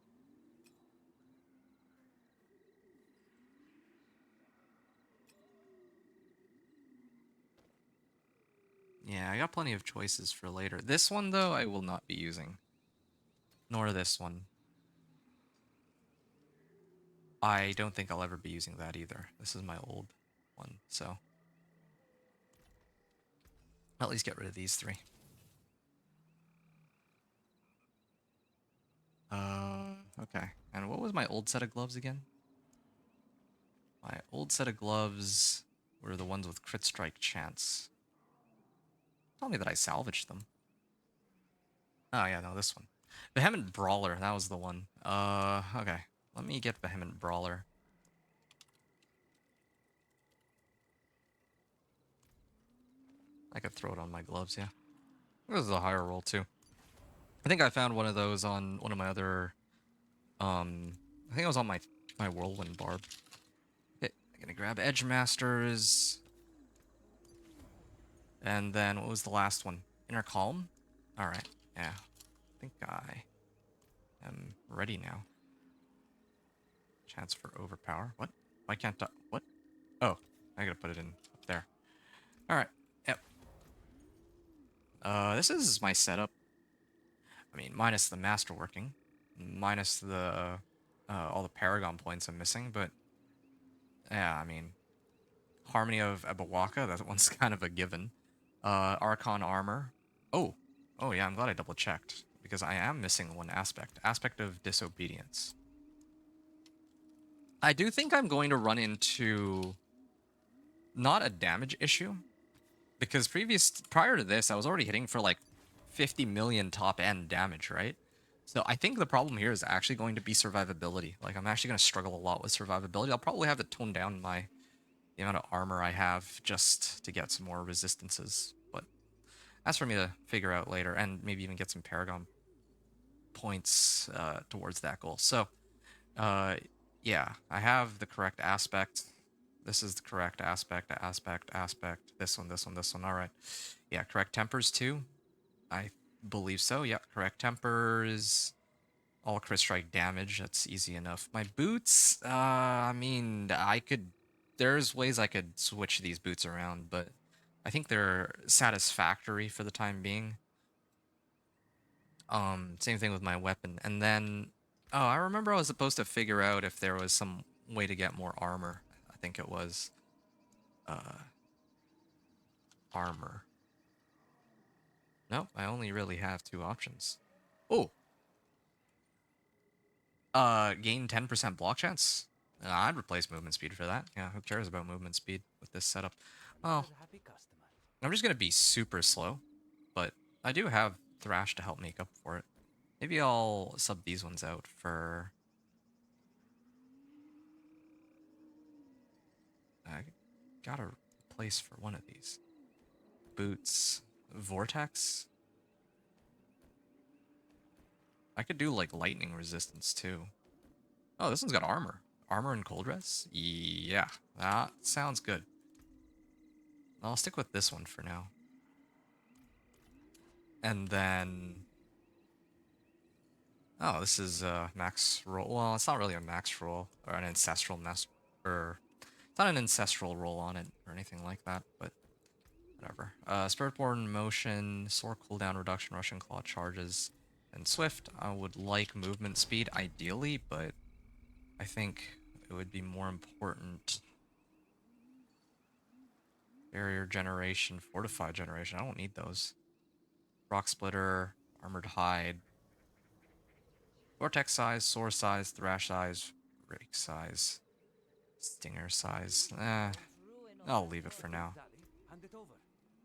Yeah, I got plenty of choices for later. This one, though, I will not be using. Nor this one. I don't think I'll ever be using that either. This is my old one, so... I'll at least get rid of these 3. Okay. And what was my old set of gloves again? My old set of gloves were the ones with crit strike chance. Tell me that I salvaged them. Oh yeah, no, this one. Vehement Brawler, that was the one. Okay. Let me get Vehement Brawler. I could throw it on my gloves, yeah. This is a higher roll, too. I think I found one of those on one of my other... I think it was on my Whirlwind Barb. Okay, I'm gonna grab Edge Masters. And then, what was the last one? Inner Calm? Alright, yeah. I think I am ready now. Chance for Overpower. What? Why can't I... What? Oh, I gotta put it in up there. Alright, yep. This is my setup. I mean, minus the masterworking. Minus the... all the Paragon points I'm missing, but... Yeah, I mean... Harmony of Ebawaka, that one's kind of a given. Archon Armor. Oh! Oh yeah, I'm glad I double checked. Because I am missing one aspect. Aspect of Disobedience. I do think I'm going to run into... Not a damage issue. Because prior to this, I was already hitting for like 50 million top end damage, right? So I think the problem here is actually going to be survivability. Like, I'm actually going to struggle a lot with survivability. I'll probably have to tone down the amount of armor I have just to get some more resistances. But that's for me to figure out later, and maybe even get some Paragon points towards that goal. So, yeah, I have the correct aspect. This is the correct aspect. This one. All right. Yeah, correct tempers too. I believe so. Yep, correct tempers. All crit strike damage. That's easy enough. My boots. I mean, there's ways I could switch these boots around, but I think they're satisfactory for the time being. Same thing with my weapon. And then, oh, I remember I was supposed to figure out if there was some way to get more armor. I think it was, armor. Nope, I only really have two options. Oh! Gain 10% block chance? I'd replace movement speed for that. Yeah, who cares about movement speed with this setup? Well, A happy customer. I'm just gonna be super slow, but I do have Thrash to help make up for it. Maybe I'll sub these ones out for... I gotta replace for one of these. Boots. Vortex? I could do, like, lightning resistance, too. Oh, this one's got armor. Armor and cold res? Yeah, that sounds good. I'll stick with this one for now. And then... Oh, this is max roll. Well, it's not really a max roll, or an ancestral mass... Or... It's not an ancestral roll on it, or anything like that, but... Whatever. Spiritborn motion, sword cooldown reduction, Russian claw charges, and swift. I would like movement speed, ideally, but... I think it would be more important. Barrier generation, fortified generation. I don't need those. Rock splitter, armored hide, vortex size, sword size, thrash size, rake size, stinger size. I'll leave it for now. Hand it over.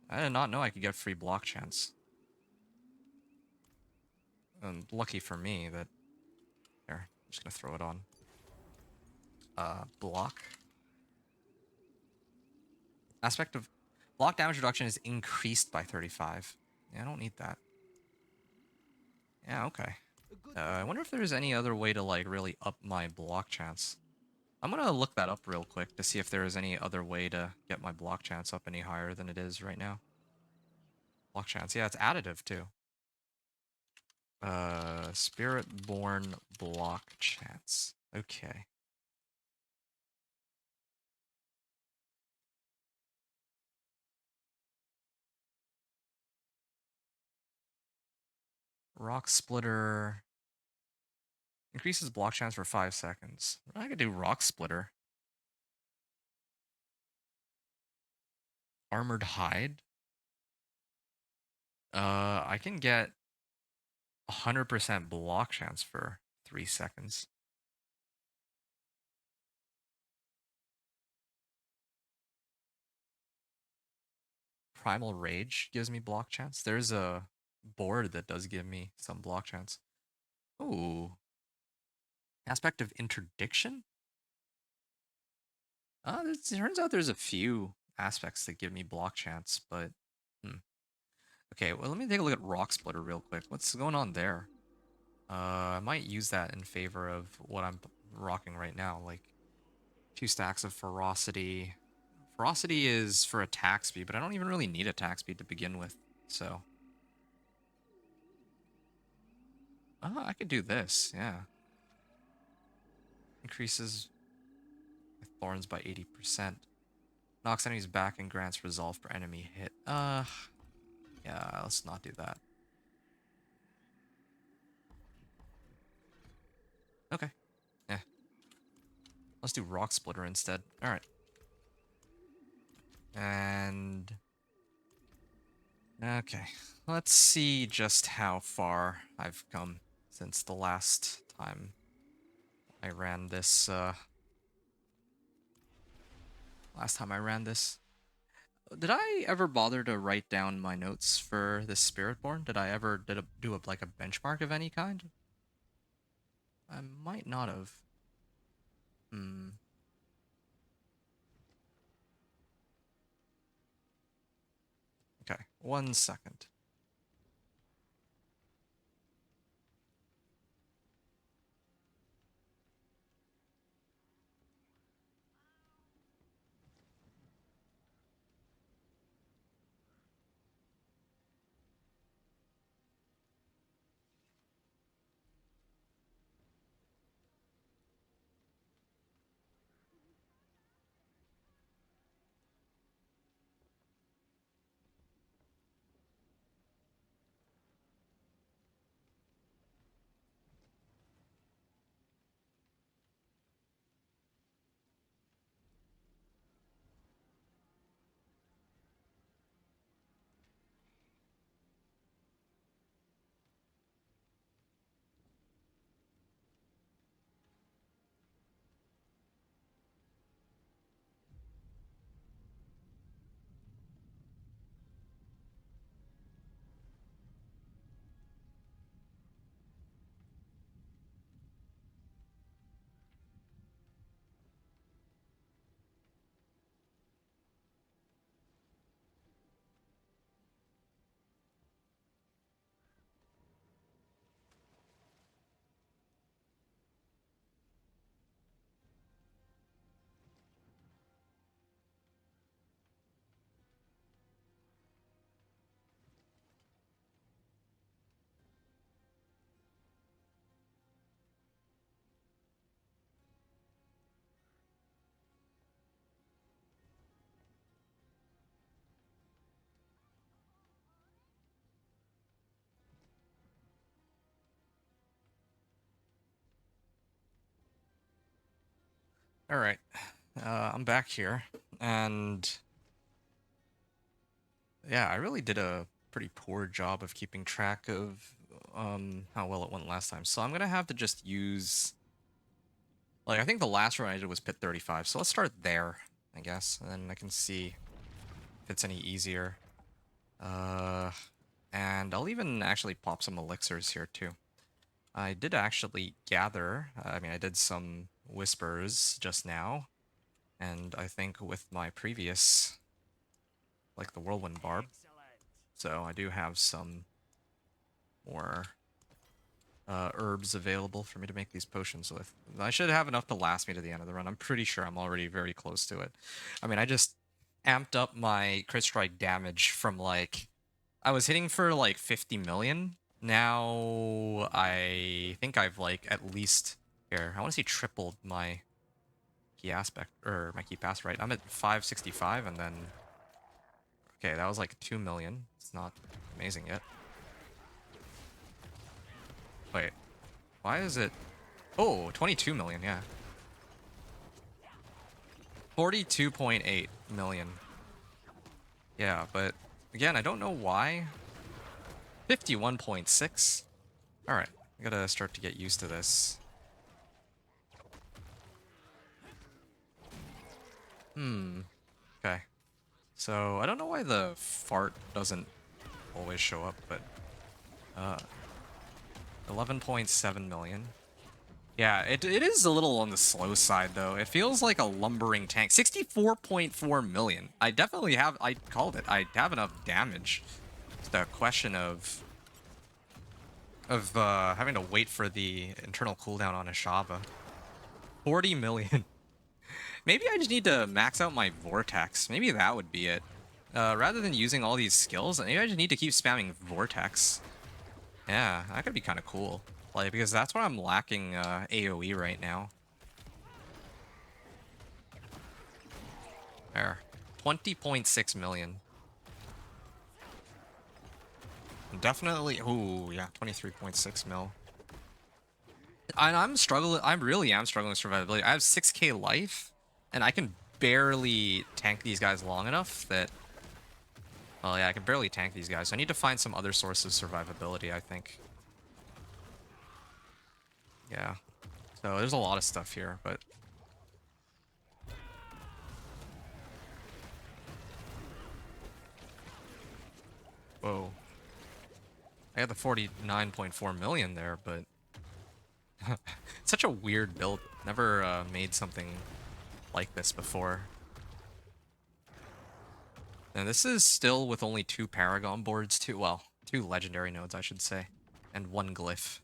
I did not know I could get free block chance. And lucky for me that... Here, I'm just gonna throw it on. Block. Aspect of... Block damage reduction is increased by 35. Yeah, I don't need that. Yeah, okay. I wonder if there's any other way to, like, really up my block chance. I'm gonna look that up real quick to see if there is any other way to get my block chance up any higher than it is right now. Block chance. Yeah, it's additive, too. Spiritborn block chance. Okay. Rock Splitter increases block chance for 5 seconds. I could do Rock Splitter. Armored Hide. I can get 100% block chance for 3 seconds. Primal Rage gives me block chance. There's a board that does give me some block chance. Ooh. Aspect of interdiction? It turns out there's a few aspects that give me block chance, but... Okay, well, let me take a look at Rock Splitter real quick. What's going on there? I might use that in favor of what I'm rocking right now, like 2 stacks of Ferocity. Ferocity is for attack speed, but I don't even really need attack speed to begin with, so... I could do this, yeah. Increases my thorns by 80%. Knocks enemies back and grants resolve per enemy hit. Yeah, let's not do that. Okay. Yeah. Let's do Rock Splitter instead. Alright. And... Okay. Let's see just how far I've come since the last time I ran this, Last time I ran this. Did I ever bother to write down my notes for this Spiritborn? Did I ever do a, like a benchmark of any kind? I might not have. Okay, 1 second. Alright, I'm back here, and yeah, I really did a pretty poor job of keeping track of how well it went last time. So I'm gonna have to just use, like, I think the last run I did was pit 35, so let's start there, I guess, and then I can see if it's any easier. And I'll even actually pop some elixirs here too. I did actually gather, I mean, I did some whispers just now, and I think with my previous, like the whirlwind barb, so I do have some more herbs available for me to make these potions with. I should have enough to last me to the end of the run. I'm pretty sure I'm already very close to it. I mean, I just amped up my crit strike damage from like, I was hitting for like 50 million. Now I think I've like at least, here, I want to see tripled my key aspect, or my key pass right. I'm at 565 and then, okay, that was like 2 million. It's not amazing yet. Wait, why is it? Oh, 22 million, yeah. 42.8 million. Yeah, but again, I don't know why. 51.6. Alright, I gotta start to get used to this. Okay. So, I don't know why the fart doesn't always show up, but 11.7 million. Yeah, it is a little on the slow side, though. It feels like a lumbering tank. 64.4 million. I definitely have... I called it. I have enough damage. It's the question of having to wait for the internal cooldown on Ashava. 40 million. Maybe I just need to max out my Vortex. Maybe that would be it. Rather than using all these skills, maybe I just need to keep spamming Vortex. Yeah, that could be kind of cool. Like, because that's where I'm lacking AoE right now. There. 20.6 million. Definitely. Ooh, yeah, 23.6 mil. And I'm struggling. I really am struggling with survivability. I have 6k life, and I can barely tank these guys long enough that... Well, yeah, I can barely tank these guys. So I need to find some other source of survivability, I think. Yeah. So there's a lot of stuff here, but... Whoa. I got the 49.4 million there, but... Such a weird build. Never made something like this before. And this is still with only 2 Paragon boards, well, 2 legendary nodes, I should say, and 1 glyph.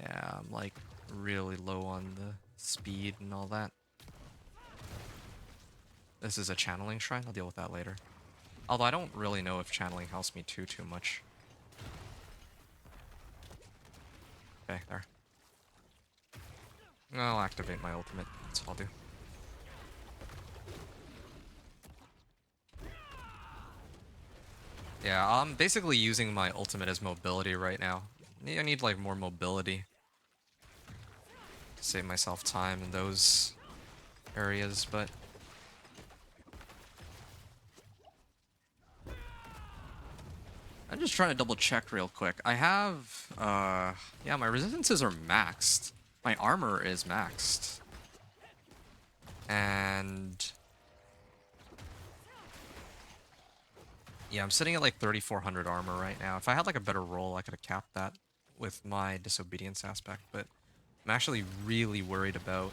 Yeah, I'm like really low on the speed and all that. This is a channeling shrine. I'll deal with that later. Although I don't really know if channeling helps me too much. Okay, there. I'll activate my ultimate. That's what I'll do. Yeah, I'm basically using my ultimate as mobility right now. I need like more mobility to save myself time in those areas, but... I'm just trying to double check real quick. I have, yeah, my resistances are maxed. My armor is maxed. And... yeah, I'm sitting at like 3,400 armor right now. If I had like a better roll, I could have capped that with my disobedience aspect, but I'm actually really worried about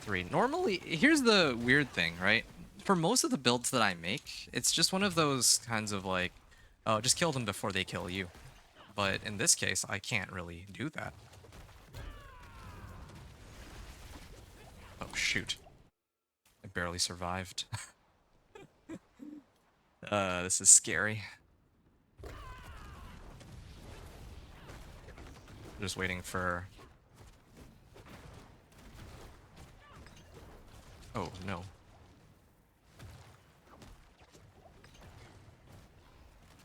3. Normally, here's the weird thing, right? For most of the builds that I make, it's just one of those kinds of like, oh, just kill them before they kill you. But in this case, I can't really do that. Oh, shoot. I barely survived. This is scary. Just waiting for... Oh, no.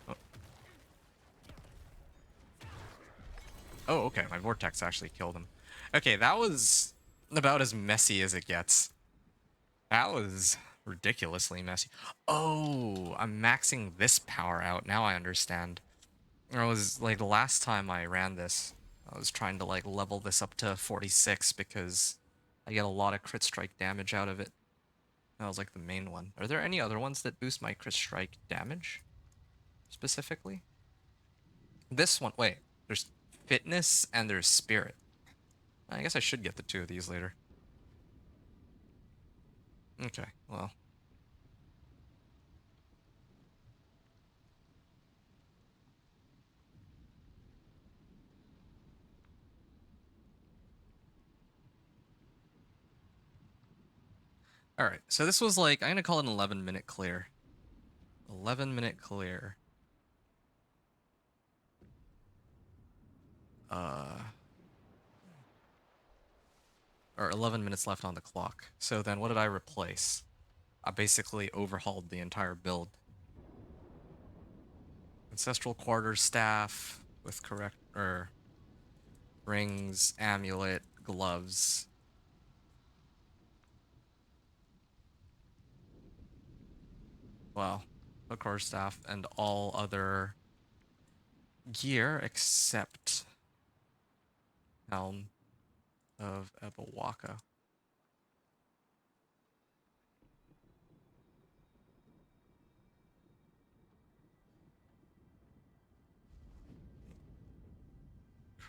Oh. Oh, okay, my vortex actually killed him. Okay, that was about as messy as it gets. That was ridiculously messy. Oh, I'm maxing this power out. Now I understand. I was, like, the last time I ran this, I was trying to, like, level this up to 46 because I get a lot of crit strike damage out of it. That was, like, the main one. Are there any other ones that boost my crit strike damage? Specifically? This one, wait, there's fitness and there's spirit. I guess I should get the 2 of these later. Okay, well. Alright, so this was like, I'm gonna call it an 11-minute clear. 11-minute clear. Or 11 minutes left on the clock. So then what did I replace? I basically overhauled the entire build. Ancestral quarterstaff with correct, rings, amulet, gloves. Well, the quarterstaff and all other gear except Helm of Ebawaka.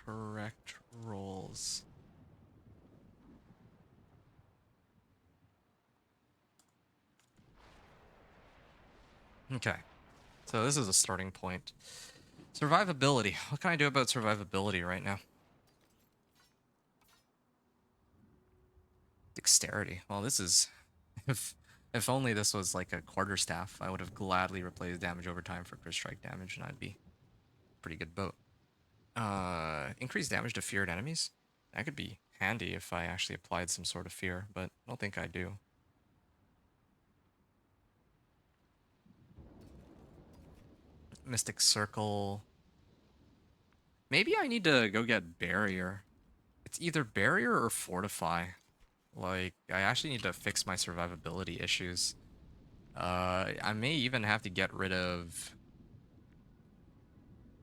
correct rolls. Okay, so this is a starting point. Survivability. What can I do about survivability right now? Dexterity. Well, this is... If only this was like a quarterstaff, I would have gladly replaced damage over time for crit strike damage, and I'd be pretty good boat. Increase damage to feared enemies? That could be handy if I actually applied some sort of fear, but I don't think I do. Mystic Circle. Maybe I need to go get Barrier. It's either Barrier or Fortify. Like, I actually need to fix my survivability issues. I may even have to get rid of...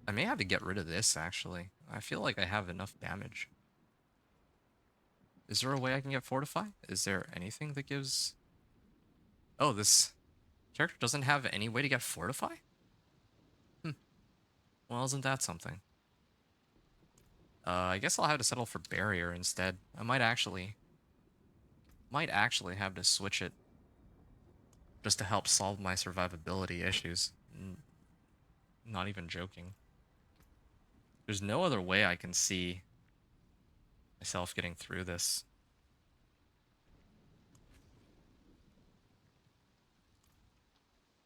I may have to get rid of this, actually. I feel like I have enough damage. Is there a way I can get Fortify? Is there anything that gives... Oh, this character doesn't have any way to get Fortify? Well, isn't that something? I guess I'll have to settle for Barrier instead. I might actually have to switch it just to help solve my survivability issues. Not even joking. There's no other way I can see myself getting through this.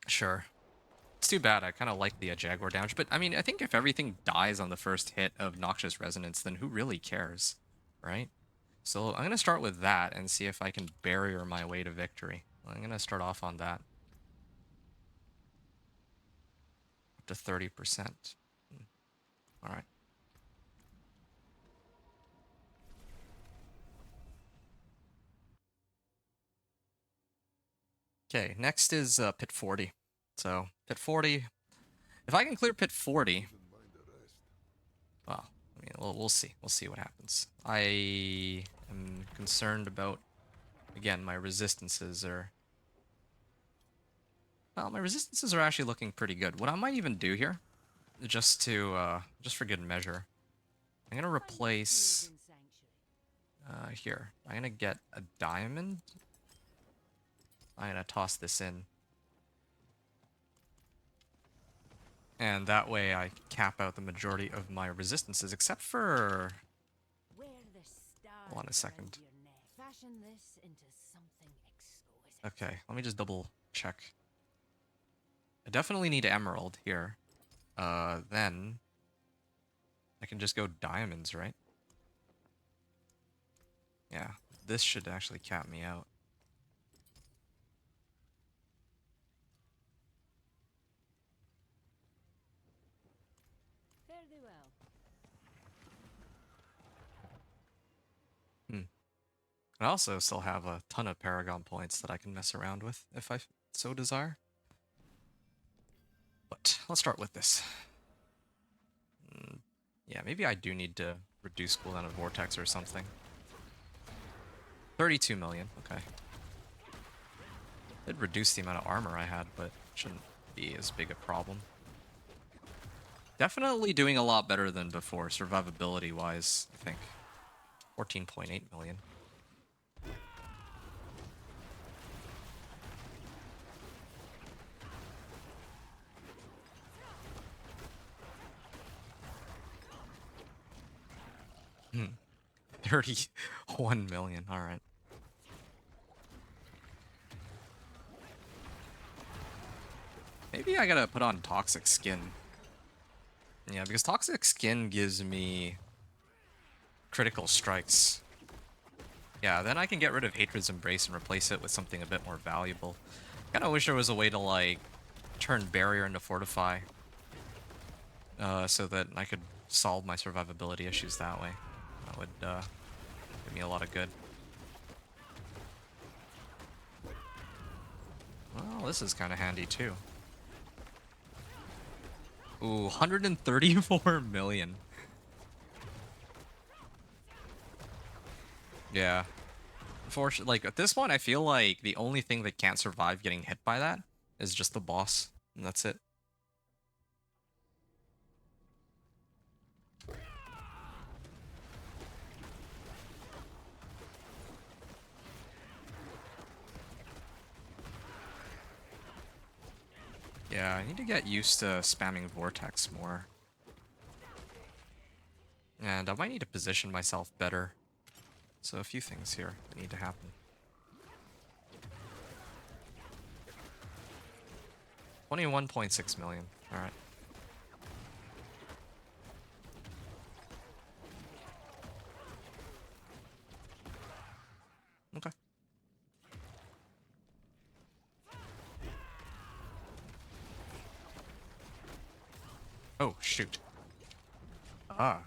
Sure. It's too bad. I kind of like the Jaguar damage, but I mean, I think if everything dies on the first hit of Noxious Resonance, then who really cares, right? So I'm going to start with that and see if I can barrier my way to victory. I'm going to start off on that. Up to 30%. All right. Okay, next is Pit 40. So, Pit 40. If I can clear Pit 40... Well, I mean, we'll see. We'll see what happens. I am concerned about... Again, my resistances are... Well, my resistances are actually looking pretty good. What I might even do here, just for good measure, I'm going to replace... here. I'm going to get a diamond. I'm going to toss this in. And that way I cap out the majority of my resistances, except for... Hold on a second. Okay, let me just double check. I definitely need emerald here. Then I can just go diamonds, right? Yeah, this should actually cap me out. Fairly well. I also still have a ton of Paragon points that I can mess around with if I so desire. But let's start with this. Yeah, maybe I do need to reduce cooldown of Vortex or something. 32 million, okay. Did reduce the amount of armor I had, but shouldn't be as big a problem. Definitely doing a lot better than before, survivability-wise, I think. 14.8 million. Hmm. 31 million, alright. Maybe I gotta put on Toxic Skin. Yeah, because Toxic Skin gives me critical strikes. Yeah, then I can get rid of Hatred's Embrace and replace it with something a bit more valuable. Kinda wish there was a way to, like, turn Barrier into Fortify. So that I could solve my survivability issues that way. That would, give me a lot of good. Well, this is kinda handy, too. Ooh, 134 million. Yeah. Unfortunately, like, at this point, I feel like the only thing that can't survive getting hit by that is just the boss. And that's it. Yeah, I need to get used to spamming Vortex more. And I might need to position myself better. So a few things here that need to happen. 21.6 million. Alright. Okay. Oh, shoot. Ah.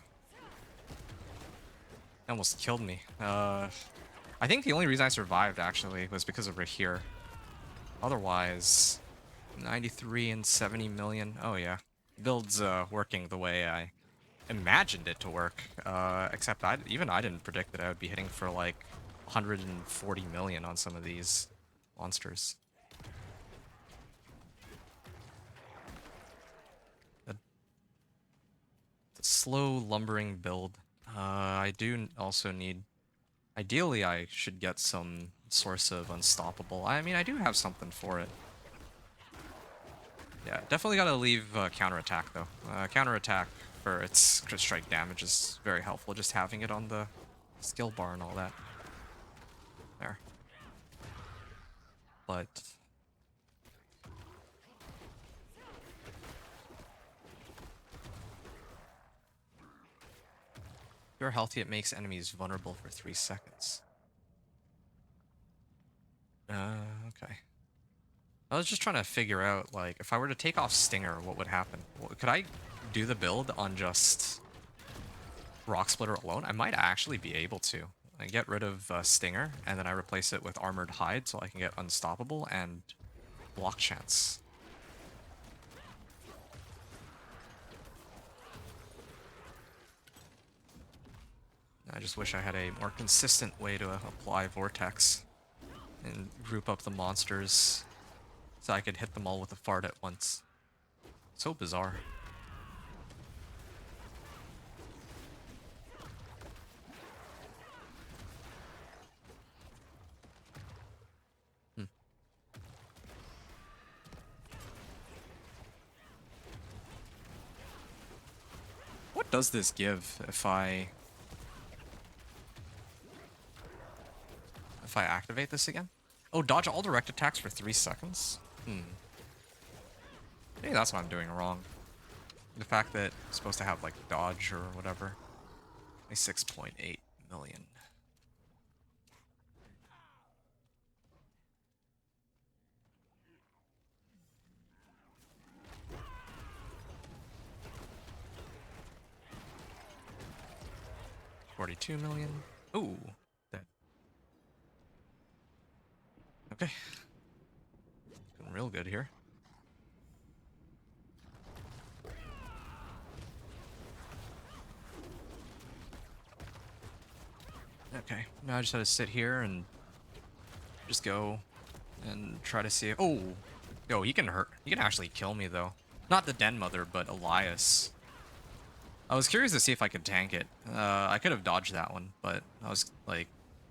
It almost killed me. I think the only reason I survived, actually, was because of Rahir. Otherwise, 93 and 70 million. Oh, yeah. Build's working the way I imagined it to work. Except even I didn't predict that I would be hitting for, like, 140 million on some of these monsters. The slow lumbering build. I do also need... Ideally, I should get some source of unstoppable. I mean, I do have something for it. Yeah, definitely gotta leave counterattack, though. Counterattack for its crit strike damage is very helpful, just having it on the skill bar and all that. There. But... if you're healthy, it makes enemies vulnerable for 3 seconds. Okay. I was just trying to figure out, like, if I were to take off Stinger, what would happen? Could I do the build on just Rock Splitter alone? I might actually be able to. I get rid of Stinger, and then I replace it with Armored Hide so I can get Unstoppable and Block Chance. I just wish I had a more consistent way to apply Vortex and group up the monsters so I could hit them all with a fart at once. So bizarre. What does this give if I activate this again? Oh, dodge all direct attacks for 3 seconds? Maybe that's what I'm doing wrong. The fact that it's supposed to have, like, dodge or whatever. 6.8 million. $42 million. Ooh. Dead. Okay. Doing real good here. Okay, now I just have to sit here and just go and try to see if... Oh! Yo, he can hurt. He can actually kill me, though. Not the Den Mother, but Elias. I was curious to see if I could tank it. I could have dodged that one, but I was like...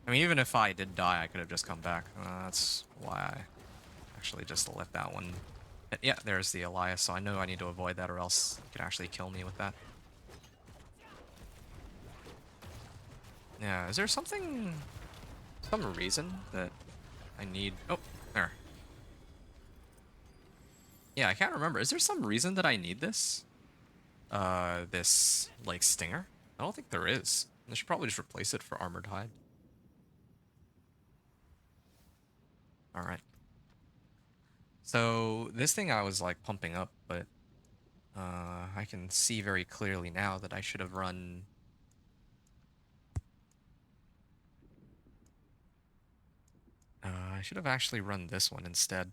I mean, even if I did die, I could have just come back. That's why I actually just let that one... Yeah, there's the Elias, so I know I need to avoid that or else he could actually kill me with that. Yeah, is there something... some reason that I need... Oh, there. Yeah, I can't remember. Is there some reason that I need this? This, like, Stinger? I don't think there is. I should probably just replace it for Armored Hide. Alright. So, this thing I was, like, pumping up, but... I can see very clearly now that I should have run... I should have actually run this one instead.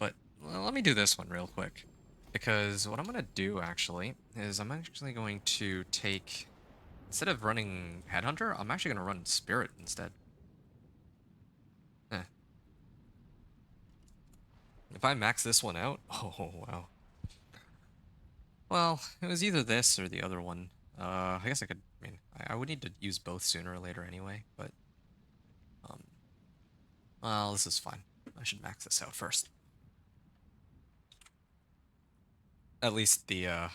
But, well, let me do this one real quick. Because what I'm going to do, actually, is I'm actually going to take... Instead of running Headhunter, I'm actually going to run Spirit instead. If I max this one out... Oh, wow. Well, it was either this or the other one. I guess I could... I mean, I would need to use both sooner or later anyway, but... Well, this is fine. I should max this out first. At least the, yeah,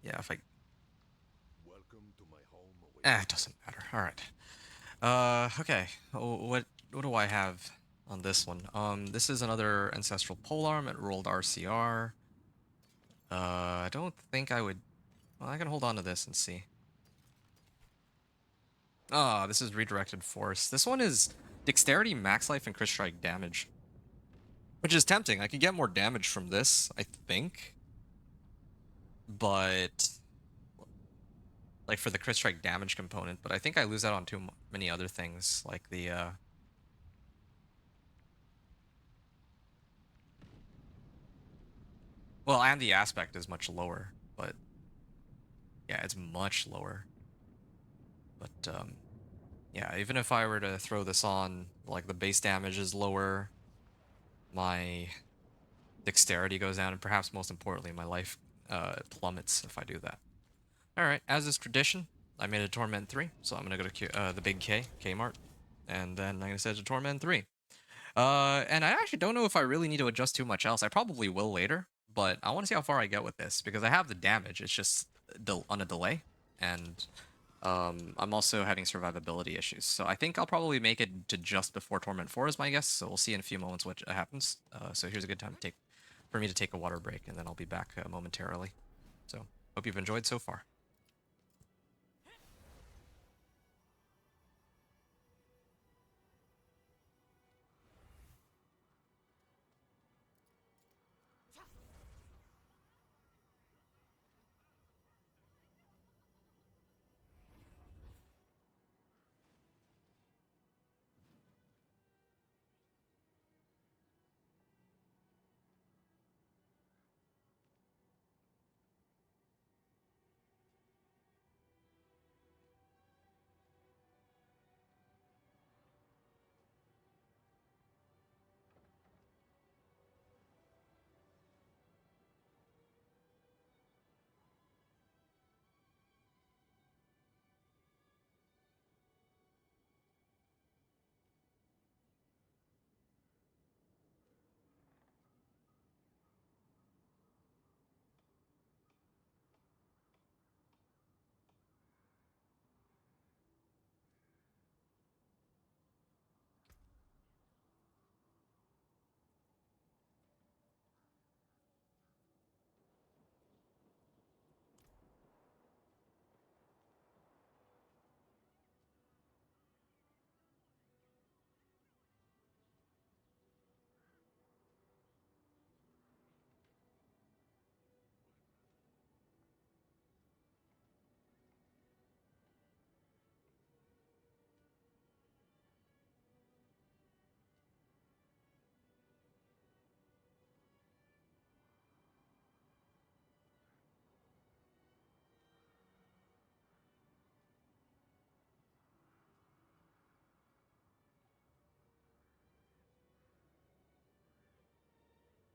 if I... Welcome to my home. it doesn't matter. Alright. Okay. What do I have on this one? This is another Ancestral Polearm. It rolled RCR. I don't think I would... Well, I can hold on to this and see. Ah, this is Redirected Force. This one is Dexterity, Max Life, and Crit Strike damage. Which is tempting. I could get more damage from this, I think. But... Like, for the Crit Strike damage component. But I think I lose out on too many other things. Like the, Well, and the aspect is much lower. But... Yeah, it's much lower. But, yeah, even if I were to throw this on, like, the base damage is lower, my dexterity goes down, and perhaps most importantly, my life plummets if I do that. Alright, as is tradition, I made a Torment 3, so I'm gonna go to the big Kmart, and then I'm gonna set it to Torment 3. And I actually don't know if I really need to adjust too much else. I probably will later, but I want to see how far I get with this, because I have the damage, it's just on a delay, and... I'm also having survivability issues, so I think I'll probably make it to just before Torment 4 is my guess, so we'll see in a few moments what happens. So here's a good time for me to take a water break, and then I'll be back momentarily. So, hope you've enjoyed so far.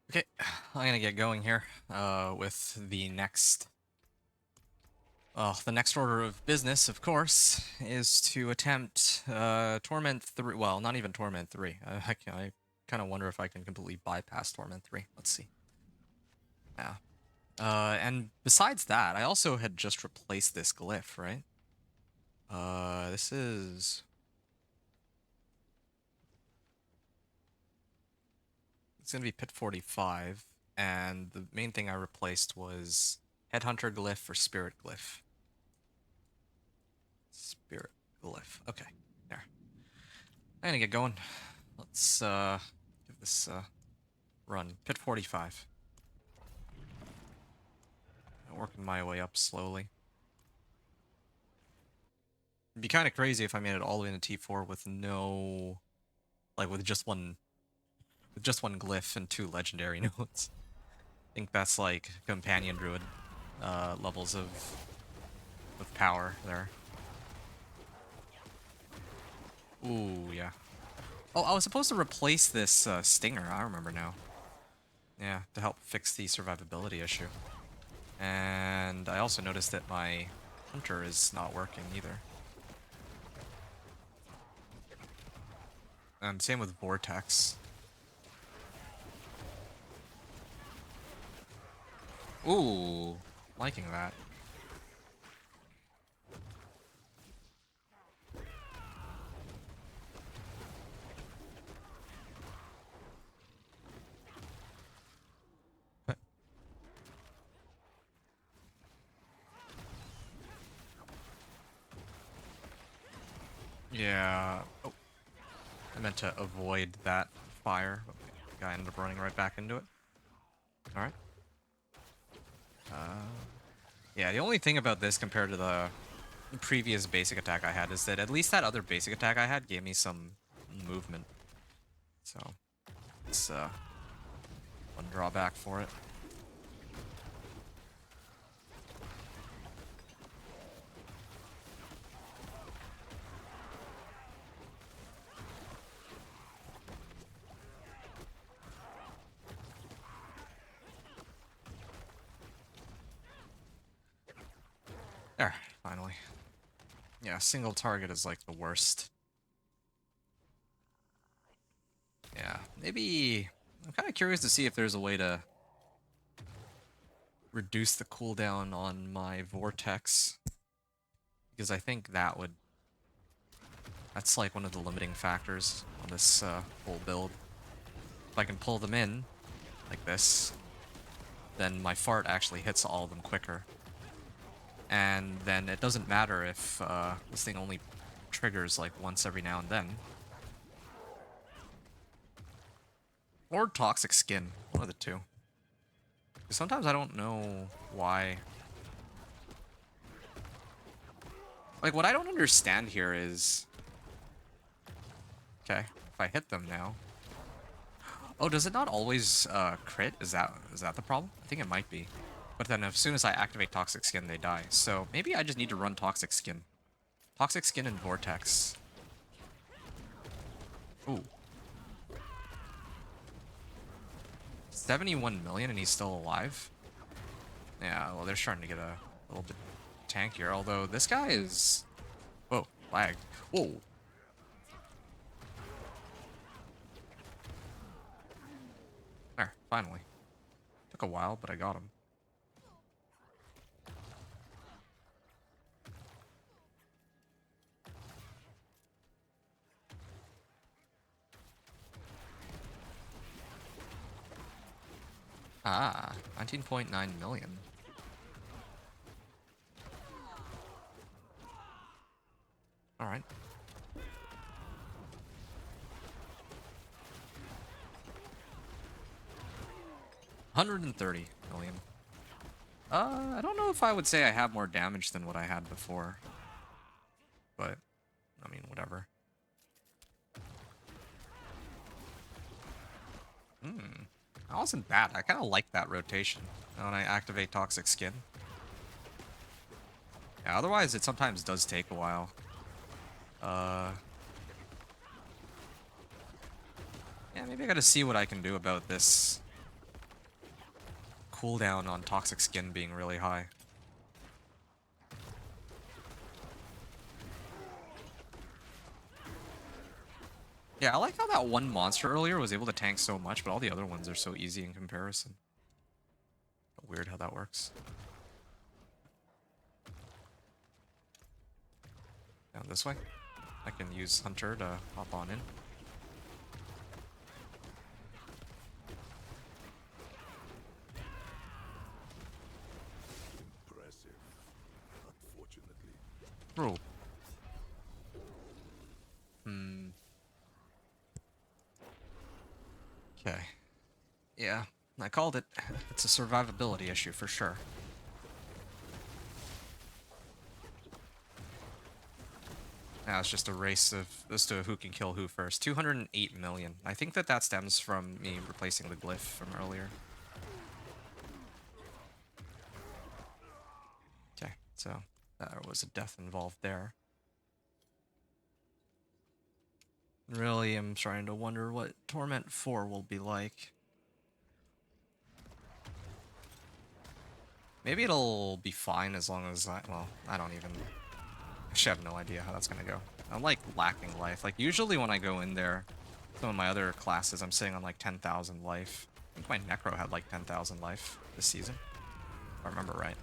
Okay, I'm gonna get going here with the next... Well, the next order of business, of course, is to attempt Torment 3. Well, not even Torment 3. I kind of wonder if I can completely bypass Torment 3. Let's see. Yeah. And besides that, I also had just replaced this glyph, right? This is... It's gonna be Pit 45, and the main thing I replaced was Headhunter glyph or Spirit glyph. Spirit glyph. Okay, there. I'm gonna get going. Let's give this a run. Pit 45. Working my way up slowly. It'd be kind of crazy if I made it all the way into T4 with no... Like, with just one glyph and 2 legendary nodes. I think that's like companion druid levels of power there. Ooh, yeah. Oh, I was supposed to replace this stinger. I remember now. Yeah, to help fix the survivability issue. And I also noticed that my hunter is not working either. And same with Vortex. Ooh, liking that. Yeah. Oh, I meant to avoid that fire, but the guy ended up running right back into it. All right. Yeah, the only thing about this compared to the previous basic attack I had is that at least that other basic attack I had gave me some movement. So it's one drawback for it. There, finally. Yeah, single target is like the worst. Yeah, maybe... I'm kind of curious to see if there's a way to reduce the cooldown on my Vortex. Because I think that would... That's like one of the limiting factors on this whole build. If I can pull them in, like this, then my fart actually hits all of them quicker. And then it doesn't matter if this thing only triggers like once every now and then. Or toxic skin, one of the two. Sometimes I don't know why. Like, what I don't understand here is... Okay, if I hit them now... Oh, does it not always crit? Is that the problem? I think it might be. But then as soon as I activate Toxic Skin, they die. So maybe I just need to run Toxic Skin. Toxic Skin and Vortex. Ooh. 71 million and he's still alive? Yeah, well, they're starting to get a little bit tankier. Although this guy is... Whoa, lagged. Whoa. There, finally. Took a while, but I got him. Ah, 19.9 million. All right. $130 million. I don't know if I would say I have more damage than what I had before. But, I mean, whatever. That wasn't bad. I kind of like that rotation when I activate Toxic Skin. Yeah, otherwise it sometimes does take a while. Yeah, maybe I gotta see what I can do about this cooldown on Toxic Skin being really high. Yeah, I like how that one monster earlier was able to tank so much, but all the other ones are so easy in comparison. Weird how that works. Down this way. I can use Hunter to hop on in. Impressive, unfortunately. Bro. Okay. Yeah, I called it. It's a survivability issue for sure. Now it's just a race of as to who can kill who first. 208 million. I think that stems from me replacing the glyph from earlier. Okay, so there was a death involved there. Really am trying to wonder what Torment 4 will be like. Maybe it'll be fine as long as well, I don't even... I actually have no idea how that's gonna go. I'm like lacking life. Like usually when I go in there, some of my other classes, I'm sitting on like 10,000 life. I think my Necro had like 10,000 life this season, if I remember right.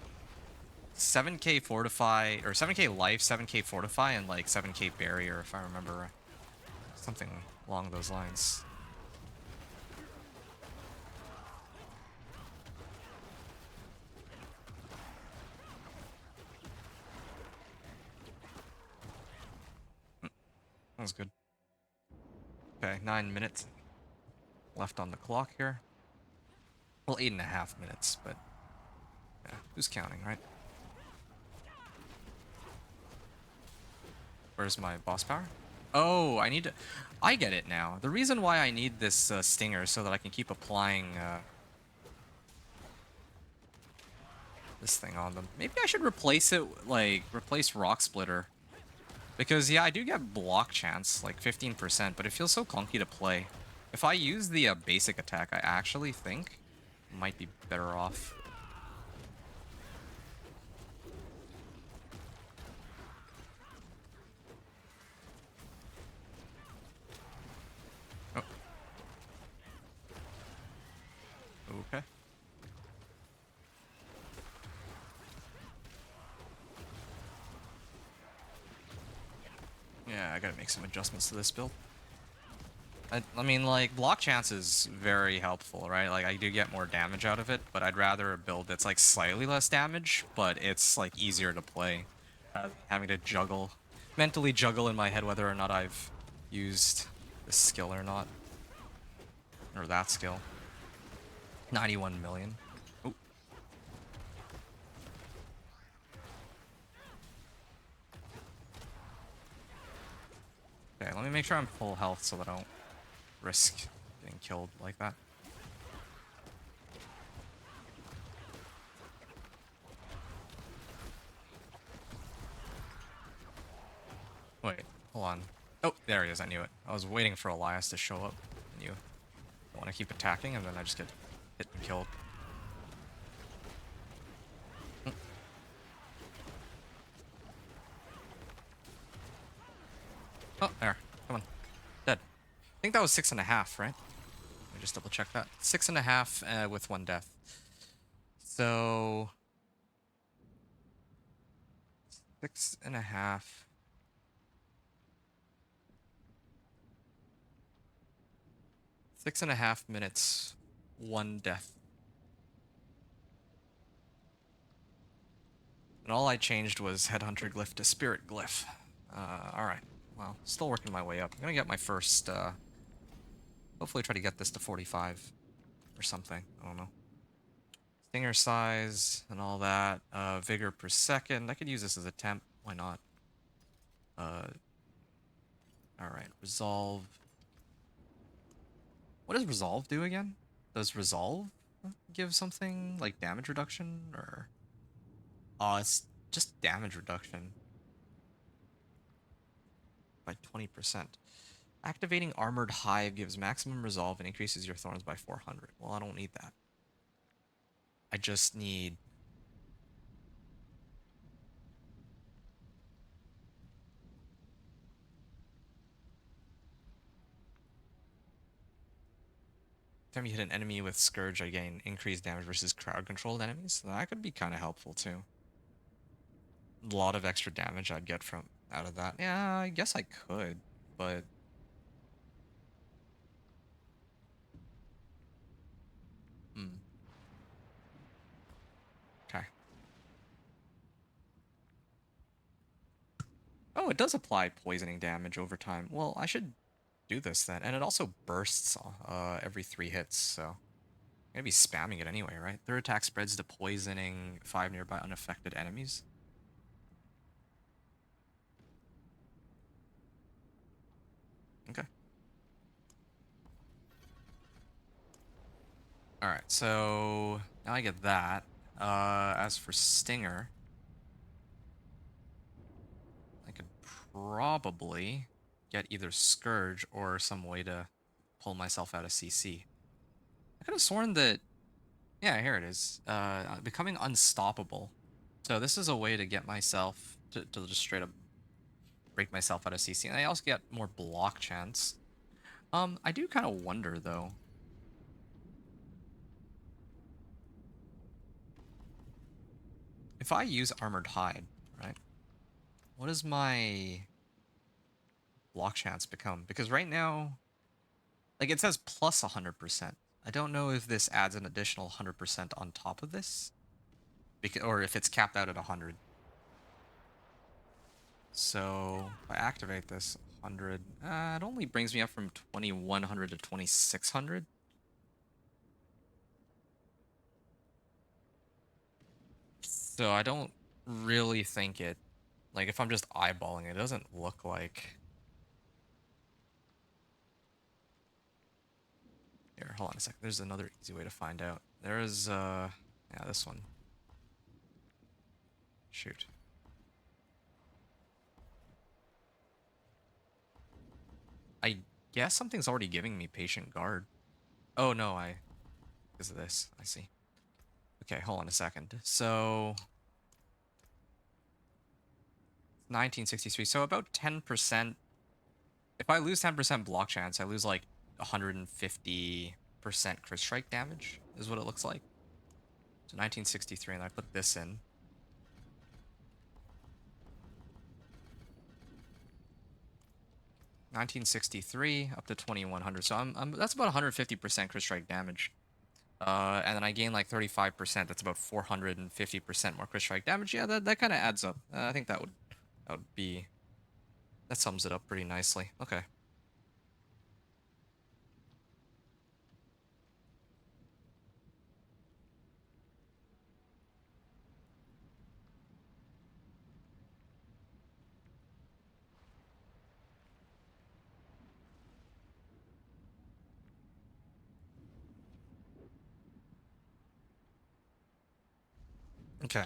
7k Fortify, or 7k life, 7k Fortify, and like 7k Barrier, if I remember right. Something along those lines. That was good. Okay, 9 minutes left on the clock here. Well, 8.5 minutes, but yeah, who's counting, right? Where's my boss power? Oh, I need to... I get it now. The reason why I need this stinger is so that I can keep applying this thing on them. Maybe I should replace it, like, replace Rock Splitter. Because, yeah, I do get block chance, like 15%, but it feels so clunky to play. If I use the basic attack, I actually think I might be better off. Oh. Okay. Yeah, I gotta make some adjustments to this build. I mean, like, block chance is very helpful, right? Like, I do get more damage out of it, but I'd rather a build that's, like, slightly less damage, but it's, like, easier to play. Having to juggle, mentally juggle in my head whether or not I've used this skill or not. Or that skill. 91 million. Ooh. Okay, let me make sure I'm full health so that I don't risk getting killed like that. Wait, hold on. Oh, there he is. I knew it. I was waiting for Elias to show up. I knew. I want to keep attacking, and then I just get hit and killed. Oh, there. Come on. Dead. I think that was 6.5, right? Let me just double check that. 6.5 with 1 death. So... 6.5. 6.5 minutes, 1 death. And all I changed was Headhunter Glyph to Spirit Glyph. Alright. Well, still working my way up. I'm gonna get my first, hopefully try to get this to 45 or something. I don't know. Stinger size and all that. Vigor per second. I could use this as a temp. Why not? Alright. Resolve. What does Resolve do again? Does Resolve give something like damage reduction or... Oh, it's just damage reduction. By 20%. Activating Armored Hive gives maximum resolve and increases your thorns by 400. Well, I don't need that. I just need... Every time you hit an enemy with Scourge, I gain increased damage versus crowd-controlled enemies. That could be kind of helpful, too. A lot of extra damage I'd get from out of that. Yeah, I guess I could, but... Okay. Oh, it does apply poisoning damage over time. Well, I should do this then. And it also bursts every 3 hits, so... I'm gonna be spamming it anyway, right? Third attack spreads to poisoning 5 nearby unaffected enemies. Okay. Alright, so... now I get that. As for Stinger... I could probably get either Scourge or some way to pull myself out of CC. I could have sworn that... yeah, here it is. Becoming unstoppable. So this is a way to get myself to just straight up break myself out of CC. And I also get more block chance. I do kind of wonder though. If I use Armored Hide, right? What does my block chance become? Because right now, like it says plus 100%. I don't know if this adds an additional 100% on top of this, because, or if it's capped out at 100. So if I activate this 100, it only brings me up from 2100 to 2600. So I don't really think it, like if I'm just eyeballing it, it doesn't look like. Here, hold on a second. There's another easy way to find out. There's, yeah, this one. Shoot. I guess something's already giving me Patient Guard. Oh, no, because of this. I see. Okay, hold on a second. So, 1963. So about 10%. If I lose 10% block chance, I lose like 150% crit strike damage, is what it looks like. So 1963, and I put this in. 1963 up to 2100. So that's about 150% crit strike damage. And then I gain like 35%. That's about 450% more crit strike damage. Yeah, that kind of adds up. I think that would be, that sums it up pretty nicely. Okay. Okay.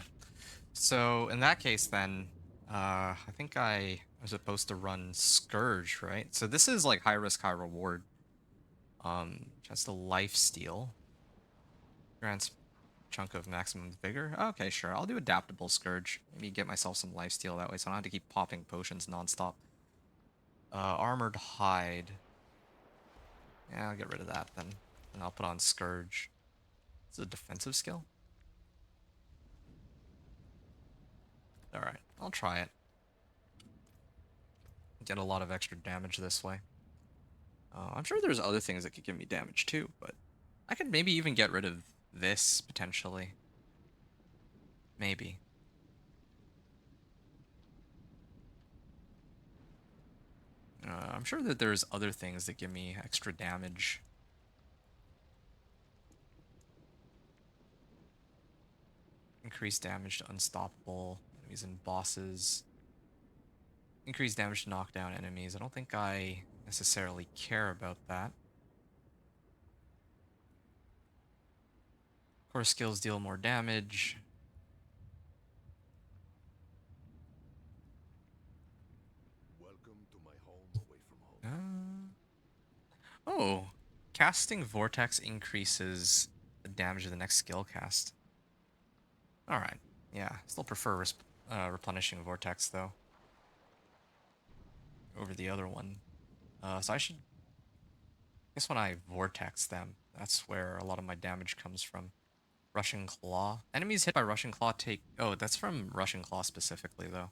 So in that case, then, I think I was supposed to run Scourge, right? So this is like high risk, high reward. Just a life steal. Grants chunk of maximum vigor. Okay, sure. I'll do adaptable Scourge. Maybe get myself some life steal that way, so I don't have to keep popping potions nonstop. Armored Hide. Yeah, I'll get rid of that then, and I'll put on Scourge. It's a defensive skill. All right, I'll try it. Get a lot of extra damage this way. I'm sure there's other things that could give me damage too, but I could maybe even get rid of this potentially. Maybe. I'm sure that there's other things that give me extra damage. Increased damage to unstoppable enemies and bosses. Increased damage to knock down enemies. I don't think I necessarily care about that. Core skills deal more damage. Welcome to my home away from home. Oh, casting Vortex increases the damage of the next skill cast. Alright, yeah, still prefer replenishing Vortex though over the other one. So I guess when I Vortex them, that's where a lot of my damage comes from. Rushing Claw. Enemies hit by Rushing Claw take... Oh, that's from Rushing Claw specifically though.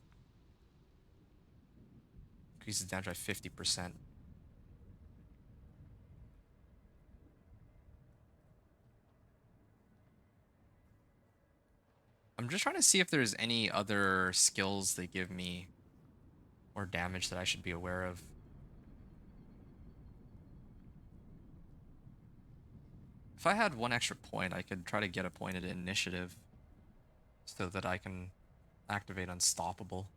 Increases damage by 50%. I'm just trying to see if there's any other skills that give me more damage that I should be aware of. If I had one extra point, I could try to get a point at initiative so that I can activate Unstoppable.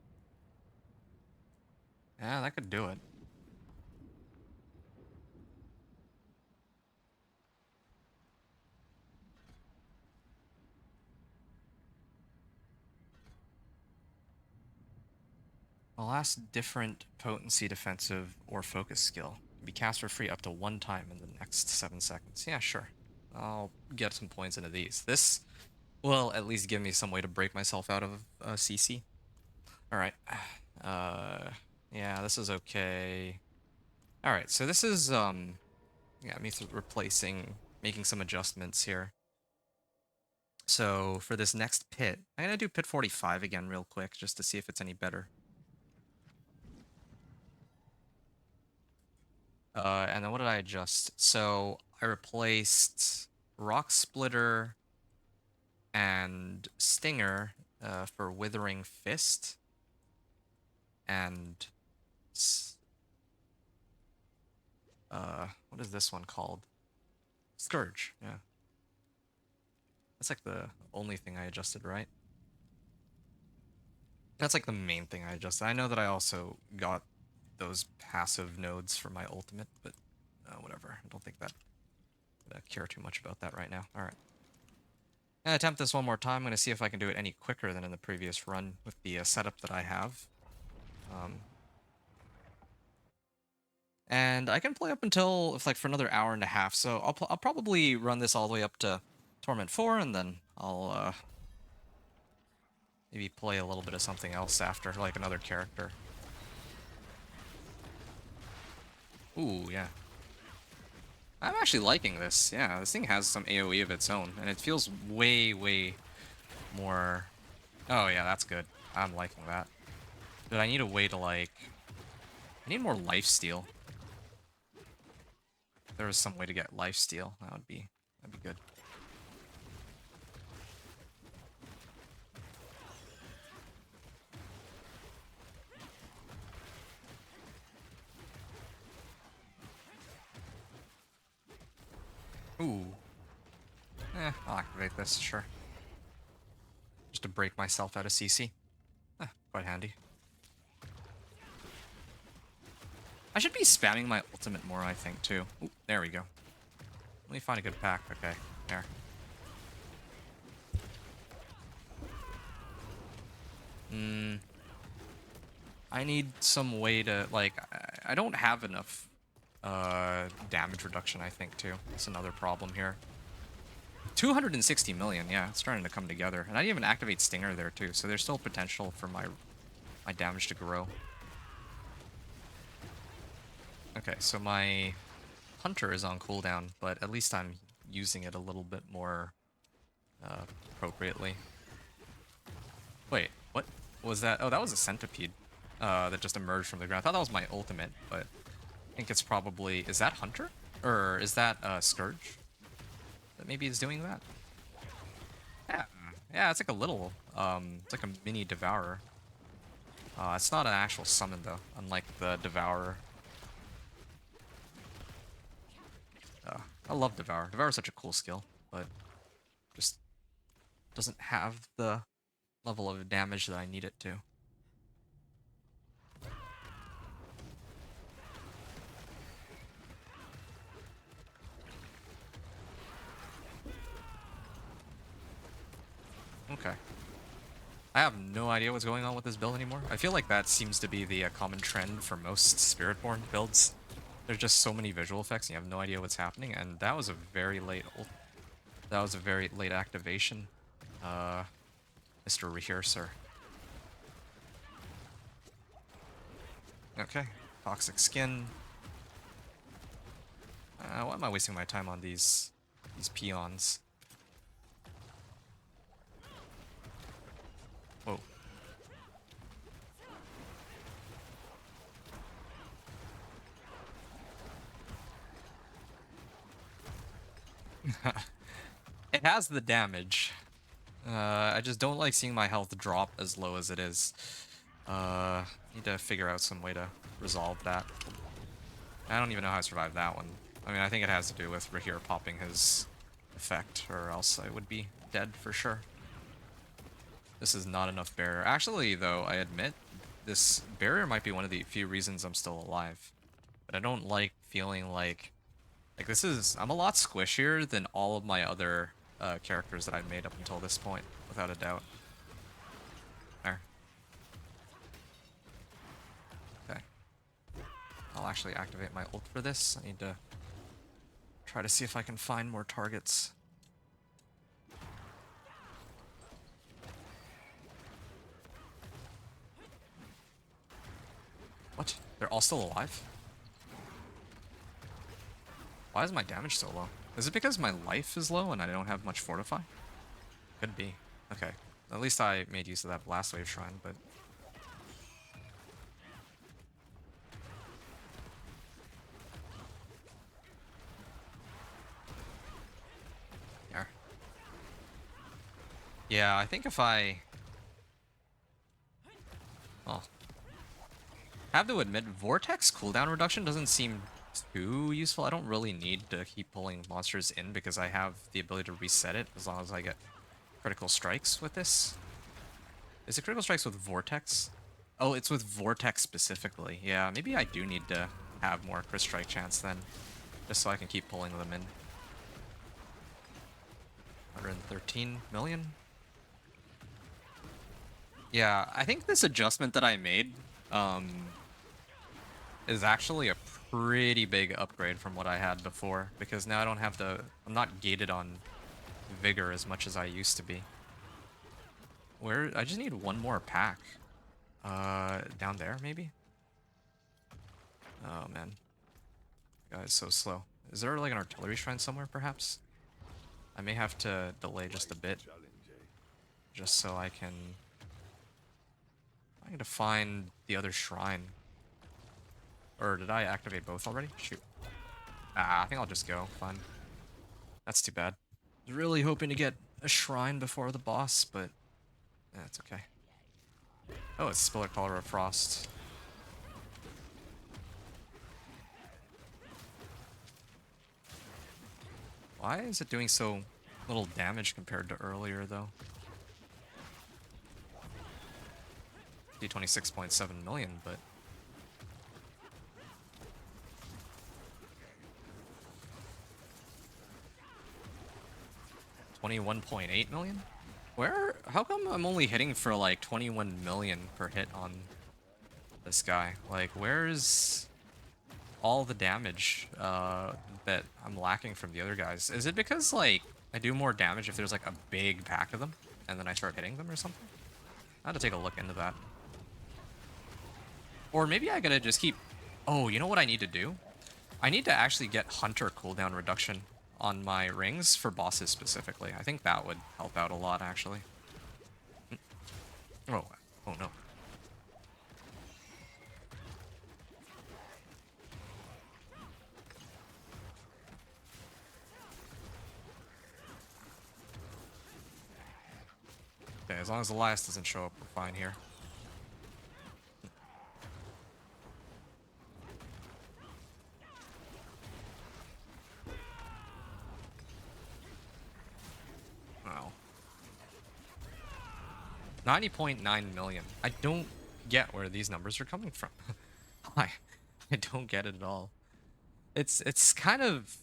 Yeah, that could do it. The last different potency, defensive, or focus skill can be cast for free up to one time in the next 7 seconds. Yeah, sure. I'll get some points into these. This will at least give me some way to break myself out of CC. Alright. Yeah, this is okay. All right, so this is yeah, me replacing, making some adjustments here. So for this next pit, I'm gonna do pit 45 again real quick just to see if it's any better. And then what did I adjust? So I replaced Rock Splitter and Stinger for Withering Fist and what is this one called? Scourge, yeah. That's like the only thing I adjusted, right? That's like the main thing I adjusted. I know that I also got those passive nodes for my ultimate, but whatever. I don't think that I care too much about that right now. All right. I'm gonna attempt this one more time. I'm gonna see if I can do it any quicker than in the previous run with the setup that I have. And I can play up until like for another hour and a half. So I'll probably run this all the way up to Torment 4, and then I'll maybe play a little bit of something else after, like another character. Ooh, yeah. I'm actually liking this. Yeah, this thing has some AoE of its own, and it feels way, way more... Oh, yeah, that's good. I'm liking that. But I need a way to, like... I need more lifesteal. If there was some way to get lifesteal, that'd be good. Ooh. I'll activate this, sure. Just to break myself out of CC. Quite handy. I should be spamming my ultimate more, I think, too. Ooh, there we go. Let me find a good pack. Okay, there. I need some way to, like, I don't have enough damage reduction, I think, too. That's another problem here. 260 million, yeah, it's starting to come together. And I didn't even activate Stinger there, too, so there's still potential for my damage to grow. Okay, so my Hunter is on cooldown, but at least I'm using it a little bit more appropriately. Wait, what was that? Oh, that was a centipede that just emerged from the ground. I thought that was my ultimate, but I think it's probably... Is that Hunter? Or is that Scourge? That maybe is doing that? Yeah, yeah, it's like a little... it's like a mini Devourer. It's not an actual summon, though, unlike the Devourer. I love Devour. Devour is such a cool skill, but just doesn't have the level of damage that I need it to. Okay. I have no idea what's going on with this build anymore. I feel like that seems to be the common trend for most Spiritborn builds. There's just so many visual effects and you have no idea what's happening, and that was a very late activation, Mr. Rehearser. Okay, toxic skin. Why am I wasting my time on these peons? Whoa. It has the damage. I just don't like seeing my health drop as low as it is. Need to figure out some way to resolve that. I don't even know how I survived that one. I mean, I think it has to do with Rahir popping his effect, or else I would be dead for sure. This is not enough barrier. Actually, though, I admit, this barrier might be one of the few reasons I'm still alive. But I don't like feeling like this is... I'm a lot squishier than all of my other characters that I've made up until this point, without a doubt. There. Okay. I'll actually activate my ult for this. I need to try to see if I can find more targets. What? They're all still alive? Why is my damage so low? Is it because my life is low and I don't have much fortify? Could be. Okay. At least I made use of that blast wave shrine, but there. Yeah, I think if I have to admit, Vortex cooldown reduction doesn't seem too useful. I don't really need to keep pulling monsters in because I have the ability to reset it as long as I get critical strikes with this. Is it critical strikes with Vortex? Oh, it's with Vortex specifically. Yeah, maybe I do need to have more crit strike chance then, just so I can keep pulling them in. 113 million? Yeah, I think this adjustment that I made is actually a pretty big upgrade from what I had before, because now I don't have to, I'm not gated on vigor as much as I used to be. Where, I just need one more pack. Down there, maybe? Oh, man. Guy's so slow. Is there like an artillery shrine somewhere, perhaps? I may have to delay just a bit, just so I can... I need to find the other shrine. Or did I activate both already? Shoot. Ah, I think I'll just go. Fine. That's too bad. I was really hoping to get a shrine before the boss, but that's okay. Oh, it's Spiller Color of Frost. Why is it doing so little damage compared to earlier, though? D26.7 million, but... $21.8 million? Where? How come I'm only hitting for like 21 million per hit on this guy? Like, where's all the damage that I'm lacking from the other guys? Is it because, like, I do more damage if there's like a big pack of them and then I start hitting them or something? I have to take a look into that. Or maybe I gotta just keep... Oh, you know what I need to do? I need to actually get Hunter cooldown reduction on my rings for bosses specifically. I think that would help out a lot, actually. Oh, oh no. Okay, as long as Elias doesn't show up, we're fine here. Wow. 90.9 million. I don't get where these numbers are coming from. I don't get it at all. It's kind of...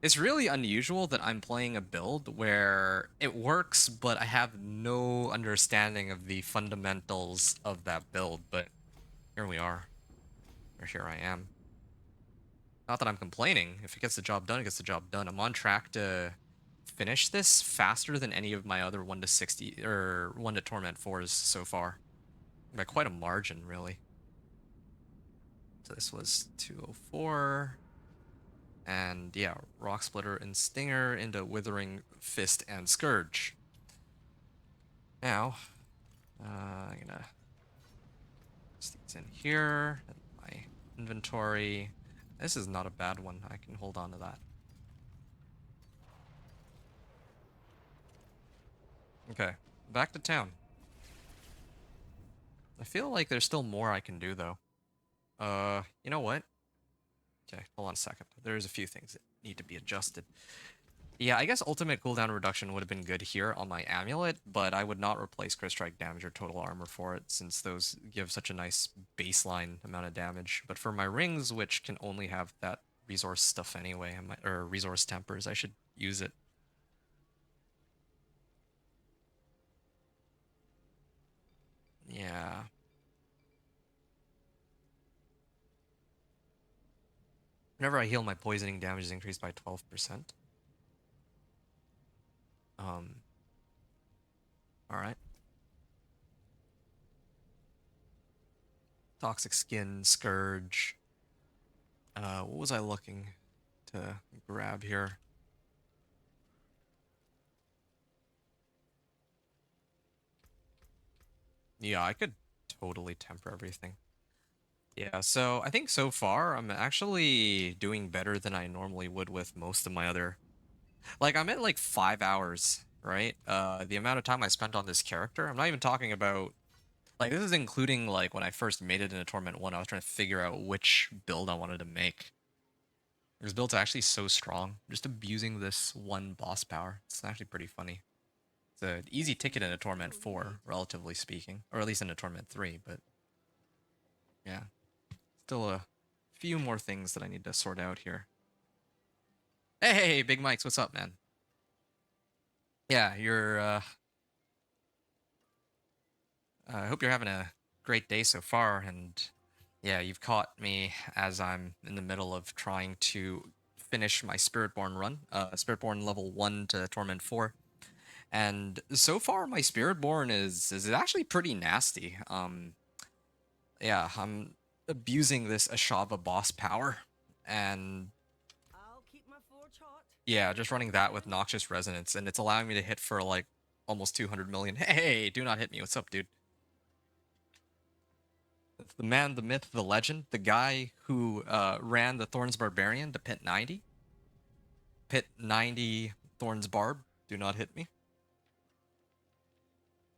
It's really unusual that I'm playing a build where it works, but I have no understanding of the fundamentals of that build, but here we are. Or here I am. Not that I'm complaining. If it gets the job done, it gets the job done. I'm on track to finish this faster than any of my other 1 to 60 or 1 to Torment 4s so far. By quite a margin, really. So this was 204. And yeah, Rock Splitter and Stinger into Withering Fist and Scourge. Now, I'm gonna stick these in here. My inventory. This is not a bad one. I can hold on to that. Okay, back to town. I feel like there's still more I can do, though. You know what? Okay, hold on a second. There's a few things that need to be adjusted. Yeah, I guess ultimate cooldown reduction would have been good here on my amulet, but I would not replace crit strike damage or total armor for it, since those give such a nice baseline amount of damage. But for my rings, which can only have that resource stuff anyway, or resource tempers, I should use it. Yeah. Whenever I heal, my poisoning damage is increased by 12%. Alright. Toxic Skin, Scourge. What was I looking to grab here. Yeah, I could totally temper everything. Yeah, so I think so far I'm actually doing better than I normally would with most of my other... Like, I'm at like 5 hours, right? The amount of time I spent on this character, I'm not even talking about... Like, this is including, like, when I first made it in a Torment 1, I was trying to figure out which build I wanted to make. This build's actually so strong. Just abusing this one boss power. It's actually pretty funny. It's an easy ticket in a Torment 4, relatively speaking. Or at least in a Torment 3, but... Yeah. Still a few more things that I need to sort out here. Hey, Big Mike's, what's up, man? Yeah, I hope you're having a great day so far, and yeah, you've caught me as I'm in the middle of trying to finish my Spiritborn run, Spiritborn level 1 to Torment 4. And so far, my Spiritborn is actually pretty nasty. Yeah, I'm abusing this Ashava boss power, and I'll keep my forge hot. yeah, just running that with Noxious Resonance, and it's allowing me to hit for like almost 200 million. Hey, do not hit me. What's up, dude? The man, the myth, the legend, the guy who ran the Thorns Barbarian to Pit 90. Pit 90 Thorns Barb, do not hit me.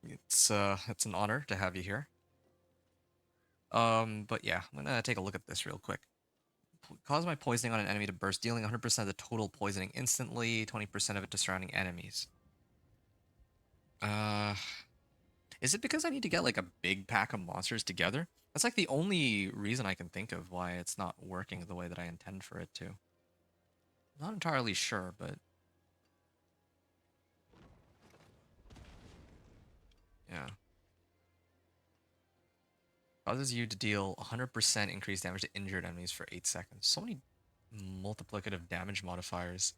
It's an honor to have you here. But yeah, I'm gonna take a look at this real quick. Cause my poisoning on an enemy to burst, dealing 100% of the total poisoning instantly, 20% of it to surrounding enemies. Is it because I need to get like a big pack of monsters together? That's like the only reason I can think of why it's not working the way that I intend for it to. Not entirely sure, but... Yeah. Causes you to deal 100% increased damage to injured enemies for 8 seconds. So many multiplicative damage modifiers.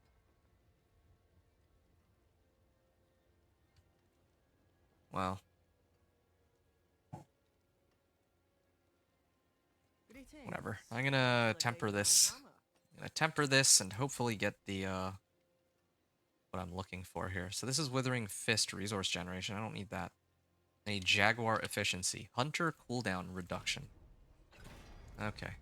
Wow. Greetings. Whatever. I'm gonna temper this. I'm gonna temper this and hopefully get the, what I'm looking for here. So this is Withering Fist resource generation. I don't need that. I need Jaguar efficiency. Hunter cooldown reduction. Okay.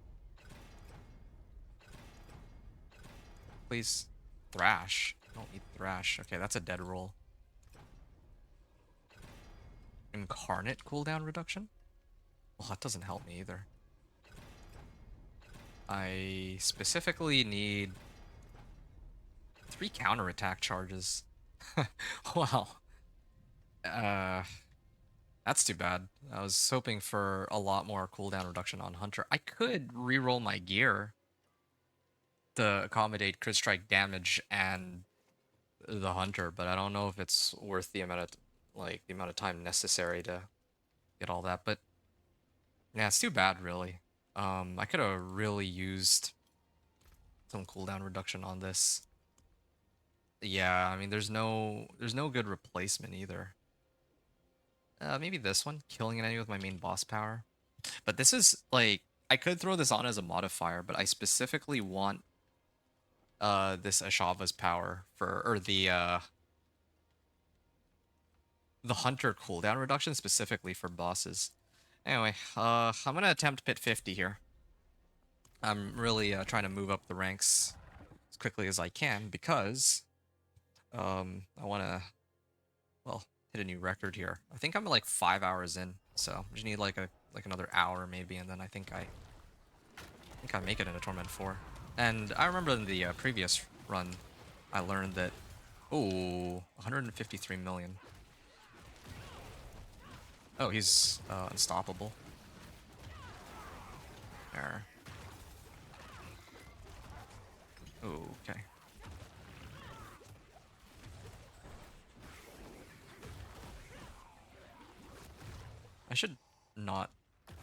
Please. Thrash. I don't need Thrash. Okay, that's a dead roll. Incarnate cooldown reduction? Well, that doesn't help me either. I specifically need 3 counterattack charges. Wow. That's too bad. I was hoping for a lot more cooldown reduction on Hunter. I could reroll my gear to accommodate crit strike damage and the Hunter, but I don't know if it's worth the amount of time necessary to get all that. But yeah, it's too bad, really. I could have really used some cooldown reduction on this. Yeah, I mean, there's no good replacement either. Maybe this one, killing an enemy with my main boss power. But this is like, I could throw this on as a modifier, but I specifically want this Ashava's power for, or the Hunter cooldown reduction specifically for bosses. Anyway, I'm gonna attempt Pit 50 here. I'm really trying to move up the ranks as quickly as I can because I want to, well, hit a new record here. I think I'm like 5 hours in, so I just need like another hour maybe, and then I think I make it in a Torment 4. And I remember in the previous run, I learned that, oh, 153 million. Oh, he's unstoppable. There. Oh, okay. I should not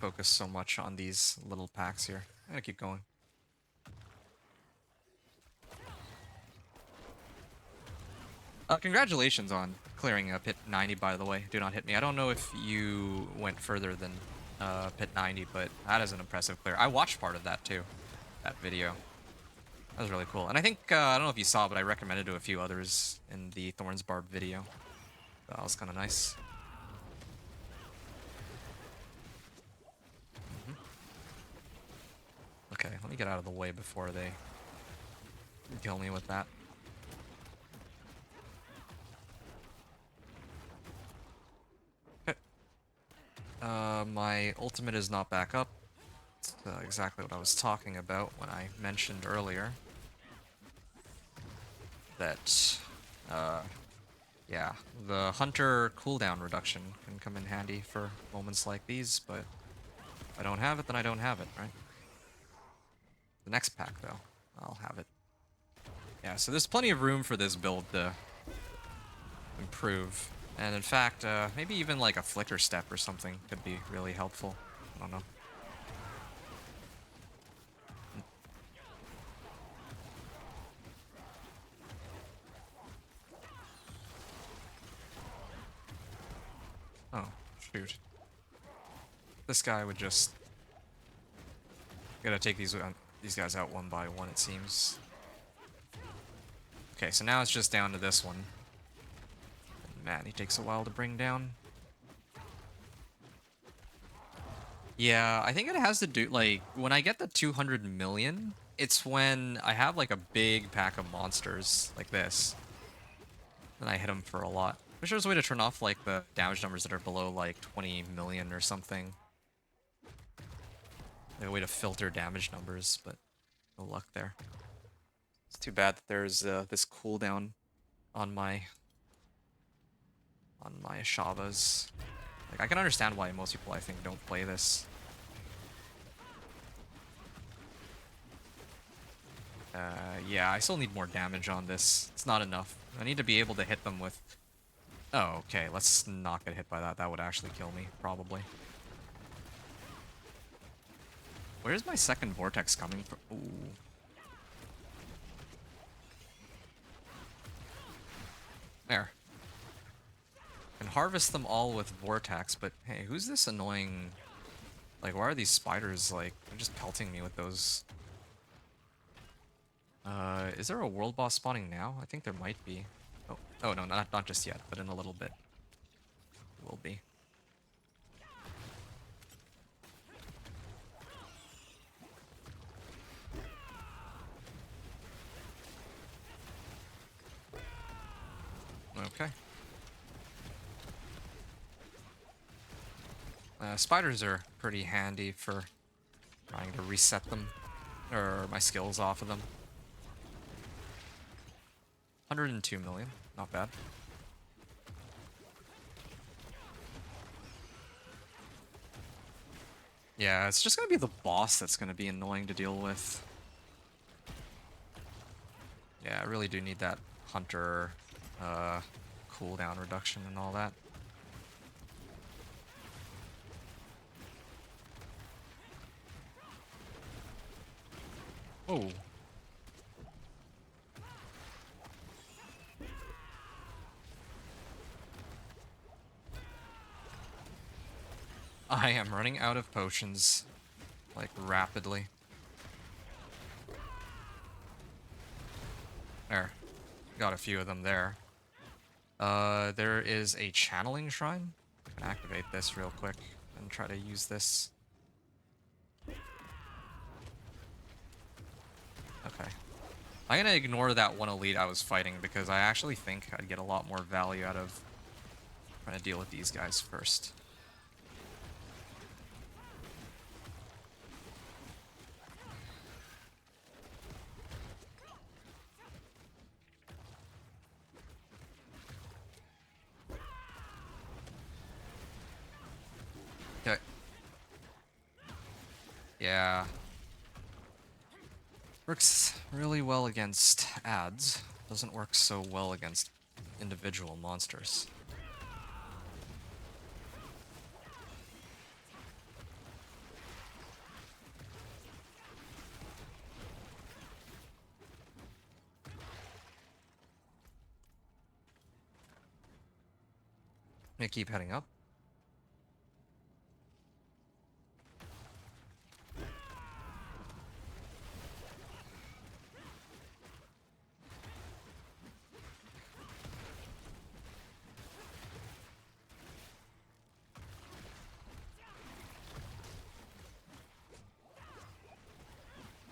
focus so much on these little packs here. I'm gonna keep going. Congratulations on clearing Pit 90, by the way. Do not hit me. I don't know if you went further than Pit 90, but that is an impressive clear. I watched part of that too, that video. That was really cool. And I think, I don't know if you saw, but I recommended to a few others in the Thorns Barb video. That was kind of nice. Okay, let me get out of the way before they kill me with that. Okay. My ultimate is not back up. It's exactly what I was talking about when I mentioned earlier. That, yeah, the Hunter cooldown reduction can come in handy for moments like these, but if I don't have it, then I don't have it, right? The next pack, though, I'll have it. Yeah, so there's plenty of room for this build to improve. And in fact, maybe even like a flicker step or something could be really helpful. I don't know. Oh, shoot. This guy would just... Gotta take these guys out one by one, it seems. Okay, so now it's just down to this one. And man, he takes a while to bring down. Yeah, I think it has to do, like, when I get the 200 million, it's when I have, like, a big pack of monsters, like this. And I hit them for a lot. Wish there was a way to turn off, like, the damage numbers that are below, like, 20 million or something. Like, a way to filter damage numbers, but no luck there. It's too bad that there's this cooldown on my Shavas. Like, I can understand why most people, I think, don't play this. Yeah, I still need more damage on this. It's not enough. I need to be able to hit them with... Oh, okay, let's not get hit by that. That would actually kill me, probably. Where's my second vortex coming from? Ooh. There. Can harvest them all with vortex, but hey, who's this annoying... Like, why are these spiders, like, they're just pelting me with those... Is there a world boss spawning now? I think there might be. Oh no, not just yet, but in a little bit. It will be. Okay. Spiders are pretty handy for trying to reset them, or my skills off of them. 102 million, not bad. Yeah, it's just gonna be the boss that's gonna be annoying to deal with. Yeah, I really do need that Hunter cooldown reduction and all that. Oh. I am running out of potions, like, rapidly. There. Got a few of them there. There is a channeling shrine. I can activate this real quick and try to use this. Okay. I'm gonna ignore that one elite I was fighting because I actually think I'd get a lot more value out of trying to deal with these guys first. Okay. Yeah. Works really well against ads. Doesn't work so well against individual monsters. I'm gonna keep heading up.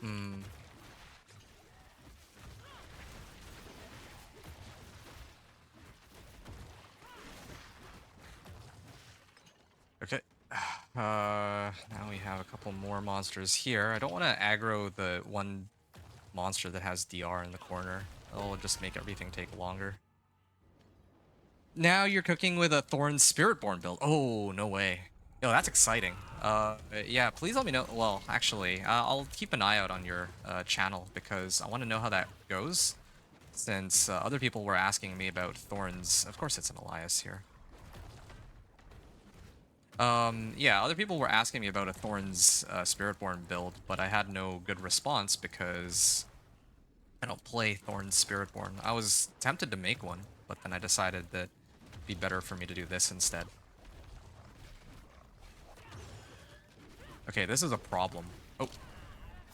Hmm. Okay. Now we have a couple more monsters here. I don't want to aggro the one monster that has DR in the corner. It'll just make everything take longer. Now you're cooking with a Thorns Spiritborn build. Oh, no way. Yo, that's exciting. Yeah, please let me know. Well, actually, I'll keep an eye out on your channel because I want to know how that goes. Since other people were asking me about Thorns. Of course it's an Elias here. Yeah, other people were asking me about a Thorns Spiritborn build, but I had no good response because I don't play Thorns Spiritborn. I was tempted to make one, but then I decided that it'd be better for me to do this instead. Okay, this is a problem. Oh,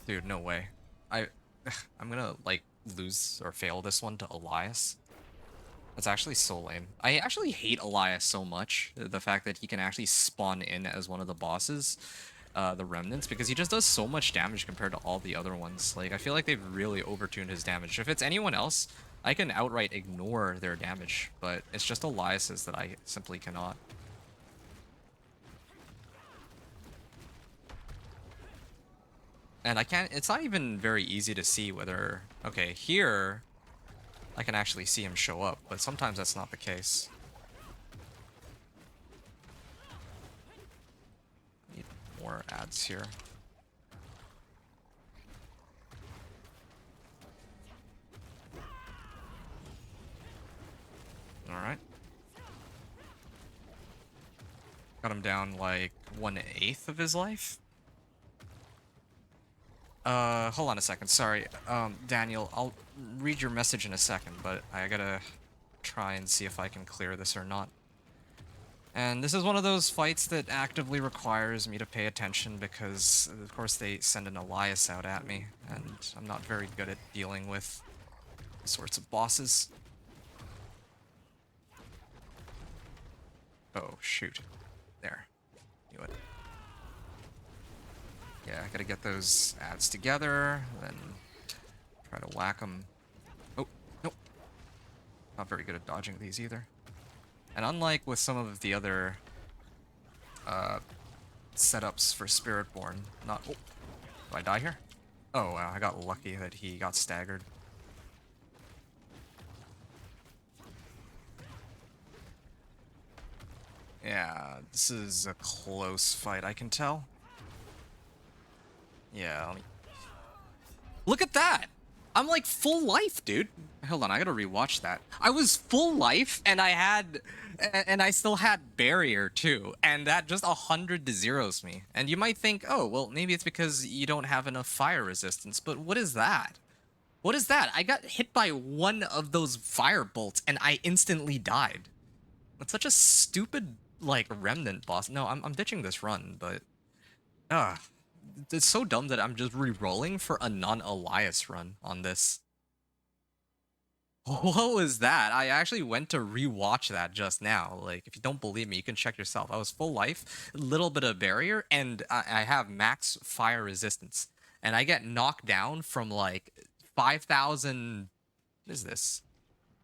dude, no way. I'm gonna, like, lose or fail this one to Elias. That's actually so lame. I actually hate Elias so much. The fact that he can actually spawn in as one of the bosses, the remnants, because he just does so much damage compared to all the other ones. Like, I feel like they've really overtuned his damage. If it's anyone else, I can outright ignore their damage, but it's just Elias's that I simply cannot. And I can't, it's not even very easy to see whether, okay, here, I can actually see him show up, but sometimes that's not the case. Need more ads here. Alright. Got him down like 1/8 of his life. Hold on a second, sorry. Daniel, I'll read your message in a second, but I gotta try and see if I can clear this or not. And this is one of those fights that actively requires me to pay attention because, of course, they send an Elias out at me, and I'm not very good at dealing with these sorts of bosses. Oh, shoot. There. Knew it. Yeah, I gotta get those ads together, then try to whack them. Oh, nope. Not very good at dodging these either. And unlike with some of the other setups for Spiritborn, not... Oh, do I die here? Oh, wow, I got lucky that he got staggered. Yeah, this is a close fight, I can tell. Yeah, let me... Look at that! I'm like full life, dude. Hold on, I gotta rewatch that. I was full life, and I still had barrier too, and that just 100 to zeros me. And you might think, oh, well, maybe it's because you don't have enough fire resistance, but what is that? What is that? I got hit by one of those fire bolts, and I instantly died. That's such a stupid, like, remnant boss. No, I'm ditching this run, but... it's so dumb that I'm just re-rolling for a non-Elias run on this. What was that? I actually went to rewatch that just now. Like, if you don't believe me, you can check yourself. I was full life, a little bit of barrier, and I have max fire resistance. And I get knocked down from, like, 5,000... What is this?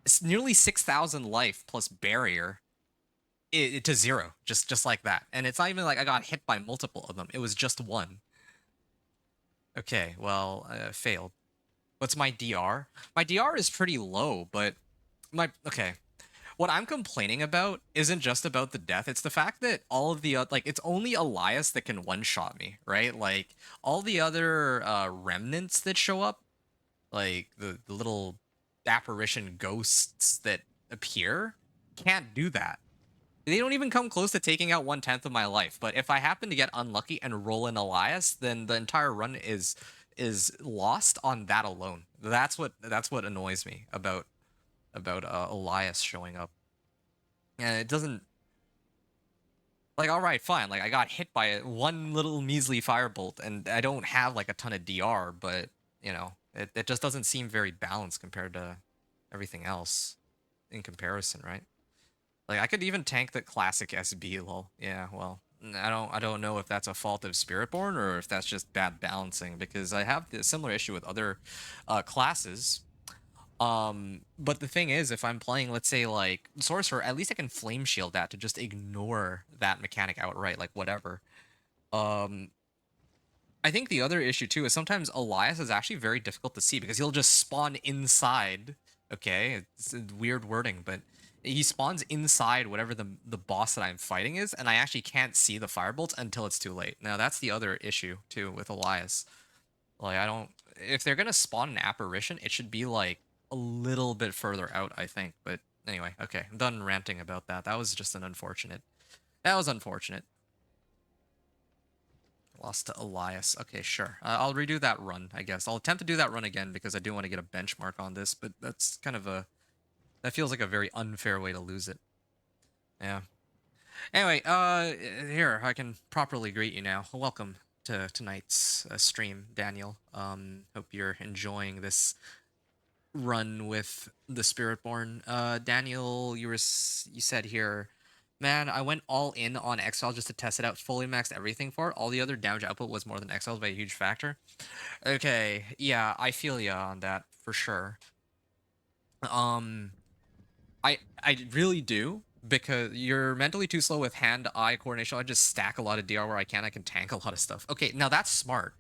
It's nearly 6,000 life plus barrier to zero, just like that. And it's not even like I got hit by multiple of them. It was just one. Okay, well, failed. What's my DR? My DR is pretty low, but okay. What I'm complaining about isn't just about the death. It's the fact that all of the like it's only Elias that can one-shot me, right? Like all the other remnants that show up, like the little apparition ghosts that appear, can't do that. They don't even come close to taking out 1/10 of my life. But if I happen to get unlucky and roll in Elias, then the entire run is lost on that alone. That's what annoys me about Elias showing up. And it doesn't, like, all right, fine. Like I got hit by one little measly firebolt, and I don't have like a ton of DR, but you know, it just doesn't seem very balanced compared to everything else in comparison, right? Like, I could even tank the classic SB, lol. Yeah, well, I don't know if that's a fault of Spiritborn or if that's just bad balancing, because I have a similar issue with other classes. But the thing is, if I'm playing, let's say, like Sorcerer, at least I can Flame Shield that to just ignore that mechanic outright, like whatever. Um, I think the other issue too is sometimes Elias is actually very difficult to see because he'll just spawn inside. Okay, it's weird wording, but he spawns inside whatever the boss that I'm fighting is, and I actually can't see the firebolts until it's too late. Now that's the other issue too with Elias. Like I don't, if they're gonna spawn an apparition, it should be like a little bit further out, I think. But anyway, okay, I'm done ranting about that. That was just an unfortunate. That was unfortunate. Lost to Elias. Okay, sure. I'll redo that run, I guess. I'll attempt to do that run again because I do want to get a benchmark on this, but that's kind of a... That feels like a very unfair way to lose it. Yeah. Anyway, here, I can properly greet you now. Welcome to tonight's stream, Daniel. Hope you're enjoying this run with the Spiritborn. Daniel, you said here... Man, I went all in on Exile just to test it out. Fully maxed everything for it. All the other damage output was more than Exile's by a huge factor. Okay, yeah, I feel ya on that for sure. I really do, because you're mentally too slow with hand-eye coordination. I just stack a lot of DR where I can. I can tank a lot of stuff. Okay, now that's smart.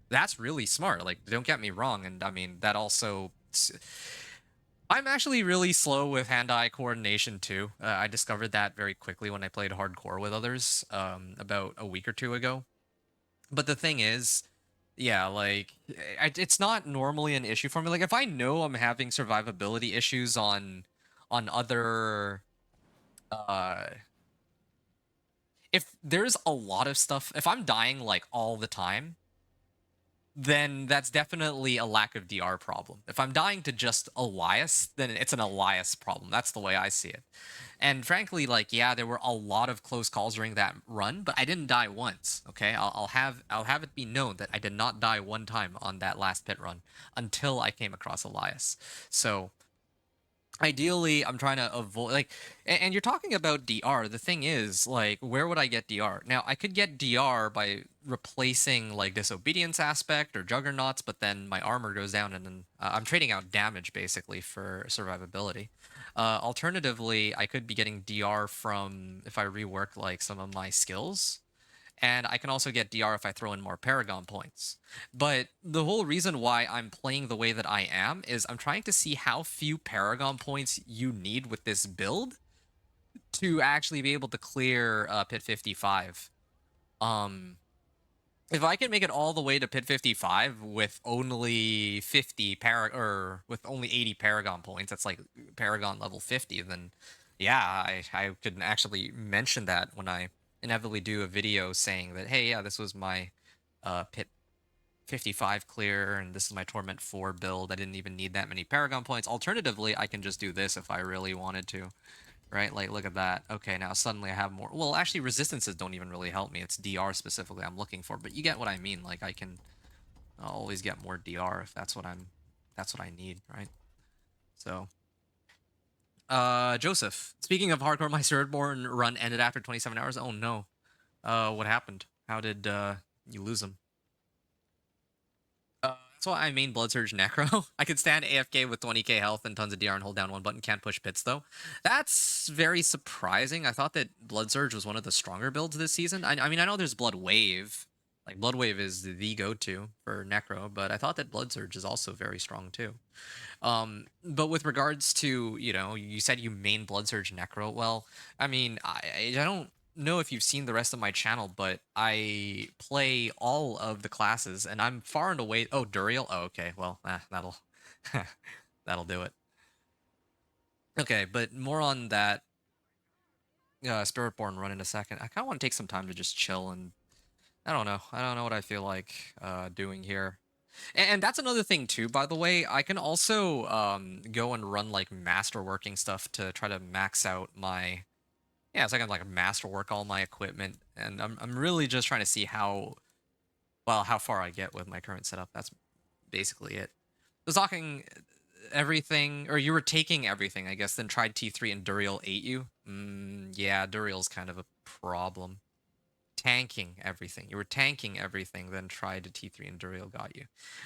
That's really smart. Like, don't get me wrong, and I mean that also. I'm actually really slow with hand-eye coordination too. I discovered that very quickly when I played hardcore with others about a week or two ago. But the thing is, yeah, like it's not normally an issue for me. Like if I know I'm having survivability issues on other if there's a lot of stuff, if I'm dying like all the time, then that's definitely a lack of DR problem. If I'm dying to just Elias, then it's an Elias problem. That's the way I see it. And frankly, like, yeah, there were a lot of close calls during that run, but I didn't die once. Okay, I'll have it be known that I did not die one time on that last pit run until I came across Elias. So ideally, I'm trying to avoid, like, and you're talking about DR. The thing is, like, where would I get DR? Now, I could get DR by replacing, like, Disobedience Aspect or Juggernauts, but then my armor goes down, and then I'm trading out damage, basically, for survivability. Alternatively, I could be getting DR from, if I rework, like, some of my skills. And I can also get DR if I throw in more Paragon points. But the whole reason why I'm playing the way that I am is I'm trying to see how few Paragon points you need with this build to actually be able to clear Pit 55. If I can make it all the way to Pit 55 with only 50 with only 80 Paragon points, that's like Paragon level 50, then yeah, I could actually mention that when I inevitably do a video saying that, hey, yeah, this was my Pit 55 clear, and this is my Torment 4 build. I didn't even need that many Paragon points. Alternatively, I can just do this if I really wanted to, right? Like, look at that. Okay, now suddenly I have more. Well, actually, resistances don't even really help me. It's DR specifically I'm looking for, but you get what I mean. Like, I'll always get more DR if that's what I need, right? So... Joseph, speaking of hardcore, my Spiritborn run ended after 27 hours. Oh no. What happened? How did you lose him? That's why I main Blood Surge Necro. I could stand AFK with 20k health and tons of DR and hold down one button. Can't push pits though. That's very surprising. I thought that Blood Surge was one of the stronger builds this season. I mean, I know there's Blood Wave. Like, Blood Wave is the go-to for Necro, but I thought that Blood Surge is also very strong too. But with regards to, you know, you said you main Blood Surge Necro. Well, I mean, I don't know if you've seen the rest of my channel, but I play all of the classes, and I'm far and away... Oh, Duriel? Oh, okay. Well, that'll... that'll do it. Okay, but more on that Spiritborn run in a second. I kind of want to take some time to just chill and... I don't know. I don't know what I feel like doing here. And that's another thing too, by the way. I can also go and run like masterworking stuff to try to max out my... Yeah, so I can like masterwork all my equipment. And I'm really just trying to see how far I get with my current setup. That's basically it. I was talking everything, or you were taking everything, I guess, then tried T3 and Duriel ate you. Yeah, Duriel's kind of a problem. tanking everything. You were tanking everything, then tried to T3 and Duriel got you.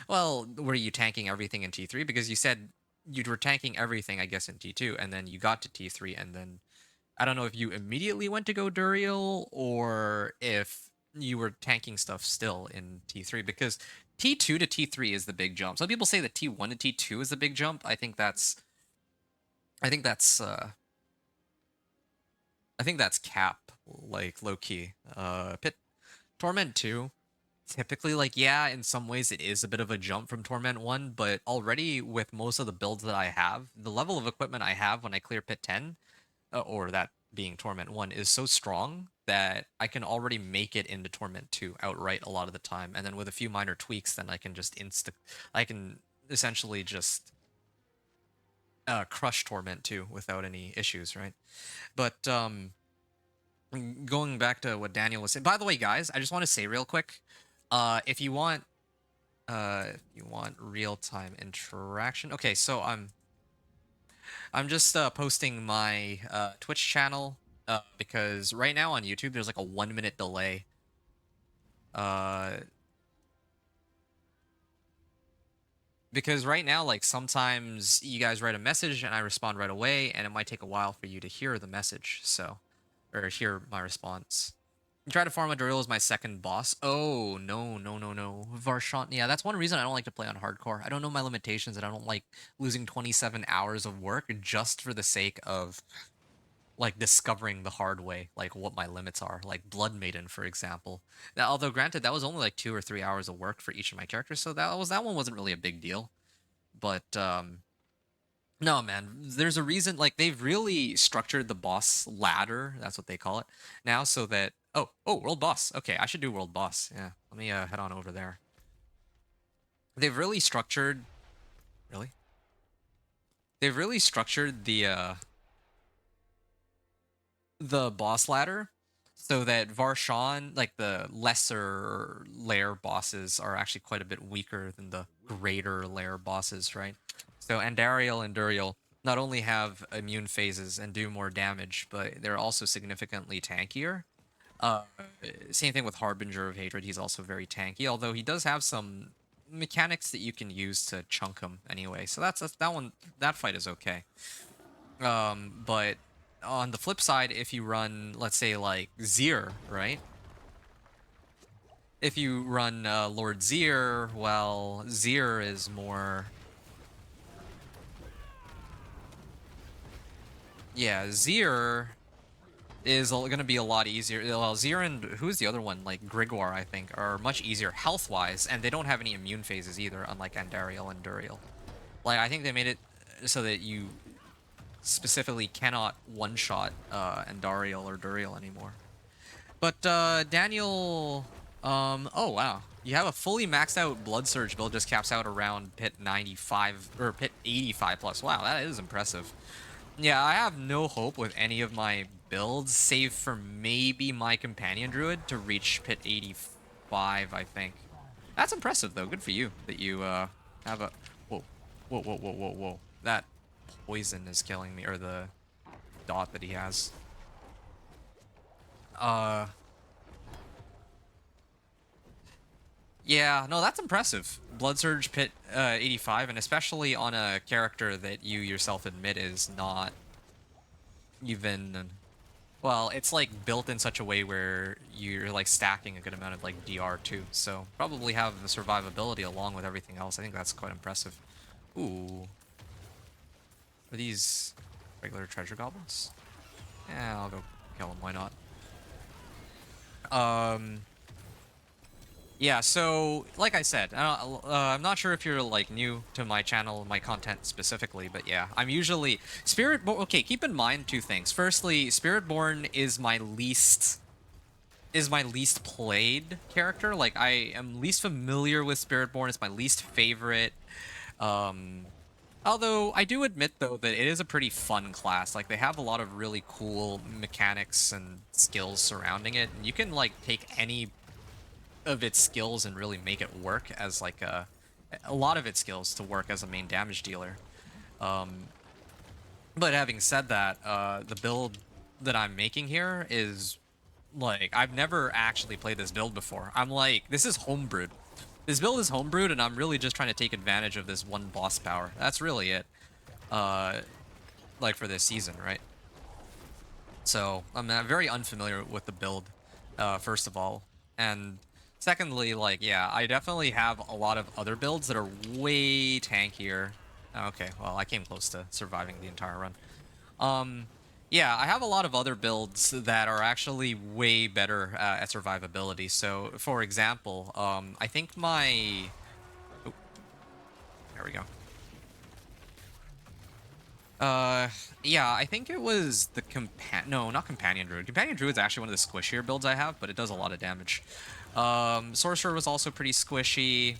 Well, were you tanking everything in T3? Because you said you were tanking everything, I guess, in T2, and then you got to T3, and then I don't know if you immediately went to go Duriel or if you were tanking stuff still in T3, because T2 to T3 is the big jump. Some people say that T1 to T2 is the big jump. I think that's cap, like, low key. Pit Torment 2, typically, like, yeah, in some ways it is a bit of a jump from Torment 1, but already with most of the builds that I have, the level of equipment I have when I clear Pit 10, or that being Torment 1, is so strong that I can already make it into Torment 2 outright a lot of the time, and then with a few minor tweaks, then I can just I can essentially just crush Torment 2 without any issues, right? But going back to what Daniel was saying. By the way, guys, I just want to say real quick, if you want real-time interaction. Okay, so I'm just posting my Twitch channel because right now on YouTube there's like a 1-minute delay. Because right now, like, sometimes you guys write a message and I respond right away, and it might take a while for you to hear the message, so, or hear my response. Try to farm a drill as my second boss. Oh, no, no, no, no. Varshant. Yeah, that's one reason I don't like to play on hardcore. I don't know my limitations, and I don't like losing 27 hours of work just for the sake of, like, discovering the hard way, like, what my limits are. Like, Blood Maiden, for example. Now, although, granted, that was only, like, 2 or 3 hours of work for each of my characters, so that one wasn't really a big deal. But, no, man, there's a reason, like, they've really structured the boss ladder, that's what they call it, now, so that... Oh, World Boss. Okay, I should do World Boss. Yeah, let me head on over there. They've really structured... Really? They've really structured the boss ladder so that Varshan, like, the lesser layer bosses are actually quite a bit weaker than the greater layer bosses, right? So Andariel and Duriel not only have immune phases and do more damage, but they're also significantly tankier. Same thing with Harbinger of Hatred. He's also very tanky, although he does have some mechanics that you can use to chunk him anyway. So that fight is okay. But on the flip side, if you run, let's say, like, Zir, right? If you run Lord Zir, well, Zir is more... Yeah, Zir is going to be a lot easier. Well, Zir and who's the other one? Like Grigor, I think, are much easier health-wise, and they don't have any immune phases either, unlike Andariel and Duriel. Like, I think they made it so that you specifically cannot one-shot Andariel or Duriel anymore. But Daniel, oh wow, you have a fully maxed out Blood Surge build, just caps out around pit 95 or pit 85 plus. Wow, that is impressive. Yeah, I have no hope with any of my builds, save for maybe my Companion Druid to reach pit 85, I think. That's impressive, though. Good for you that you have a... Whoa. Whoa, whoa, whoa, whoa, whoa. That poison is killing me, or the dot that he has. Yeah, no, that's impressive. Blood Surge pit 85, and especially on a character that you yourself admit is not even... Well, it's like built in such a way where you're like stacking a good amount of like DR too, so probably have the survivability along with everything else. I think that's quite impressive. Ooh. Are these regular treasure goblins? Yeah, I'll go kill them, why not? Yeah, so, like I said, I'm not sure if you're, like, new to my channel, my content specifically, but yeah, I'm usually... Spiritborn... Okay, keep in mind two things. Firstly, Spiritborn is my least played character. Like, I am least familiar with Spiritborn. It's my least favorite. Although, I do admit, though, that it is a pretty fun class. Like, they have a lot of really cool mechanics and skills surrounding it, and you can, like, take any of its skills and really make it work as like a lot of its skills to work as a main damage dealer. But having said that, the build that I'm making here is Like, I've never actually played this build before. I'm like, this is homebrewed. This build is homebrewed, and I'm really just trying to take advantage of this one boss power. That's really it. Like, for this season, right? So, I'm very unfamiliar with the build, first of all. And secondly, like, yeah, I definitely have a lot of other builds that are way tankier. Okay, well, I came close to surviving the entire run. Yeah, I have a lot of other builds that are actually way better at survivability. So, for example, I think my... Oh, there we go. Yeah, I think it was the No, not Companion Druid. Companion Druid is actually one of the squishier builds I have, but it does a lot of damage. Sorcerer was also pretty squishy.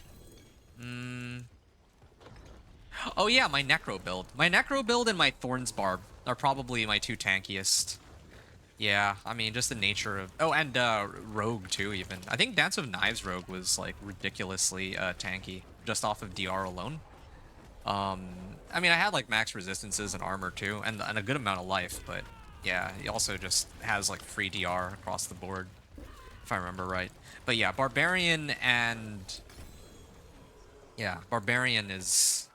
Oh yeah, my Necro build. My Necro build and my Thorns Barb are probably my two tankiest. Yeah, I mean, just the nature of... Oh, and Rogue, too, even. I think Dance of Knives Rogue was, like, ridiculously tanky, just off of DR alone. I mean, I had, like, max resistances and armor, too, and a good amount of life, but, yeah, he also just has, like, free DR across the board, if I remember right. But, yeah, Barbarian and... Yeah, Barbarian is...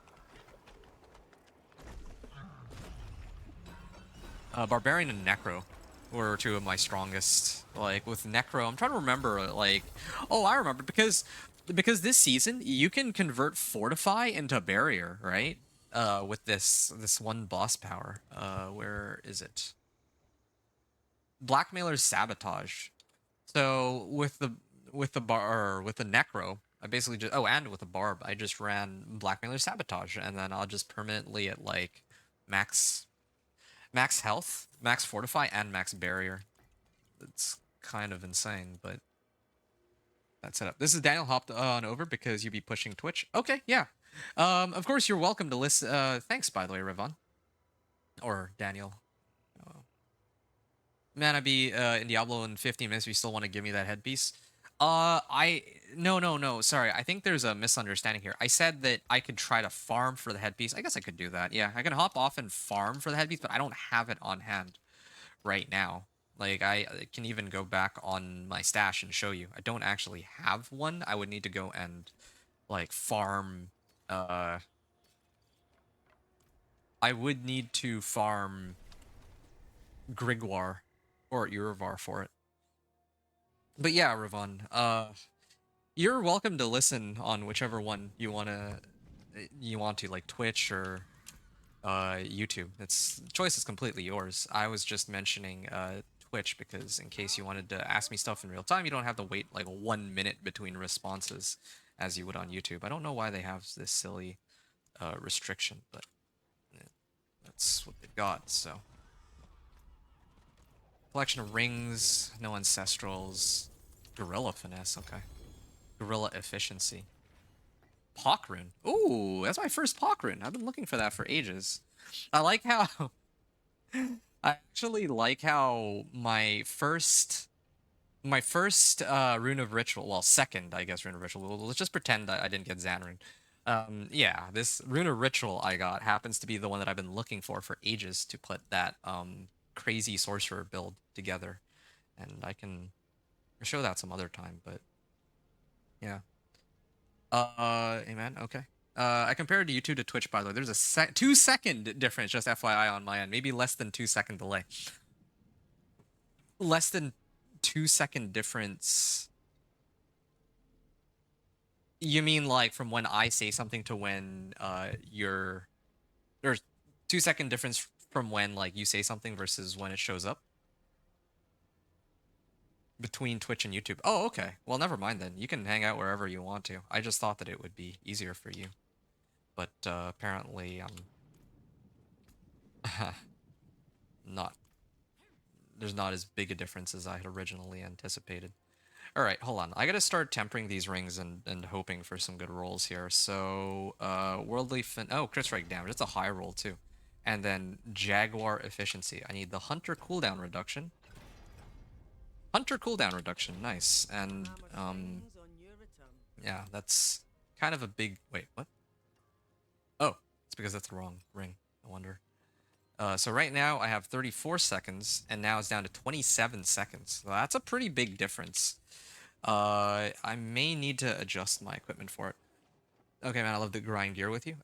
Barbarian and Necro were two of my strongest. Like, with Necro, I'm trying to remember, like... Oh, I remember, because this season, you can convert Fortify into Barrier, right? With this one boss power. Where is it? Blackmailer's Sabotage. So, with the Necro, I basically just... Oh, and with the Barb, I just ran Blackmailer's Sabotage, and then I'll just permanently at, like, max health, max fortify, and max barrier. It's kind of insane, but that's it up. This is Daniel hopped on over because you be pushing Twitch. Okay, yeah. Of course, you're welcome to listen. Thanks, by the way, Rivon. Or Daniel. Man, I'd be in Diablo in 15 minutes if you still want to give me that headpiece. No. Sorry, I think there's a misunderstanding here. I said that I could try to farm for the headpiece. I guess I could do that. Yeah, I can hop off and farm for the headpiece, but I don't have it on hand right now. Like, I can even go back on my stash and show you. I don't actually have one. I would need to go and, like, farm, I would need to farm Grigwar or Urivar for it. But yeah, Ravon, you're welcome to listen on whichever one you want to, like Twitch or YouTube. Choice is completely yours. I was just mentioning Twitch because in case you wanted to ask me stuff in real time, you don't have to wait like 1 minute between responses as you would on YouTube. I don't know why they have this silly restriction, but that's what they've got. So, collection of rings, no ancestrals, gorilla finesse. Okay, gorilla efficiency. Pock rune. Ooh, that's my first Pock rune. I've been looking for that for ages. I like how... I actually like how my first rune of ritual, well, second, I guess, rune of ritual. Let's just pretend I didn't get Xanrune. Yeah, this rune of ritual I got happens to be the one that I've been looking for ages to put that crazy sorcerer build together, and I can show that some other time. But yeah. Amen. Okay. I compared YouTube to Twitch, by the way. There's a 2-second difference, just FYI on my end. Maybe less than 2-second delay. Less than 2-second difference. You mean like from when I say something to when there's 2-second difference from when like you say something versus when it shows up? Between Twitch and YouTube. Oh, okay. Well, never mind then. You can hang out wherever you want to. I just thought that it would be easier for you. But apparently not... There's not as big a difference as I had originally anticipated. Alright, hold on. I gotta start tempering these rings and hoping for some good rolls here. So, Worldly Fin... Oh, crit strike damage. That's a high roll, too. And then Jaguar efficiency. I need the Hunter cooldown reduction. Hunter cooldown reduction, nice. And, yeah, that's kind of a big... Wait, what? Oh, it's because that's the wrong ring, I wonder. So right now I have 34 seconds, and now it's down to 27 seconds. So that's a pretty big difference. I may need to adjust my equipment for it. Okay, man, I love to grind gear with you.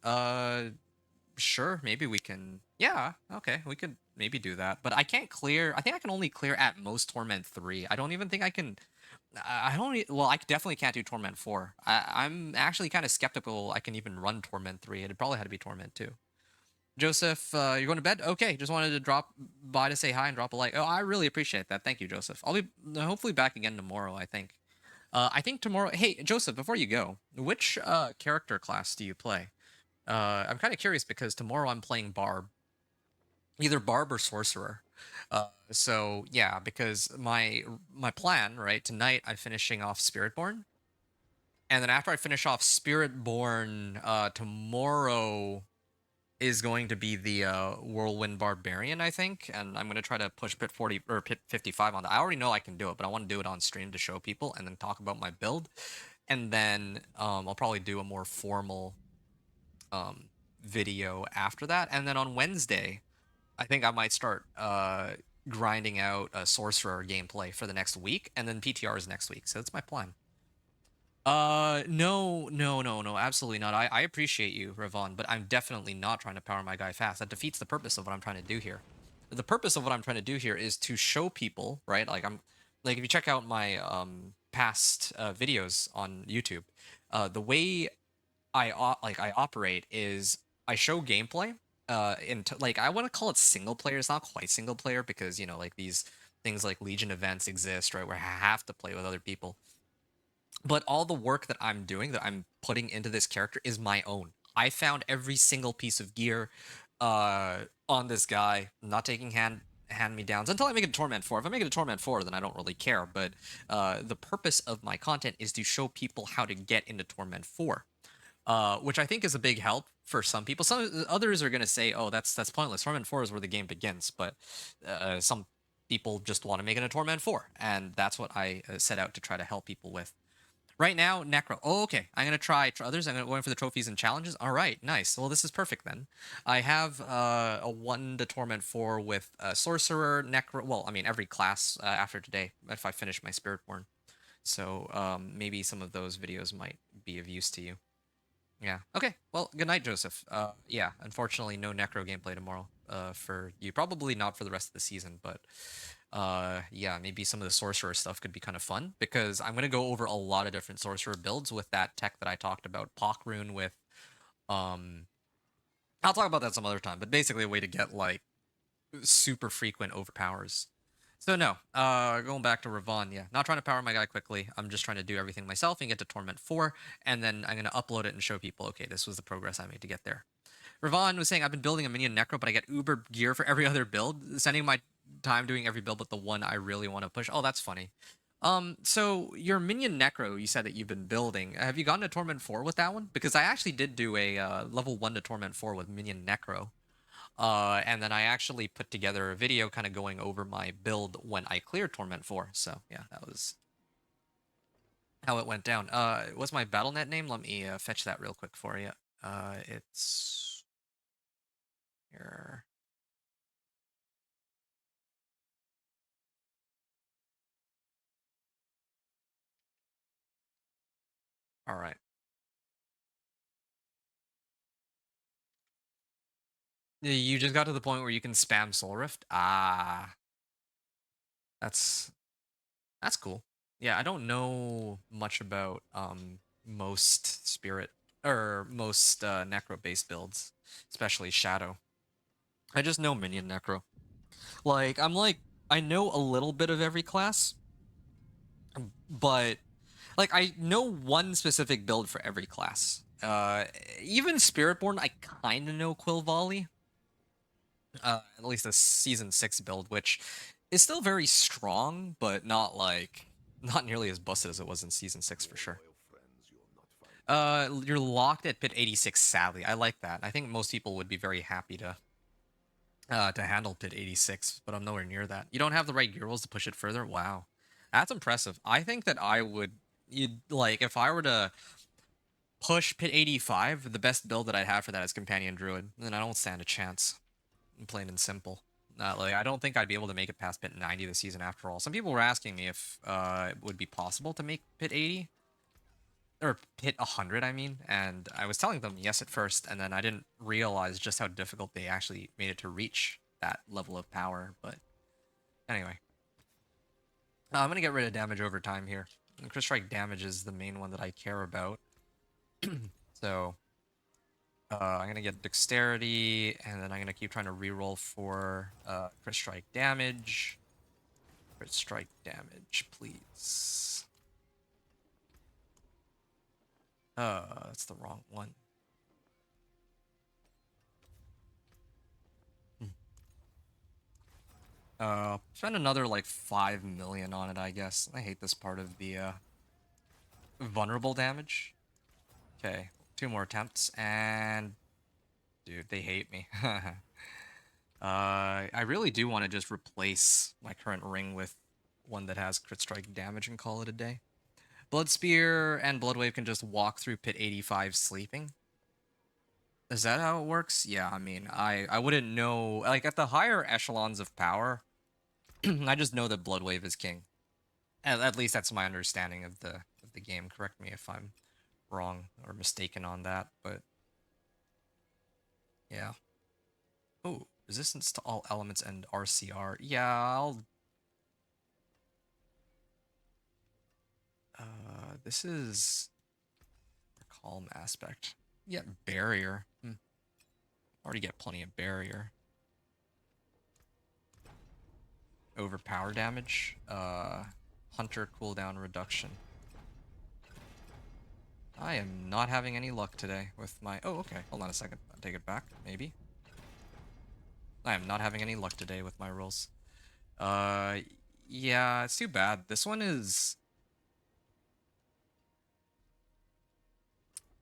Sure, maybe we can. Yeah, okay, we could maybe do that. But I can't clear. I think I can only clear at most Torment 3. I don't even think I can. I don't. Well, I definitely can't do Torment 4. I'm actually kind of skeptical I can even run Torment 3. It probably had to be Torment 2. Joseph, you're going to bed? Okay, just wanted to drop by to say hi and drop a like. Oh, I really appreciate that. Thank you, Joseph. I'll be hopefully back again tomorrow, I think. I think tomorrow. Hey, Joseph, before you go, which character class do you play? I'm kind of curious because tomorrow I'm playing Barb, either Barb or Sorcerer. So yeah, because my plan, right, tonight I'm finishing off Spiritborn, and then after I finish off Spiritborn, tomorrow is going to be the Whirlwind Barbarian, I think, and I'm gonna try to push pit 40 or pit 55 on that. I already know I can do it, but I want to do it on stream to show people and then talk about my build, and then I'll probably do a more formal video after that, and then on Wednesday, I think I might start grinding out a sorcerer gameplay for the next week, and then PTRs next week. So that's my plan. No, absolutely not. I appreciate you, Ravon, but I'm definitely not trying to power my guy fast. That defeats the purpose of what I'm trying to do here. The purpose of what I'm trying to do here is to show people, right? Like if you check out my past videos on YouTube, the way I operate is I show gameplay like I want to call it single player. It's not quite single player because like these things like Legion events exist, right, where I have to play with other people, but all the work that I'm doing, that I'm putting into this character, is my own. I found every single piece of gear on this guy. I'm not taking hand me downs until I make it a Torment 4. If I make it a Torment 4, then I don't really care. But the purpose of my content is to show people how to get into Torment 4. Which I think is a big help for some people. Some others are gonna say, "Oh, that's pointless. Torment 4 is where the game begins." But some people just want to make it a Torment 4, and that's what I set out to try to help people with. Right now, Necro. Oh, okay. I'm gonna try others. I'm gonna go in for the trophies and challenges. All right, nice. Well, this is perfect then. I have a 1 to Torment 4 with Sorcerer, Necro. Well, I mean every class after today if I finish my Spiritborn. So maybe some of those videos might be of use to you. Yeah. Okay. Well, good night, Joseph. Yeah. Unfortunately, no Necro gameplay tomorrow. For you, probably not for the rest of the season, but yeah, maybe some of the sorcerer stuff could be kind of fun because I'm gonna go over a lot of different sorcerer builds with that tech that I talked about, Pock Rune with. I'll talk about that some other time, but basically a way to get like super frequent overpowers. So no, going back to Ravon, yeah, not trying to power my guy quickly. I'm just trying to do everything myself and get to Torment 4, and then I'm gonna upload it and show people, okay, this was the progress I made to get there. Ravon was saying, I've been building a minion Necro, but I get uber gear for every other build, spending my time doing every build but the one I really want to push. Oh, that's funny. So your minion Necro, you said that you've been building. Have you gotten to Torment 4 with that one? Because I actually did do a level 1 to Torment 4 with minion Necro. And then I actually put together a video kind of going over my build when I cleared Torment 4. So yeah, that was how it went down. What's my BattleNet name? Let me fetch that real quick for you. It's here. All right. You just got to the point where you can spam Soul Rift? Ah. That's cool. Yeah, I don't know much about most spirit or most necro based builds, especially Shadow. I just know minion necro. Like I know a little bit of every class, but like I know one specific build for every class. Even Spiritborn, I kind of know Quill Volley. At least a season 6 build, which is still very strong, but not nearly as busted as it was in season 6 for sure. You're locked at pit 86, sadly. I like that. I think most people would be very happy to handle pit 86, but I'm nowhere near that. You don't have the right gear rolls to push it further? Wow. That's impressive. I think that if I were to push pit 85, the best build that I'd have for that is Companion Druid, then I don't stand a chance. plain and simple. Like I don't think I'd be able to make it past pit 90 this season after all. Some people were asking me if it would be possible to make pit 80 or pit 100, I mean, and I was telling them yes at first, and then I didn't realize just how difficult they actually made it to reach that level of power. But anyway, I'm gonna get rid of damage over time here. And Crit Strike damage is the main one that I care about. So I'm gonna get dexterity, and then I'm gonna keep trying to reroll for crit strike damage. Crit strike damage, please. That's the wrong one. Spend another like 5 million on it, I guess. I hate this part of the vulnerable damage. Okay, 2 more attempts, and dude, they hate me. I really do want to just replace my current ring with one that has crit strike damage and call it a day. Blood Spear and Blood Wave can just walk through pit 85 sleeping. Is that how it works? Yeah, I mean, I wouldn't know. Like, at the higher echelons of power, I just know that Blood Wave is king. At least that's my understanding of the game. Correct me if I'm wrong or mistaken on that, but yeah. Oh, resistance to all elements and RCR. Yeah, I'll... this is... calm aspect. Yeah, barrier. Already get plenty of barrier. Overpower damage. Hunter cooldown reduction. I am not having any luck today with my... Oh, okay. Hold on a second. I'll take it back. Maybe. I am not having any luck today with my rolls. Yeah, it's too bad. This one is...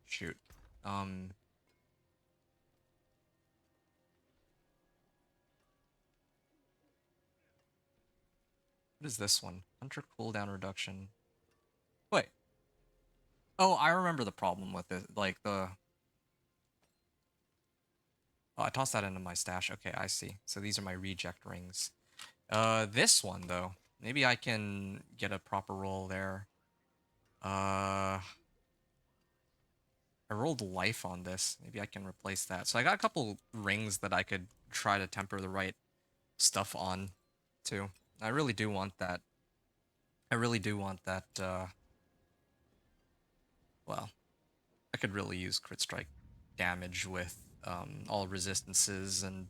Shoot. What is this one? Hunter cooldown reduction. Wait. Oh, I remember the problem with it. Like, the... Oh, I tossed that into my stash. Okay, I see. So these are my reject rings. This one, though. Maybe I can get a proper roll there. I rolled life on this. Maybe I can replace that. So I got a couple rings that I could try to temper the right stuff on, too. I really do want that. I really do want that, well, I could really use crit strike damage with all resistances and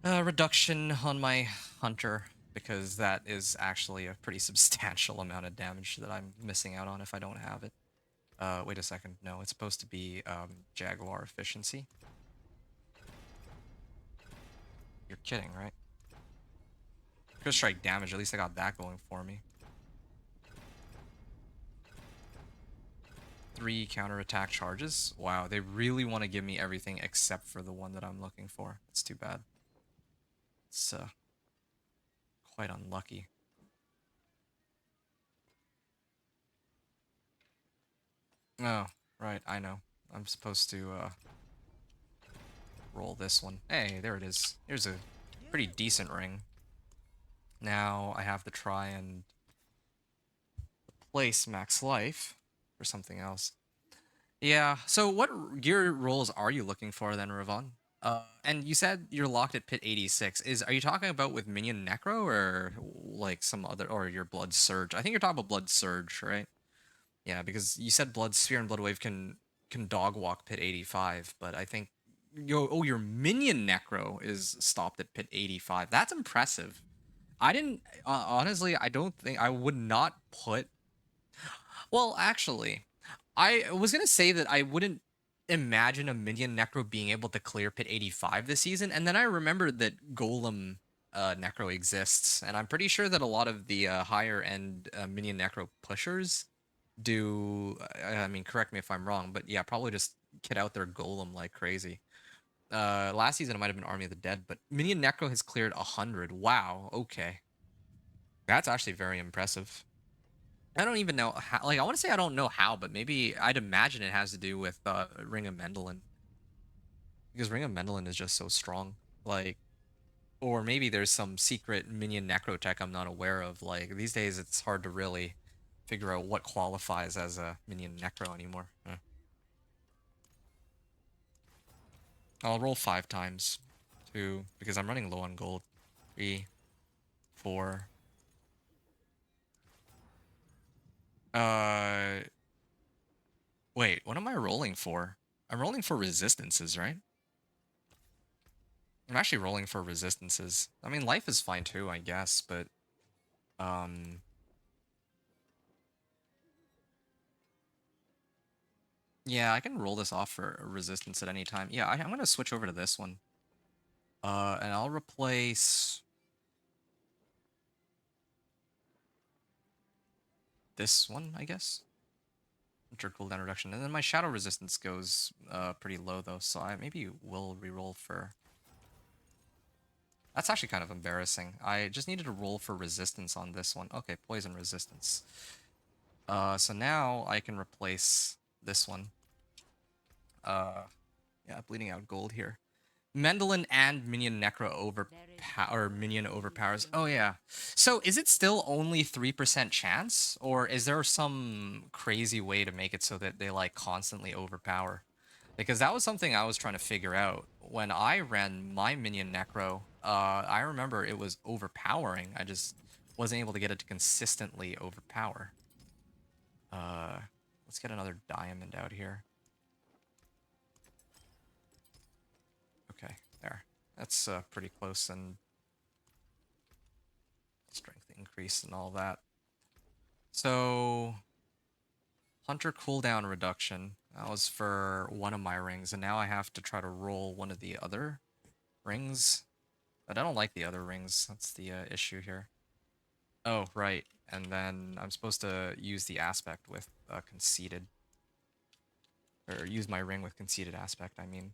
reduction on my hunter, because that is actually a pretty substantial amount of damage that I'm missing out on if I don't have it. Wait a second. No, it's supposed to be Jaguar efficiency. You're kidding, right? Crit strike damage, at least I got that going for me. 3 counterattack charges. Wow, they really want to give me everything except for the one that I'm looking for. It's too bad. It's quite unlucky. Oh, right, I know. I'm supposed to roll this one. Hey, there it is. Here's a pretty decent ring. Now I have to try and replace max life for something else. Yeah, so what gear rolls are you looking for then, Ravon? And you said you're locked at pit 86. Are you talking about with minion necro or like some other, or your blood surge? I think you're talking about blood surge, right? Yeah, because you said blood sphere and blood wave can dog walk pit 85, but I think your minion necro is stopped at pit 85. That's impressive. I didn't honestly, I don't think I would not put... Well, actually, I was gonna say that I wouldn't imagine a minion necro being able to clear pit 85 this season, and then I remembered that golem necro exists, and I'm pretty sure that a lot of the higher end minion necro pushers do... I mean, correct me if I'm wrong, but yeah, probably just kit out their golem like crazy. Last season it might have been Army of the Dead, but minion necro has cleared 100. Wow, okay. That's actually very impressive. I don't even know how, like, I want to say I don't know how, but maybe I'd imagine it has to do with Ring of Mendelin. Because Ring of Mendelin is just so strong. Like, or maybe there's some secret minion necro tech I'm not aware of. Like, these days it's hard to really figure out what qualifies as a minion necro anymore. I'll roll 5 times. 2, because I'm running low on gold. 3, 4. Wait, what am I rolling for? I'm rolling for resistances, right? I'm actually rolling for resistances. I mean, life is fine too, I guess, but yeah, I can roll this off for a resistance at any time. Yeah, I'm gonna switch over to this one. And I'll replace this one, I guess. Enter cooldown reduction. And then my shadow resistance goes pretty low though, so I maybe will reroll for... That's actually kind of embarrassing. I just needed to roll for resistance on this one. Okay, poison resistance. So now I can replace this one. Yeah, bleeding out gold here. Mendelin and Minion Necro Minion overpowers. Oh yeah. So is it still only 3% chance, or is there some crazy way to make it so that they like constantly overpower? Because that was something I was trying to figure out when I ran my Minion Necro. I remember it was overpowering. I just wasn't able to get it to consistently overpower. Let's get another diamond out here. Okay, there. That's pretty close, and strength increase and all that. So, Hunter cooldown reduction. That was for one of my rings, and now I have to try to roll one of the other rings. But I don't like the other rings. That's the issue here. Oh, right. And then I'm supposed to use the aspect with conceited. Or use my ring with conceited aspect, I mean.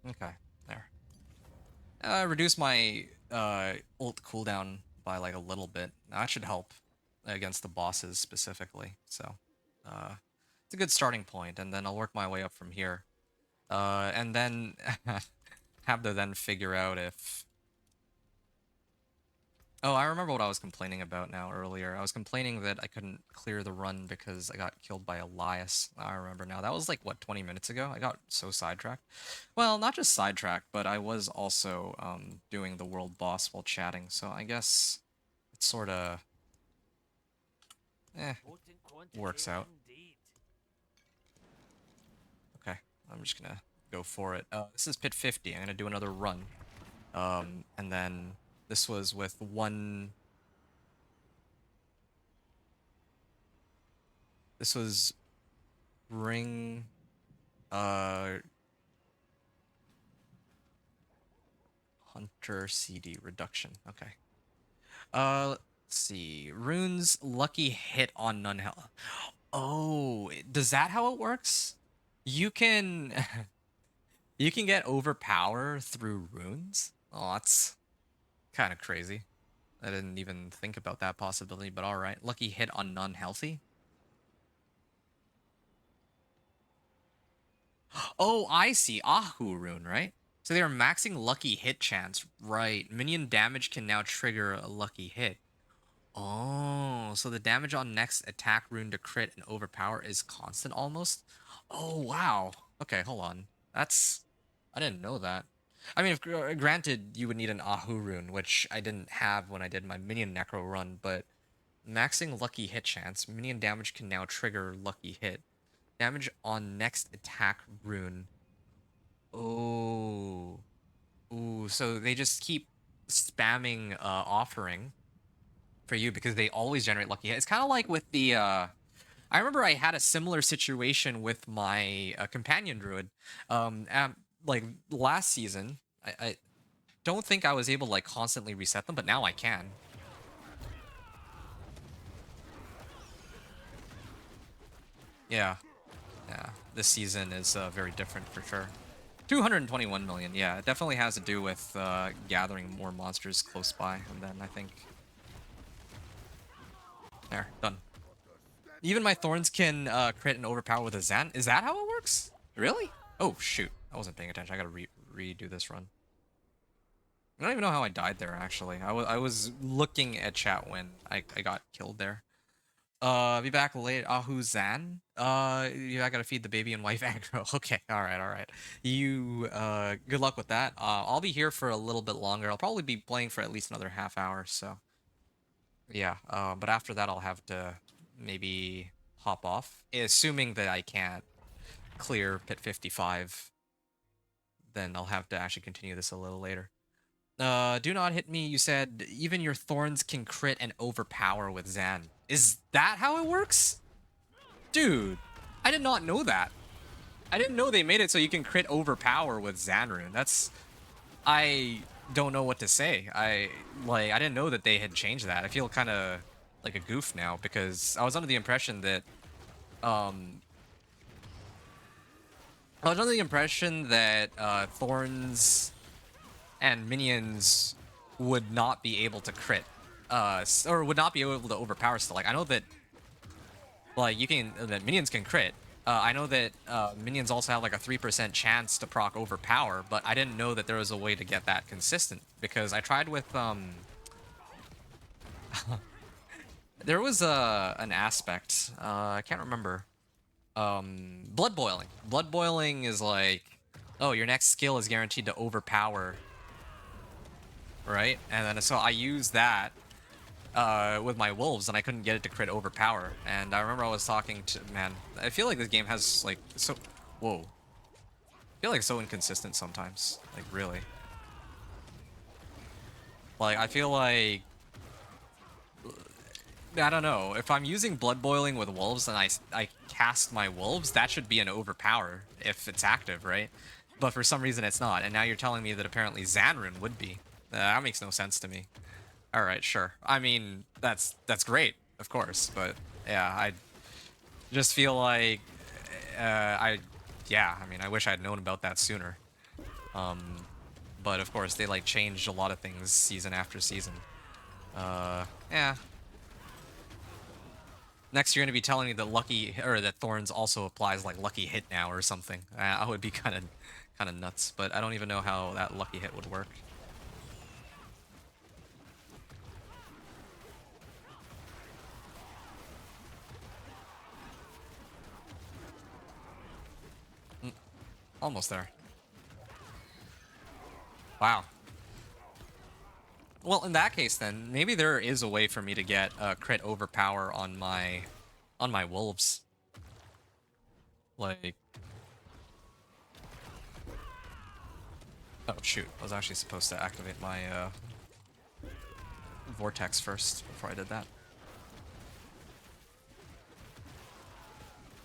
Okay, there. Reduce my ult cooldown by like a little bit. That should help against the bosses specifically. So it's a good starting point, and then I'll work my way up from here. And then have to then figure out if... Oh, I remember what I was complaining about now earlier. I was complaining that I couldn't clear the run because I got killed by Elias. I remember now. That was like, what, 20 minutes ago? I got so sidetracked. Well, not just sidetracked, but I was also doing the world boss while chatting, so I guess it sort of works out. Okay, I'm just gonna go for it. This is pit 50. I'm gonna do another run. And then this was with one... This was ring... Hunter CD reduction. Okay. Let's see. Runes lucky hit on none hell. Oh, does that how it works? You can... you can get overpower through runes? Oh, that's kind of crazy. I didn't even think about that possibility, but alright. Lucky hit on non-healthy? Oh, I see. Ahu rune, right? So they are maxing lucky hit chance. Right. Minion damage can now trigger a lucky hit. Oh, so the damage on next attack rune to crit and overpower is constant almost? Oh, wow. Okay, hold on. That's... I didn't know that. I mean, if, granted, you would need an Ahu rune, which I didn't have when I did my Minion Necro run, but maxing lucky hit chance, minion damage can now trigger lucky hit. Damage on next attack rune. Oh. Ooh, so they just keep spamming offering for you because they always generate lucky hit. It's kind of like with the... I remember I had a similar situation with my companion druid. Like last season, I don't think I was able to like constantly reset them, but now I can. Yeah. Yeah, this season is very different for sure. 221 million, yeah, it definitely has to do with gathering more monsters close by, and then I think... There, done. Even my thorns can crit and overpower with a Zan. Is that how it works? Really? Oh, shoot. I wasn't paying attention. I gotta redo this run. I don't even know how I died there, actually. I was looking at chat when I got killed there. Be back late. Ahu Zan. Yeah, I gotta feed the baby and wife aggro. Okay, alright. You, good luck with that. I'll be here for a little bit longer. I'll probably be playing for at least another half hour, so. Yeah, but after that I'll have to maybe hop off. Assuming that I can't clear pit 55, then I'll have to actually continue this a little later. Do not hit me. You said even your thorns can crit and overpower with Zan. Is that how it works? Dude, I did not know that. I didn't know they made it so you can crit overpower with Zanrune. I don't know what to say. I didn't know that they had changed that. I feel kind of like a goof now because I was under the impression that thorns and minions would not be able to crit, or would not be able to overpower still. Like, I know that, like, that minions can crit. I know that minions also have like a 3% chance to proc overpower, but I didn't know that there was a way to get that consistent because I tried with there was an aspect, I can't remember. Blood boiling. Blood boiling is like, oh, your next skill is guaranteed to overpower, right? And then so I used that with my wolves, and I couldn't get it to crit overpower. And I remember I was talking to, man, I feel like this game has like whoa. I feel like it's so inconsistent sometimes, like really. Like I feel like, I don't know, if I'm using blood boiling with wolves and I cast my wolves, that should be an overpower if it's active, right? But for some reason it's not, and now you're telling me that apparently Zanrune would be. That makes no sense to me. All right, sure. I mean, that's great, of course, but yeah, I just feel like I mean, I wish I'd known about that sooner. But of course, they like changed a lot of things season after season. Yeah. Next, you're gonna be telling me that that Thorns also applies like Lucky Hit now or something. I would be kind of nuts, but I don't even know how that Lucky Hit would work. Almost there. Wow. Well, in that case, then maybe there is a way for me to get crit overpower on my wolves. Like, oh shoot, I was actually supposed to activate my vortex first before I did that.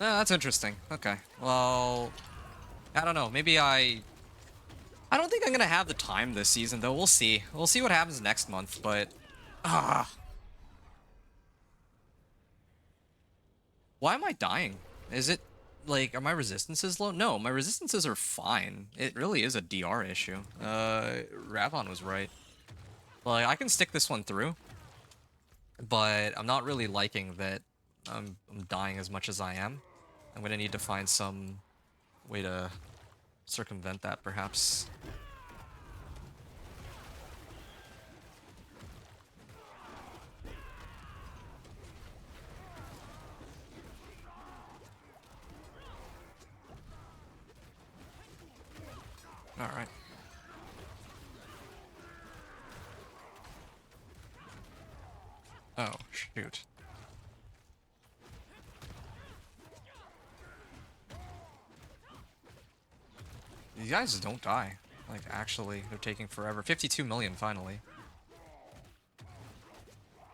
That's interesting. Okay, well, I don't know. Maybe I don't think I'm gonna have the time this season, though. We'll see. We'll see what happens next month, but why am I dying? Is it like, are my resistances low? No, my resistances are fine. It really is a DR issue. Ravon was right. Like, I can stick this one through, but I'm not really liking that I'm dying as much as I am. I'm gonna need to find some way to circumvent that, perhaps. All right. Oh, shoot. These guys don't die. Like, actually, they're taking forever. 52 million, finally.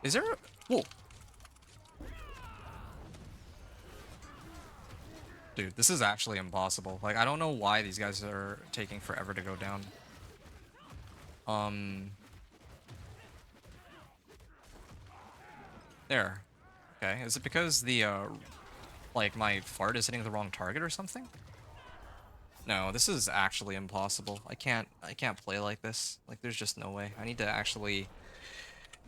Is there a... Whoa. Dude, this is actually impossible. Like, I don't know why these guys are taking forever to go down. There. Okay, is it because the, like, my fart is hitting the wrong target or something? No, this is actually impossible. I can't play like this. Like, there's just no way. I need to actually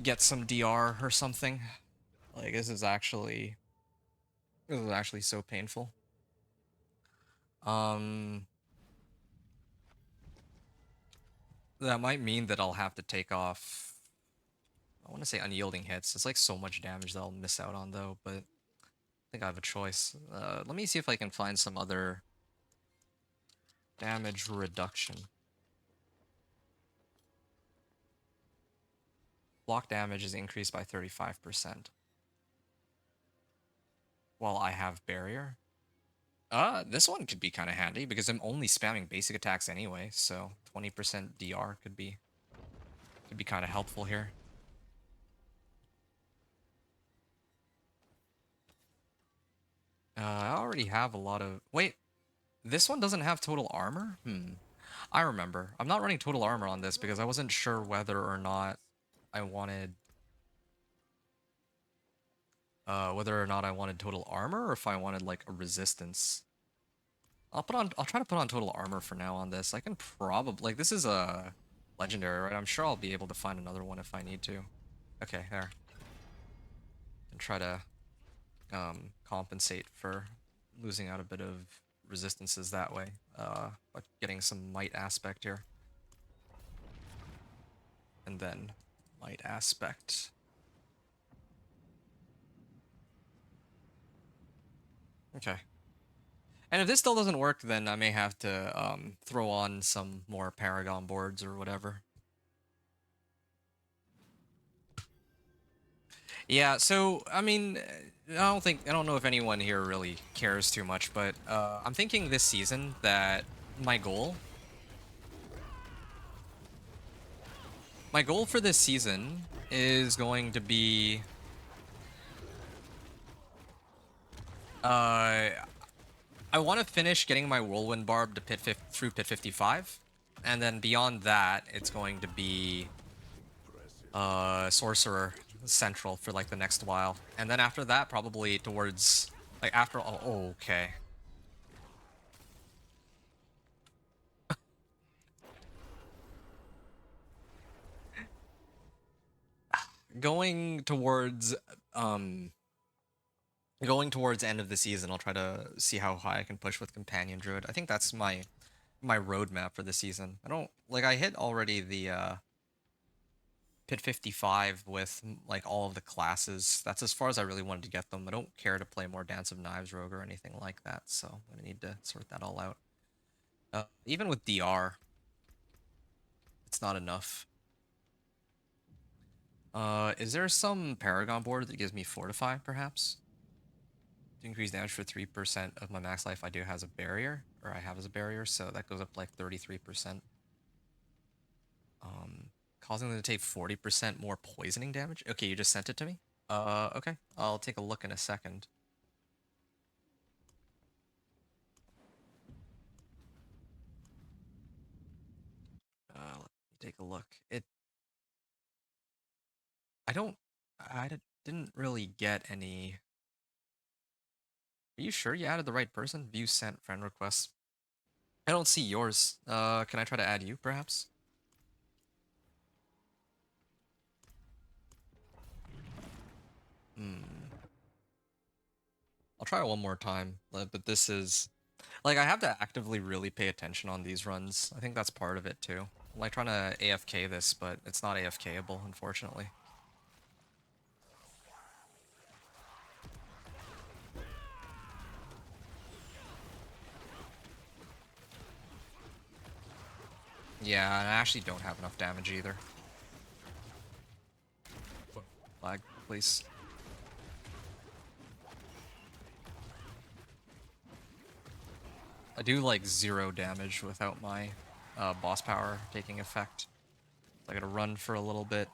get some DR or something. Like, this is actually so painful. That might mean that I'll have to take off, I want to say unyielding hits. It's like so much damage that I'll miss out on though, but I think I have a choice. Let me see if I can find some other damage reduction. Block damage is increased by 35%. While I have barrier. This one could be kind of handy because I'm only spamming basic attacks anyway, so 20% DR could be kind of helpful here. I already have a lot of... Wait, this one doesn't have total armor? I remember. I'm not running total armor on this because I wasn't sure whether or not I wanted... total armor or if I wanted, like, a resistance. I'll try to put on total armor for now on this. I can probably... Like, this is a legendary, right? I'm sure I'll be able to find another one if I need to. Okay, there. And try to compensate for losing out a bit of resistances that way. But getting some might aspect here. And then might aspect. Okay. And if this still doesn't work, then I may have to throw on some more Paragon boards or whatever. Yeah, so, I mean, I don't know if anyone here really cares too much, but I'm thinking this season that my goal for this season is going to be I want to finish getting my Whirlwind Barb to through Pit 55, and then beyond that, it's going to be Sorcerer Central for like the next while, and then after that, probably towards like after. Oh, okay. Going towards end of the season, I'll try to see how high I can push with Companion Druid. I think that's my roadmap for the season. I hit already the Pit 55 with like all of the classes. That's as far as I really wanted to get them. I don't care to play more Dance of Knives Rogue or anything like that, so I'm gonna need to sort that all out. Even with DR, it's not enough. Is there some Paragon board that gives me Fortify, perhaps? To increase damage for 3% of my max life, I have as a barrier, so that goes up to like 33%. Causing them to take 40% more poisoning damage? Okay, you just sent it to me? Okay. I'll take a look in a second. Let me take a look. I didn't really get any... Are you sure you added the right person? View sent, friend requests. I don't see yours. Can I try to add you, perhaps? I'll try it one more time, but this is... Like, I have to actively really pay attention on these runs. I think that's part of it, too. I'm like trying to AFK this, but it's not AFKable, unfortunately. Yeah, and I actually don't have enough damage either. Flag, please. I do like 0 damage without my boss power taking effect. I gotta run for a little bit.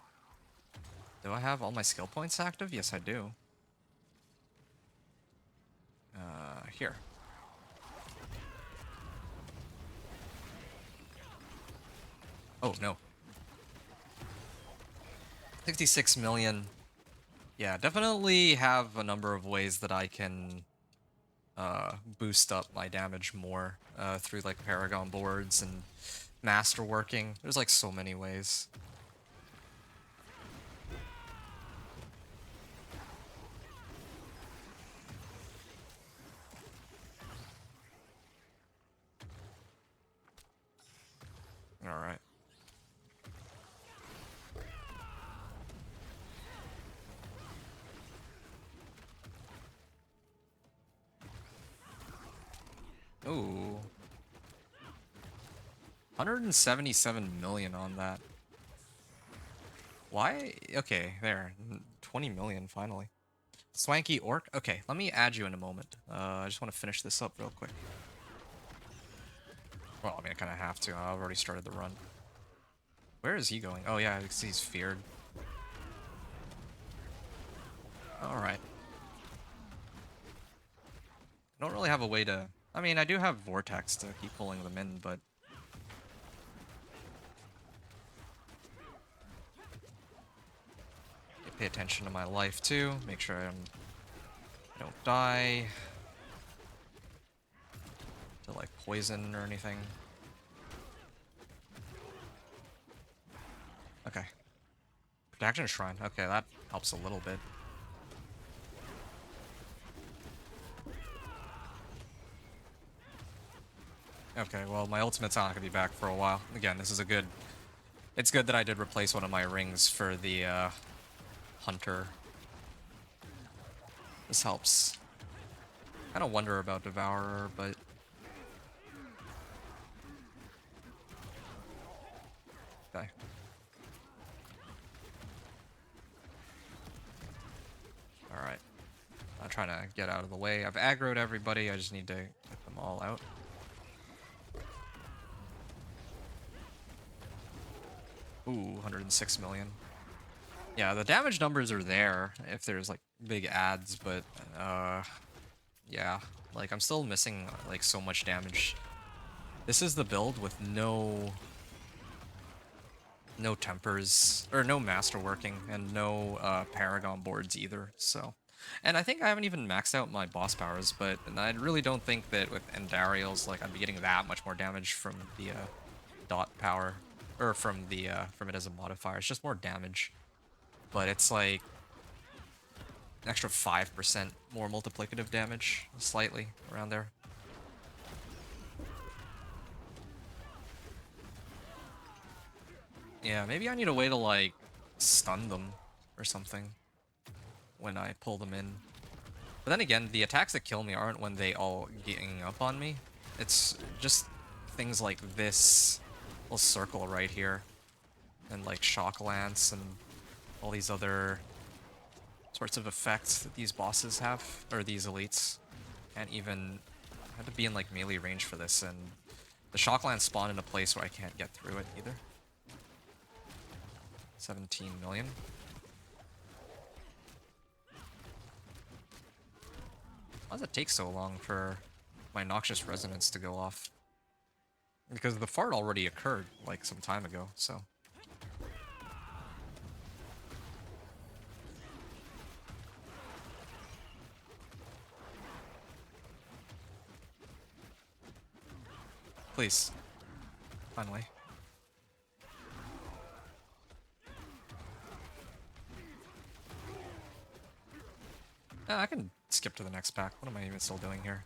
Do I have all my skill points active? Yes, I do. Here. Oh, no. 66 million. Yeah, definitely have a number of ways that I can boost up my damage more through like Paragon boards and masterworking. There's like so many ways. Alright. Ooh. 177 million on that. Why? Okay, there. 20 million finally. Swanky Orc? Okay, let me add you in a moment. I just want to finish this up real quick. Well, I mean, I kind of have to. I've already started the run. Where is he going? Oh, yeah, he's feared. Alright. I don't really have a way to... I mean, I do have Vortex to keep pulling them in, but... Pay attention to my life, too. Make sure I don't die. To, like, poison or anything. Okay. Protection Shrine. Okay, that helps a little bit. Okay, well, my ultimate's not gonna be back for a while. Again, this is a good... It's good that I did replace one of my rings for the, Hunter. This helps. I kind of wonder about Devourer, but... Okay. Alright. I'm trying to get out of the way. I've aggroed everybody, I just need to get them all out. Ooh, 106 million. Yeah, the damage numbers are there if there's like big adds, but yeah, like I'm still missing like so much damage. This is the build with no tempers or no masterworking and no paragon boards either. So, and I think I haven't even maxed out my boss powers, but I really don't think that with Endariel's like I'd be getting that much more damage from the dot power or from it as a modifier. It's just more damage. But it's like an extra 5% more multiplicative damage, slightly around there. Yeah, maybe I need a way to like stun them or something when I pull them in. But then again, the attacks that kill me aren't when they all gang up on me. It's just things like this little circle right here, and like Shock Lance and all these other sorts of effects that these bosses have, or these elites. Can't even... I had to be in like melee range for this, and the Shock Lance spawned in a place where I can't get through it either. 17 million. Why does it take so long for my Noxious Resonance to go off? Because the fart already occurred like some time ago, so... Please. Finally. I can skip to the next pack. What am I even still doing here?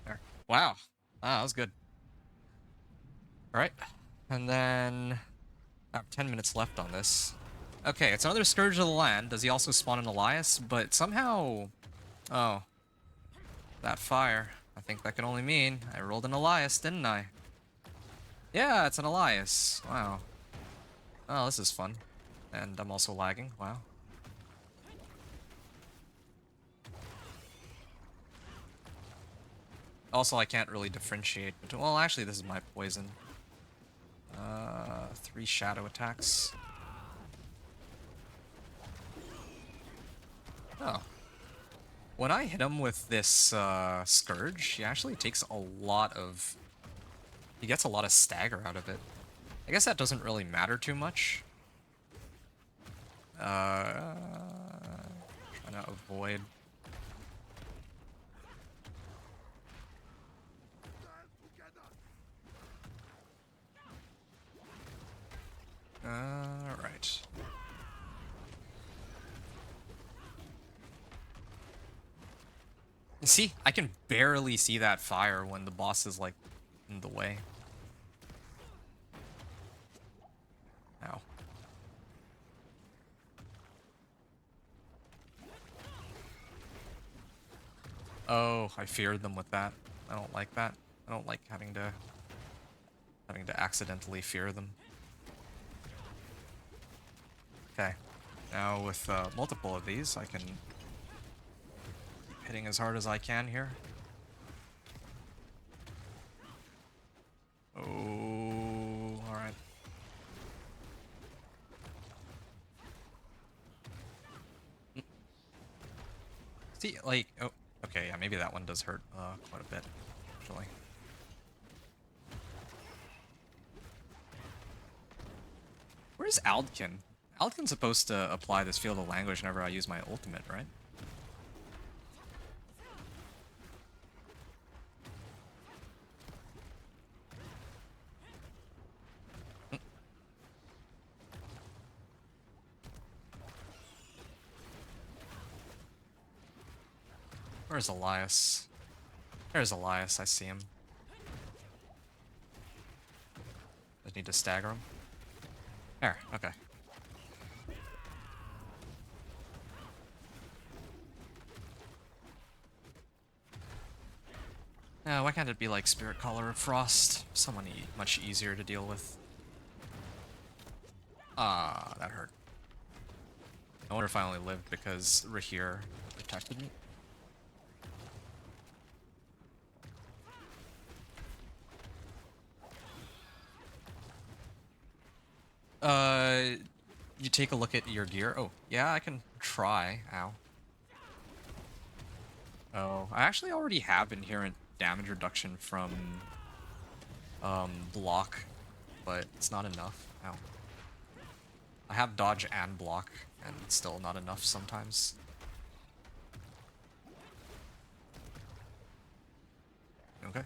There. Wow. Ah, that was good. Alright. And then... I have 10 minutes left on this. Okay, it's another Scourge of the Land. Does he also spawn an Elias? But somehow... Oh. That fire. I think that could only mean I rolled an Elias, didn't I? Yeah, it's an Elias. Wow. Oh, this is fun. And I'm also lagging. Wow. Also, I can't really differentiate between... Well, actually, this is my poison. 3 shadow attacks. Oh. When I hit him with this Scourge, he actually takes a lot of... He gets a lot of stagger out of it. I guess that doesn't really matter too much. Trying to avoid... Alright. See, I can barely see that fire when the boss is, like, in the way. Ow. Oh, I feared them with that. I don't like that. I don't like having to accidentally fear them. Okay. Now with multiple of these, I can keep hitting as hard as I can here. Oh, all right. See, like, oh, okay, yeah, maybe that one does hurt quite a bit, actually. Where's Aldkin? Aldkin's supposed to apply this field of language whenever I use my ultimate, right? Where's Elias? There's Elias, I see him. I need to stagger him. There, okay. Why can't it be like Spirit Collar of Frost? Someone much easier to deal with. Ah, that hurt. I wonder if I only lived because Rahir protected me. You take a look at your gear. Oh, yeah, I can try. Ow. Oh, I actually already have inherent damage reduction from block, but it's not enough. Ow. I have dodge and block, and it's still not enough sometimes. Okay.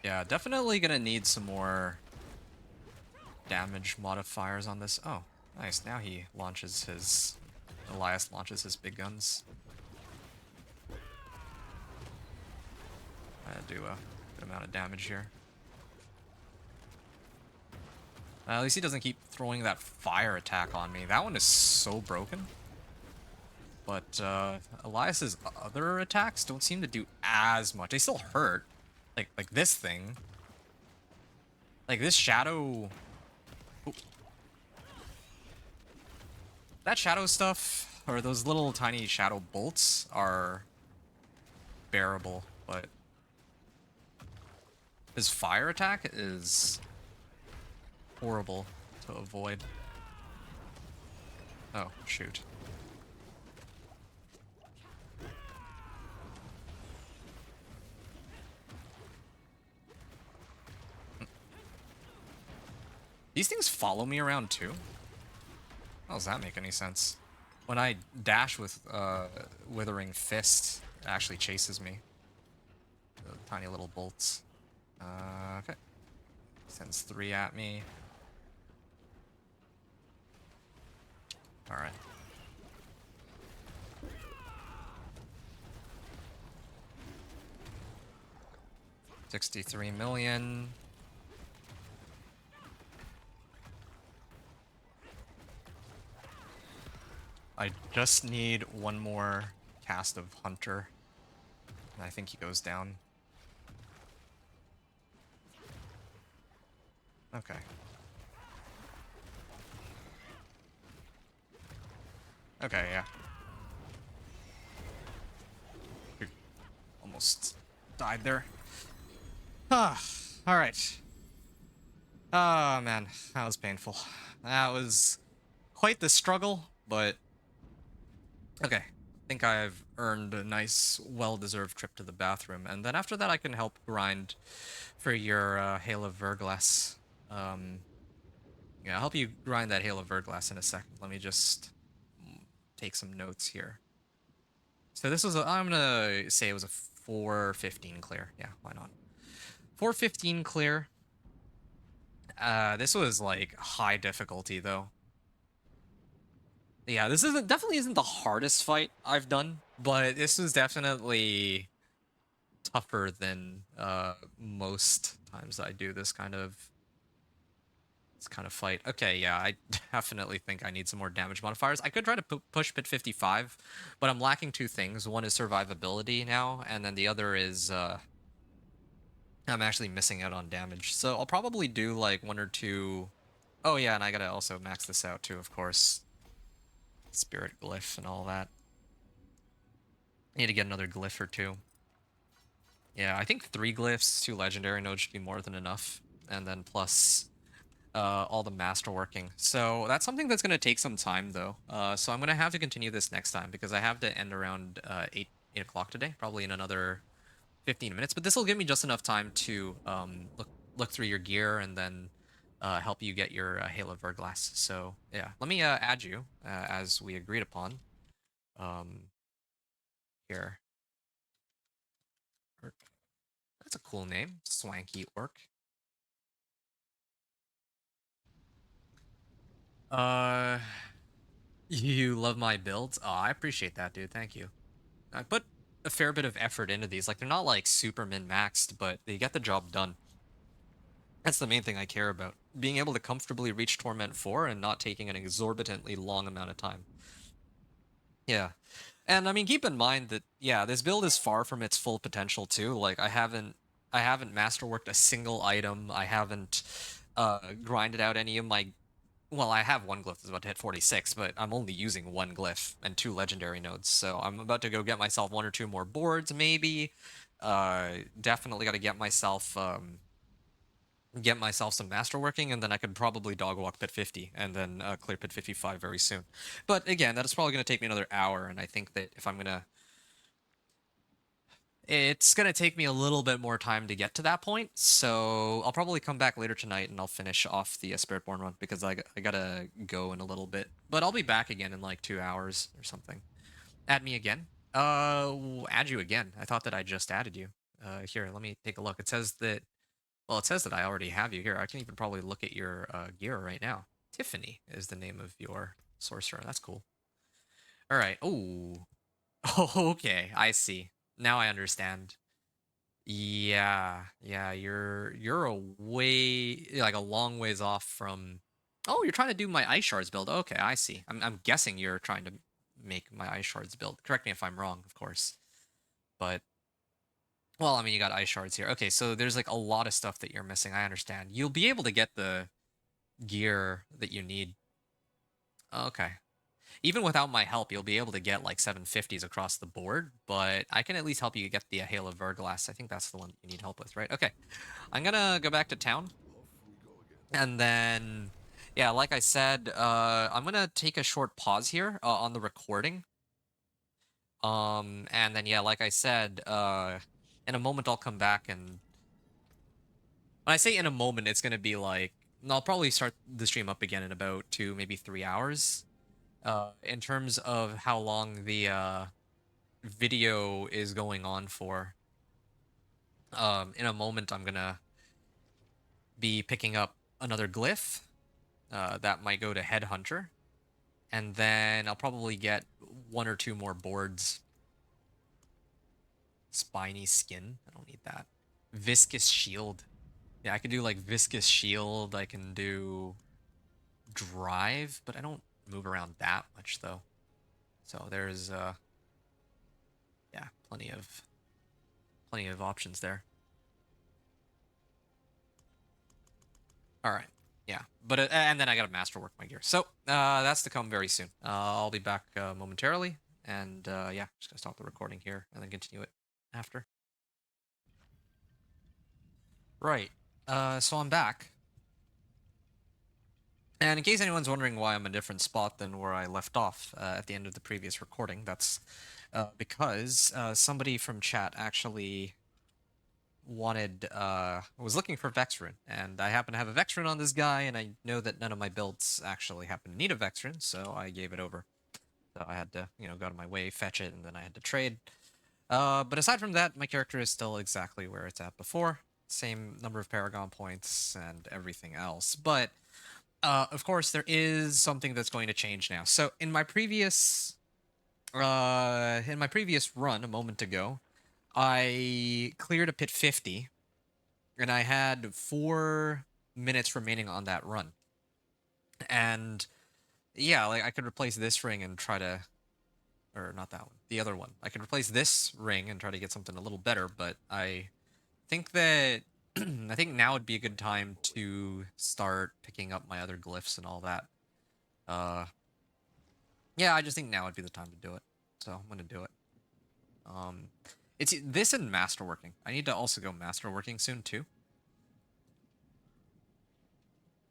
Yeah, definitely gonna need some more damage modifiers on this. Oh, nice. Now he launches his... Elias launches his big guns. I do a good amount of damage here. At least he doesn't keep throwing that fire attack on me. That one is so broken. But Elias's other attacks don't seem to do as much. They still hurt. Like this thing. Like this shadow... Ooh. That shadow stuff, or those little tiny shadow bolts, are bearable, but his fire attack is horrible to avoid. Oh, shoot. These things follow me around too? How does that make any sense? When I dash with Withering Fist, it actually chases me. The tiny little bolts. Okay. Sends 3 at me. Alright. $63 million. I just need one more cast of Hunter, and I think he goes down. Okay. Okay, yeah. Almost died there. Ah, alright. Oh man, that was painful. That was quite the struggle, but okay. I think I've earned a nice, well-deserved trip to the bathroom, and then after that I can help grind for your Hail of Verglass. Yeah, I'll help you grind that Hail of Verglass in a second. Let me just take some notes here. So this was I'm gonna say it was a 415 clear. Yeah, why not? 415 clear. This was like high difficulty though. Yeah, this definitely isn't the hardest fight I've done, but this was definitely tougher than most times I do this kind of this kind of fight. Okay, yeah, I definitely think I need some more damage modifiers. I could try to push pit 55, but I'm lacking two things. One is survivability now, and then the other is I'm actually missing out on damage. So I'll probably do like one or two. Oh yeah, and I gotta also max this out too, of course. Spirit glyph and all that. Need to get another glyph or two. Yeah, I think 3 glyphs, 2 legendary nodes should be more than enough. And then plus all the masterworking. So that's something that's going to take some time, though. So I'm going to have to continue this next time because I have to end around 8 o'clock today, probably in another 15 minutes. But this will give me just enough time to look through your gear and then help you get your Hail of Verglass. So yeah, let me add you as we agreed upon. Here. That's a cool name, Swanky Orc. You love my builds? Oh, I appreciate that, dude. Thank you. I put a fair bit of effort into these. Like, they're not, like, super min-maxed, but they get the job done. That's the main thing I care about. Being able to comfortably reach Torment 4 and not taking an exorbitantly long amount of time. Yeah. And, I mean, keep in mind that, yeah, this build is far from its full potential, too. Like, I haven't masterworked a single item. I haven't grinded out any of my... Well, I have one glyph that's about to hit 46, but I'm only using one glyph and 2 legendary nodes, so I'm about to go get myself 1 or 2 more boards, maybe. Definitely got to get myself some masterworking, and then I could probably dog walk pit 50, and then clear pit 55 very soon. But again, that is probably going to take me another hour, and I think that if I'm gonna... It's going to take me a little bit more time to get to that point, so I'll probably come back later tonight and I'll finish off the Spiritborn run because I gotta go in a little bit. But I'll be back again in like 2 hours or something. Add me again? Add you again. I thought that I just added you. Here, let me take a look. It says that, well, it says that I already have you here. I can even probably look at your gear right now. Tiffany is the name of your sorcerer. That's cool. All right. Oh, okay. I see. Now I understand. Yeah, you're a way like a long ways off from. Oh, you're trying to do my ice shards build. Okay, I see. I'm guessing you're trying to make my ice shards build. Correct me if I'm wrong, of course. But well, I mean, you got ice shards here. Okay, so there's like a lot of stuff that you're missing. I understand. You'll be able to get the gear that you need. Okay, even without my help, you'll be able to get like 750s across the board, but I can at least help you get the Hail of Verglass. I think that's the one that you need help with, right? Okay. I'm gonna go back to town. And then, yeah, like I said, I'm gonna take a short pause here on the recording. And then, yeah, like I said, in a moment I'll come back and... When I say in a moment, it's gonna be like... I'll probably start the stream up again in about 2, maybe 3 hours. In terms of how long the video is going on for, in a moment I'm gonna be picking up another glyph that might go to Headhunter, and then I'll probably get 1 or 2 more boards. Spiny skin, I don't need that. Viscous shield, yeah, I could do like viscous shield. I can do drive, but I don't move around that much though. So there's yeah, plenty of options there. All right, yeah, but and then I gotta masterwork my gear. So that's to come very soon. I'll be back momentarily, and yeah, just gonna stop the recording here and then continue it after. Right. So I'm back. And in case anyone's wondering why I'm in a different spot than where I left off at the end of the previous recording, that's because somebody from chat actually was looking for Vexrune, and I happen to have a Vexrune on this guy, and I know that none of my builds actually happen to need a Vexrune, so I gave it over. So I had to, go out of my way, fetch it, and then I had to trade. But aside from that, my character is still exactly where it's at before. Same number of Paragon points and everything else, but... of course, there is something that's going to change now. So in my previous run a moment ago, I cleared a pit 50, and I had 4 minutes remaining on that run. And yeah, like I could replace this ring and try to, or not that one, the other one. I could replace this ring and try to get something a little better, but I think that I think now would be a good time to start picking up my other glyphs and all that. Uh, yeah, I just think now would be the time to do it. So I'm gonna do it. Um, it's this and masterworking. I need to also go masterworking soon too.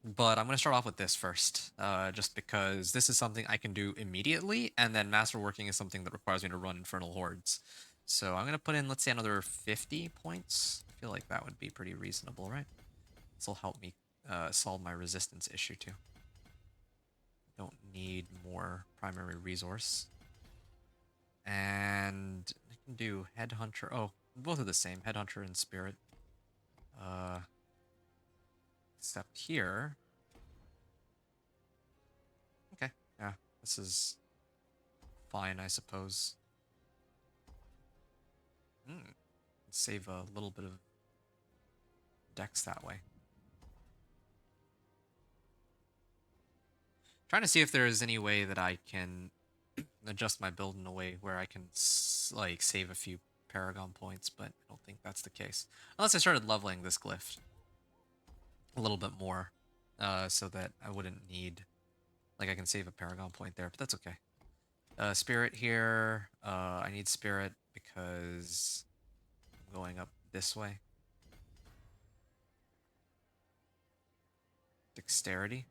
But I'm going to start off with this first, just because this is something I can do immediately, and then masterworking is something that requires me to run Infernal Hordes. So I'm going to put in, let's say, another 50 points. I feel like that would be pretty reasonable, right? This will help me solve my resistance issue too. Don't need more primary resource. And I can do Headhunter. Oh, both are the same, Headhunter and Spirit. Except here... Okay, yeah, this is fine, I suppose. Save a little bit of dex that way. Trying to see if there is any way that I can adjust my build in a way where I can like save a few Paragon points, but I don't think that's the case. Unless I started leveling this glyph a little bit more, so that I wouldn't need, like I can save a Paragon point there, but that's okay. Spirit here, I need Spirit because I'm going up this way. Dexterity.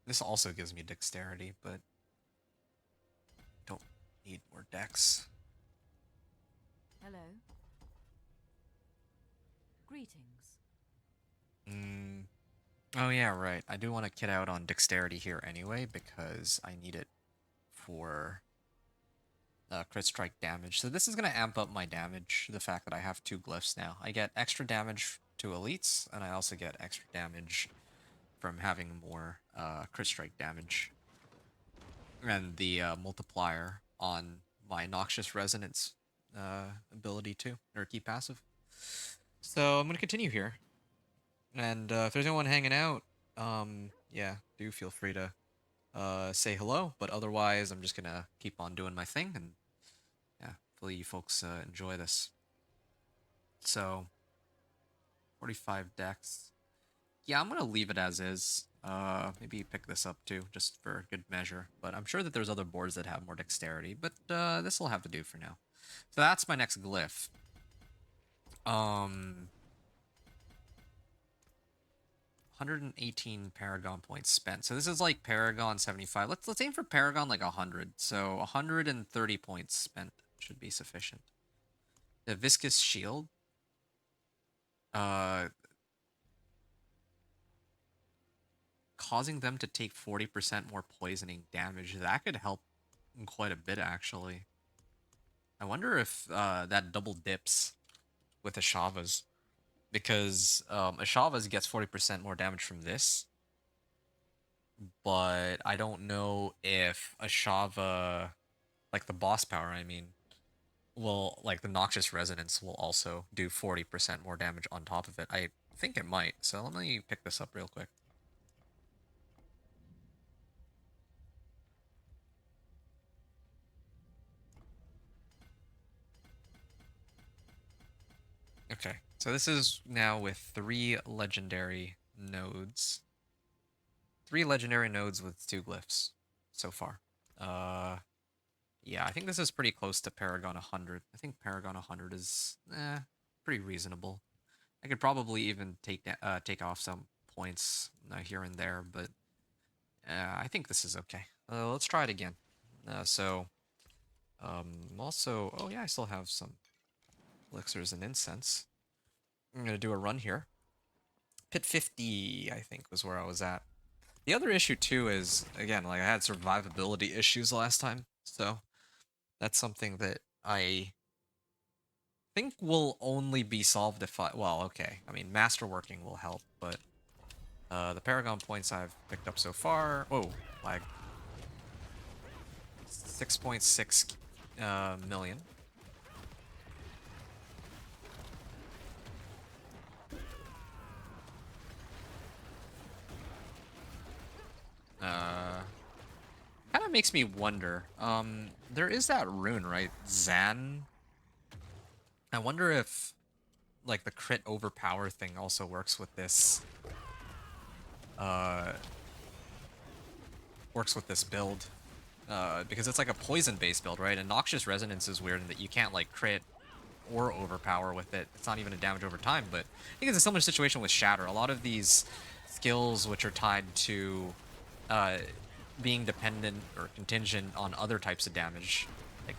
This also gives me dexterity, but don't need more dex. Hello. Greetings. Oh yeah, right. I do want to kit out on dexterity here anyway, because I need it for crit strike damage. So this is going to amp up my damage, the fact that I have 2 glyphs now. I get extra damage to elites, and I also get extra damage from having more crit strike damage. And the multiplier on my Noxious Resonance ability too, or key passive. So I'm going to continue here. And if there's anyone hanging out, yeah, do feel free to say hello. But otherwise, I'm just going to keep on doing my thing. And yeah, hopefully you folks enjoy this. So, 45 dex. Yeah, I'm going to leave it as is. Maybe pick this up too, just for good measure. But I'm sure that there's other boards that have more dexterity, but this will have to do for now. So that's my next glyph. 118 Paragon points spent. So this is like Paragon 75. Let's aim for Paragon like 100. So 130 points spent should be sufficient. The Viscous Shield. Causing them to take 40% more poisoning damage. That could help quite a bit, actually. I wonder if that double dips with Ashavas. Because Ashavas gets 40% more damage from this. But I don't know if Ashava, like the boss power, I mean, will, like the Noxious Resonance will also do 40% more damage on top of it. I think it might. So let me pick this up real quick. Okay, so this is now with 3 legendary nodes. 3 legendary nodes with 2 glyphs so far. Yeah, I think this is pretty close to Paragon 100. I think Paragon 100 is pretty reasonable. I could probably even take off some points here and there, but I think this is okay. Let's try it again. Also, oh yeah, I still have some elixirs and incense. I'm gonna do a run here. Pit 50, I think, was where I was at. The other issue too is, again, like I had survivability issues last time, so that's something that I think will only be solved if I, well, okay, I mean, masterworking will help, but the Paragon points I've picked up so far, whoa, lag, 6.6 million. of makes me wonder. There is that rune, right? Zan. I wonder if, like, the crit overpower thing also works with this. Works with this build. Because it's like a poison-based build, right? And Noxious Resonance is weird in that you can't, like, crit or overpower with it. It's not even a damage over time, but I think it's a similar situation with Shatter. A lot of these skills which are tied to being dependent or contingent on other types of damage,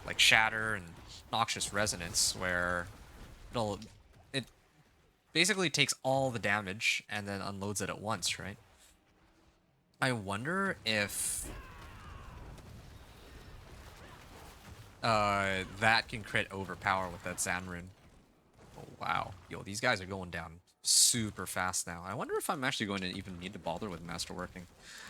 like Shatter and Noxious Resonance, where it basically takes all the damage and then unloads it at once, right? I wonder if that can crit overpower with that Zan rune. Oh, wow. Yo, these guys are going down super fast now. I wonder if I'm actually going to even need to bother with Masterworking.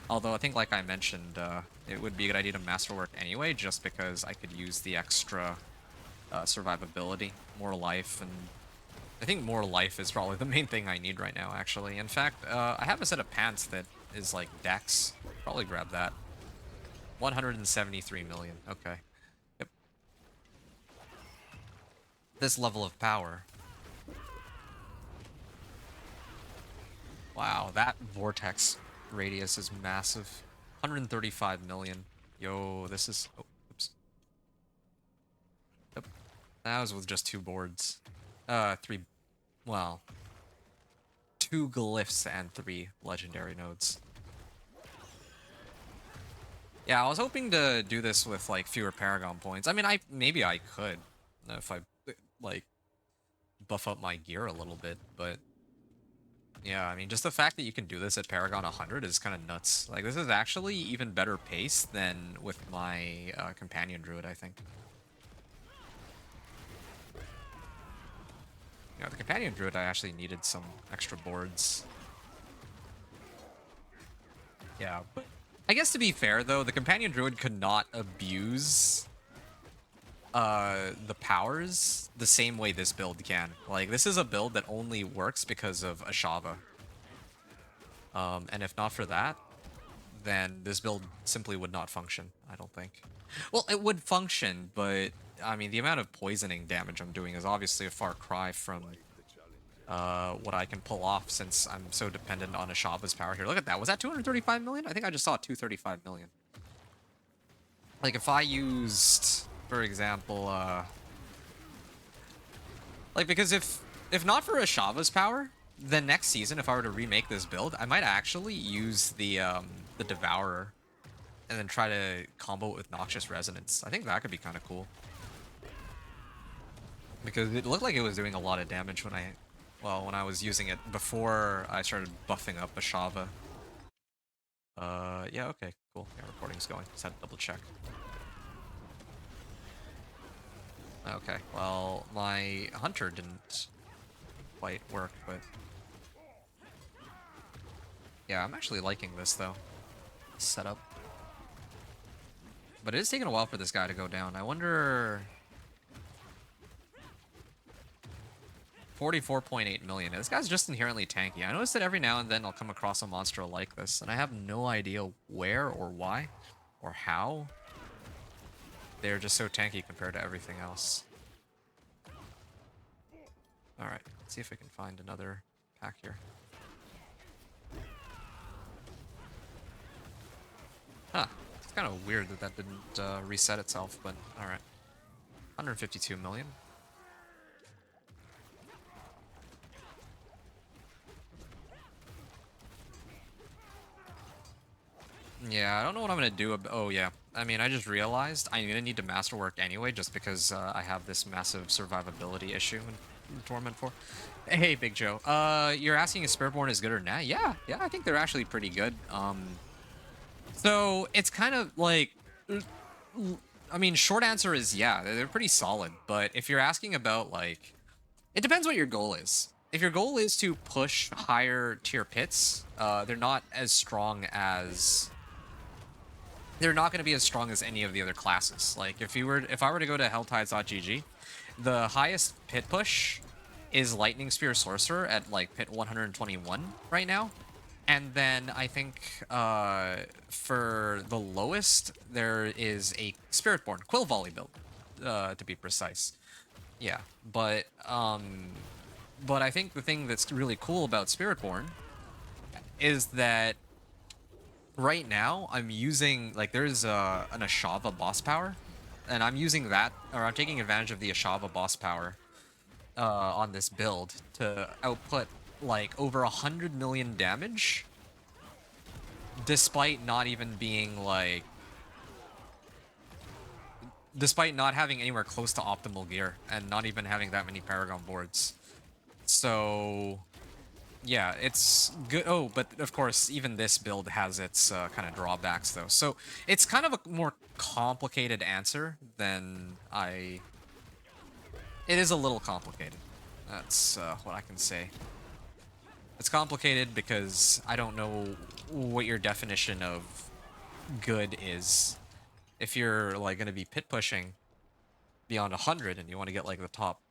Although I think, like I mentioned, it would be a good idea to Masterwork anyway, just because I could use the extra survivability, more life, and I think more life is probably the main thing I need right now, actually. In fact, I have a set of pants that is like Dex. Probably grab that. 173 million. Okay. Yep. This level of power. Wow, that vortex radius is massive. 135 million. Yo, this is... Oh, oops. Yep. That was with just 2 boards. 3... Well... 2 glyphs and 3 legendary nodes. Yeah, I was hoping to do this with, like, fewer Paragon points. I mean, maybe I could, if I, like, buff up my gear a little bit, but... Yeah, I mean, just the fact that you can do this at Paragon 100 is kind of nuts. Like, this is actually even better pace than with my Companion Druid, I think. Yeah, the Companion Druid, I actually needed some extra boards. Yeah, but I guess to be fair, though, the Companion Druid could not abuse the powers the same way this build can. Like, this is a build that only works because of Ashava. And if not for that, then this build simply would not function, I don't think. Well, it would function, but, I mean, the amount of poisoning damage I'm doing is obviously a far cry from what I can pull off since I'm so dependent on Ashava's power here. Look at that. Was that 235 million? I think I just saw 235 million. Like, if I used... For example, like, because if not for Ashava's power, then next season, if I were to remake this build, I might actually use the Devourer and then try to combo it with Noxious Resonance. I think that could be kind of cool. Because it looked like it was doing a lot of damage when I was using it before I started buffing up Ashava. Yeah, okay, cool. Yeah, recording's going. Just had to double check. Okay, well, my Hunter didn't quite work, but... Yeah, I'm actually liking this, though. Setup. But it is taking a while for this guy to go down. I wonder... 44.8 million. This guy's just inherently tanky. I notice that every now and then I'll come across a monster like this, and I have no idea where or why or how. They're just so tanky compared to everything else. Alright, let's see if we can find another pack here. Huh. It's kind of weird that didn't reset itself, but alright. 152 million. Yeah, I don't know what I'm going to do. Oh, yeah. I mean, I just realized I'm going to need to masterwork anyway, just because I have this massive survivability issue in Torment 4. Hey, Big Joe. You're asking if Spiritborn is good or not? Yeah, I think they're actually pretty good. So, it's kind of like... I mean, short answer is yeah, they're pretty solid. But if you're asking about, like... It depends what your goal is. If your goal is to push higher tier pits, they're not as strong as... They're not going to be as strong as any of the other classes. Like, if I were to go to helltides.gg, the highest pit push is Lightning Spear Sorcerer at, like, pit 121 right now. And then I think for the lowest, there is a Spiritborn Quill Volley build, to be precise. Yeah, but I think the thing that's really cool about Spiritborn is that right now I'm using, like, there's an Ashava boss power, and I'm using that, or I'm taking advantage of the Ashava boss power on this build to output like over 100 million damage, despite not even being like, despite not having anywhere close to optimal gear and not even having that many Paragon boards. So yeah, it's good. Oh, but of course, even this build has its kind of drawbacks, though. So it's kind of a more complicated answer than I... It is a little complicated. That's what I can say. It's complicated because I don't know what your definition of good is. If you're, like, going to be pit pushing beyond 100 and you want to get, like, the top,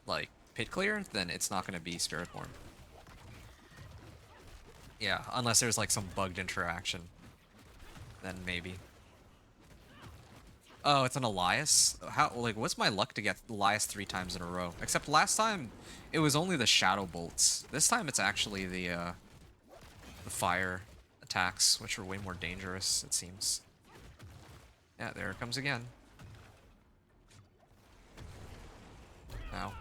like, pit clear, then it's not going to be Spiritborn. Yeah, unless there's like some bugged interaction. Then maybe. Oh, it's an Elias? How, like, what's my luck to get Elias 3 times in a row? Except last time, it was only the Shadow Bolts. This time it's actually the fire attacks, which are way more dangerous, it seems. Yeah, there it comes again. Ow.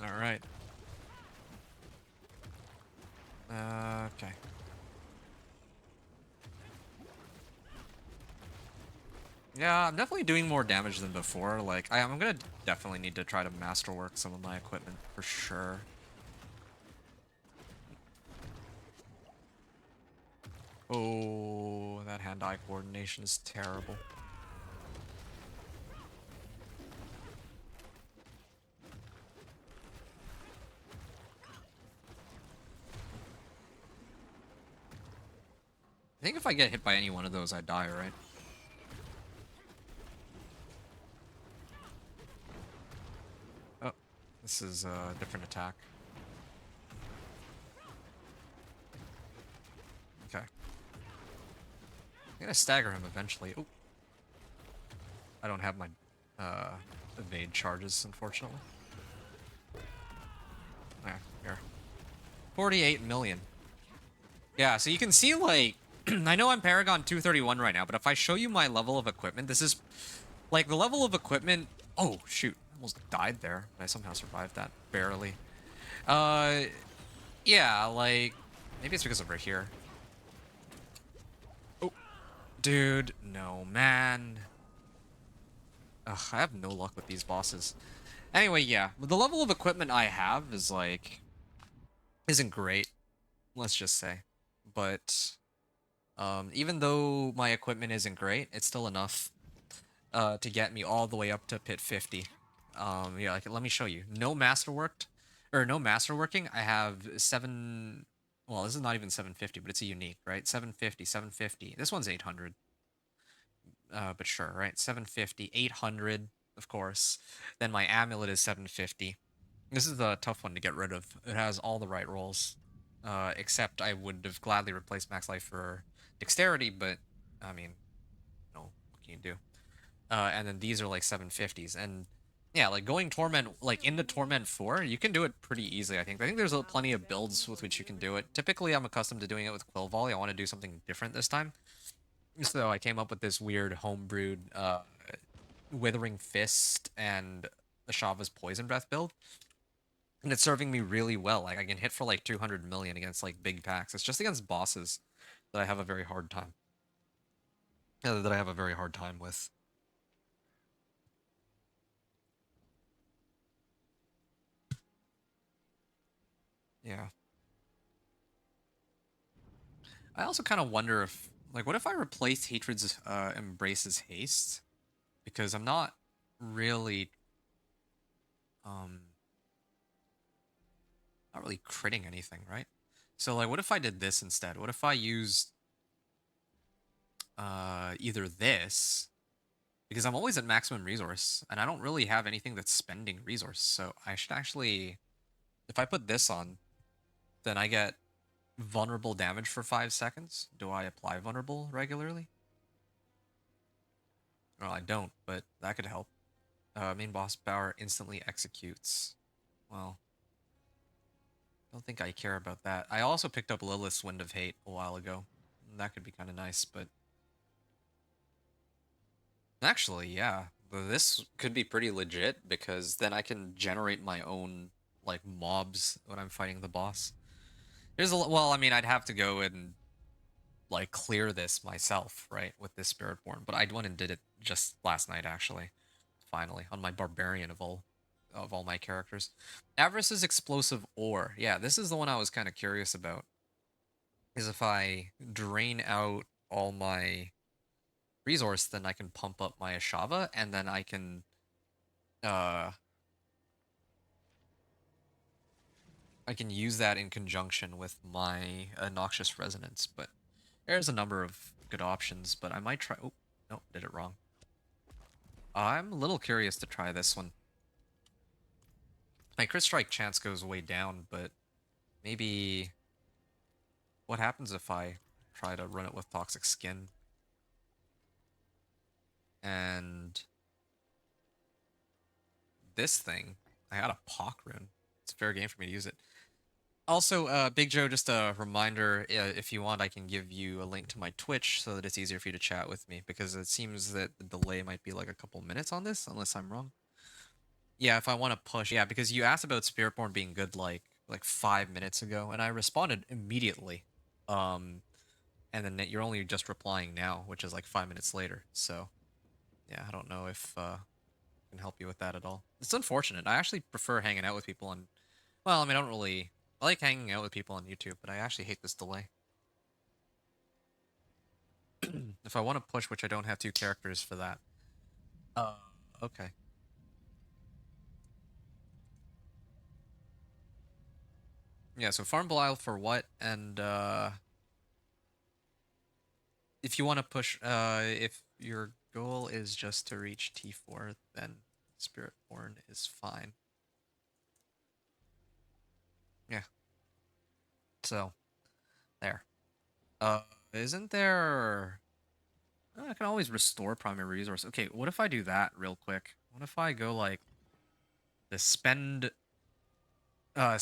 Alright. Okay. Yeah, I'm definitely doing more damage than before. Like, I'm gonna definitely need to try to masterwork some of my equipment for sure. Oh, that hand-eye coordination is terrible. I think if I get hit by any one of those, I die, right? Oh, this is a different attack. Okay. I'm gonna stagger him eventually. Oh. I don't have my evade charges, unfortunately. Yeah, here. 48 million. Yeah, so you can see, like, I know I'm Paragon 231 right now, but if I show you my level of equipment, this is, like, the level of equipment... Oh, shoot. I almost died there, but I somehow survived that. Barely. Yeah, like, maybe it's because over here. Oh, dude, no, man. Ugh, I have no luck with these bosses. Anyway, yeah, the level of equipment I have is, like, isn't great, let's just say. But, even though my equipment isn't great, it's still enough to get me all the way up to pit 50. Yeah, like, let me show you. No masterworked, or no masterworking, I have 7... Well, this is not even 750, but it's a unique, right? 750, 750. This one's 800. But sure, right? 750, 800, of course. Then my amulet is 750. This is the tough one to get rid of. It has all the right rolls. Except I would have gladly replaced max life for dexterity, but, I mean, no, what can you do? And then these are like 750s. And yeah, like going Torment, like into Torment 4, you can do it pretty easily, I think. I think there's plenty of builds with which you can do it. Typically, I'm accustomed to doing it with Quill Volley. I want to do something different this time. So I came up with this weird homebrewed Withering Fist and Ashava's Poison Breath build. And it's serving me really well. Like, I can hit for like 200 million against like big packs. It's just against bosses that I have a very hard time. That I have a very hard time with. Yeah. I also kind of wonder if, like, what if I replace Hatred's Embrace's Haste? Because I'm not really, not really critting anything, right? So, like, what if I did this instead? What if I used either this Because I'm always at maximum resource, and I don't really have anything that's spending resource, so I should actually... If I put this on, then I get vulnerable damage for 5 seconds. Do I apply vulnerable regularly? Well, I don't, but that could help. Main boss power instantly executes. Well, I don't think I care about that. I also picked up Lilith's Wind of Hate a while ago. That could be kind of nice, but... Actually, yeah. This could be pretty legit, because then I can generate my own, like, mobs when I'm fighting the boss. There's a... Well, I mean, I'd have to go and, like, clear this myself, right, with this Spiritborn. But I went and did it just last night, actually. Finally, on my Barbarian of all my characters. Avarice's Explosive Ore. Yeah, this is the one I was kind of curious about. Is if I drain out all my resource, then I can pump up my Ashava, and then I can use that in conjunction with my Noxious Resonance. But there's a number of good options, but I might try... Oh, no, did it wrong. I'm a little curious to try this one. My crit strike chance goes way down, but maybe... What happens if I try to run it with Toxic Skin? And... this thing, I got a Pock Rune. It's fair game for me to use it. Also, Big Joe, just a reminder, if you want, I can give you a link to my Twitch so that it's easier for you to chat with me, because it seems that the delay might be like a couple minutes on this, unless I'm wrong. Yeah, if I want to push, yeah, because you asked about Spiritborn being good like 5 minutes ago, and I responded immediately. And then you're only just replying now, which is like 5 minutes later, so yeah, I don't know if I can help you with that at all. It's unfortunate. I actually prefer hanging out with people on... Well, I mean, I like hanging out with people on YouTube, but I actually hate this delay. If I want to push, which I don't have 2 characters for that. Okay. Yeah, so Farm Belial for what? And, if you want to push, if your goal is just to reach T4, then Spiritborn is fine. Yeah. So, there. Isn't there... I can always restore primary resource. Okay, what if I do that real quick? What if I go, like, the spend a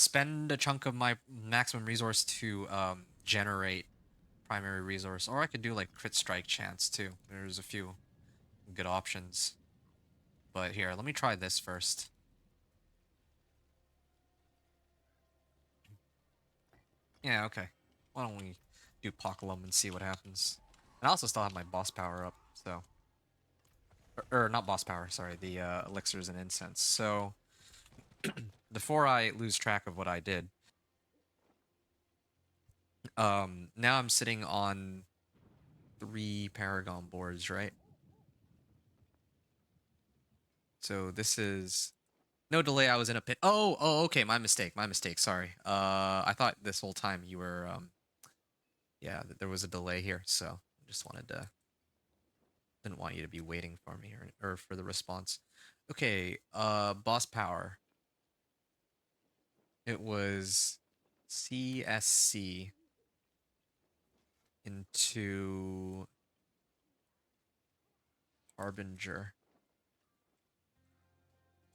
chunk of my maximum resource to, generate primary resource, or I could do, like, crit strike chance, too. There's a few good options. But here, let me try this first. Yeah, okay. Why don't we do Pocolum and see what happens? And I also still have my boss power up, so... Or not boss power, sorry, the elixirs and incense. So, before I lose track of what I did, now I'm sitting on 3 Paragon boards, right? So this is... No delay, I was in a pit. Oh, okay, my mistake, sorry. I thought this whole time you were, yeah, there was a delay here, so I just wanted to... Didn't want you to be waiting for me, or for the response. Okay, boss power. It was CSC into Harbinger.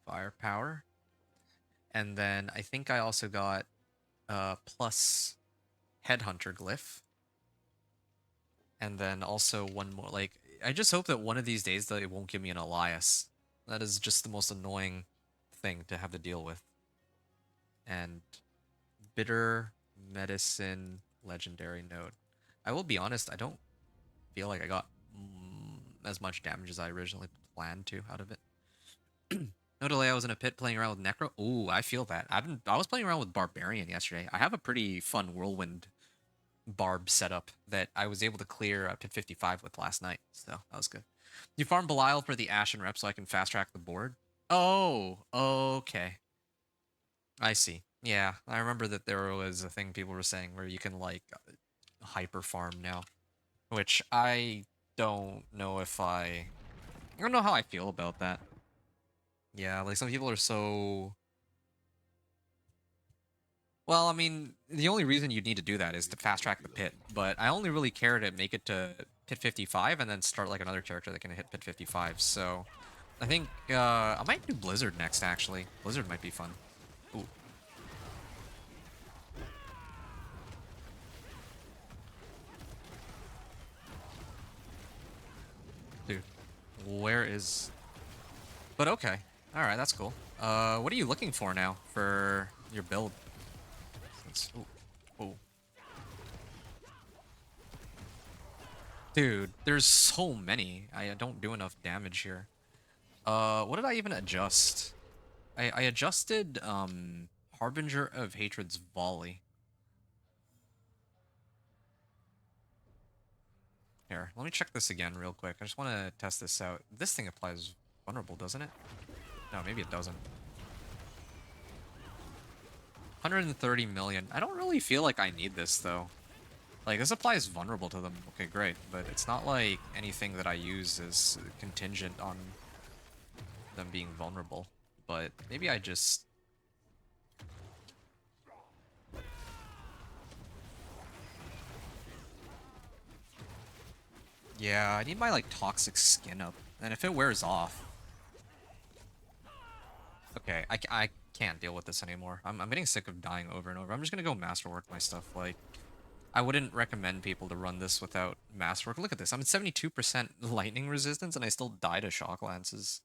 Firepower. And then I think I also got plus Headhunter Glyph. And then also one more, like, I just hope that one of these days that it won't give me an Elias. That is just the most annoying thing to have to deal with. And Bitter Medicine Legendary Node. I will be honest, I don't feel like I got as much damage as I originally planned to out of it. No delay, I was in a pit playing around with Necro. Ooh, I feel that. I was playing around with Barbarian yesterday. I have a pretty fun Whirlwind Barb setup that I was able to clear Pit 55 with last night, so that was good. You farm Belial for the Ashen Rep so I can fast track the board? Oh, okay. I see. Yeah, I remember that there was a thing people were saying where you can, like, hyper farm now, which I don't know if I I don't know how I feel about that. Yeah, like some people are so... Well, I mean, the only reason you'd need to do that is to fast track the pit, but I only really care to make it to pit 55 and then start like another character that can hit pit 55, so... I think, I might do Blizzard next, actually. Blizzard might be fun. Ooh. Dude, where is... But okay. Alright, that's cool. What are you looking for now for your build? Ooh. Ooh. Dude, there's so many. I don't do enough damage here. What did I even adjust? I adjusted, Harbinger of Hatred's Volley. Here, let me check this again real quick. I just want to test this out. This thing applies vulnerable, doesn't it? No, maybe it doesn't. 130 million. I don't really feel like I need this, though. Like, this applies vulnerable to them. Okay, great. But it's not like anything that I use is contingent on them being vulnerable. But maybe I just... Yeah, I need my, like, toxic skin up. And if it wears off... Okay, I can't deal with this anymore. I'm getting sick of dying over and over. I'm just gonna go masterwork my stuff. Like, I wouldn't recommend people to run this without masterwork. Look at this. I'm at 72% lightning resistance and I still die to shock lances.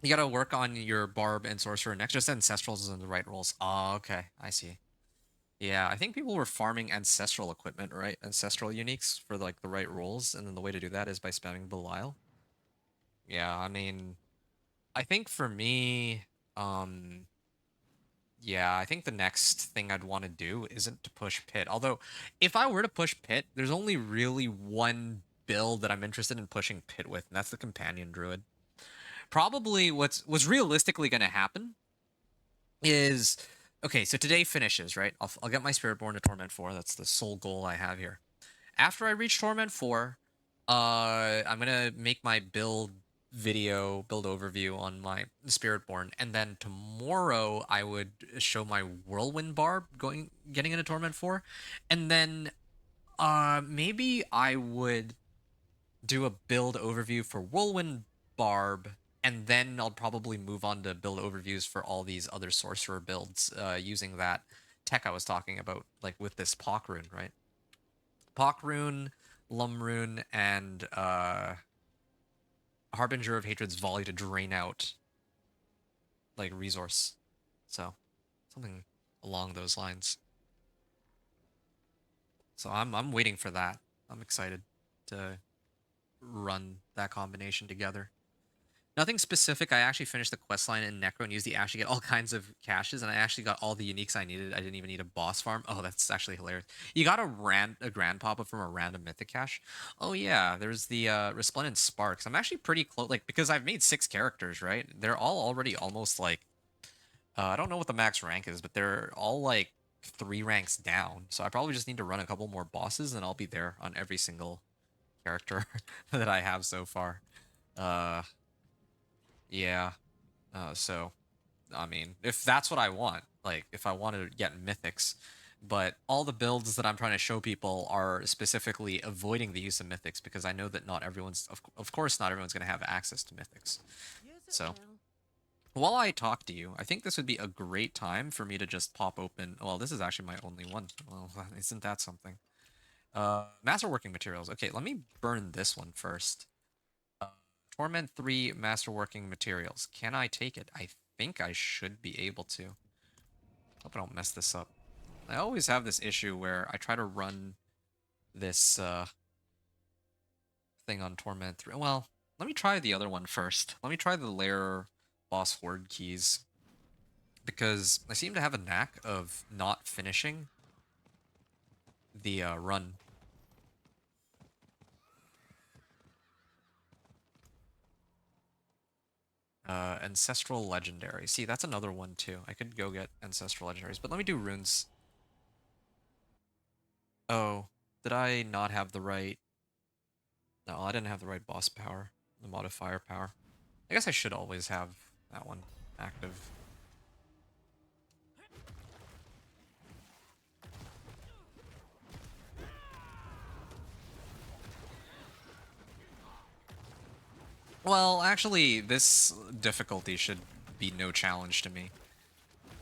You gotta work on your barb and sorcerer next. Just ancestrals is in the right roles. Oh, okay. I see. Yeah, I think people were farming ancestral equipment, right? Ancestral uniques for like the right roles, and then the way to do that is by spamming Belial. Yeah, I mean, I think for me, yeah, I think the next thing I'd want to do isn't to push Pit. Although, if I were to push Pit, there's only really one build that I'm interested in pushing Pit with, and that's the Companion Druid. Probably what's realistically going to happen is... Okay, so today finishes, right? I'll get my Spiritborn to Torment 4. That's the sole goal I have here. After I reach Torment 4, I'm gonna make my build overview on my Spiritborn, and then tomorrow I would show my Whirlwind Barb getting into Torment 4, and then maybe I would do a build overview for Whirlwind Barb, and then I'll probably move on to build overviews for all these other sorcerer builds using that tech I was talking about, like with this Pock Rune, right? Pock Rune, Lum Rune, and Harbinger of Hatred's Volley to drain out like resource. So something along those lines. So I'm waiting for that. I'm excited to run that combination together. Nothing specific. I actually finished the quest line in Necro and used the Ash to get all kinds of caches, and I actually got all the uniques I needed. I didn't even need a boss farm. Oh, that's actually hilarious. You got a grand pop-up from a random mythic cache? Oh yeah, there's the Resplendent Sparks. I'm actually pretty close, like, because I've made 6 characters, right? They're all already almost like, I don't know what the max rank is, but they're all like 3 ranks down. So I probably just need to run a couple more bosses, and I'll be there on every single character that I have so far. Yeah. So, I mean, if that's what I want, like, if I want to get mythics, but all the builds that I'm trying to show people are specifically avoiding the use of mythics because I know that not everyone's, of course, not everyone's going to have access to mythics. So, while I talk to you, I think this would be a great time for me to just pop open. Well, this is actually my only one. Well, isn't that something? Masterworking materials. Okay, let me burn this one first. Torment 3 Masterworking Materials. Can I take it? I think I should be able to. Hope I don't mess this up. I always have this issue where I try to run this thing on Torment 3. Well, let me try the other one first. Let me try the Lair Boss Horde keys. Because I seem to have a knack of not finishing the run. Ancestral Legendary. See, that's another one too. I could go get Ancestral Legendaries, but let me do runes. Oh, Did I not have the right... No, I didn't have the right boss power. The modifier power. I guess I should always have that one active. Well, actually, this difficulty should be no challenge to me.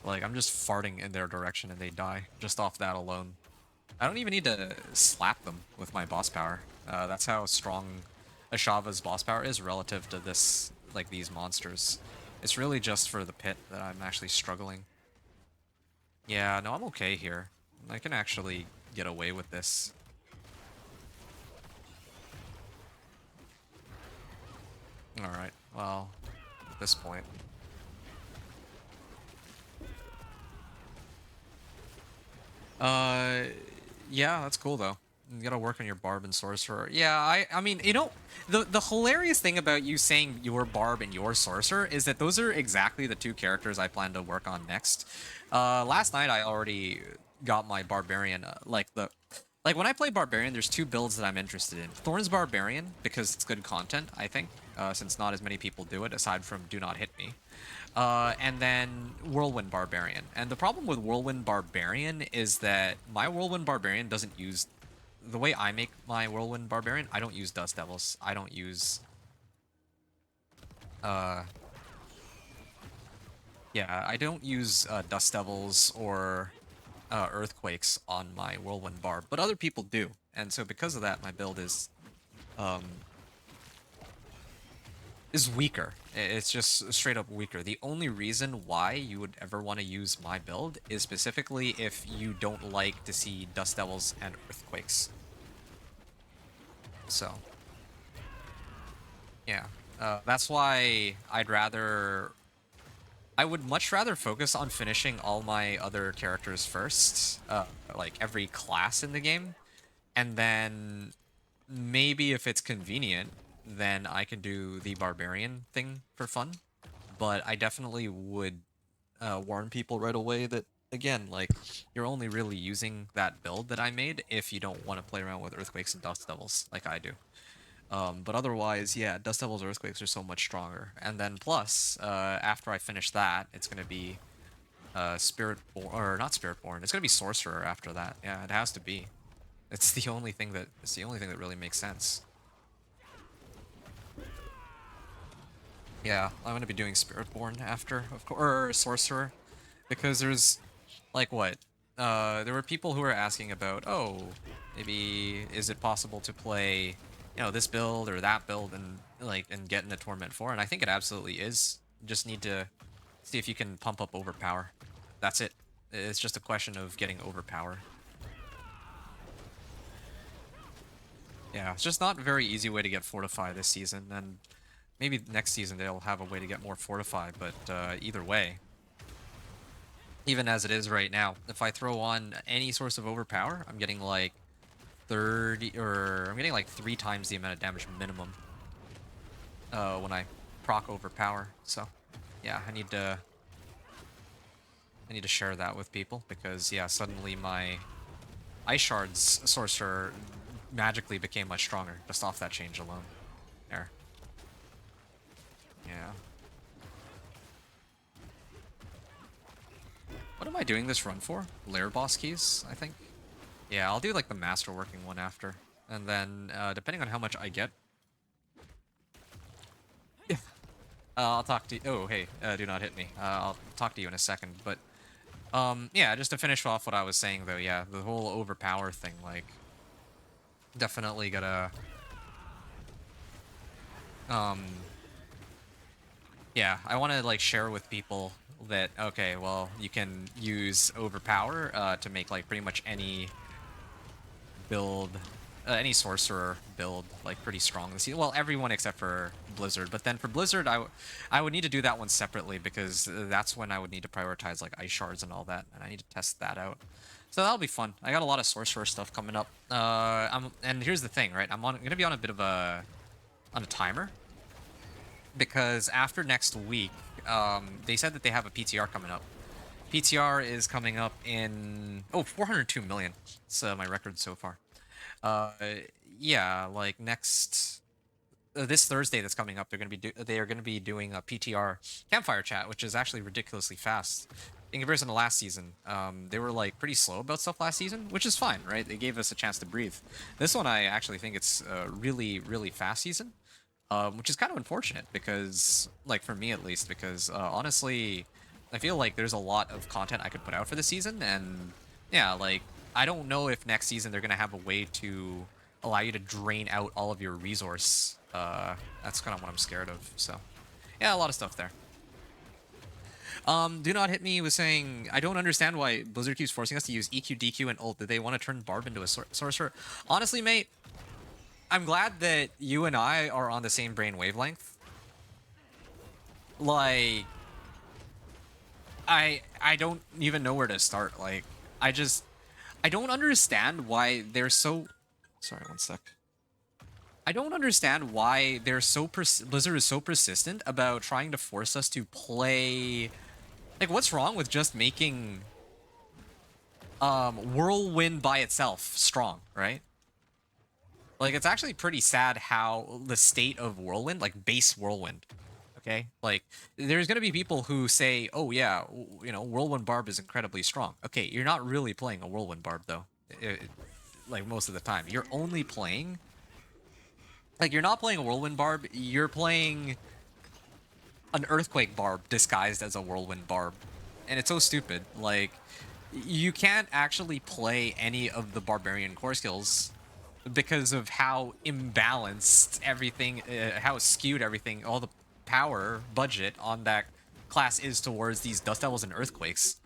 Like, I'm just farting in their direction and they die, just off that alone. I don't even need to slap them with my boss power. That's how strong Ashava's boss power is relative to this, like, these monsters. It's really just for the pit that I'm actually struggling. Yeah, no, I'm okay here. I can actually get away with this. Alright, well, at this point. Yeah, that's cool though. You gotta work on your Barb and Sorcerer. Yeah, I mean, you know, the hilarious thing about you saying your Barb and your Sorcerer is that those are exactly the two characters I plan to work on next. Last night I already got my Barbarian, like when I play Barbarian, there's two builds that I'm interested in. Thorns Barbarian, because it's good content, I think, since not as many people do it, aside from Do Not Hit Me. And then Whirlwind Barbarian. And the problem with Whirlwind Barbarian is that my Whirlwind Barbarian doesn't use... The way I make my Whirlwind Barbarian, I don't use Dust Devils. I don't use... Yeah, I don't use Dust Devils or Earthquakes on my Whirlwind Barb, but other people do. And so because of that, my build is weaker. It's just straight up weaker. The only reason why you would ever want to use my build is specifically if you don't like to see Dust Devils and Earthquakes. So, yeah. That's why I would much rather focus on finishing all my other characters first, like every class in the game, and then maybe if it's convenient, then I can do the Barbarian thing for fun. But I definitely would warn people right away that, again, like, you're only really using that build that I made if you don't want to play around with Earthquakes and Dust Devils like I do. But otherwise, yeah, Dust Devils Earthquakes are so much stronger. And then plus, after I finish that, it's going to be Spiritborn, or not Spiritborn, it's going to be Sorcerer after that. Yeah, it has to be. It's the only thing that really makes sense. Yeah, I'm going to be doing Spiritborn after, of course, or Sorcerer, because there's, like, what? There were people who were asking about, oh, maybe is it possible to play, you know, this build or that build and get into Torment 4, and I think it absolutely is. You just need to see if you can pump up overpower. That's it. It's just a question of getting overpower. Yeah, it's just not a very easy way to get Fortify this season, and maybe next season they'll have a way to get more Fortify, but either way, even as it is right now, if I throw on any source of overpower, I'm getting like 30, or I'm getting like 3 times the amount of damage minimum when I proc overpower. So yeah, I need to share that with people, because yeah, suddenly my Ice Shards Sorcerer magically became much stronger just off that change alone. There. Yeah. What am I doing this run for? Lair boss keys, I think? Yeah, I'll do like the masterworking one after. And then, depending on how much I get... Yeah. I'll talk to you... Oh, hey, do not hit me. I'll talk to you in a second, but... yeah, just to finish off what I was saying, though, yeah, the whole overpower thing, like... Definitely gotta... Yeah, I want to, like, share with people that, okay, well, you can use overpower to make, like, pretty much any build, any sorcerer build, like, pretty strong this season. Well, everyone except for Blizzard, but then for Blizzard, I would need to do that one separately, because that's when I would need to prioritize, like, Ice Shards and all that, and I need to test that out. So that'll be fun. I got a lot of sorcerer stuff coming up. And here's the thing, right? I'm gonna be on a bit of a timer, because after next week, they said that they have a PTR coming up. PTR is coming up in 402 million. It's my record so far. Uh, yeah, like next this Thursday that's coming up, they are gonna be doing a PTR campfire chat, which is actually ridiculously fast in comparison to last season. They were like pretty slow about stuff last season, which is fine, right? They gave us a chance to breathe. This one, I actually think it's a really, really fast season, which is kind of unfortunate because, like for me at least, because honestly, I feel like there's a lot of content I could put out for the season, and yeah, like I don't know if next season they're gonna have a way to allow you to drain out all of your resource. That's kind of what I'm scared of. So, yeah, a lot of stuff there. Do Not Hit Me was saying, I don't understand why Blizzard keeps forcing us to use EQ, DQ, and ult. Did they want to turn Barb into a sorcerer? Honestly, mate, I'm glad that you and I are on the same brain wavelength. Like, I don't even know where to start. Like, I don't understand why they're so... Sorry, one sec. I don't understand why they're so Blizzard is so persistent about trying to force us to play. Like, what's wrong with just making Whirlwind by itself strong, right? Like, it's actually pretty sad how the state of Whirlwind, like base Whirlwind, okay? Like, there's gonna be people who say, "Oh yeah, you know, Whirlwind Barb is incredibly strong." Okay, you're not really playing a Whirlwind Barb though. Like most of the time, you're only playing. Like, you're not playing a Whirlwind Barb, you're playing an Earthquake Barb disguised as a Whirlwind Barb. And it's so stupid. Like, you can't actually play any of the Barbarian core skills because of how imbalanced everything, how skewed everything, all the power budget on that class is towards these Dust Devils and Earthquakes.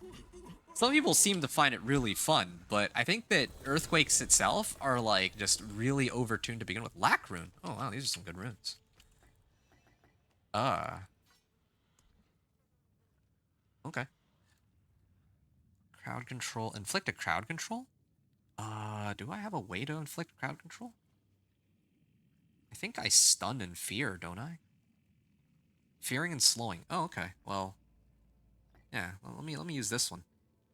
Some people seem to find it really fun, but I think that Earthquakes itself are, like, just really overtuned to begin with. Lack Rune. Oh, wow, these are some good runes. Okay. Crowd control. Inflict a crowd control? Do I have a way to inflict crowd control? I think I stun and fear, don't I? Fearing and slowing. Oh, okay. Well, yeah. Well, let me use this one.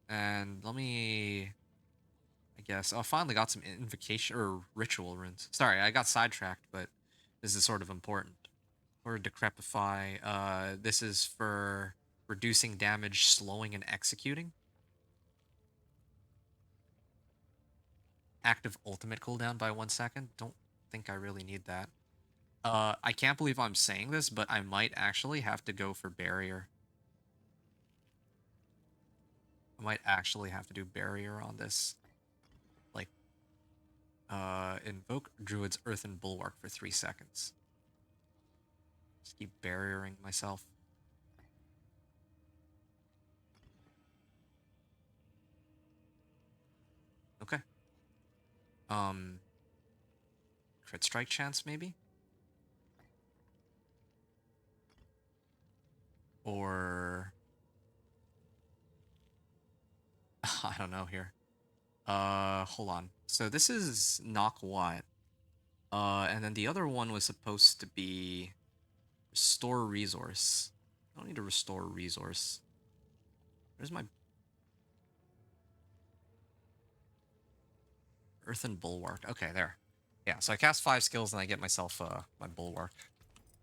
And let me... I guess. Oh, I finally got some invocation or ritual runes. Sorry, I got sidetracked, but this is sort of important. Or decrepify. This is for reducing damage, slowing, and executing. Active ultimate cooldown by 1 second. Don't think I really need that. I can't believe I'm saying this, but I might actually have to go for barrier. I might actually have to do barrier on this. Like, invoke Druid's Earthen Bulwark for 3 seconds. Just keep barriering myself. Okay. Crit strike chance, maybe? Or... I don't know here. Hold on. So this is knock what? And then the other one was supposed to be restore resource. I don't need to restore resource. Where's my Earthen Bulwark? Okay, there. Yeah, so I cast 5 skills and I get myself my Bulwark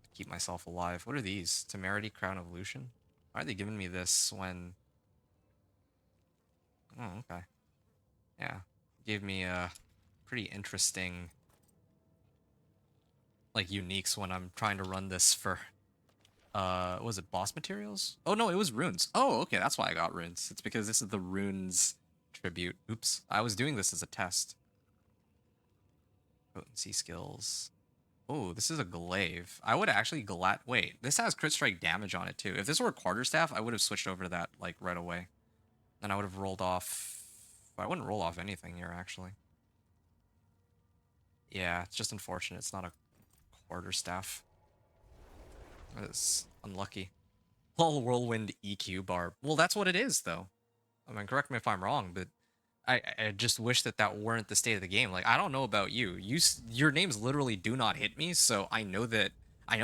to keep myself alive. What are these? Temerity, Crown of Lucian? Why are they giving me this when... Oh, okay. Yeah. Gave me a pretty interesting... like, uniques when I'm trying to run this for... was it boss materials? Oh, no, it was runes. Oh, okay, that's why I got runes. It's because this is the runes tribute. Oops. I was doing this as a test. Potency skills. Oh, this is a glaive. I would actually wait, this has crit strike damage on it too. If this were a quarterstaff, I would have switched over to that like right away. Then I would have rolled off... I wouldn't roll off anything here, actually. Yeah, it's just unfortunate it's not a quarterstaff. It's unlucky. Lol, Whirlwind EQ Barb. Well, that's what it is, though. I mean, correct me if I'm wrong, but I just wish that that weren't the state of the game. Like, I don't know about you. Your names literally do not hit me, so I know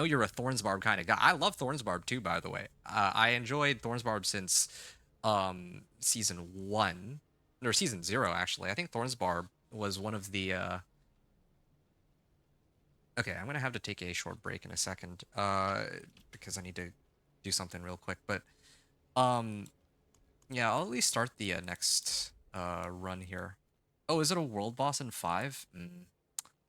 you're a Thorns Barb kind of guy. I love Thorns Barb too, by the way. I enjoyed Thorns Barb since season 1 or season 0 actually. I think Thorns Barb was one of the okay, I'm gonna have to take a short break in a second, because I need to do something real quick. But um, yeah, I'll at least start the next run here. Oh, is it a world boss in 5?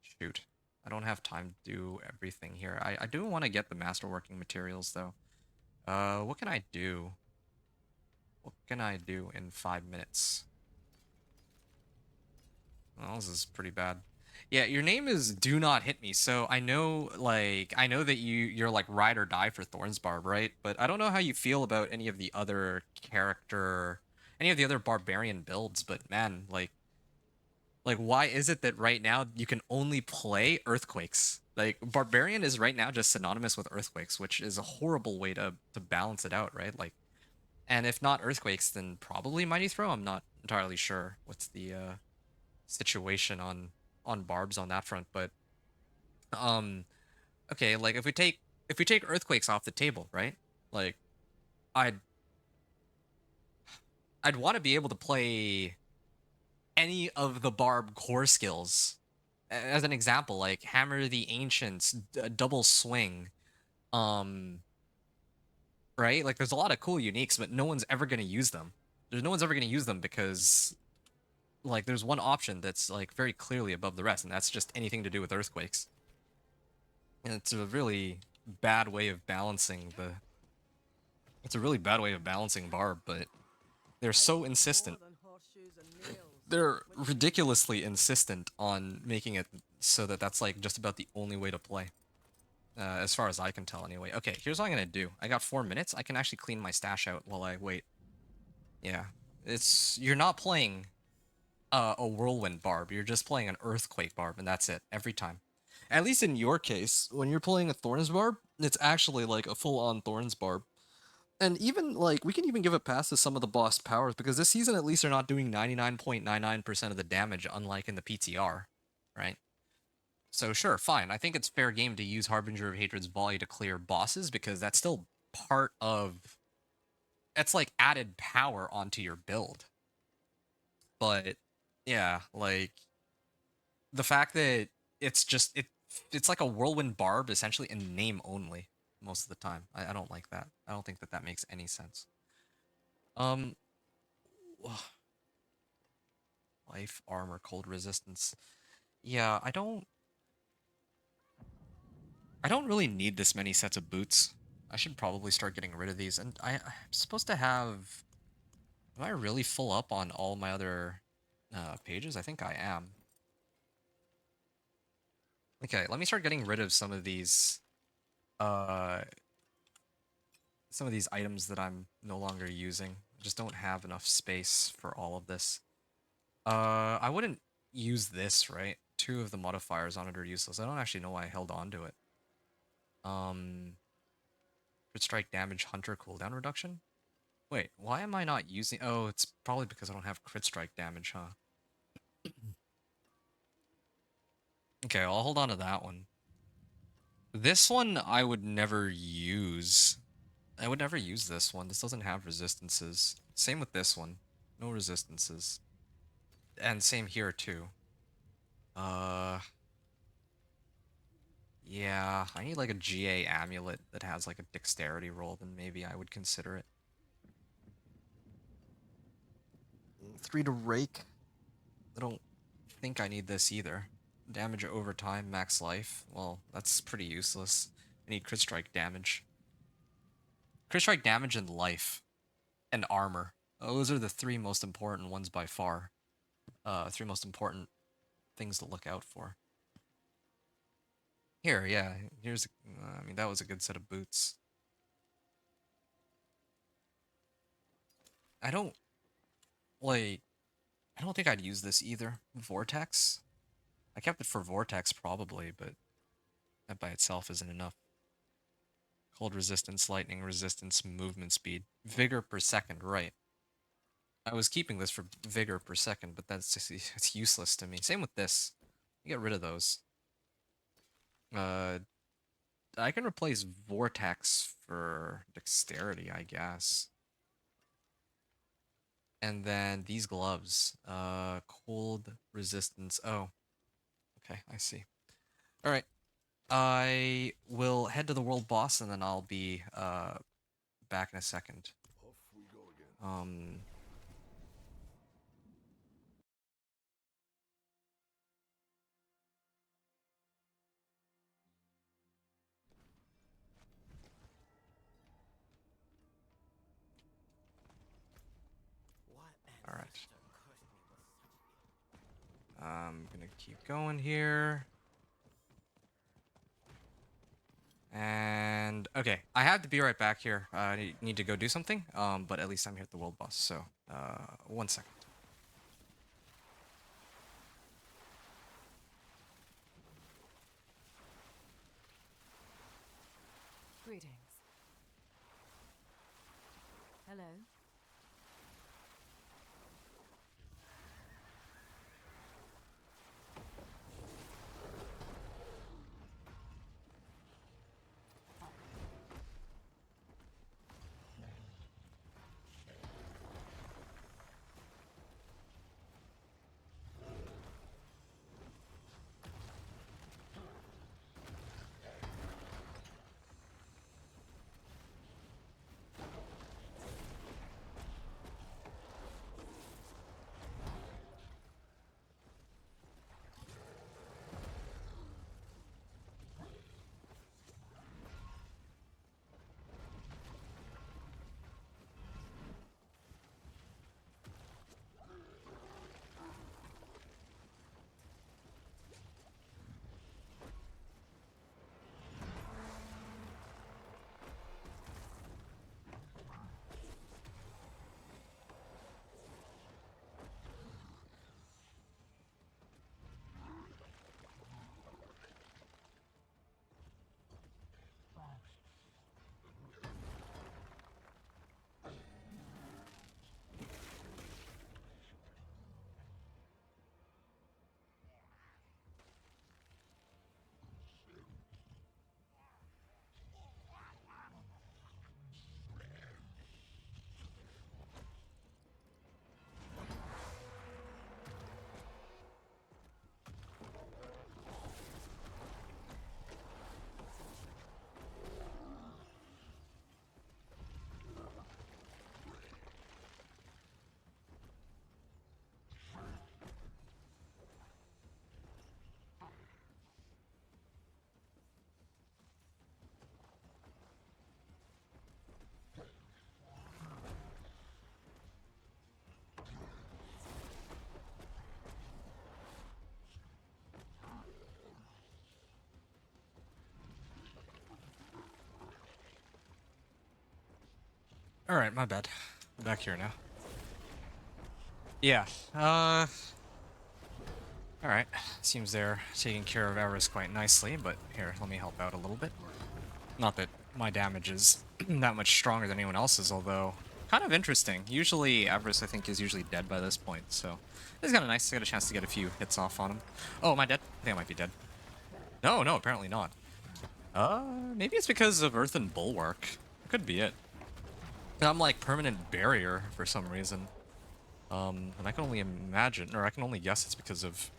Shoot, I don't have time to do everything here. I do want to get the masterworking materials though. What can I do? What can I do in 5 minutes? Well, this is pretty bad. Yeah, your name is Do Not Hit Me, so I know, like, I know that you're like ride or die for Thorns Barb, right? But I don't know how you feel about any of the other any of the other barbarian builds. But man, like why is it that right now you can only play earthquakes? Like barbarian is right now just synonymous with earthquakes, which is a horrible way to balance it out, right? Like, and if not earthquakes, then probably mighty throw. I'm not entirely sure what's the situation on barbs on that front, but um okay, like if we take earthquakes off the table, right? Like I'd I'd want to be able to play any of the barb core skills. As an example, like Hammer the Ancients, double swing, um right? Like there's a lot of cool uniques, but no one's ever going to use them. No one's ever going to use them because like there's one option that's like very clearly above the rest, and that's just anything to do with earthquakes. And it's a really bad way of balancing the it's a really bad way of balancing barb, but they're so insistent. They're ridiculously insistent on making it so that that's like just about the only way to play. As far as I can tell anyway. Okay, here's what I'm gonna do. I got 4 minutes. I can actually clean my stash out while I wait. Yeah. You're not playing a whirlwind barb. You're just playing an earthquake barb, and that's it every time. At least in your case, when you're playing a thorns barb, it's actually like a full-on thorns barb. And even like we can even give it past to some of the boss powers because this season at least they're not doing 99.99% of the damage, unlike in the PTR, right? So sure, fine. I think it's fair game to use Harbinger of Hatred's Volley to clear bosses because that's still part of it's like added power onto your build. But yeah, like the fact that it's like a whirlwind barb essentially in name only most of the time. I don't like that. I don't think that that makes any sense. Um, life, armor, cold resistance. Yeah, I don't really need this many sets of boots. I should probably start getting rid of these. And I'm supposed to have... Am I really full up on all my other pages? I think I am. Okay, let me start getting rid of uh, some of these items that I'm no longer using. I just don't have enough space for all of this. I wouldn't use this, right? 2 of the modifiers on it are useless. I don't actually know why I held on to it. Crit strike damage, hunter cooldown reduction? Wait, why am I not using... Oh, it's probably because I don't have crit strike damage, huh? Okay, I'll hold on to that one. This one I would never use. I would never use this one. This doesn't have resistances. Same with this one. No resistances. And same here too. Yeah, I need like a GA amulet that has like a dexterity roll, then maybe I would consider it. 3 to rake. I don't think I need this either. Damage over time, max life. Well, that's pretty useless. I need crit strike damage. Crit strike damage and life. And armor. Those are the 3 most important ones by far. 3 most important things to look out for. Here, yeah, here's... I mean, that was a good set of boots. I don't... Like... I don't think I'd use this either. Vortex? I kept it for Vortex probably, but that by itself isn't enough. Cold resistance, lightning resistance, movement speed. Vigor per second, right. I was keeping this for vigor per second, but that's just, it's useless to me. Same with this. Get rid of those. I can replace Vortex for dexterity, I guess. And then these gloves, cold resistance. Oh, okay, I see. All right, I will head to the world boss, and then I'll be back in a second. Off we go again. All right. I'm gonna keep going here. And okay, I have to be right back here. I need to go do something. But at least I'm here at the world boss. So, 1 second. Greetings. Hello. All right, my bad. I'm back here now. Yeah. All right. Seems they're taking care of Everest quite nicely, but here, let me help out a little bit. Not that my damage is that much stronger than anyone else's, although kind of interesting. Usually, Everest, I think, is usually dead by this point, so it's kind of nice to get a chance to get a few hits off on him. Oh, am I dead? I think I might be dead. No, no, apparently not. Maybe it's because of Earth and Bulwark. Could be it. I'm like permanent barrier for some reason. And I can only imagine, or I can only guess it's because of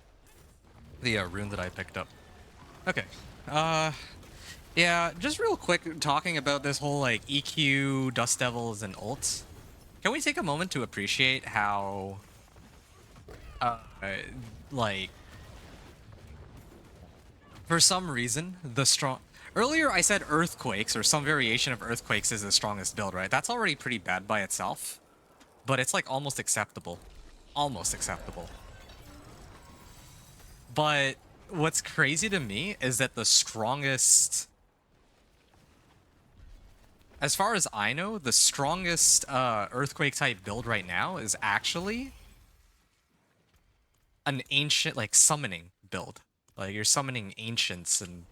the rune that I picked up. Okay. Yeah, just real quick, talking about this whole like EQ, Dust Devils, and ults. Can we take a moment to appreciate how, like, for some reason, the strong. Earlier, I said Earthquakes or some variation of Earthquakes is the strongest build, right? That's already pretty bad by itself, but it's like almost acceptable. Almost acceptable. But what's crazy to me is that the strongest. As far as I know, the strongest Earthquake type build right now is actually an ancient, like, summoning build. Like, you're summoning ancients, and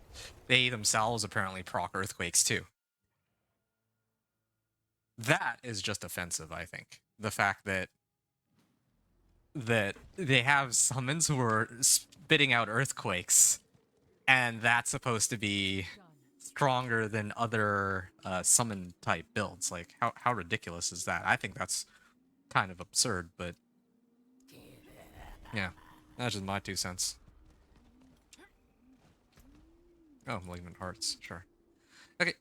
they themselves apparently proc Earthquakes too. That is just offensive, I think. The fact that they have summons who are spitting out Earthquakes, and that's supposed to be stronger than other summon type builds. Like, how ridiculous is that? I think that's kind of absurd, but yeah, that's just my 2 cents. Oh, Malignant Hearts, sure. Okay,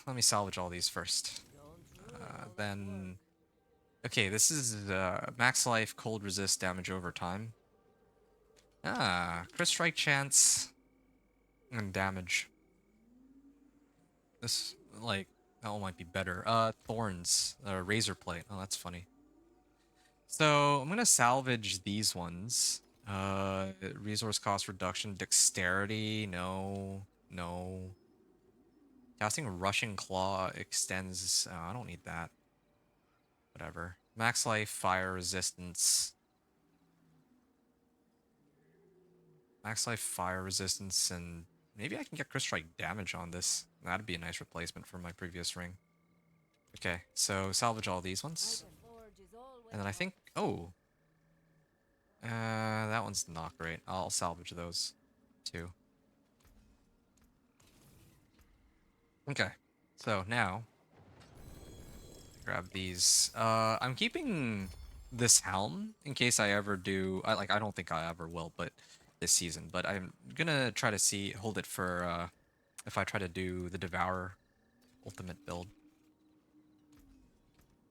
let me salvage all these first. Then, okay, this is max life, cold resist, damage over time. Ah, crit strike chance and damage. This, like, that one might be better. Thorns, razor plate. Oh, that's funny. So I'm gonna salvage these ones. Resource cost reduction, dexterity, no, no. Casting Rushing Claw extends. Oh, I don't need that. Whatever. Max life, fire resistance. Max life, fire resistance, and maybe I can get crit strike damage on this. That'd be a nice replacement for my previous ring. Okay, so salvage all these ones. The forge is always And then I think, oh, that one's not great. I'll salvage those too. Okay, so now grab these. I'm keeping this helm in case I ever do. I don't think I ever will, but this season. But I'm gonna try to hold it for if I try to do the Devour ultimate build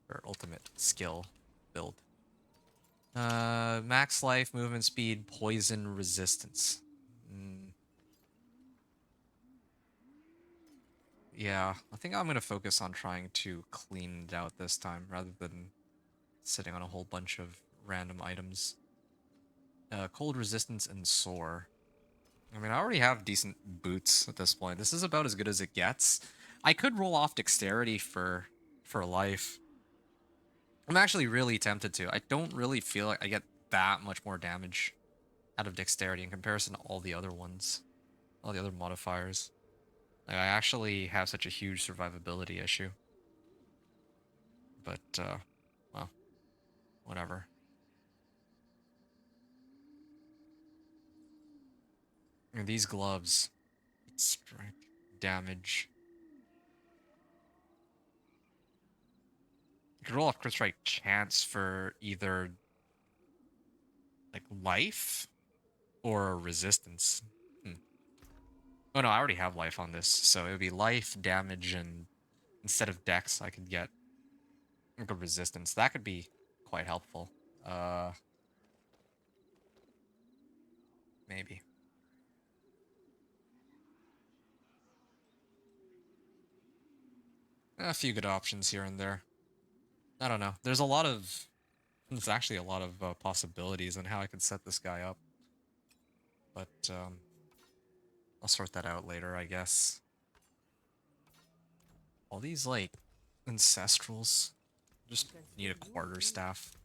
or ultimate skill build. Max life, movement speed, poison resistance. Yeah, I think I'm gonna focus on trying to clean it out this time rather than sitting on a whole bunch of random items. Cold resistance and soar. I mean, I already have decent boots at this point. This is about as good as it gets. I could roll off dexterity for life. I'm actually really tempted to. I don't really feel like I get that much more damage out of dexterity in comparison to all the other ones, all the other modifiers. Like, I actually have such a huge survivability issue. But, well, whatever. And these gloves, strike, damage. You could roll off crit strike chance for either like life or resistance. Oh no, I already have life on this, so it would be life, damage, and instead of dex, I could get like a resistance. That could be quite helpful. Maybe. A few good options here and there. I don't know. There's actually a lot of possibilities on how I could set this guy up. But, I'll sort that out later, I guess. All these, like, ancestrals. Just need a quarterstaff.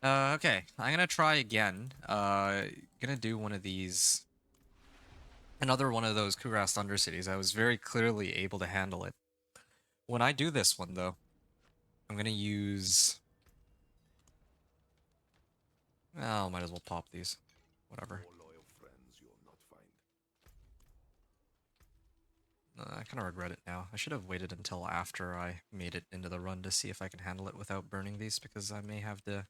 Okay. I'm gonna try again. Gonna do one of these. Another one of those Kurast Undercities. I was very clearly able to handle it. When I do this one, though, I'm gonna use... Well, might as well pop these. Whatever. More loyal friends you'll not find. I kind of regret it now. I should have waited until after I made it into the run to see if I can handle it without burning these, because I may have to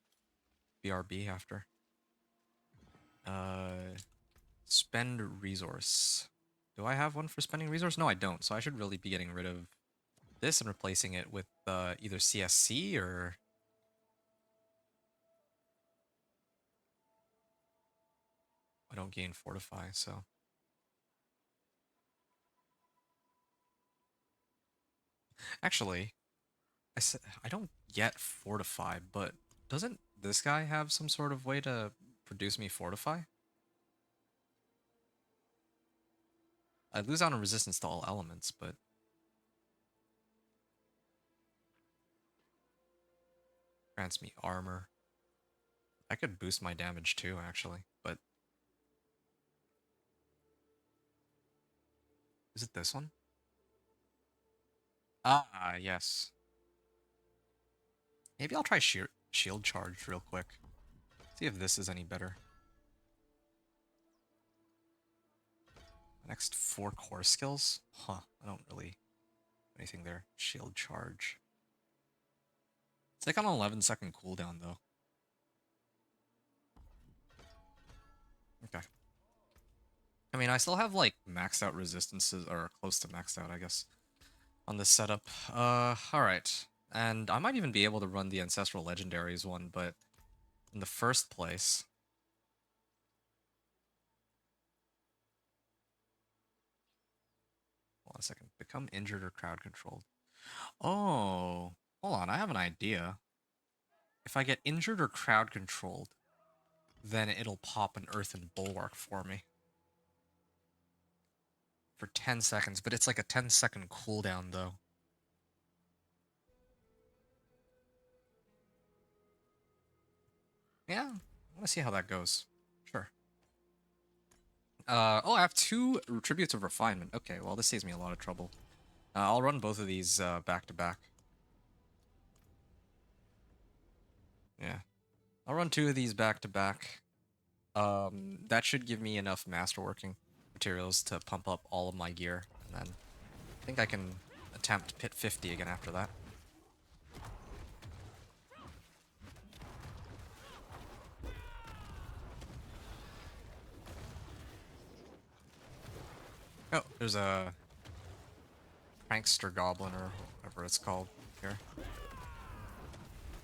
BRB after. Spend resource. Do I have one for spending resource? No, I don't. So I should really be getting rid of this and replacing it with either CSC or... I don't gain Fortify, so... Actually, I don't get Fortify, but doesn't this guy have some sort of way to produce me Fortify? I lose out on resistance to all elements, but... Grants me armor. I could boost my damage too, actually, but... Is it this one? Ah, yes. Maybe I'll try shield charge real quick. See if this is any better. Next 4 core skills? Huh, I don't really... anything there. Shield charge. It's like on an 11-second cooldown, though. Okay. I mean, I still have, like, maxed out resistances, or close to maxed out, I guess, on this setup. Alright. And I might even be able to run the Ancestral Legendaries one, but in the first place... Hold on a second. Become injured or crowd controlled. Oh, hold on, I have an idea. If I get injured or crowd controlled, then it'll pop an Earthen Bulwark for me. For 10 seconds, but it's like a 10-second cooldown, though. Yeah, I want to see how that goes. Sure. Oh, I have 2 Tributes of Refinement. Okay, well, this saves me a lot of trouble. I'll run both of these back to back. Yeah. I'll run 2 of these back to back. That should give me enough masterworking materials to pump up all of my gear, and then I think I can attempt Pit 50 again after that. Oh, there's a Prankster Goblin, or whatever it's called here.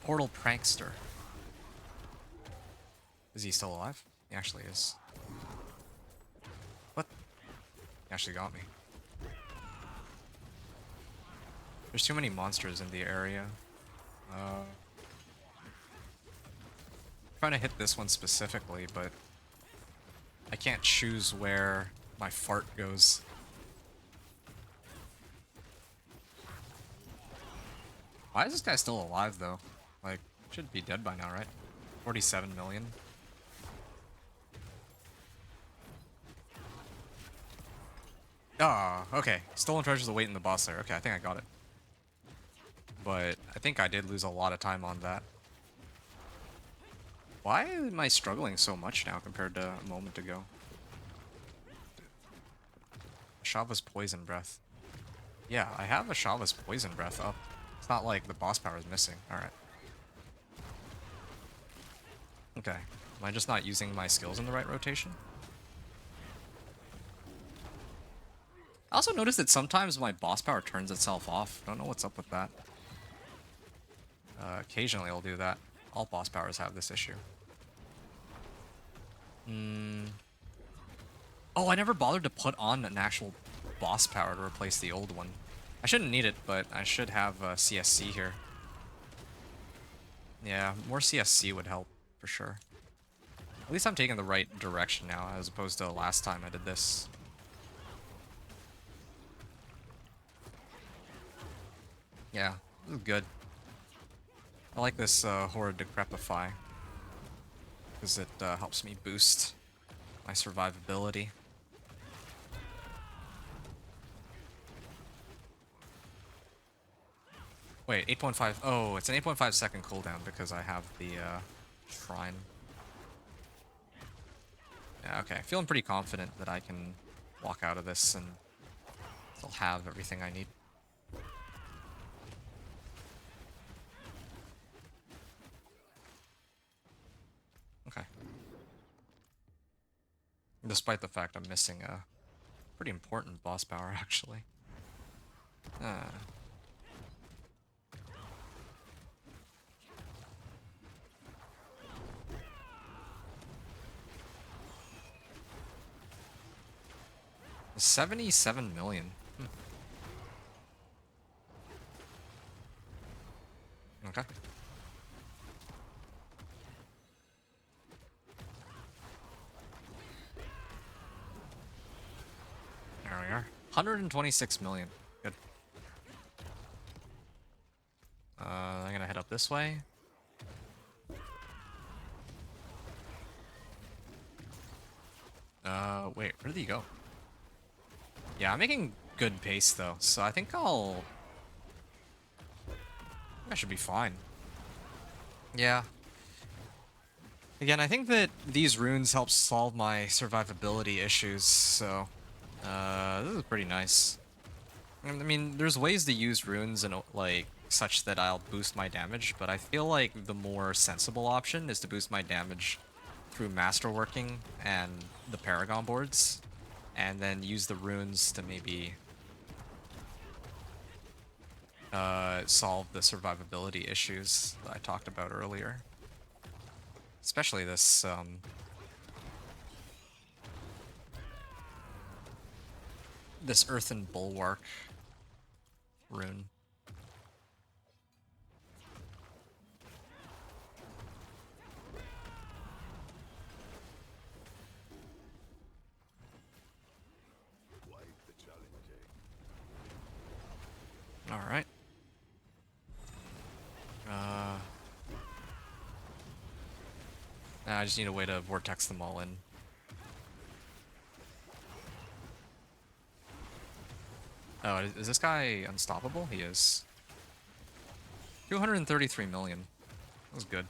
Portal Prankster. Is he still alive? He actually is. What? He actually got me. There's too many monsters in the area. Trying to hit this one specifically, but I can't choose where my fart goes. Why is this guy still alive, though? Like, should be dead by now, right? 47 million. Ah, okay. Stolen treasures awaiting the boss there. Okay, I think I got it. But I think I did lose a lot of time on that. Why am I struggling so much now compared to a moment ago? Shava's Poison Breath. Yeah, I have a Shava's Poison Breath up. It's not like the boss power is missing. Alright. Okay. Am I just not using my skills in the right rotation? I also noticed that sometimes my boss power turns itself off. I don't know what's up with that. Occasionally I'll do that. All boss powers have this issue. Oh, I never bothered to put on an actual boss power to replace the old one. I shouldn't need it, but I should have CSC here. Yeah, more CSC would help, for sure. At least I'm taking the right direction now, as opposed to last time I did this. Yeah, this is good. I like this Horrid Decrepify, because it helps me boost my survivability. Wait, 8.5. Oh, it's an 8.5 second cooldown because I have the shrine. Yeah, okay. Feeling pretty confident that I can walk out of this and still have everything I need. Okay. Despite the fact I'm missing a pretty important boss power, actually. 77 million. Okay. There we are. 126 million. Good. I'm gonna head up this way. Wait, where did he go? Yeah, I'm making good pace though, so I think I should be fine. Yeah. Again, I think that these runes help solve my survivability issues, so this is pretty nice. I mean, there's ways to use runes in like such that I'll boost my damage, but I feel like the more sensible option is to boost my damage through masterworking and the Paragon boards, and then use the runes to maybe solve the survivability issues that I talked about earlier. Especially this this Earthen Bulwark rune. Alright. I just need a way to vortex them all in. Oh, is this guy unstoppable? He is. 233 million. That was good.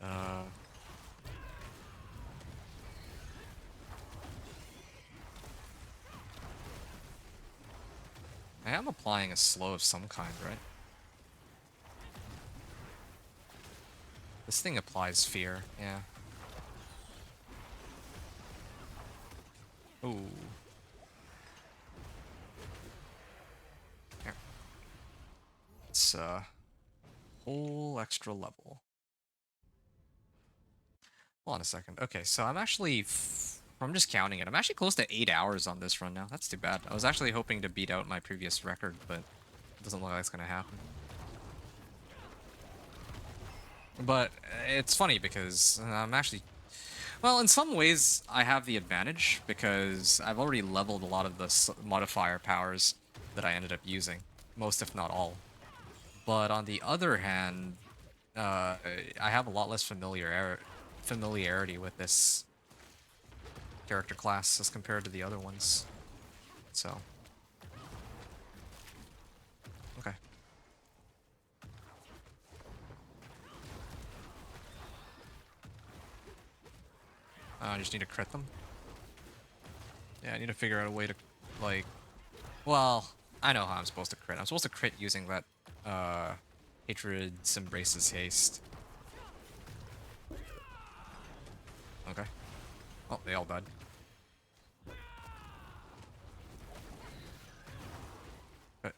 I am applying a slow of some kind, right? This thing applies fear, yeah. Ooh. Here. It's whole extra level. Hold on a second. Okay, so I'm actually, I'm just counting it. I'm actually close to 8 hours on this run now. That's too bad. I was actually hoping to beat out my previous record, but it doesn't look like it's gonna happen. But it's funny because I'm actually, well, in some ways I have the advantage because I've already leveled a lot of the modifier powers that I ended up using, most if not all. But on the other hand, I have a lot less familiarity with this character class as compared to the other ones. So, okay. I just need to crit them. Yeah, I need to figure out a way to, like, well, I know how I'm supposed to crit. I'm supposed to crit using that, Hatred's Embraces Haste. Okay. Oh, they all died. But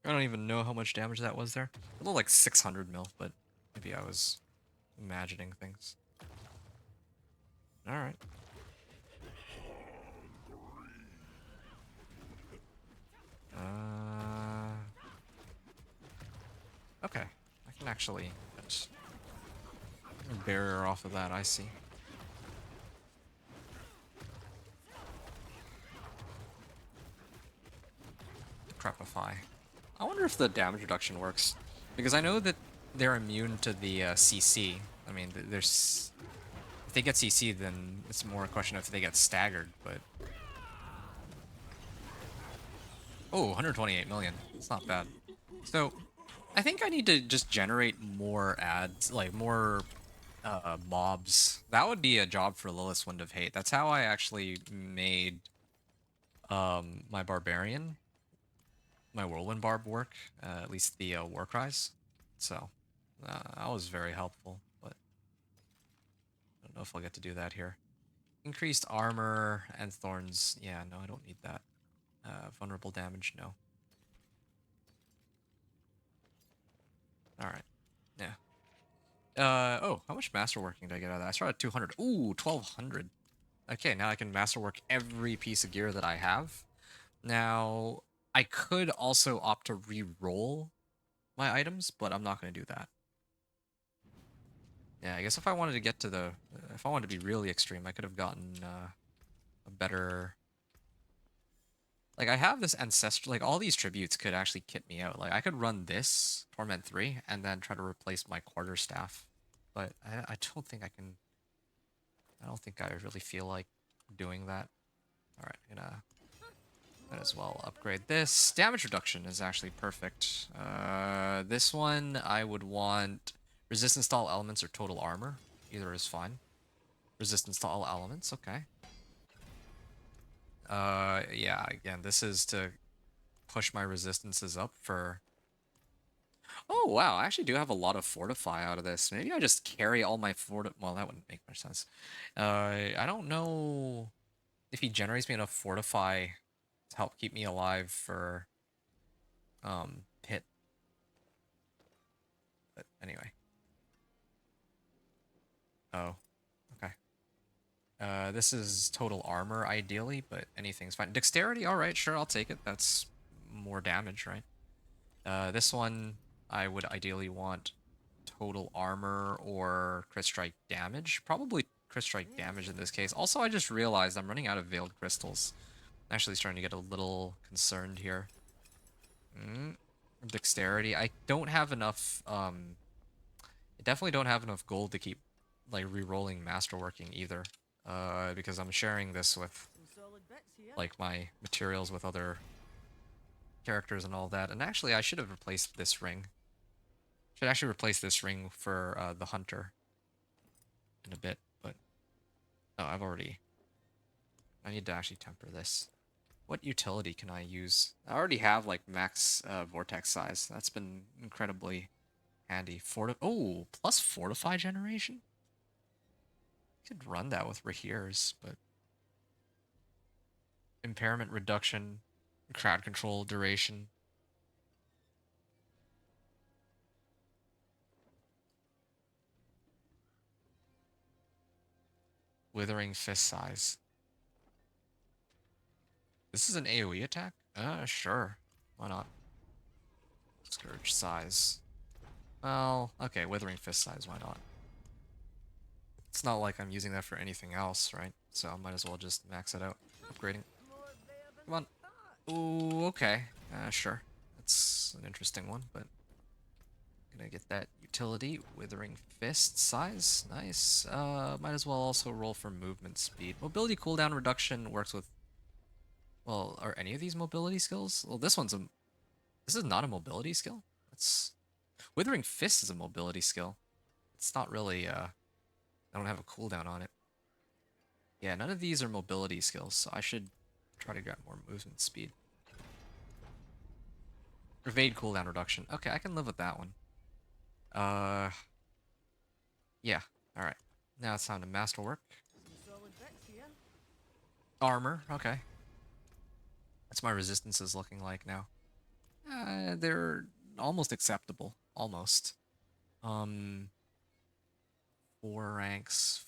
I don't even know how much damage that was there. It looked like 600 mil, but maybe I was imagining things. Alright. Okay. I can actually get a barrier off of that, I see. Crapify. I wonder if the damage reduction works. Because I know that they're immune to the CC. I mean, there's... If they get CC, then it's more a question of if they get staggered, but... Oh, 128 million. It's not bad. So, I think I need to just generate more ads, like more mobs. That would be a job for Lilith's Wind of Hate. That's how I actually made my Barbarian, my Whirlwind Barb work, at least the War Cries. So, that was very helpful, but I don't know if I'll get to do that here. Increased armor and thorns. Yeah, no, I don't need that. Vulnerable damage, no. Alright. Yeah. Oh, how much masterworking did I get out of that? I started at 200. Ooh, 1200. Okay, now I can masterwork every piece of gear that I have. Now, I could also opt to re-roll my items, but I'm not going to do that. Yeah, I guess if I wanted to get to the... if I wanted to be really extreme, I could have gotten a better... Like, I have this ancestral... Like, all these tributes could actually kit me out. Like, I could run this, Torment 3, and then try to replace my quarterstaff. But I don't think I can... I don't think I really feel like doing that. Alright, I'm gonna... might as well upgrade this. Damage reduction is actually perfect. This one, I would want resistance to all elements or total armor. Either is fine. Resistance to all elements, okay. Yeah, again, this is to push my resistances up for Oh, wow. I actually do have a lot of Fortify out of this. Maybe I just carry all my Well, that wouldn't make much sense. I don't know if he generates me enough Fortify to help keep me alive for Pit. But anyway. Oh, okay. This is total armor, ideally, but anything's fine. Dexterity, alright, sure, I'll take it. That's more damage, right? This one, I would ideally want total armor or crit strike damage. Probably crit strike damage in this case. Also, I just realized I'm running out of veiled crystals. I'm actually starting to get a little concerned here. Dexterity. I don't have enough, I definitely don't have enough gold to keep, like, re-rolling masterworking either. Because I'm sharing this with, Some solid bits here. like, my materials with other characters and all that. And actually, I should have replaced this ring. Should actually replace this ring for the hunter in a bit, but oh, I need to actually temper this. What utility can I use? I already have like max vortex size. That's been incredibly handy. Plus fortify generation? Could run that with Rahirs, but impairment reduction, crowd control duration. Withering fist size. This is an AoE attack? Sure. Why not? Scourge size. Well, okay, Withering Fist size, why not? It's not like I'm using that for anything else, right? So I might as well just max it out. Upgrading. More there than Come on. I thought. Ooh, okay. Sure. That's an interesting one, but gonna get that utility. Withering Fist size. Nice. Might as well also roll for movement speed. Mobility cooldown reduction works with... Well, are any of these mobility skills? Well, this is not a mobility skill. That's... Withering Fist is a mobility skill. It's not really, I don't have a cooldown on it. Yeah, none of these are mobility skills, so I should try to get more movement speed. Evade cooldown reduction. Okay, I can live with that one. Yeah, alright. Now it's time to masterwork. Some solid bits here. Armor, okay. That's my resistances looking like now. They're almost acceptable. Almost. Four ranks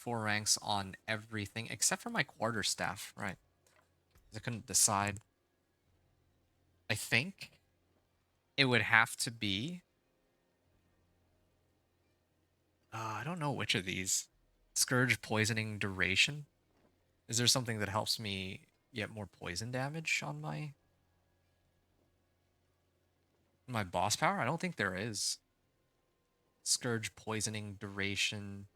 on everything except for my quarterstaff, right? I couldn't decide. I think it would have to be... I don't know which of these. Scourge poisoning duration. Is there something that helps me get more poison damage on my boss power? I don't think there is. Scourge poisoning duration.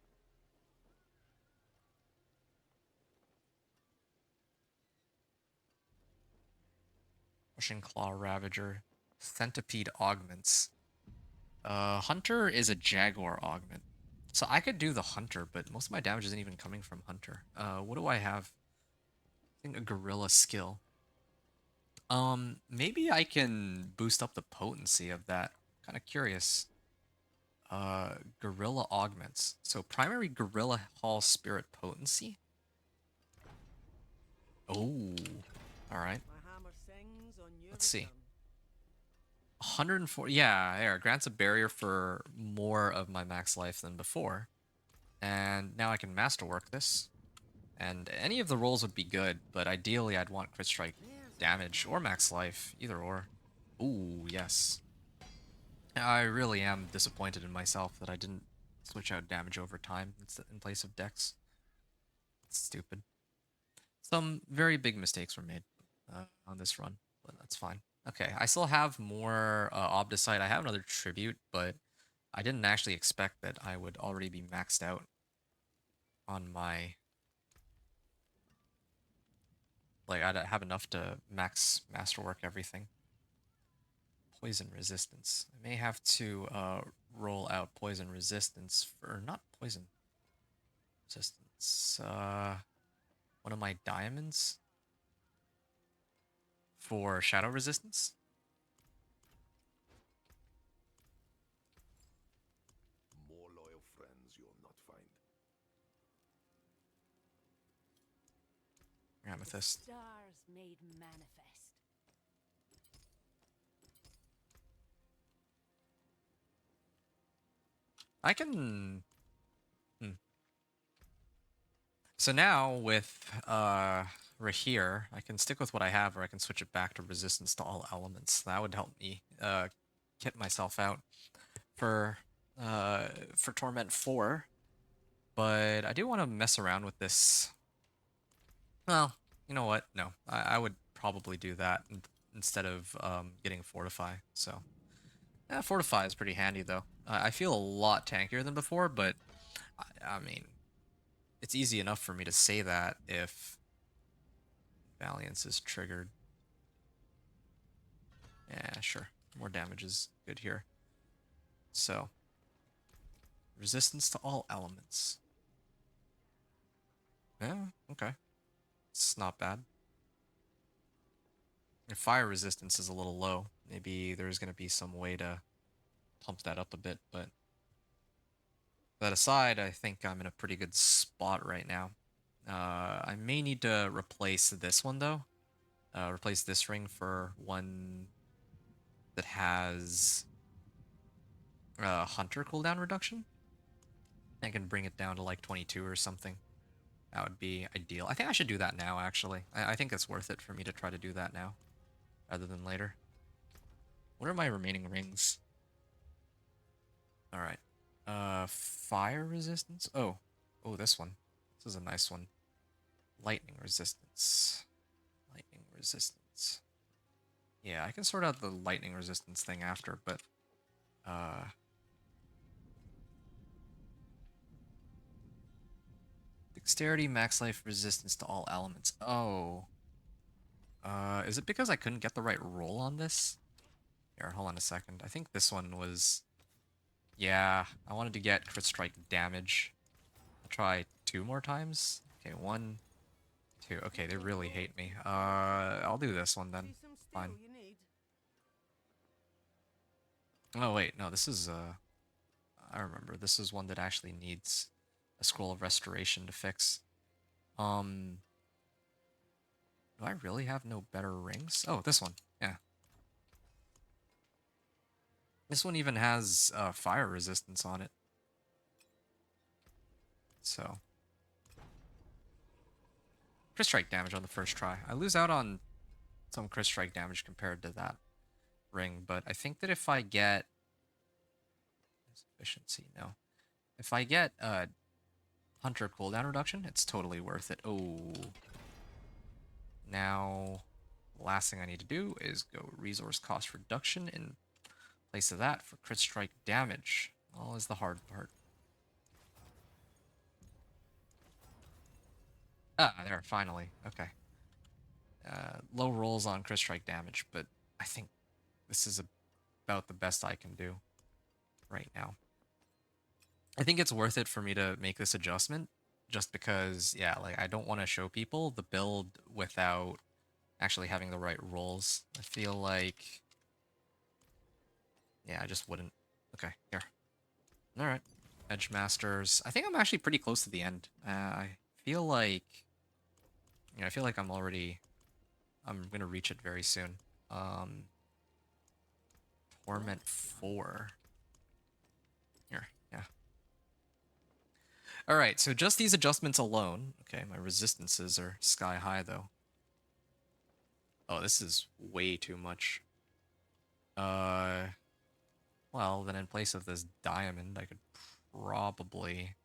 Russian Claw Ravager. Centipede augments. Hunter is a Jaguar augment. So I could do the Hunter, but most of my damage isn't even coming from Hunter. What do I have? I think a Gorilla skill. Maybe I can boost up the potency of that. Kind of curious. Gorilla augments. So primary Gorilla Hall Spirit potency. Oh, all right. My hammer sings on your Let's see. return. 104. Yeah, there. Grants a barrier for more of my max life than before. And now I can masterwork this. And any of the rolls would be good, but ideally I'd want crit strike damage or max life, either or. Ooh, yes. I really am disappointed in myself that I didn't switch out damage over time in place of dex. It's stupid. Some very big mistakes were made on this run, but that's fine. Okay, I still have more Obdicite. I have another Tribute, but I didn't actually expect that I would already be maxed out on my... Like, I'd have enough to max masterwork everything. Poison resistance. I may have to roll out poison resistance for... Not poison resistance. One of my diamonds for shadow resistance. amethyst. Stars made manifest. I can... So now with Rahir, I can stick with what I have, or I can switch it back to resistance to all elements. That would help me kit myself out for Torment 4. But I do want to mess around with this. Well, you know what? No, I would probably do that instead of getting Fortify. So, yeah, Fortify is pretty handy though. I feel a lot tankier than before, but I mean, it's easy enough for me to say that if Valiance is triggered. Yeah, sure. More damage is good here. So, resistance to all elements. Yeah, okay. It's not bad. If fire resistance is a little low, maybe there's going to be some way to pump that up a bit, but that aside, I think I'm in a pretty good spot right now. I may need to replace this one, though. Replace this ring for one that has Hunter cooldown reduction. I can bring it down to like 22 or something. That would be ideal. I think I should do that now, actually. I think it's worth it for me to try to do that now, rather than later. What are my remaining rings? Alright. Fire resistance? Oh, this one. This is a nice one. Lightning resistance. Lightning resistance. Yeah, I can sort out the lightning resistance thing after, but... Dexterity, max life, resistance to all elements. Oh. Is it because I couldn't get the right roll on this? Here, hold on a second. I think this one was... Yeah, I wanted to get crit strike damage. I'll try 2 more times. Okay, 1, 2. Okay, they really hate me. I'll do this one then. See some steel Fine. you need. Oh wait, no, this is I remember. This is one that actually needs a scroll of restoration to fix. Do I really have no better rings? Oh, this one. Yeah. This one even has fire resistance on it. So. Crit strike damage on the first try. I lose out on some crit strike damage compared to that ring, but I think that if I get... Efficiency, no. If I get Hunter cooldown reduction, it's totally worth it. Oh. Now, the last thing I need to do is go resource cost reduction in place of that for crit strike damage. All is the hard part. Ah, there, finally. Okay. Low rolls on crit strike damage, but I think this is about the best I can do right now. I think it's worth it for me to make this adjustment, just because, yeah, like, I don't want to show people the build without actually having the right rolls. I feel like... Yeah, I just wouldn't. Okay, here. Alright. Edge Masters. I think I'm actually pretty close to the end. I feel like... Yeah, I feel like I'm already... I'm gonna reach it very soon. Torment 4. Here, yeah. Alright, so just these adjustments alone... Okay, my resistances are sky high, though. Oh, this is way too much. Well, then in place of this diamond, I could probably...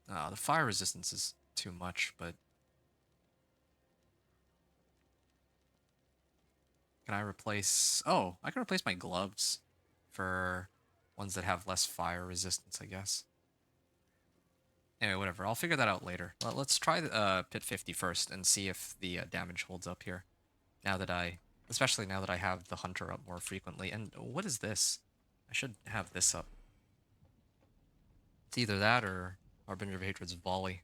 Oh, the fire resistance is too much, but... Can I replace... Oh, I can replace my gloves for ones that have less fire resistance, I guess. Anyway, whatever. I'll figure that out later. Well, let's try Pit 50 first and see if the damage holds up here. Now that I... Especially now that I have the Hunter up more frequently. And what is this? I should have this up. It's either that or Harbinger of Hatred's Volley.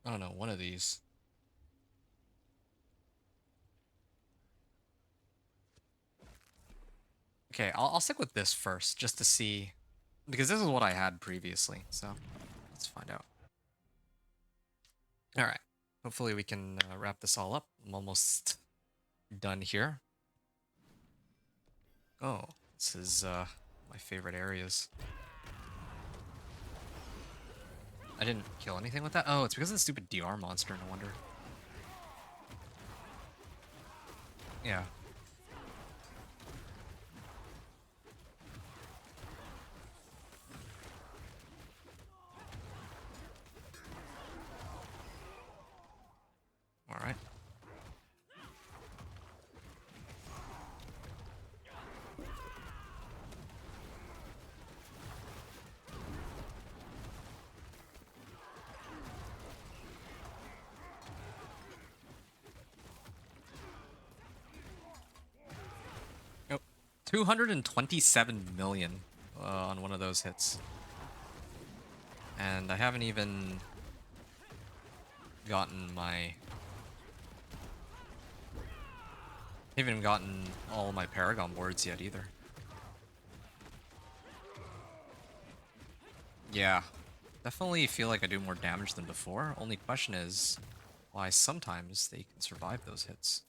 I don't know, one of these. Okay, I'll stick with this first, just to see, because this is what I had previously, so let's find out. Alright, hopefully we can wrap this all up. I'm almost done here. Oh, this is my favorite areas. I didn't kill anything with that? Oh, it's because of the stupid DR monster, no wonder. Yeah. Alright. Oh, 227 million on one of those hits. And I haven't even gotten my... haven't even gotten all my Paragon wards yet either. Yeah, definitely feel like I do more damage than before. Only question is why sometimes they can survive those hits.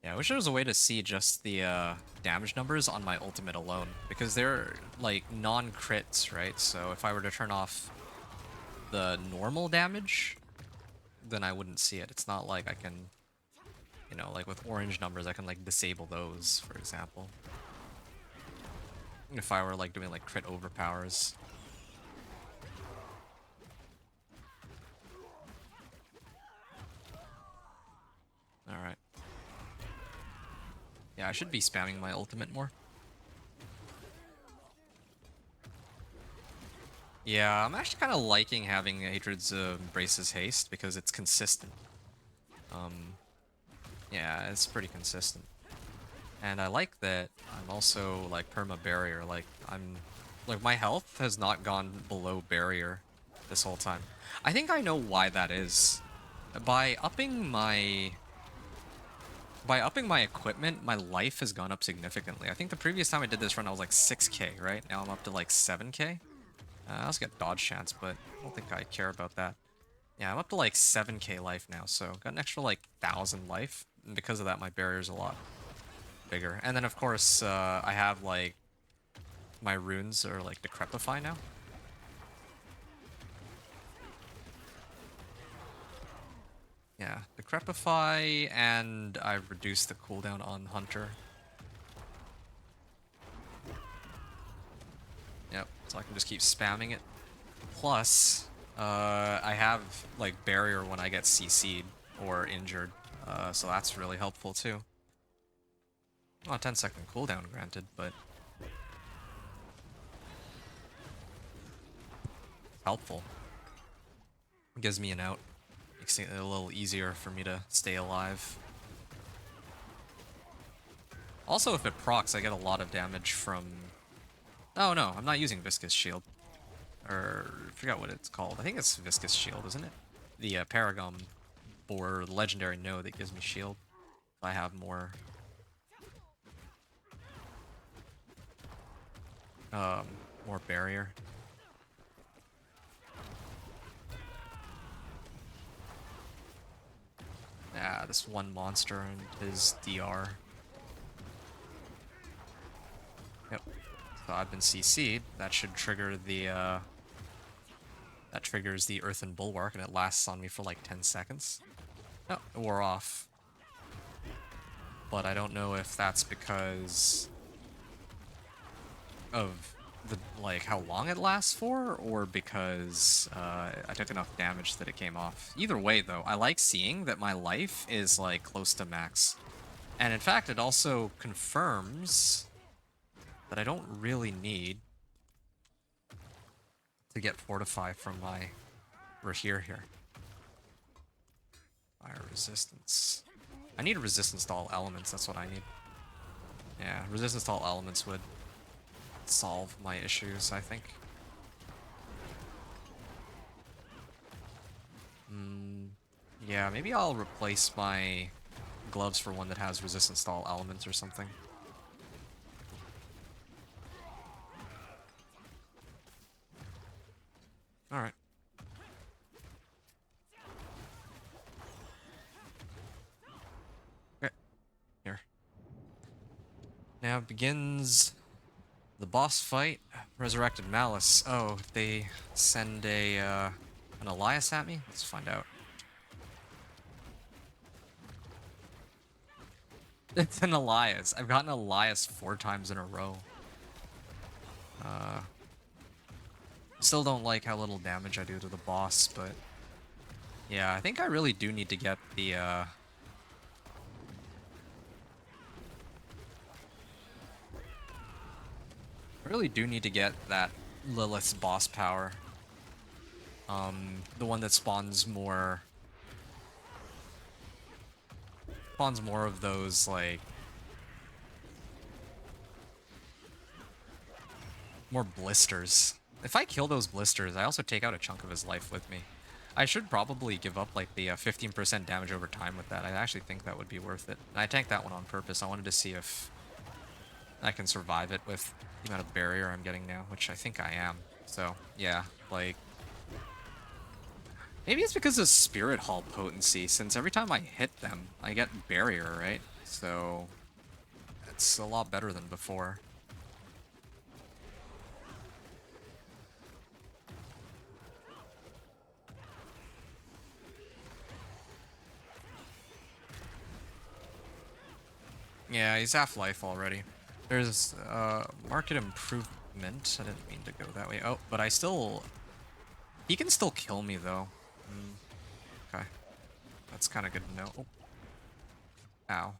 Yeah, I wish there was a way to see just the damage numbers on my ultimate alone, because they're like non-crits, right? So if I were to turn off the normal damage, then I wouldn't see it. It's not like I can, you know, like with orange numbers, I can like disable those, for example. If I were like doing like crit overpowers. Alright. Yeah, I should be spamming my ultimate more. Yeah, I'm actually kind of liking having Hatred's Brace's Haste because it's consistent. Yeah, it's pretty consistent. And I like that I'm also like perma barrier, like my health has not gone below barrier this whole time. I think I know why that is. By upping my equipment, my life has gone up significantly. I think the previous time I did this run I was like 6k, right? Now I'm up to like 7k. I also get dodge chance, but I don't think I care about that. Yeah, I'm up to like 7k life now, so got an extra like 1,000 life. And because of that, my barrier's a lot bigger. And then of course, I have like my runes are like decrepify now. Yeah, decrepify, and I've reduced the cooldown on Hunter. Yep, so I can just keep spamming it. Plus, I have like barrier when I get CC'd or injured, so that's really helpful too. Oh, 10-second cooldown granted, but helpful. Gives me an out. Makes it a little easier for me to stay alive. Also, if it procs, I get a lot of damage from... Oh no, I'm not using Viscous Shield. Or, I forgot what it's called. I think it's Viscous Shield, isn't it? The Paragon or Legendary Node that gives me shield. If I have more... more barrier. Yeah, this one monster and his DR. Yep. So I've been CC'd. That should trigger the, that triggers the Earthen Bulwark, and it lasts on me for like 10 seconds. Oh, it wore off. But I don't know if that's because of the, like, how long it lasts for, or because I took enough damage that it came off. Either way, though, I like seeing that my life is, like, close to max. And in fact, it also confirms that I don't really need to get Fortify from my Rahir here. Fire resistance. I need a resistance to all elements, that's what I need. Yeah, resistance to all elements would solve my issues, I think. Yeah, maybe I'll replace my gloves for one that has resistance to all elements or something. Now begins the boss fight. Resurrected Malice. Oh, they send an Elias at me? Let's find out. It's an Elias. I've gotten Elias 4 times in a row. Still don't like how little damage I do to the boss, but yeah, I think I really do need to get the I really do need to get that Lilith's boss power. The one that spawns more of those, like, more blisters. If I kill those blisters, I also take out a chunk of his life with me. I should probably give up like the 15% damage over time with that. I actually think that would be worth it. And I tanked that one on purpose. I wanted to see if I can survive it with the amount of barrier I'm getting now, which I think I am. So, yeah, like... Maybe it's because of Spirit Hall potency, since every time I hit them, I get barrier, right? So, it's a lot better than before. Yeah, he's half-life already. There's market improvement. I didn't mean to go that way. Oh, but I still... He can still kill me, though. Okay. That's kind of good to know. Oh. Ow.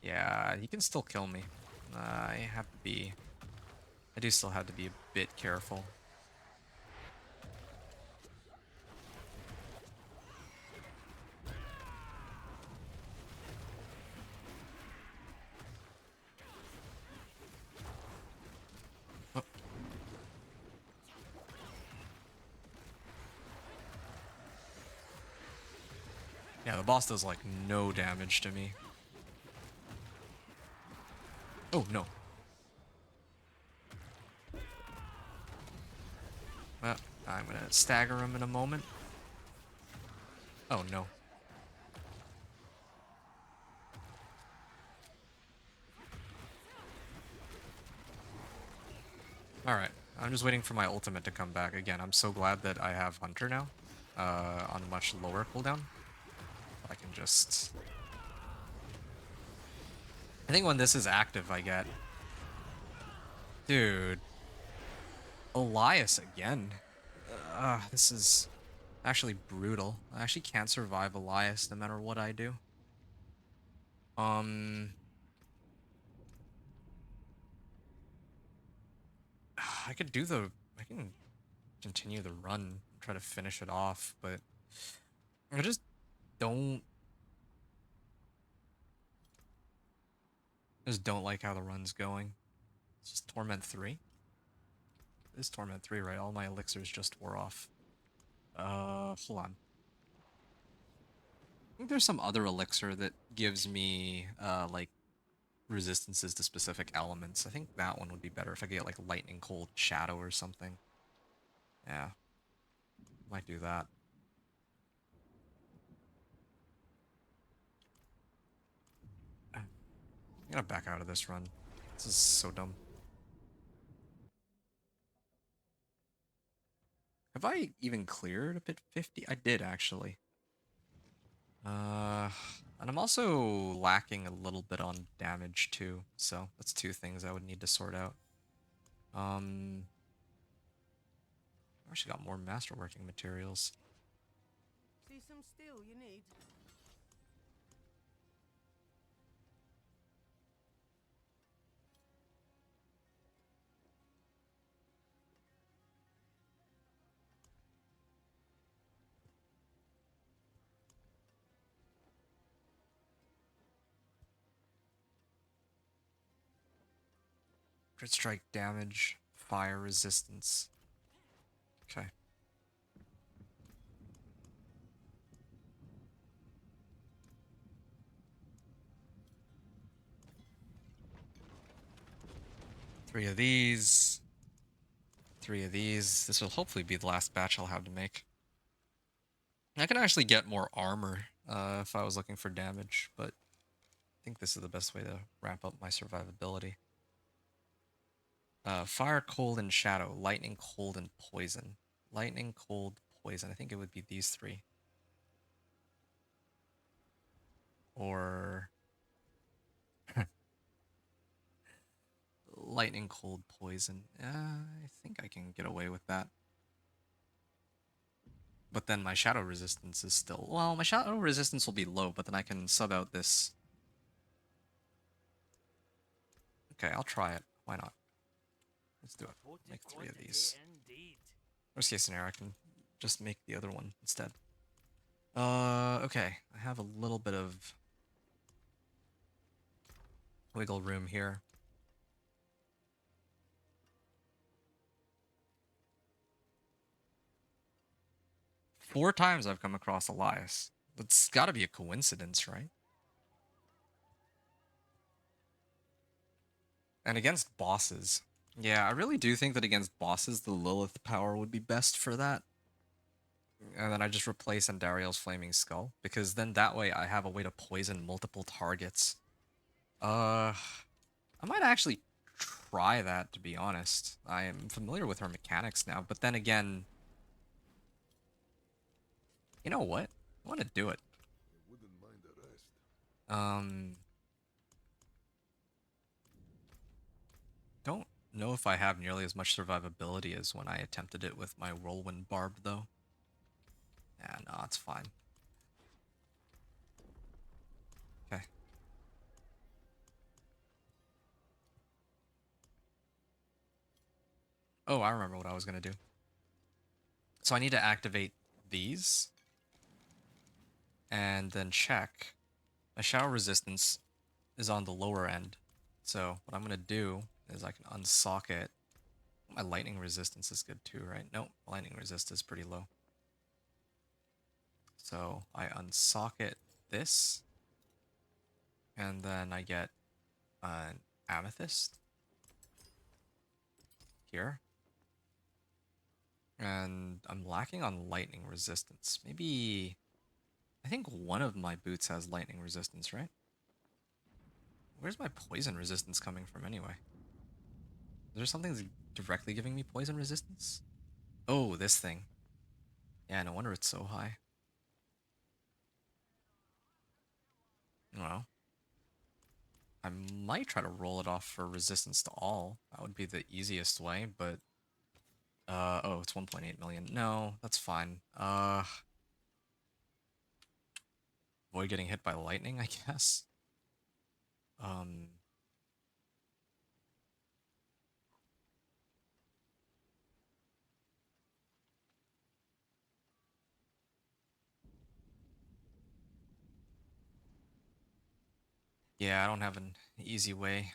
Yeah, he can still kill me. I have to be... I do still have to be a bit careful. Oh. Yeah, the boss does, like, no damage to me. Oh, no. Well, I'm gonna stagger him in a moment. Oh, no. Alright, I'm just waiting for my ultimate to come back. Again, I'm so glad that I have Hunter now, on a much lower cooldown. I can just... I think when this is active, I get... Dude. Elias again. This is actually brutal. I actually can't survive Elias no matter what I do. I could do the... I can continue the run, try to finish it off, but... I just don't... like how the run's going. It's just Torment 3. This is Torment 3, right? All my elixirs just wore off. Hold on. I think there's some other elixir that gives me, like, resistances to specific elements. I think that one would be better if I could get, like, Lightning Cold Shadow or something. Yeah. Might do that. I'm gonna back out of this run. This is so dumb. Have I even cleared a pit 50? I did, actually. And I'm also lacking a little bit on damage, too. So, that's 2 things I would need to sort out. I actually got more masterworking materials. See some steel you need? Crit strike damage, fire resistance. Okay. Three of these. 3 of these. This will hopefully be the last batch I'll have to make. I can actually get more armor if I was looking for damage, but think this is the best way to ramp up my survivability. Fire, cold, and shadow. Lightning, cold, and poison. Lightning, cold, poison. I think it would be these three. Or... lightning, cold, poison. I think I can get away with that. But then my shadow resistance is still... well, my shadow resistance will be low, but then I can sub out this. Okay, I'll try it. Why not? Let's do it. Make 3 of these. Worst case scenario, I can just make the other one instead. Okay. I have a little bit of wiggle room here. Four times I've come across Elias. That's gotta be a coincidence, right? And against bosses. Yeah, I really do think that against bosses, the Lilith power would be best for that. And then I just replace Andariel's Flaming Skull, because then that way I have a way to poison multiple targets. I might actually try that, to be honest. I am familiar with her mechanics now, but then again... you know what? I want to do it. I wouldn't mind the rest. Don't know if I have nearly as much survivability as when I attempted it with my Whirlwind Barb, though. Yeah, no, it's fine. Okay. Oh, I remember what I was going to do. So I need to activate these. And then check. My shadow resistance is on the lower end. So what I'm going to do is I can unsocket. My lightning resistance is good too, right? Nope, lightning resist is pretty low. So I unsocket this. And then I get an amethyst here. And I'm lacking on lightning resistance. Maybe... I think one of my boots has lightning resistance, right? Where's my poison resistance coming from anyway? Is there something that's directly giving me poison resistance? Oh, this thing. Yeah, no wonder it's so high. I don't know. I might try to roll it off for resistance to all. That would be the easiest way, but... oh, it's 1.8 million. No, that's fine. Avoid getting hit by lightning, I guess. Yeah, I don't have an easy way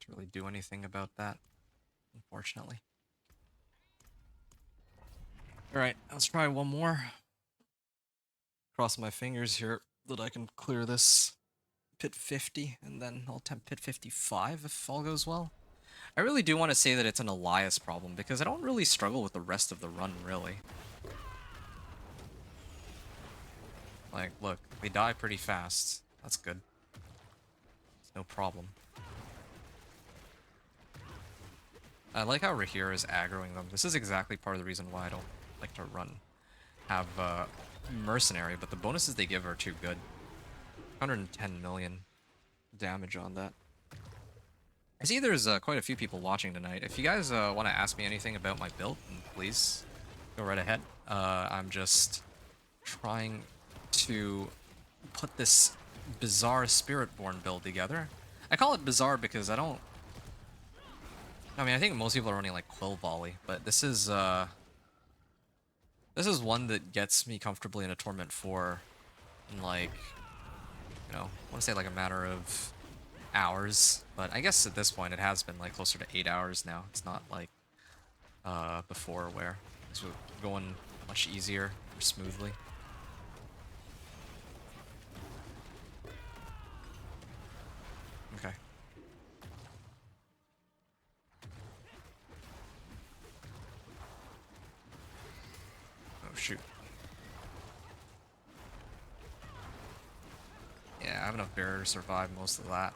to really do anything about that, unfortunately. Alright, let's try one more. Cross my fingers here that I can clear this pit 50, and then I'll attempt pit 55 if all goes well. I really do want to say that it's an Elias problem, because I don't really struggle with the rest of the run, really. Like, look, they die pretty fast. That's good. It's no problem. I like how Rahir is aggroing them. This is exactly part of the reason why I don't like to have Mercenary, but the bonuses they give are too good. 110 million damage on that. I see there's quite a few people watching tonight. If you guys want to ask me anything about my build, please go right ahead. I'm just trying to put this bizarre Spiritborn build together. I call it bizarre because I don't... I mean, I think most people are running like Quill Volley, but this is one that gets me comfortably in a Torment 4 in like, you know, I want to say like a matter of hours, but I guess at this point it has been like closer to 8 hours now. It's not like before where it's going much easier or smoothly. Okay. Oh shoot. Yeah, I enough barrier to survive most of that.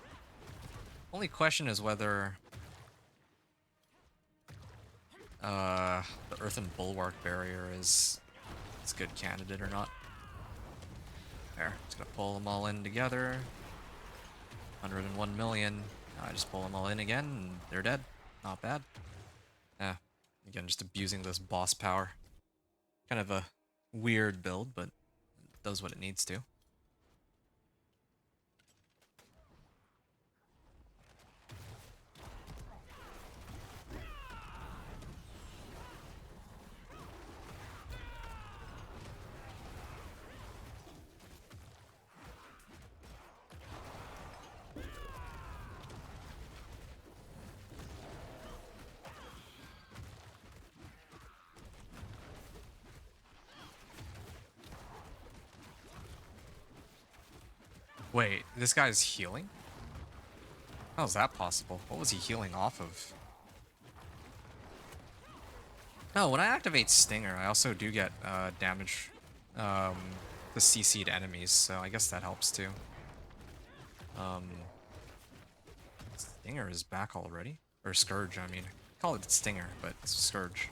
Only question is whether the Earthen Bulwark barrier is a good candidate or not. There, just gonna pull them all in together. 101 million. I just pull them all in again, and they're dead. Not bad. Yeah, again, just abusing this boss power. Kind of a weird build, but it does what it needs to. Wait, this guy's healing? How is that possible? What was he healing off of? No, when I activate Stinger, I also do get damage to CC'd enemies, so I guess that helps too. Stinger is back already? Or Scourge, I mean. Call it Stinger, but it's Scourge.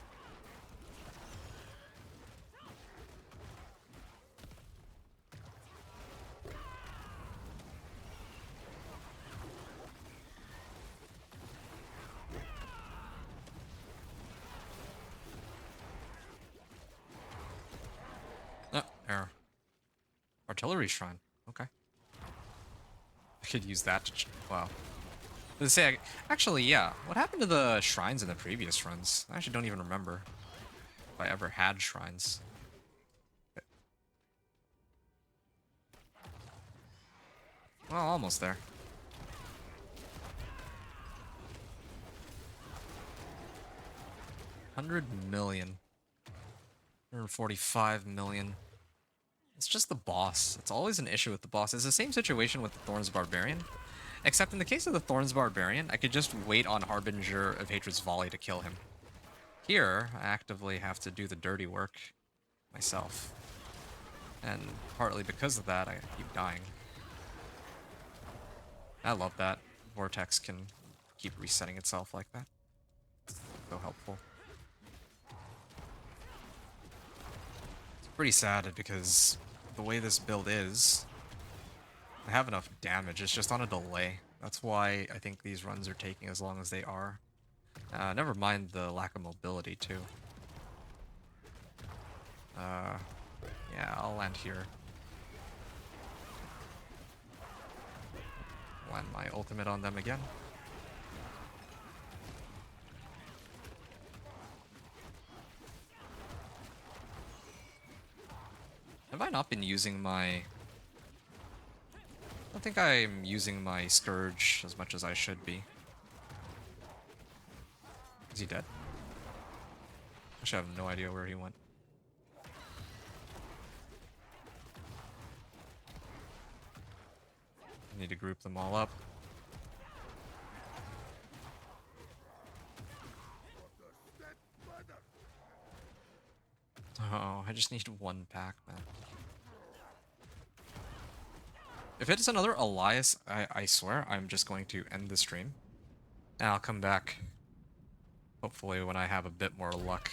Oh, error. Artillery Shrine. Okay. I could use that to... wow. Let's say, actually, yeah. What happened to the shrines in the previous runs? I actually don't even remember if I ever had shrines. Well, almost there. 100 million. 145 million. It's just the boss. It's always an issue with the boss. It's the same situation with the Thorns Barbarian. Except in the case of the Thorns Barbarian, I could just wait on Harbinger of Hatred's Volley to kill him. Here, I actively have to do the dirty work myself. And partly because of that, I keep dying. I love that. Vortex can keep resetting itself like that. So helpful. It's pretty sad because the way this build is, I have enough damage, it's just on a delay. That's why I think these runs are taking as long as they are. Never mind the lack of mobility, too. Yeah, I'll land here. Land my ultimate on them again. Have I not been using my... I don't think I'm using my Scourge as much as I should be. Is he dead? Actually, I have no idea where he went. I need to group them all up. Oh, I just need one pack, man. If it is another Elias, I swear I'm just going to end the stream. And I'll come back, hopefully, when I have a bit more luck.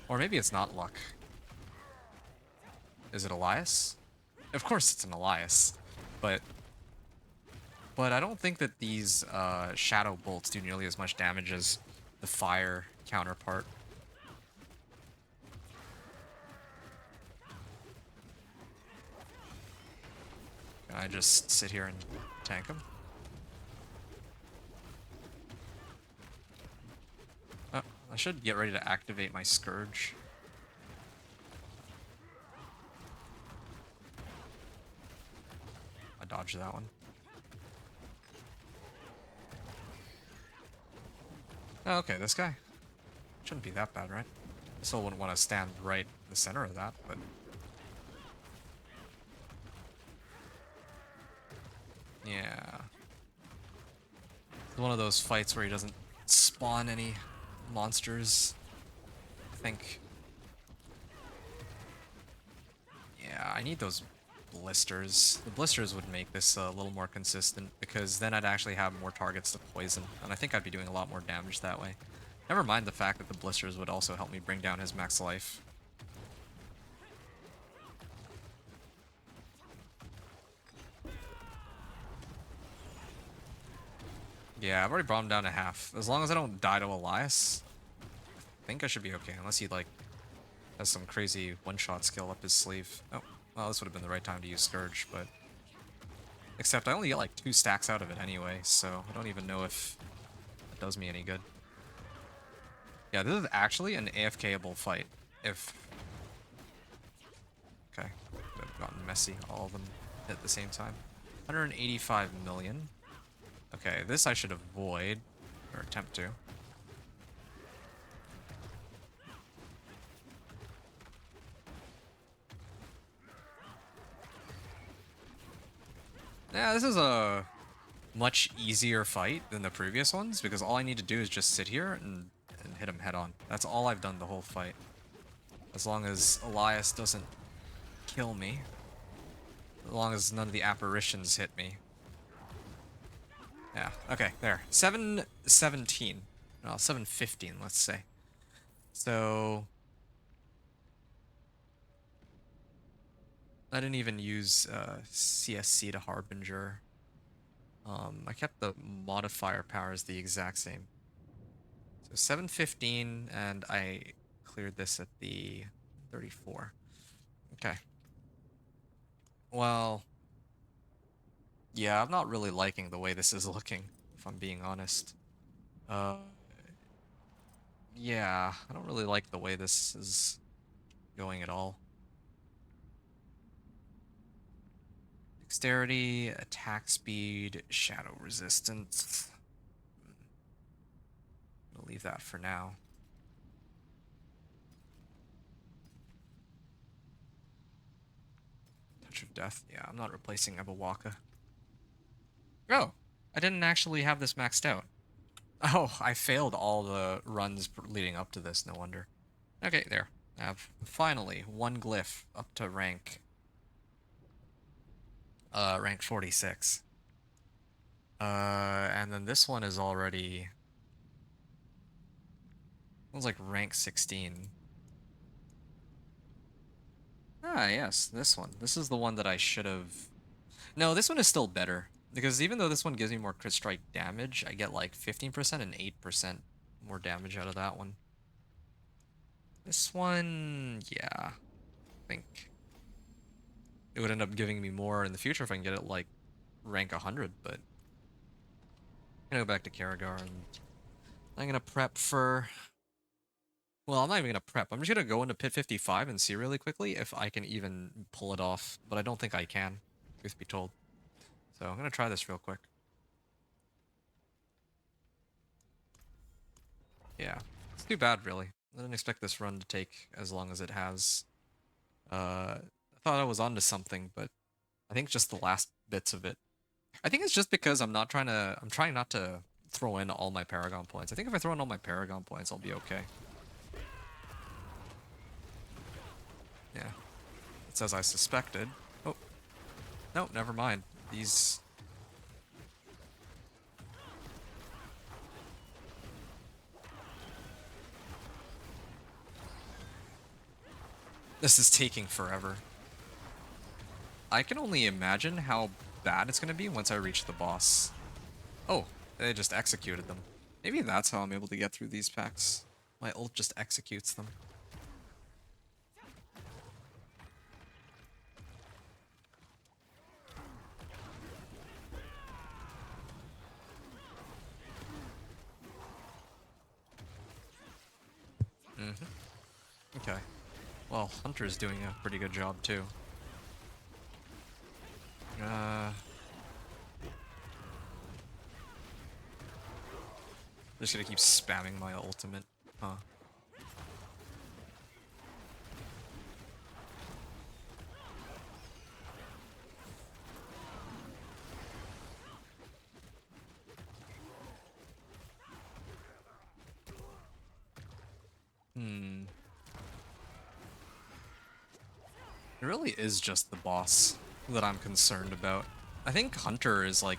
Or maybe it's not luck. Is it Elias? Of course it's an Elias. But I don't think that these Shadow Bolts do nearly as much damage as the Fire counterpart. Can I just sit here and tank him? Oh, I should get ready to activate my Scourge. I dodged that one. Oh, okay, this guy. Shouldn't be that bad, right? I still wouldn't want to stand right in the center of that, but... yeah. It's one of those fights where he doesn't spawn any monsters, I think. Yeah, I need those blisters. The blisters would make this a little more consistent because then I'd actually have more targets to poison, and I think I'd be doing a lot more damage that way. Never mind the fact that the blisters would also help me bring down his max life. Yeah, I've already brought him down to half. As long as I don't die to Elias, I think I should be okay, unless he, like, has some crazy one-shot skill up his sleeve. Oh, well, this would have been the right time to use Scourge, but... Except I only get, like, 2 stacks out of it anyway, so I don't even know if it does me any good. Yeah, this is actually an AFK-able fight, if... Okay, I've gotten messy. All of them hit at the same time. 185 million. Okay, this I should avoid, or attempt to. Yeah, this is a much easier fight than the previous ones, because all I need to do is just sit here and hit him head on. That's all I've done the whole fight. As long as Elias doesn't kill me. As long as none of the apparitions hit me. Yeah, okay, there. 717. Well, 715, let's say. So... I didn't even use CSC to Harbinger. I kept the modifier powers the exact same. So 715, and I cleared this at the 34. Okay. Well... Yeah, I'm not really liking the way this is looking, if I'm being honest. Yeah, I don't really like the way this is going at all. Dexterity, attack speed, shadow resistance. I'll leave that for now. Touch of Death. Yeah, I'm not replacing Abawaka. Oh, I didn't actually have this maxed out. Oh, I failed all the runs leading up to this, no wonder. Okay, there. I have finally one glyph up to rank 46. And then this one is already... It was like rank 16. Ah, yes, this one. This is the one that I should have... No, this one is still better. Because even though this one gives me more crit strike damage, I get like 15% and 8% more damage out of that one. This one, yeah, I think it would end up giving me more in the future if I can get it like rank 100, but I'm gonna go back to Karagar and I'm gonna prep for... Well, I'm not even gonna prep. I'm just gonna go into Pit 55 and see really quickly if I can even pull it off, but I don't think I can, truth be told. So I'm gonna try this real quick. Yeah, it's too bad, really. I didn't expect this run to take as long as it has. I thought I was onto something, but I think just the last bits of it. I think it's just because I'm trying not to throw in all my Paragon points. I think if I throw in all my Paragon points, I'll be okay. Yeah. It's as I suspected. Oh. No, never mind. These... This is taking forever. I can only imagine how bad it's going to be once I reach the boss. Oh, they just executed them. Maybe that's how I'm able to get through these packs. My ult just executes them. Okay. Well, Hunter's doing a pretty good job too. Just gonna keep spamming my ultimate, huh? It really is just the boss. that I'm concerned about. I think Hunter is like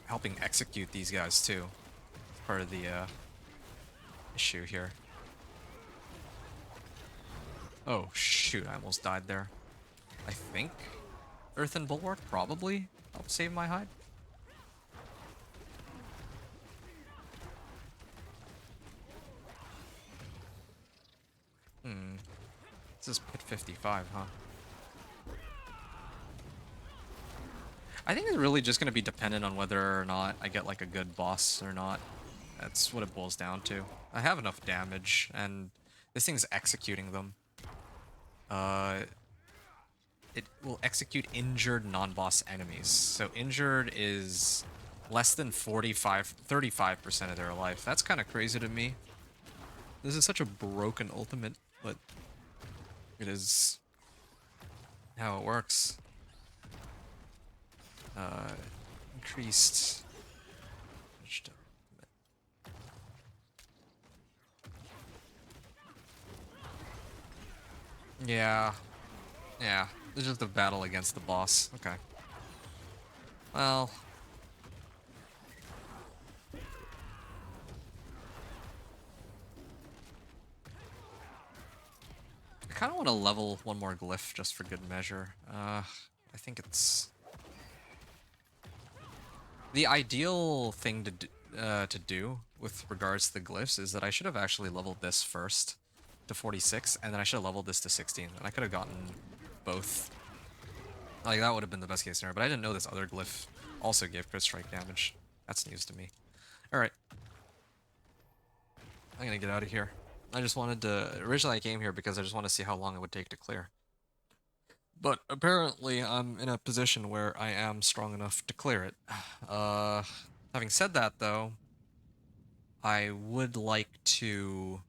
helping execute these guys too. It's part of the issue here. Oh shoot, I almost died there. I think Earthen Bulwark probably helped save my hide. This is pit 55, huh? I think it's really just going to be dependent on whether or not I get like a good boss or not. That's what it boils down to. I have enough damage, and this thing's executing them. It will execute injured non-boss enemies. So injured is less than 35% of their life. That's kind of crazy to me. This is such a broken ultimate, but it is how it works. Increased. Yeah. Yeah. This is just a battle against the boss. Okay. Well. I kind of want to level one more glyph just for good measure. I think it's the ideal thing to do with regards to the glyphs is that I should have actually leveled this first to 46, and then I should have leveled this to 16, and I could have gotten both. Like, that would have been the best case scenario, but I didn't know this other glyph also gave crit strike damage. That's news to me. Alright. I'm gonna get out of here. I just wanted to... Originally I came here because I just want to see how long it would take to clear. But apparently I'm in a position where I am strong enough to clear it. Having said that, though, I would like to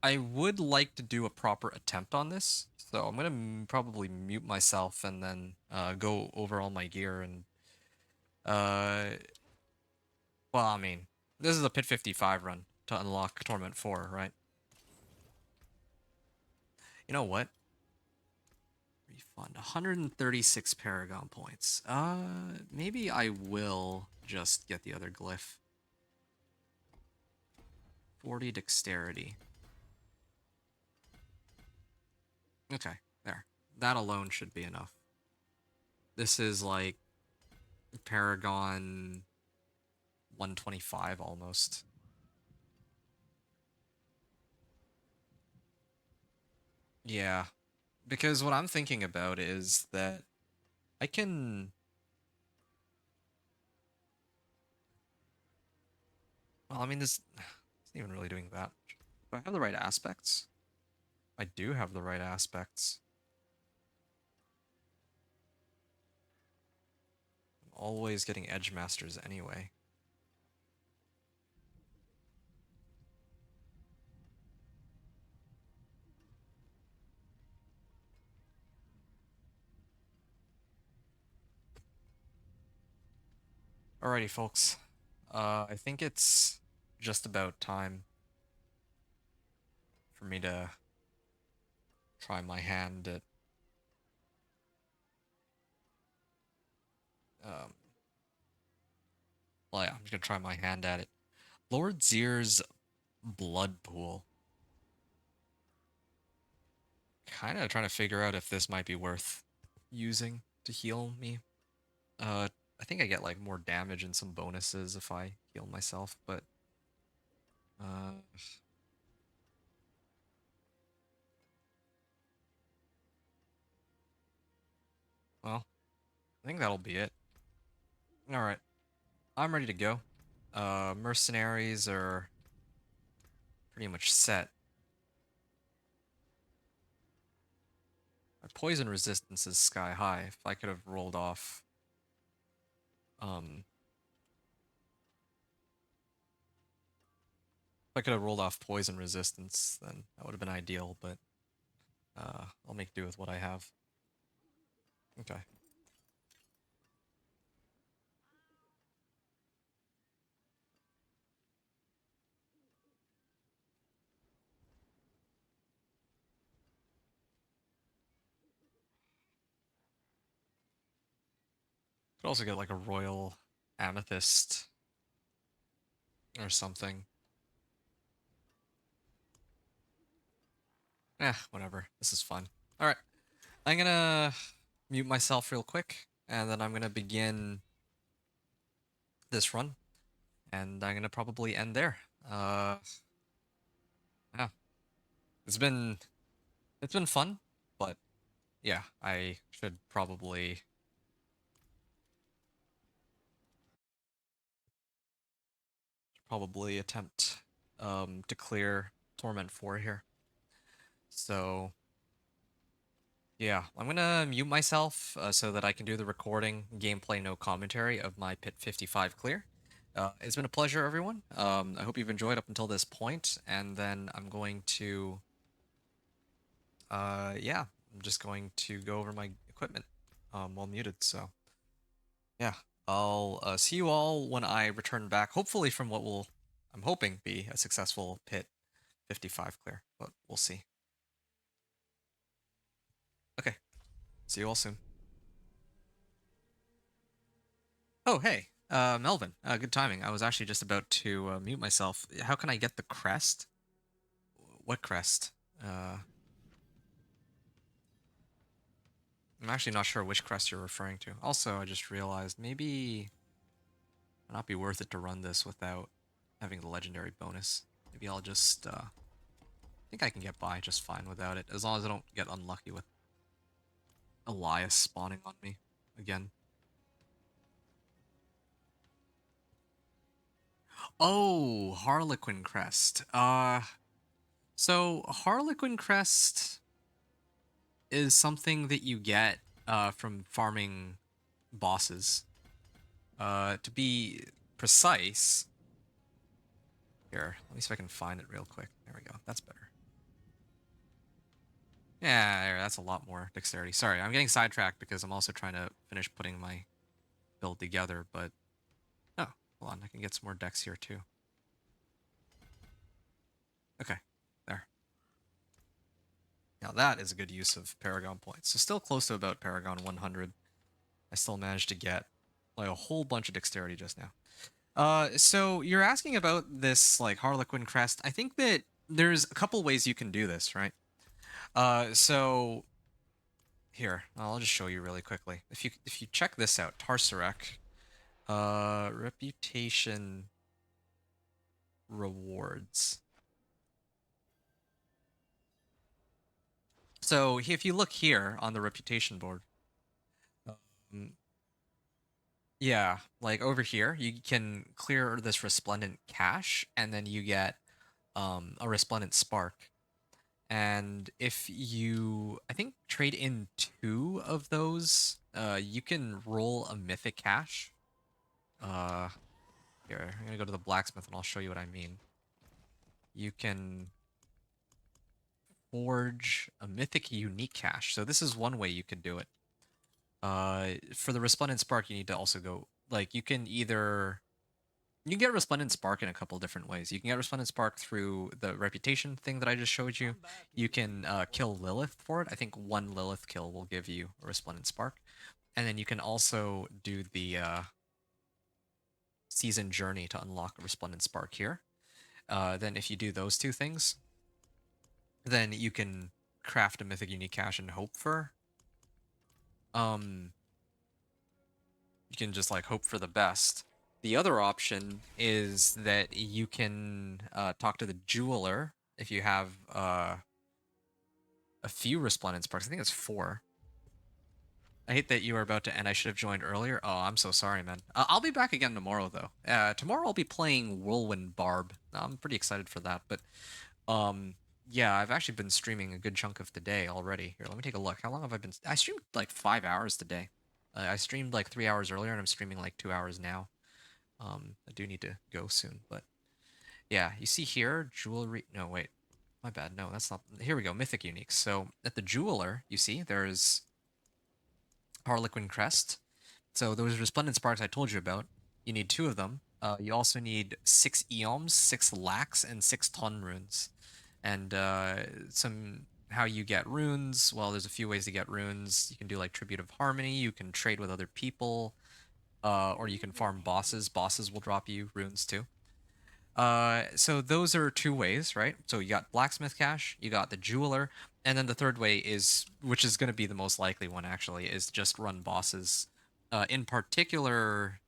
do a proper attempt on this. So I'm gonna probably mute myself and then go over all my gear and well, I mean, this is a Pit 55 run to unlock Torment 4, right? You know what? Refund 136 Paragon points. Maybe I will just get the other glyph. 40 Dexterity. Okay, there. That alone should be enough. This is like Paragon 125 almost. Yeah, because what I'm thinking about is that I can... Well, I mean, this isn't even really doing that. Do I have the right aspects? I do have the right aspects. I'm always getting Edge Masters anyway. Alrighty, folks. I think it's just about time for me to try my hand at well, yeah, I'm just gonna try my hand at it. Lord Zir's Blood Pool. Kind of trying to figure out if this might be worth using to heal me. I think I get like more damage and some bonuses if I heal myself, but well, I think that'll be it. Alright. I'm ready to go. Mercenaries are pretty much set. My poison resistance is sky high. If I could have rolled off if I could have rolled off poison resistance, then that would have been ideal, but I'll make do with what I have. Okay. Could also get like a royal amethyst or something. Whatever. This is fun. All right. I'm gonna mute myself real quick, and then I'm gonna begin this run, and I'm gonna probably end there. Yeah, it's been fun, but yeah, I should probably attempt to clear Torment 4 here. So yeah, I'm gonna mute myself so that I can do the recording, gameplay, no commentary of my Pit 55 clear. It's been a pleasure, everyone. I hope you've enjoyed up until this point, and then I'm going to, yeah, I'm just going to go over my equipment while muted. So yeah, I'll see you all when I return back, hopefully from what will, I'm hoping, be a successful Pit 55 clear, but we'll see. Okay, see you all soon. Oh, hey, Melvin. Good timing. I was actually just about to mute myself. How can I get the crest? What crest? I'm actually not sure which crest you're referring to. Also, I just realized maybe it might not be worth it to run this without having the legendary bonus. Maybe I'll just, I think I can get by just fine without it, as long as I don't get unlucky with Elias spawning on me again. Oh, Harlequin crest. So Harlequin crest is something that you get from farming bosses. To be precise, here, let me see if I can find it real quick. There we go. That's better. Yeah, that's a lot more dexterity. Sorry, I'm getting sidetracked because I'm also trying to finish putting my build together, but... Oh, hold on. I can get some more dex here, too. Okay, there. Now that is a good use of Paragon points. So still close to about Paragon 100. I still managed to get like a whole bunch of dexterity just now. So you're asking about this like Harlequin crest. I think that there's a couple ways you can do this, right? So here, I'll just show you really quickly. If you check this out, Tarsarek, reputation rewards. So if you look here on the reputation board, um, yeah, like over here, you can clear this resplendent cache, and then you get a resplendent spark. And if you, I think, trade in 2 of those, you can roll a mythic cache. Here, I'm gonna go to the blacksmith and I'll show you what I mean. You can forge a mythic unique cache. So this is one way you could do it. For the resplendent spark, you need to also go, like, you can get Resplendent Spark in a couple different ways. You can get Resplendent Spark through the reputation thing that I just showed you. You can kill Lilith for it. I think 1 Lilith kill will give you a Resplendent Spark. And then you can also do the Season Journey to unlock a Resplendent Spark here. Then if you do those 2 things, then you can craft a Mythic Unique Cache and hope for... you can just, like, hope for the best. The other option is that you can talk to the jeweler if you have a few Resplendent Sparks. I think it's 4. I hate that you were about to end. I should have joined earlier. Oh, I'm so sorry, man. I'll be back again tomorrow, though. Tomorrow I'll be playing Whirlwind Barb. I'm pretty excited for that. But, yeah, I've actually been streaming a good chunk of the day already. Here, let me take a look. How long have I been... I streamed, like, 5 hours today. I streamed, like, 3 hours earlier, and I'm streaming, like, 2 hours now. I do need to go soon, but yeah, you see here, jewelry. No, wait, my bad. No, that's not. Here we go, mythic uniques. So at the jeweler, you see there's Harlequin crest. So those resplendent sparks I told you about, you need 2 of them. You also need 6 eoms, 6 lax, and 6 ton runes. And how you get runes. Well, there's a few ways to get runes. You can do like Tribute of Harmony. You can trade with other people. or you can farm bosses. Bosses will drop you runes too. So those are two ways, right? So you got blacksmith cache, you got the jeweler, and then the third way is, which is going to be the most likely one actually, is just run bosses. In particular,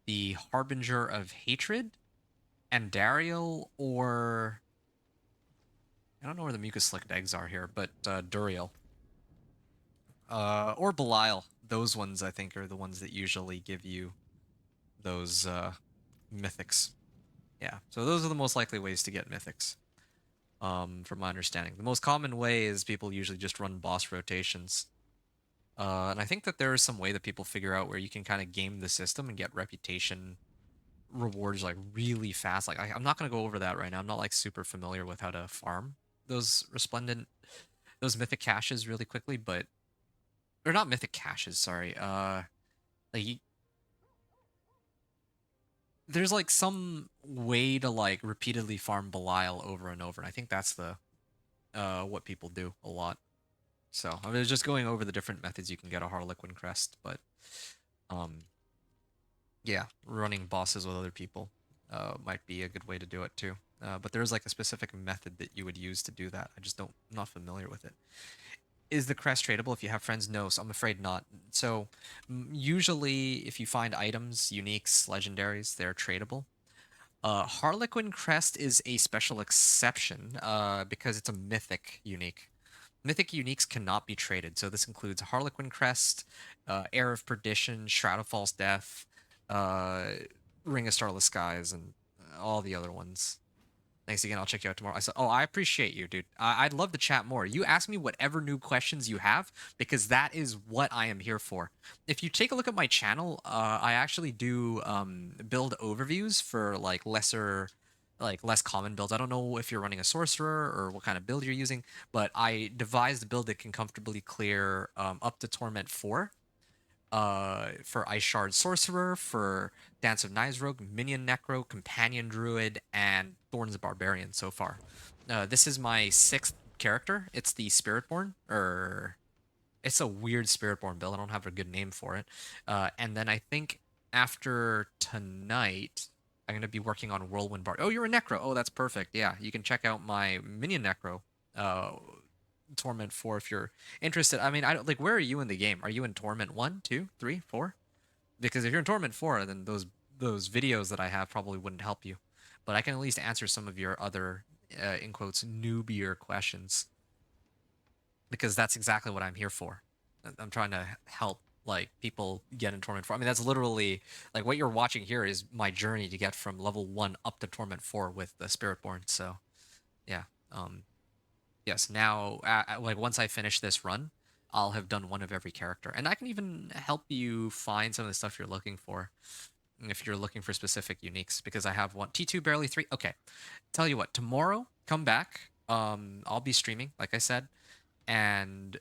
the Harbinger of Hatred and Dariel, or I don't know where the mucus slicked eggs are here, but Duriel. Or Belial. Those ones I think are the ones that usually give you those mythics. Yeah, so those are the most likely ways to get mythics, from my understanding. The most common way is people usually just run boss rotations. And I think that there is some way that people figure out where you can kind of game the system and get reputation rewards like really fast. Like I'm not going to go over that right now. I'm not like super familiar with how to farm those resplendent, those mythic caches really quickly, but or not mythic caches, sorry. Like there's like some way to like repeatedly farm Belial over and over, and I think that's the what people do a lot. So I was just going over the different methods you can get a Harlequin crest, but um yeah, running bosses with other people might be a good way to do it too. But there's like a specific method that you would use to do that. I'm not familiar with it. Is the crest tradable if you have friends? No, so I'm afraid not. So usually if you find items, uniques, legendaries, they're tradable. Harlequin crest is a special exception because it's a mythic unique. Mythic uniques cannot be traded, so this includes Harlequin crest, Heir of Perdition, Shroud of False Death, uh, Ring of Starless Skies, and all the other ones. Thanks again. I'll check you out tomorrow. I appreciate you, dude. I'd love to chat more. You ask me whatever new questions you have because that is what I am here for. If you take a look at my channel, I actually do build overviews for like less common builds. I don't know if you're running a sorcerer or what kind of build you're using, but I devised a build that can comfortably clear up to Torment 4 for Ice Shard Sorcerer, for Dance of Knives Rogue, Minion Necro, Companion Druid, and Thorns Barbarian so far. This is my 6th character. It's the Spiritborn, or it's a weird Spiritborn build. I don't have a good name for it. And then I think after tonight, I'm going to be working on Whirlwind Bard. Oh, you're a Necro. Oh, that's perfect. Yeah, you can check out my Minion Necro Torment 4 if you're interested. I mean, I don't like, where are you in the game? Are you in Torment 1, 2, 3, 4? Because if you're in Torment 4, then those videos that I have probably wouldn't help you. But I can at least answer some of your other in quotes newbier questions, because that's exactly what I'm here for. I'm trying to help like people get in Torment 4. I mean, that's literally like what you're watching here is my journey to get from level 1 up to Torment 4 with the Spiritborn. So, yeah. Yes, now, like, once I finish this run, I'll have done one of every character. And I can even help you find some of the stuff you're looking for, if you're looking for specific uniques, because I have one. T2 barely 3. Okay. Tell you what, tomorrow, come back. I'll be streaming, like I said. And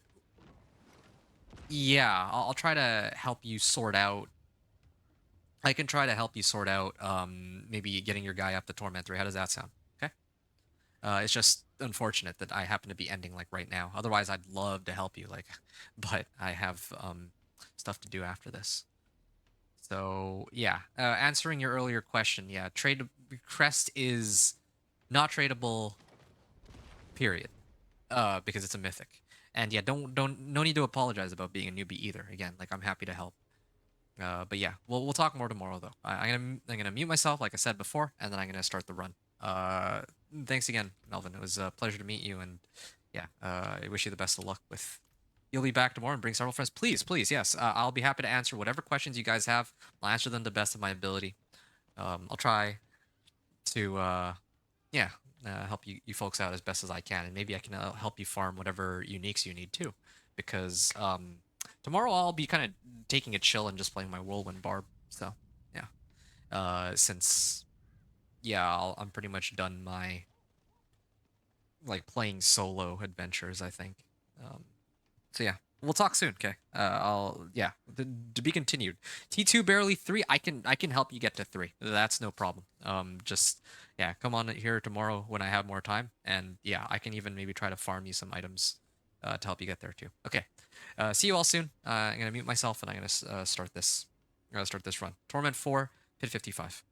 yeah, I'll try to help you sort out. I can try to help you sort out maybe getting your guy up to Torment 3. How does that sound? Okay. It's just unfortunate that I happen to be ending like right now. Otherwise, I'd love to help you, like, but I have stuff to do after this. So yeah, answering your earlier question, yeah, trade crest is not tradable, period, because it's a mythic. And yeah, no need to apologize about being a newbie either. Again, like I'm happy to help. But yeah, we'll talk more tomorrow though. I'm gonna mute myself like I said before, and then I'm gonna start the run. Thanks again, Melvin. It was a pleasure to meet you, and yeah, I wish you the best of luck with. You'll be back tomorrow and bring several friends. Please, please, yes. I'll be happy to answer whatever questions you guys have. I'll answer them to the best of my ability. I'll try to, yeah, help you folks out as best as I can, and maybe I can help you farm whatever uniques you need too, because tomorrow I'll be kind of taking a chill and just playing my Whirlwind Barb. So yeah, since yeah, I'm pretty much done my like playing solo adventures, I think. So yeah, we'll talk soon. Okay. Yeah, to be continued. T2 barely 3. I can help you get to 3. That's no problem. Just yeah, come on here tomorrow when I have more time, and yeah, I can even maybe try to farm you some items to help you get there too. Okay. See you all soon. I'm gonna mute myself and I'm gonna start this. I'm gonna start this run. Torment 4, Pit 55.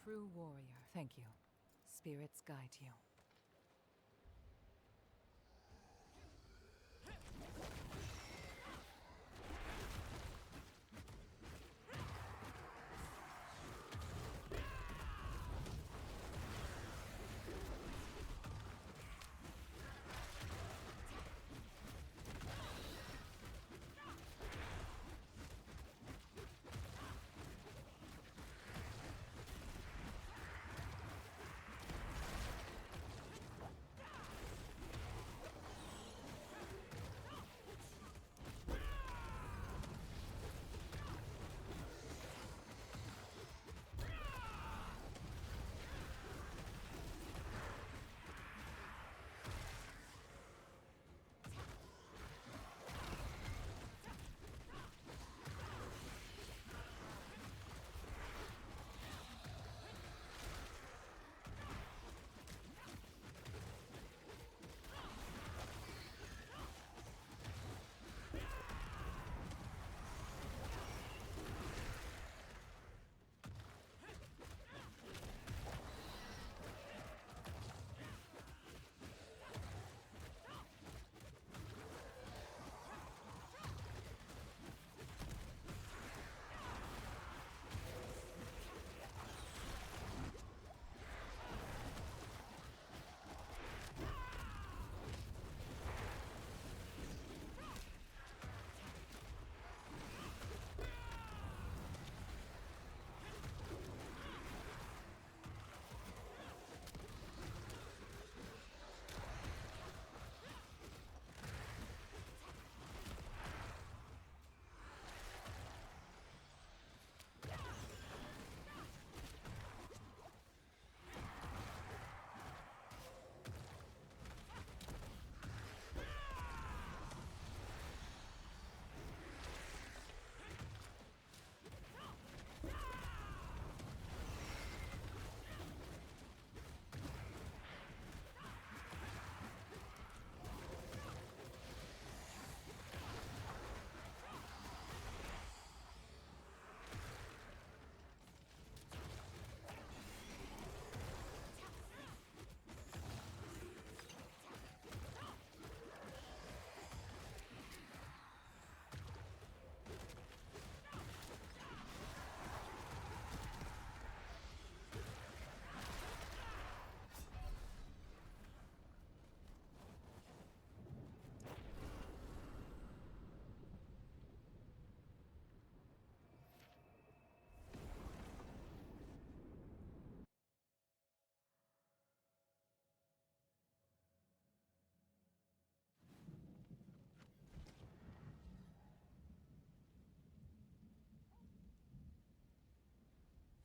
true warrior. Thank you. Spirits guide you.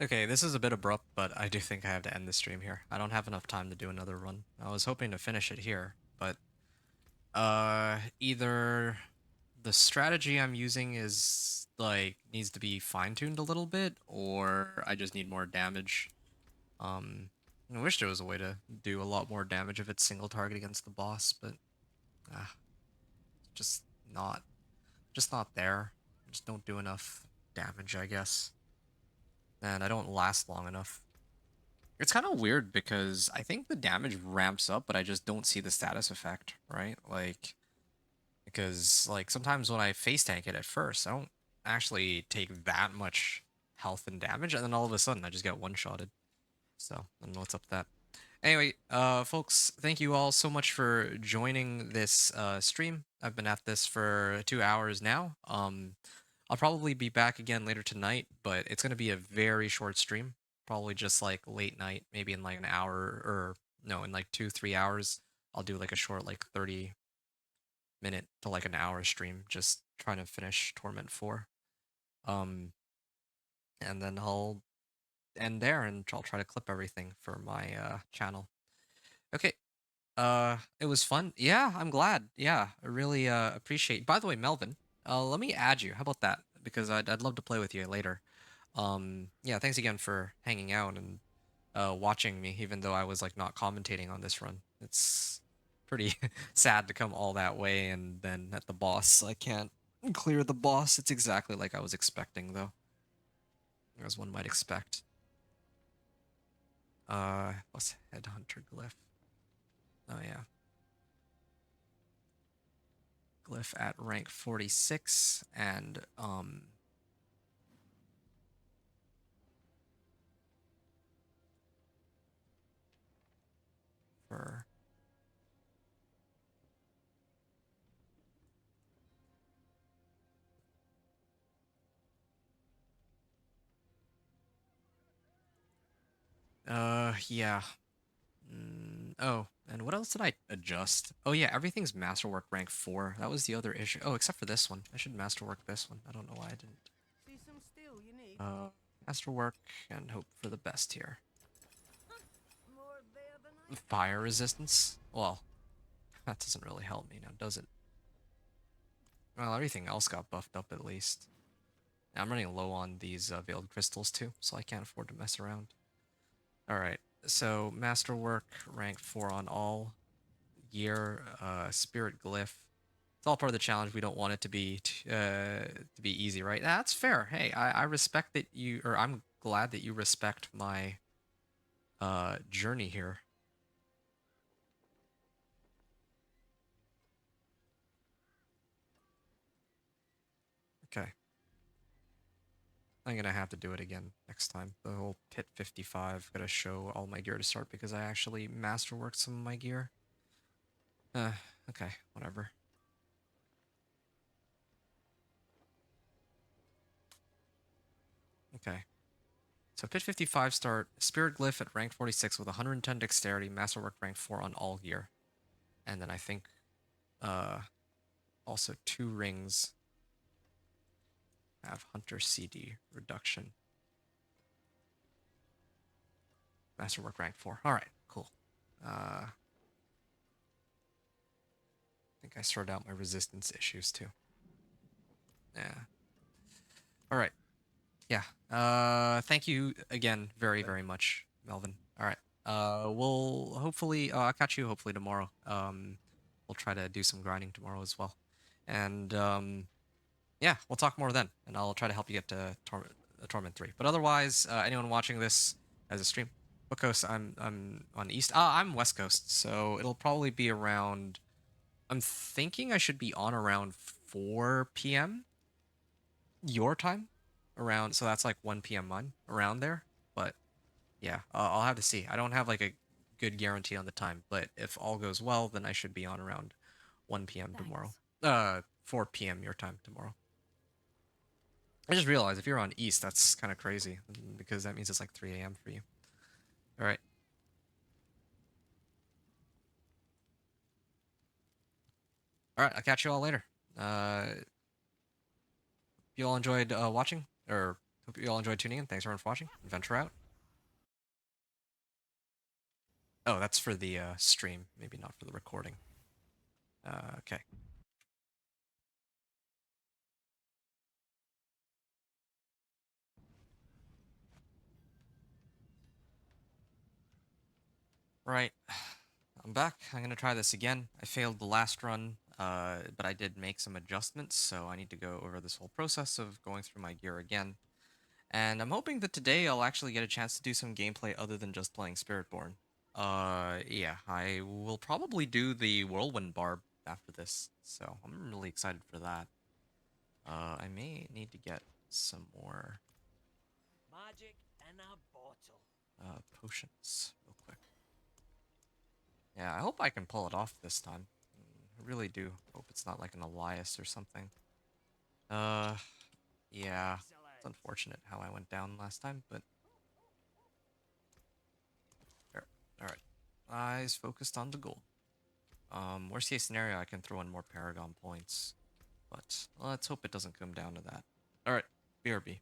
Okay, this is a bit abrupt, but I do think I have to end the stream here. I don't have enough time to do another run. I was hoping to finish it here, but either the strategy I'm using is like needs to be fine-tuned a little bit, or I just need more damage. I wish there was a way to do a lot more damage if it's single target against the boss, but ah, just not just not there. Just don't do enough damage, I guess. And I don't last long enough. It's kind of weird because I think the damage ramps up, but I just don't see the status effect, right? Like, because like sometimes when I face tank it at first, I don't actually take that much health and damage, and then all of a sudden I just get one-shotted. So I don't know what's up with that. Anyway, folks, thank you all so much for joining this stream. I've been at this for 2 hours now. I'll probably be back again later tonight, but it's going to be a very short stream. Probably just like late night, maybe in like an hour or no, in like 2-3 hours. I'll do like a short, like 30-minute to like an hour stream, just trying to finish Torment 4. And then I'll end there and I'll try to clip everything for my channel. Okay. It was fun. Yeah, I'm glad. Yeah, I really appreciate. By the way, Melvin, let me add you. How about that? Because I'd love to play with you later. Yeah, thanks again for hanging out and watching me, even though I was like not commentating on this run. It's pretty sad to come all that way and then at the boss, I can't clear the boss. It's exactly like I was expecting, though, as one might expect. What's Headhunter Glyph? Oh yeah. Glyph at rank 46 and for yeah. Oh, and what else did I adjust? Oh yeah, everything's masterwork rank 4. That was the other issue. Oh, except for this one. I should masterwork this one. I don't know why I didn't. See some steel you need? Masterwork and hope for the best here. More there than I Fire resistance? Well, that doesn't really help me now, does it? Well, everything else got buffed up at least. I'm running low on these veiled crystals too, so I can't afford to mess around. Alright, so Masterwork, rank 4 on all. Gear, Spirit Glyph. It's all part of the challenge. We don't want it to be easy, right? That's fair. Hey, I respect that you, or I'm glad that you respect my journey here. Okay. I'm gonna have to do it again next time. The whole Pit 55, gotta show all my gear to start because I actually masterworked some of my gear. Okay, whatever. Okay. So Pit 55 start, Spirit Glyph at rank 46 with 110 dexterity, Masterwork rank 4 on all gear. And then I think also 2 rings have Hunter CD reduction. Masterwork rank 4. Alright, cool. I think I sorted out my resistance issues too. Yeah. Alright. Yeah. Thank you again very much, Melvin. Alright. We'll hopefully I'll catch you hopefully tomorrow. We'll try to do some grinding tomorrow as well. And yeah, we'll talk more then, and I'll try to help you get to Torment 3. But otherwise, anyone watching this as a stream, what coast? I'm on East. I'm West Coast, so it'll probably be around. I'm thinking I should be on around 4 p.m. your time, around. So that's like 1 p.m. mine, around there. But yeah, I'll have to see. I don't have like a good guarantee on the time, but if all goes well, then I should be on around 1 p.m. tomorrow. 4 p.m. your time tomorrow. I just realized if you're on East, that's kind of crazy because that means it's like 3 a.m. for you. All right. All right. I'll catch you all later. You all enjoyed watching, or hope you all enjoyed tuning in. Thanks everyone for watching. Adventure out. Oh, that's for the stream, maybe not for the recording. Okay. Right. I'm back. I'm gonna try this again. I failed the last run, but I did make some adjustments, so I need to go over this whole process of going through my gear again. And I'm hoping that today I'll actually get a chance to do some gameplay other than just playing Spiritborn. Yeah, I will probably do the Whirlwind Barb after this, so I'm really excited for that. I may need to get some more magic in a bottle. potions real quick. Yeah, I hope I can pull it off this time. I really do hope it's not like an Elias or something. Yeah. It's unfortunate how I went down last time, but there. Alright. Eyes focused on the goal. Worst case scenario, I can throw in more Paragon points. But let's hope it doesn't come down to that. Alright, BRB.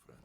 friend.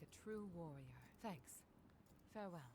a true warrior. Thanks. Farewell.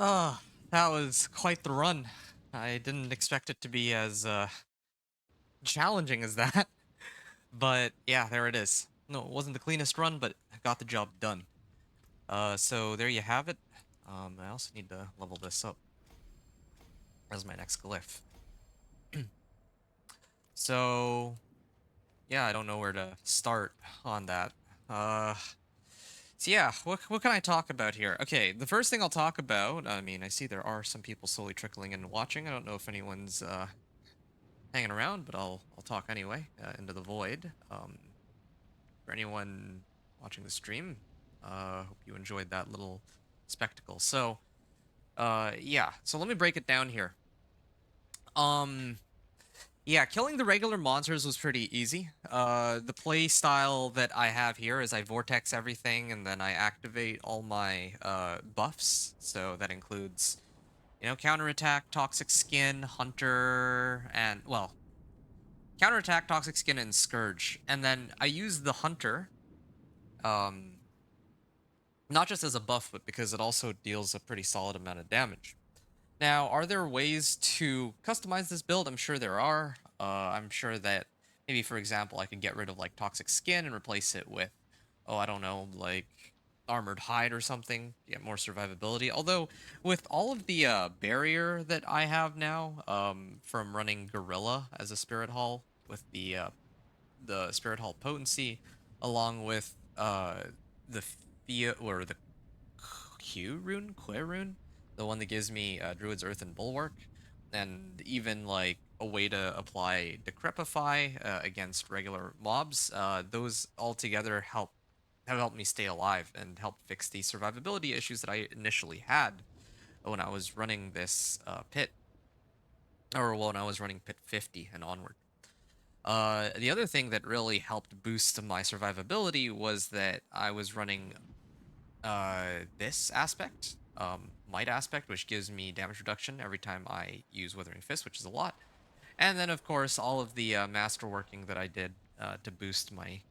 Oh, that was quite the run. I didn't expect it to be as challenging as that. But yeah, there it is. No, it wasn't the cleanest run, but I got the job done. So there you have it. I also need to level this up as my next glyph. So yeah, I don't know where to start on that. Uh, so yeah, what can I talk about here? Okay, the first thing I'll talk about, I mean, I see there are some people slowly trickling in and watching. I don't know if anyone's hanging around, but I'll talk anyway, into the void. For anyone watching the stream, hope you enjoyed that little spectacle. So, yeah, so let me break it down here. Um, Yeah, killing the regular monsters was pretty easy. The play style that I have here is I vortex everything and then I activate all my buffs. So that includes, counterattack, toxic skin, hunter, and well, counterattack, toxic skin, and scourge. And then I use the hunter, um, not just as a buff, but because it also deals a pretty solid amount of damage. Now, are there ways to customize this build? I'm sure there are. I'm sure that maybe, for example, I could get rid of like toxic skin and replace it with, oh, I don't know, like armored hide or something, get more survivability. Although, with all of the barrier that I have now, from running Gorilla as a Spirit Hall with the Spirit Hall potency, along with the Fia or the Q rune, the one that gives me Druid's Earth and Bulwark, and even like a way to apply Decrepify against regular mobs. Those all together have helped me stay alive and help fix the survivability issues that I initially had when I was running this pit, or when I was running pit 50 and onward. The other thing that really helped boost my survivability was that I was running this aspect, might aspect, which gives me damage reduction every time I use Withering Fist, which is a lot. And then, of course, all of the masterworking that I did to boost my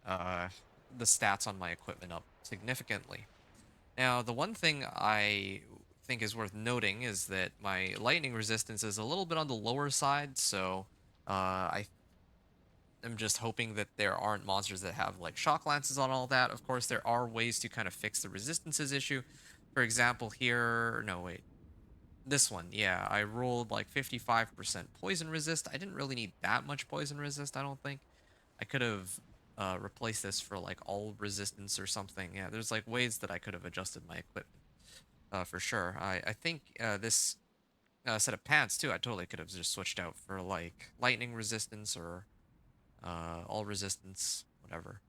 uh, the stats on my equipment up significantly. Now, the one thing I think is worth noting is that my lightning resistance is a little bit on the lower side, so I am just hoping that there aren't monsters that have like shock lances on all that. Of course, there are ways to kind of fix the resistances issue. For example, here, no, wait, this one, yeah, I rolled like 55% poison resist. I didn't really need that much poison resist, I don't think. I could have replaced this for like all resistance or something. Yeah, there's like ways that I could have adjusted my equipment for sure. I think this set of pants too, I totally could have just switched out for like lightning resistance or all resistance, whatever.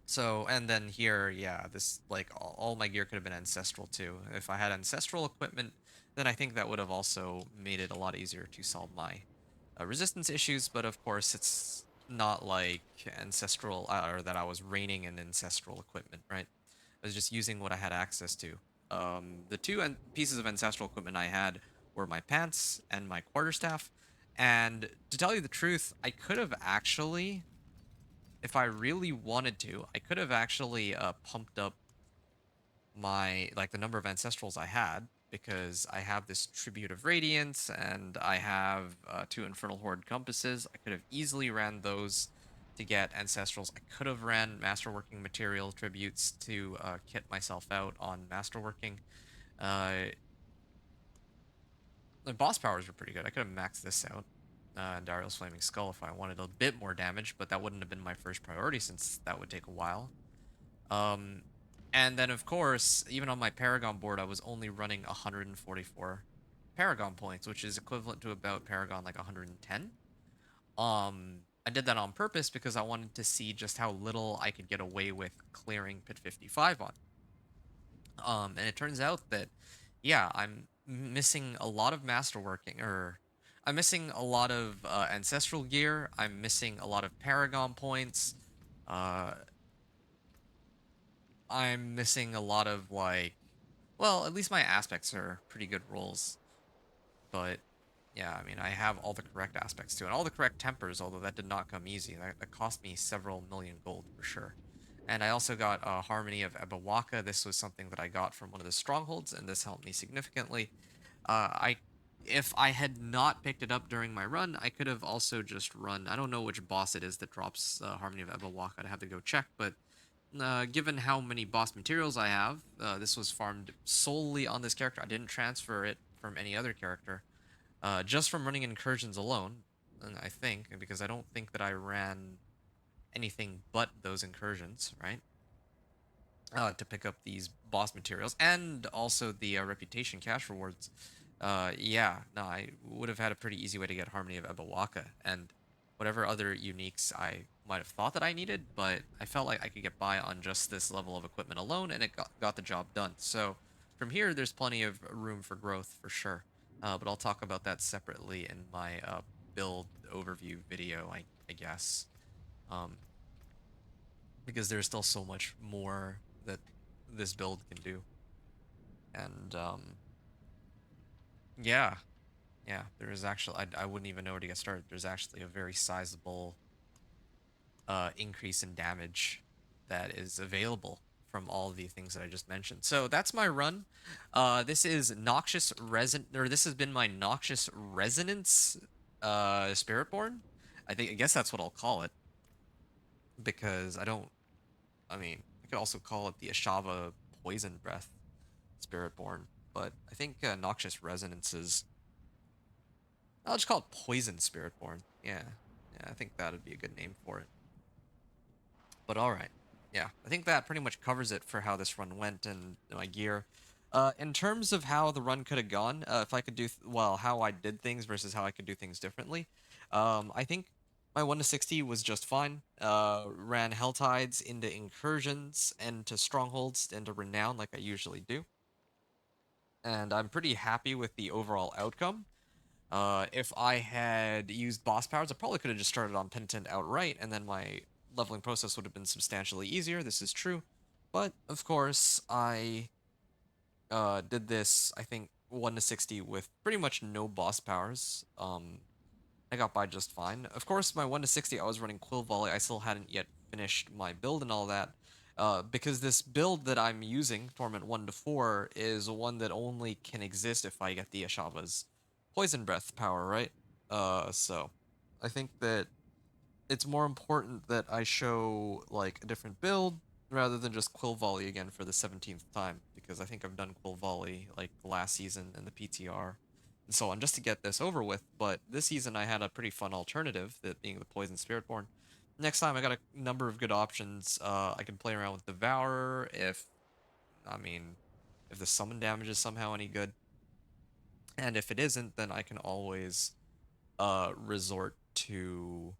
So, and then here, yeah, this, like, all my gear could have been ancestral too. If I had ancestral equipment, then I think that would have also made it a lot easier to solve my resistance issues, but of course, it's not like ancestral, or that I was reigning in ancestral equipment, right? I was just using what I had access to. The two pieces of ancestral equipment I had were my pants and my quarterstaff, and to tell you the truth, I could have actually, if I really wanted to, I could have actually pumped up my, like, the number of ancestrals I had, because I have this Tribute of Radiance and I have two Infernal Horde compasses. I could have easily ran those to get ancestrals. I could have ran masterworking material tributes to kit myself out on masterworking. The boss powers were pretty good. I could have maxed this out. Dario's Flaming Skull if I wanted a bit more damage, but that wouldn't have been my first priority since that would take a while. And then, of course, even on my Paragon board, I was only running 144 Paragon points, which is equivalent to about Paragon like 110. I did that on purpose because I wanted to see just how little I could get away with clearing Pit 55 on. And it turns out that, yeah, I'm missing a lot of masterworking, or I'm missing a lot of ancestral gear. I'm missing a lot of Paragon points. Uh, I'm missing a lot of, like, well, at least my aspects are pretty good rolls. But yeah, I mean, I have all the correct aspects too, and all the correct tempers, although that did not come easy. That cost me several million gold for sure. And I also got Harmony of Ebawaka. This was something that I got from one of the strongholds, and this helped me significantly. I If I had not picked it up during my run, I could have also just run. I don't know which boss it is that drops Harmony of Ebawaka. I'd have to go check, but given how many boss materials I have, this was farmed solely on this character. I didn't transfer it from any other character, just from running incursions alone. And I think, because I don't think that I ran anything but those incursions, right? To pick up these boss materials and also the reputation cash rewards. Yeah, no, I would have had a pretty easy way to get Harmony of Ebawaka and whatever other uniques I might have thought that I needed, but I felt like I could get by on just this level of equipment alone, and it got the job done. So from here, there's plenty of room for growth for sure. But I'll talk about that separately in my build overview video, I guess. Um, because there's still so much more that this build can do. And yeah, yeah, there is actually I wouldn't even know where to get started. There's actually a very sizable increase in damage that is available from all the things that I just mentioned. So that's my run. This is Noxious Resin or this has been my Noxious Resonance Spiritborn. I guess that's what I'll call it. Because I mean, I could also call it the Ashava Poison Breath Spiritborn, but I think Noxious Resonances. I'll just call it Poison Spiritborn. Yeah, I think that would be a good name for it. But all right, yeah, I think that pretty much covers it for how this run went and my gear. In terms of how the run could have gone, if I could do well, how I did things versus how I could do things differently, I think my 1 to 60 was just fine. Ran Helltides into Incursions and to Strongholds and to Renown like I usually do. And I'm pretty happy with the overall outcome. If I had used boss powers, I probably could have just started on Penitent outright, and then my leveling process would have been substantially easier. This is true. But, of course, I did this, I think, 1 to 60 with pretty much no boss powers. I got by just fine. Of course, my 1 to 60, I was running Quill Volley. I still hadn't yet finished my build and all that. Because this build that I'm using, Torment 1 to 4, is one that only can exist if I get the Ashava's Poison Breath power, right? So I think that it's more important that I show like a different build rather than just Quill Volley again for the 17th time, because I think I've done Quill Volley like last season in the PTR and so on just to get this over with. But this season I had a pretty fun alternative, that being the Poison Spiritborn. Next time I got a number of good options. I can play around with Devourer I mean, if the summon damage is somehow any good. And if it isn't, then I can always resort to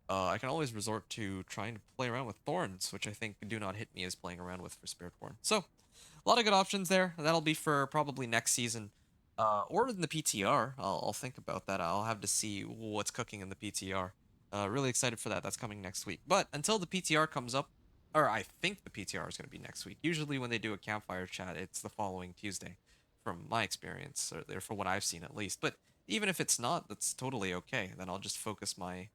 trying to play around with thorns, which I think do not hit me as playing around with for Spiritborn. So, a lot of good options there. That'll be for probably next season, or in the PTR. I'll think about that. I'll have to see what's cooking in the PTR. Really excited for that. That's coming next week. But until the PTR comes up, or I think the PTR is going to be next week. Usually when they do a campfire chat, it's the following Tuesday, from my experience, or for what I've seen at least. But even if it's not, that's totally okay. Then I'll just focus my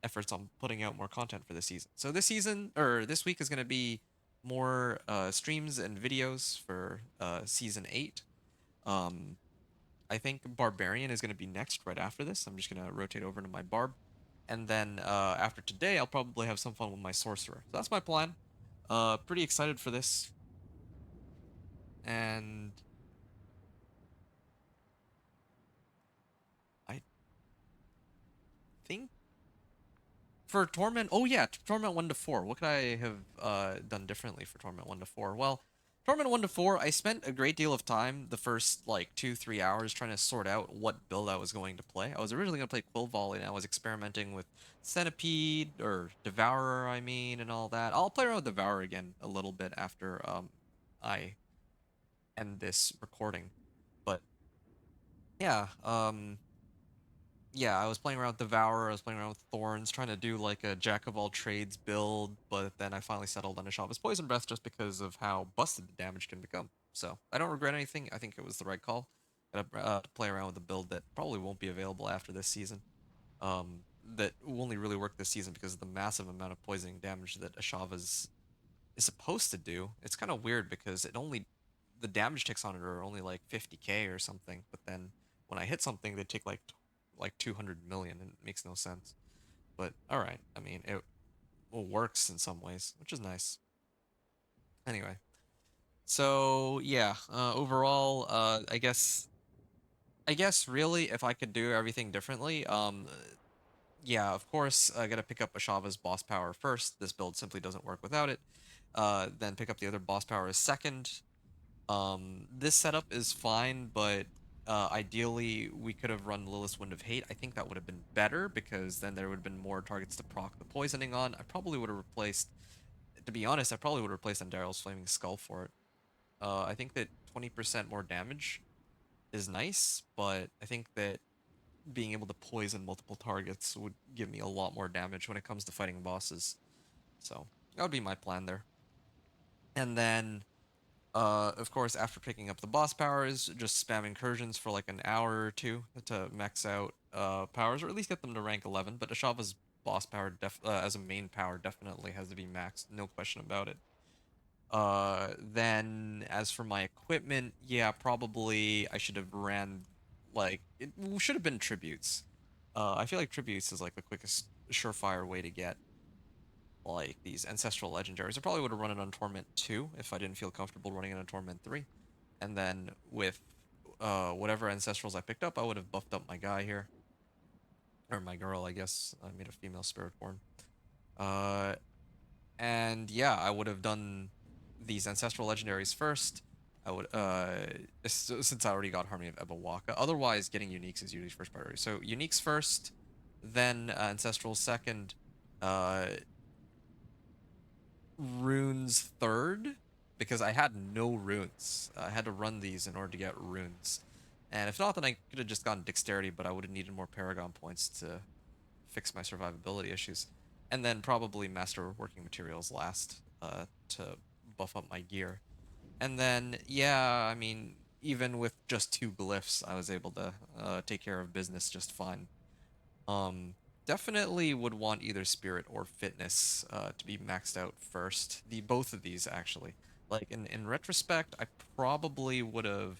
efforts on putting out more content for this season. So this season, or this week, is going to be more streams and videos for season 8. I think Barbarian is going to be next right after this. I'm just going to rotate over to my Barb. And then after today, I'll probably have some fun with my Sorcerer. So that's my plan. Pretty excited for this. And I think for Torment, oh yeah, Torment 1 to 4. What could I have done differently for Torment 1 to 4? Well, Torment 1 to 4, I spent a great deal of time the first like 2-3 hours trying to sort out what build I was going to play. I was originally going to play Quill Volley, and I was experimenting with Centipede, or Devourer, I mean, and all that. I'll play around with Devourer again a little bit after I end this recording. But yeah, yeah, I was playing around with Devourer, I was playing around with Thorns, trying to do like a jack of all trades build, but then I finally settled on Ashava's Poison Breath just because of how busted the damage can become. So I don't regret anything. I think it was the right call. Gotta play around with a build that probably won't be available after this season. that will only really work this season because of the massive amount of poisoning damage that Ashava's is supposed to do. It's kind of weird because the damage ticks on it are only like 50k or something, but then when I hit something, they take like 200 million, and it makes no sense. But all right, I mean, it works in some ways, which is nice. Anyway, so yeah, overall, I guess really, if I could do everything differently, yeah, of course, I gotta pick up Ashava's boss power first. This build simply doesn't work without it. Then pick up the other boss powers second. This setup is fine, but ideally we could have run Lilith's Wind of Hate. I think that would have been better because then there would have been more targets to proc the poisoning on. I probably would have replaced, to be honest, I probably would have replaced Andaryl's Flaming Skull for it. I think that 20% more damage is nice, but I think that being able to poison multiple targets would give me a lot more damage when it comes to fighting bosses. So that would be my plan there. And then of course, after picking up the boss powers, just spam incursions for like an hour or two to max out powers, or at least get them to rank 11. But Ashava's boss power as a main power definitely has to be maxed, no question about it. Then as for my equipment, yeah, probably I should have ran like it should have been tributes. I feel like tributes is like the quickest surefire way to get like these ancestral legendaries. I probably would have run it on Torment 2 if I didn't feel comfortable running it on Torment 3. And then with whatever ancestrals I picked up, I would have buffed up my guy here. Or my girl, I guess. I made a female Spiritborn. And yeah, I would have done these ancestral legendaries first. I would since I already got Harmony of Ebawaka. Otherwise, getting uniques is usually first priority. So uniques first, then ancestrals second, uh, runes third, because I had no runes. I had to run these in order to get runes. And if not, then I could have just gotten dexterity, but I would have needed more Paragon points to fix my survivability issues. And then probably master working materials last, to buff up my gear. And then, yeah, I mean, even with just 2 glyphs, I was able to take care of business just fine. Definitely would want either spirit or fitness to be maxed out first. Both of these actually. Like in retrospect, I probably would have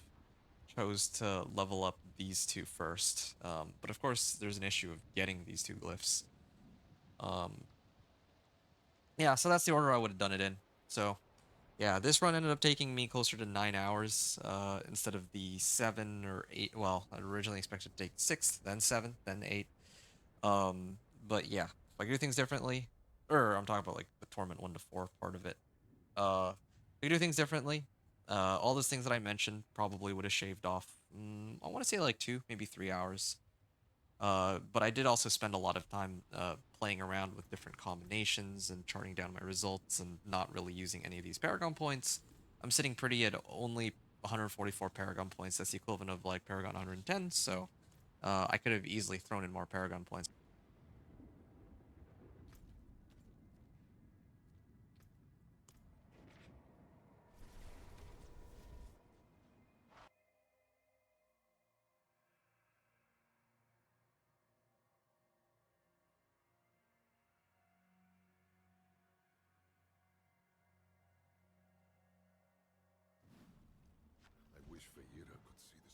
chose to level up these two first. But of course, there's an issue of getting these 2 glyphs. Um, yeah, so that's the order I would have done it in. So yeah, this run ended up taking me closer to 9 hours instead of the 7 or 8. Well, I originally expected to take 6, then 7, then 8. But yeah, if I do things differently, or I'm talking about like the Torment 1 to 4 part of it. If I do things differently, all those things that I mentioned probably would have shaved off, I want to say like 2, maybe 3 hours. But I did also spend a lot of time playing around with different combinations and charting down my results and not really using any of these Paragon points. I'm sitting pretty at only 144 Paragon points. That's the equivalent of like Paragon 110, so I could have easily thrown in more Paragon points. I wish Vegeta could see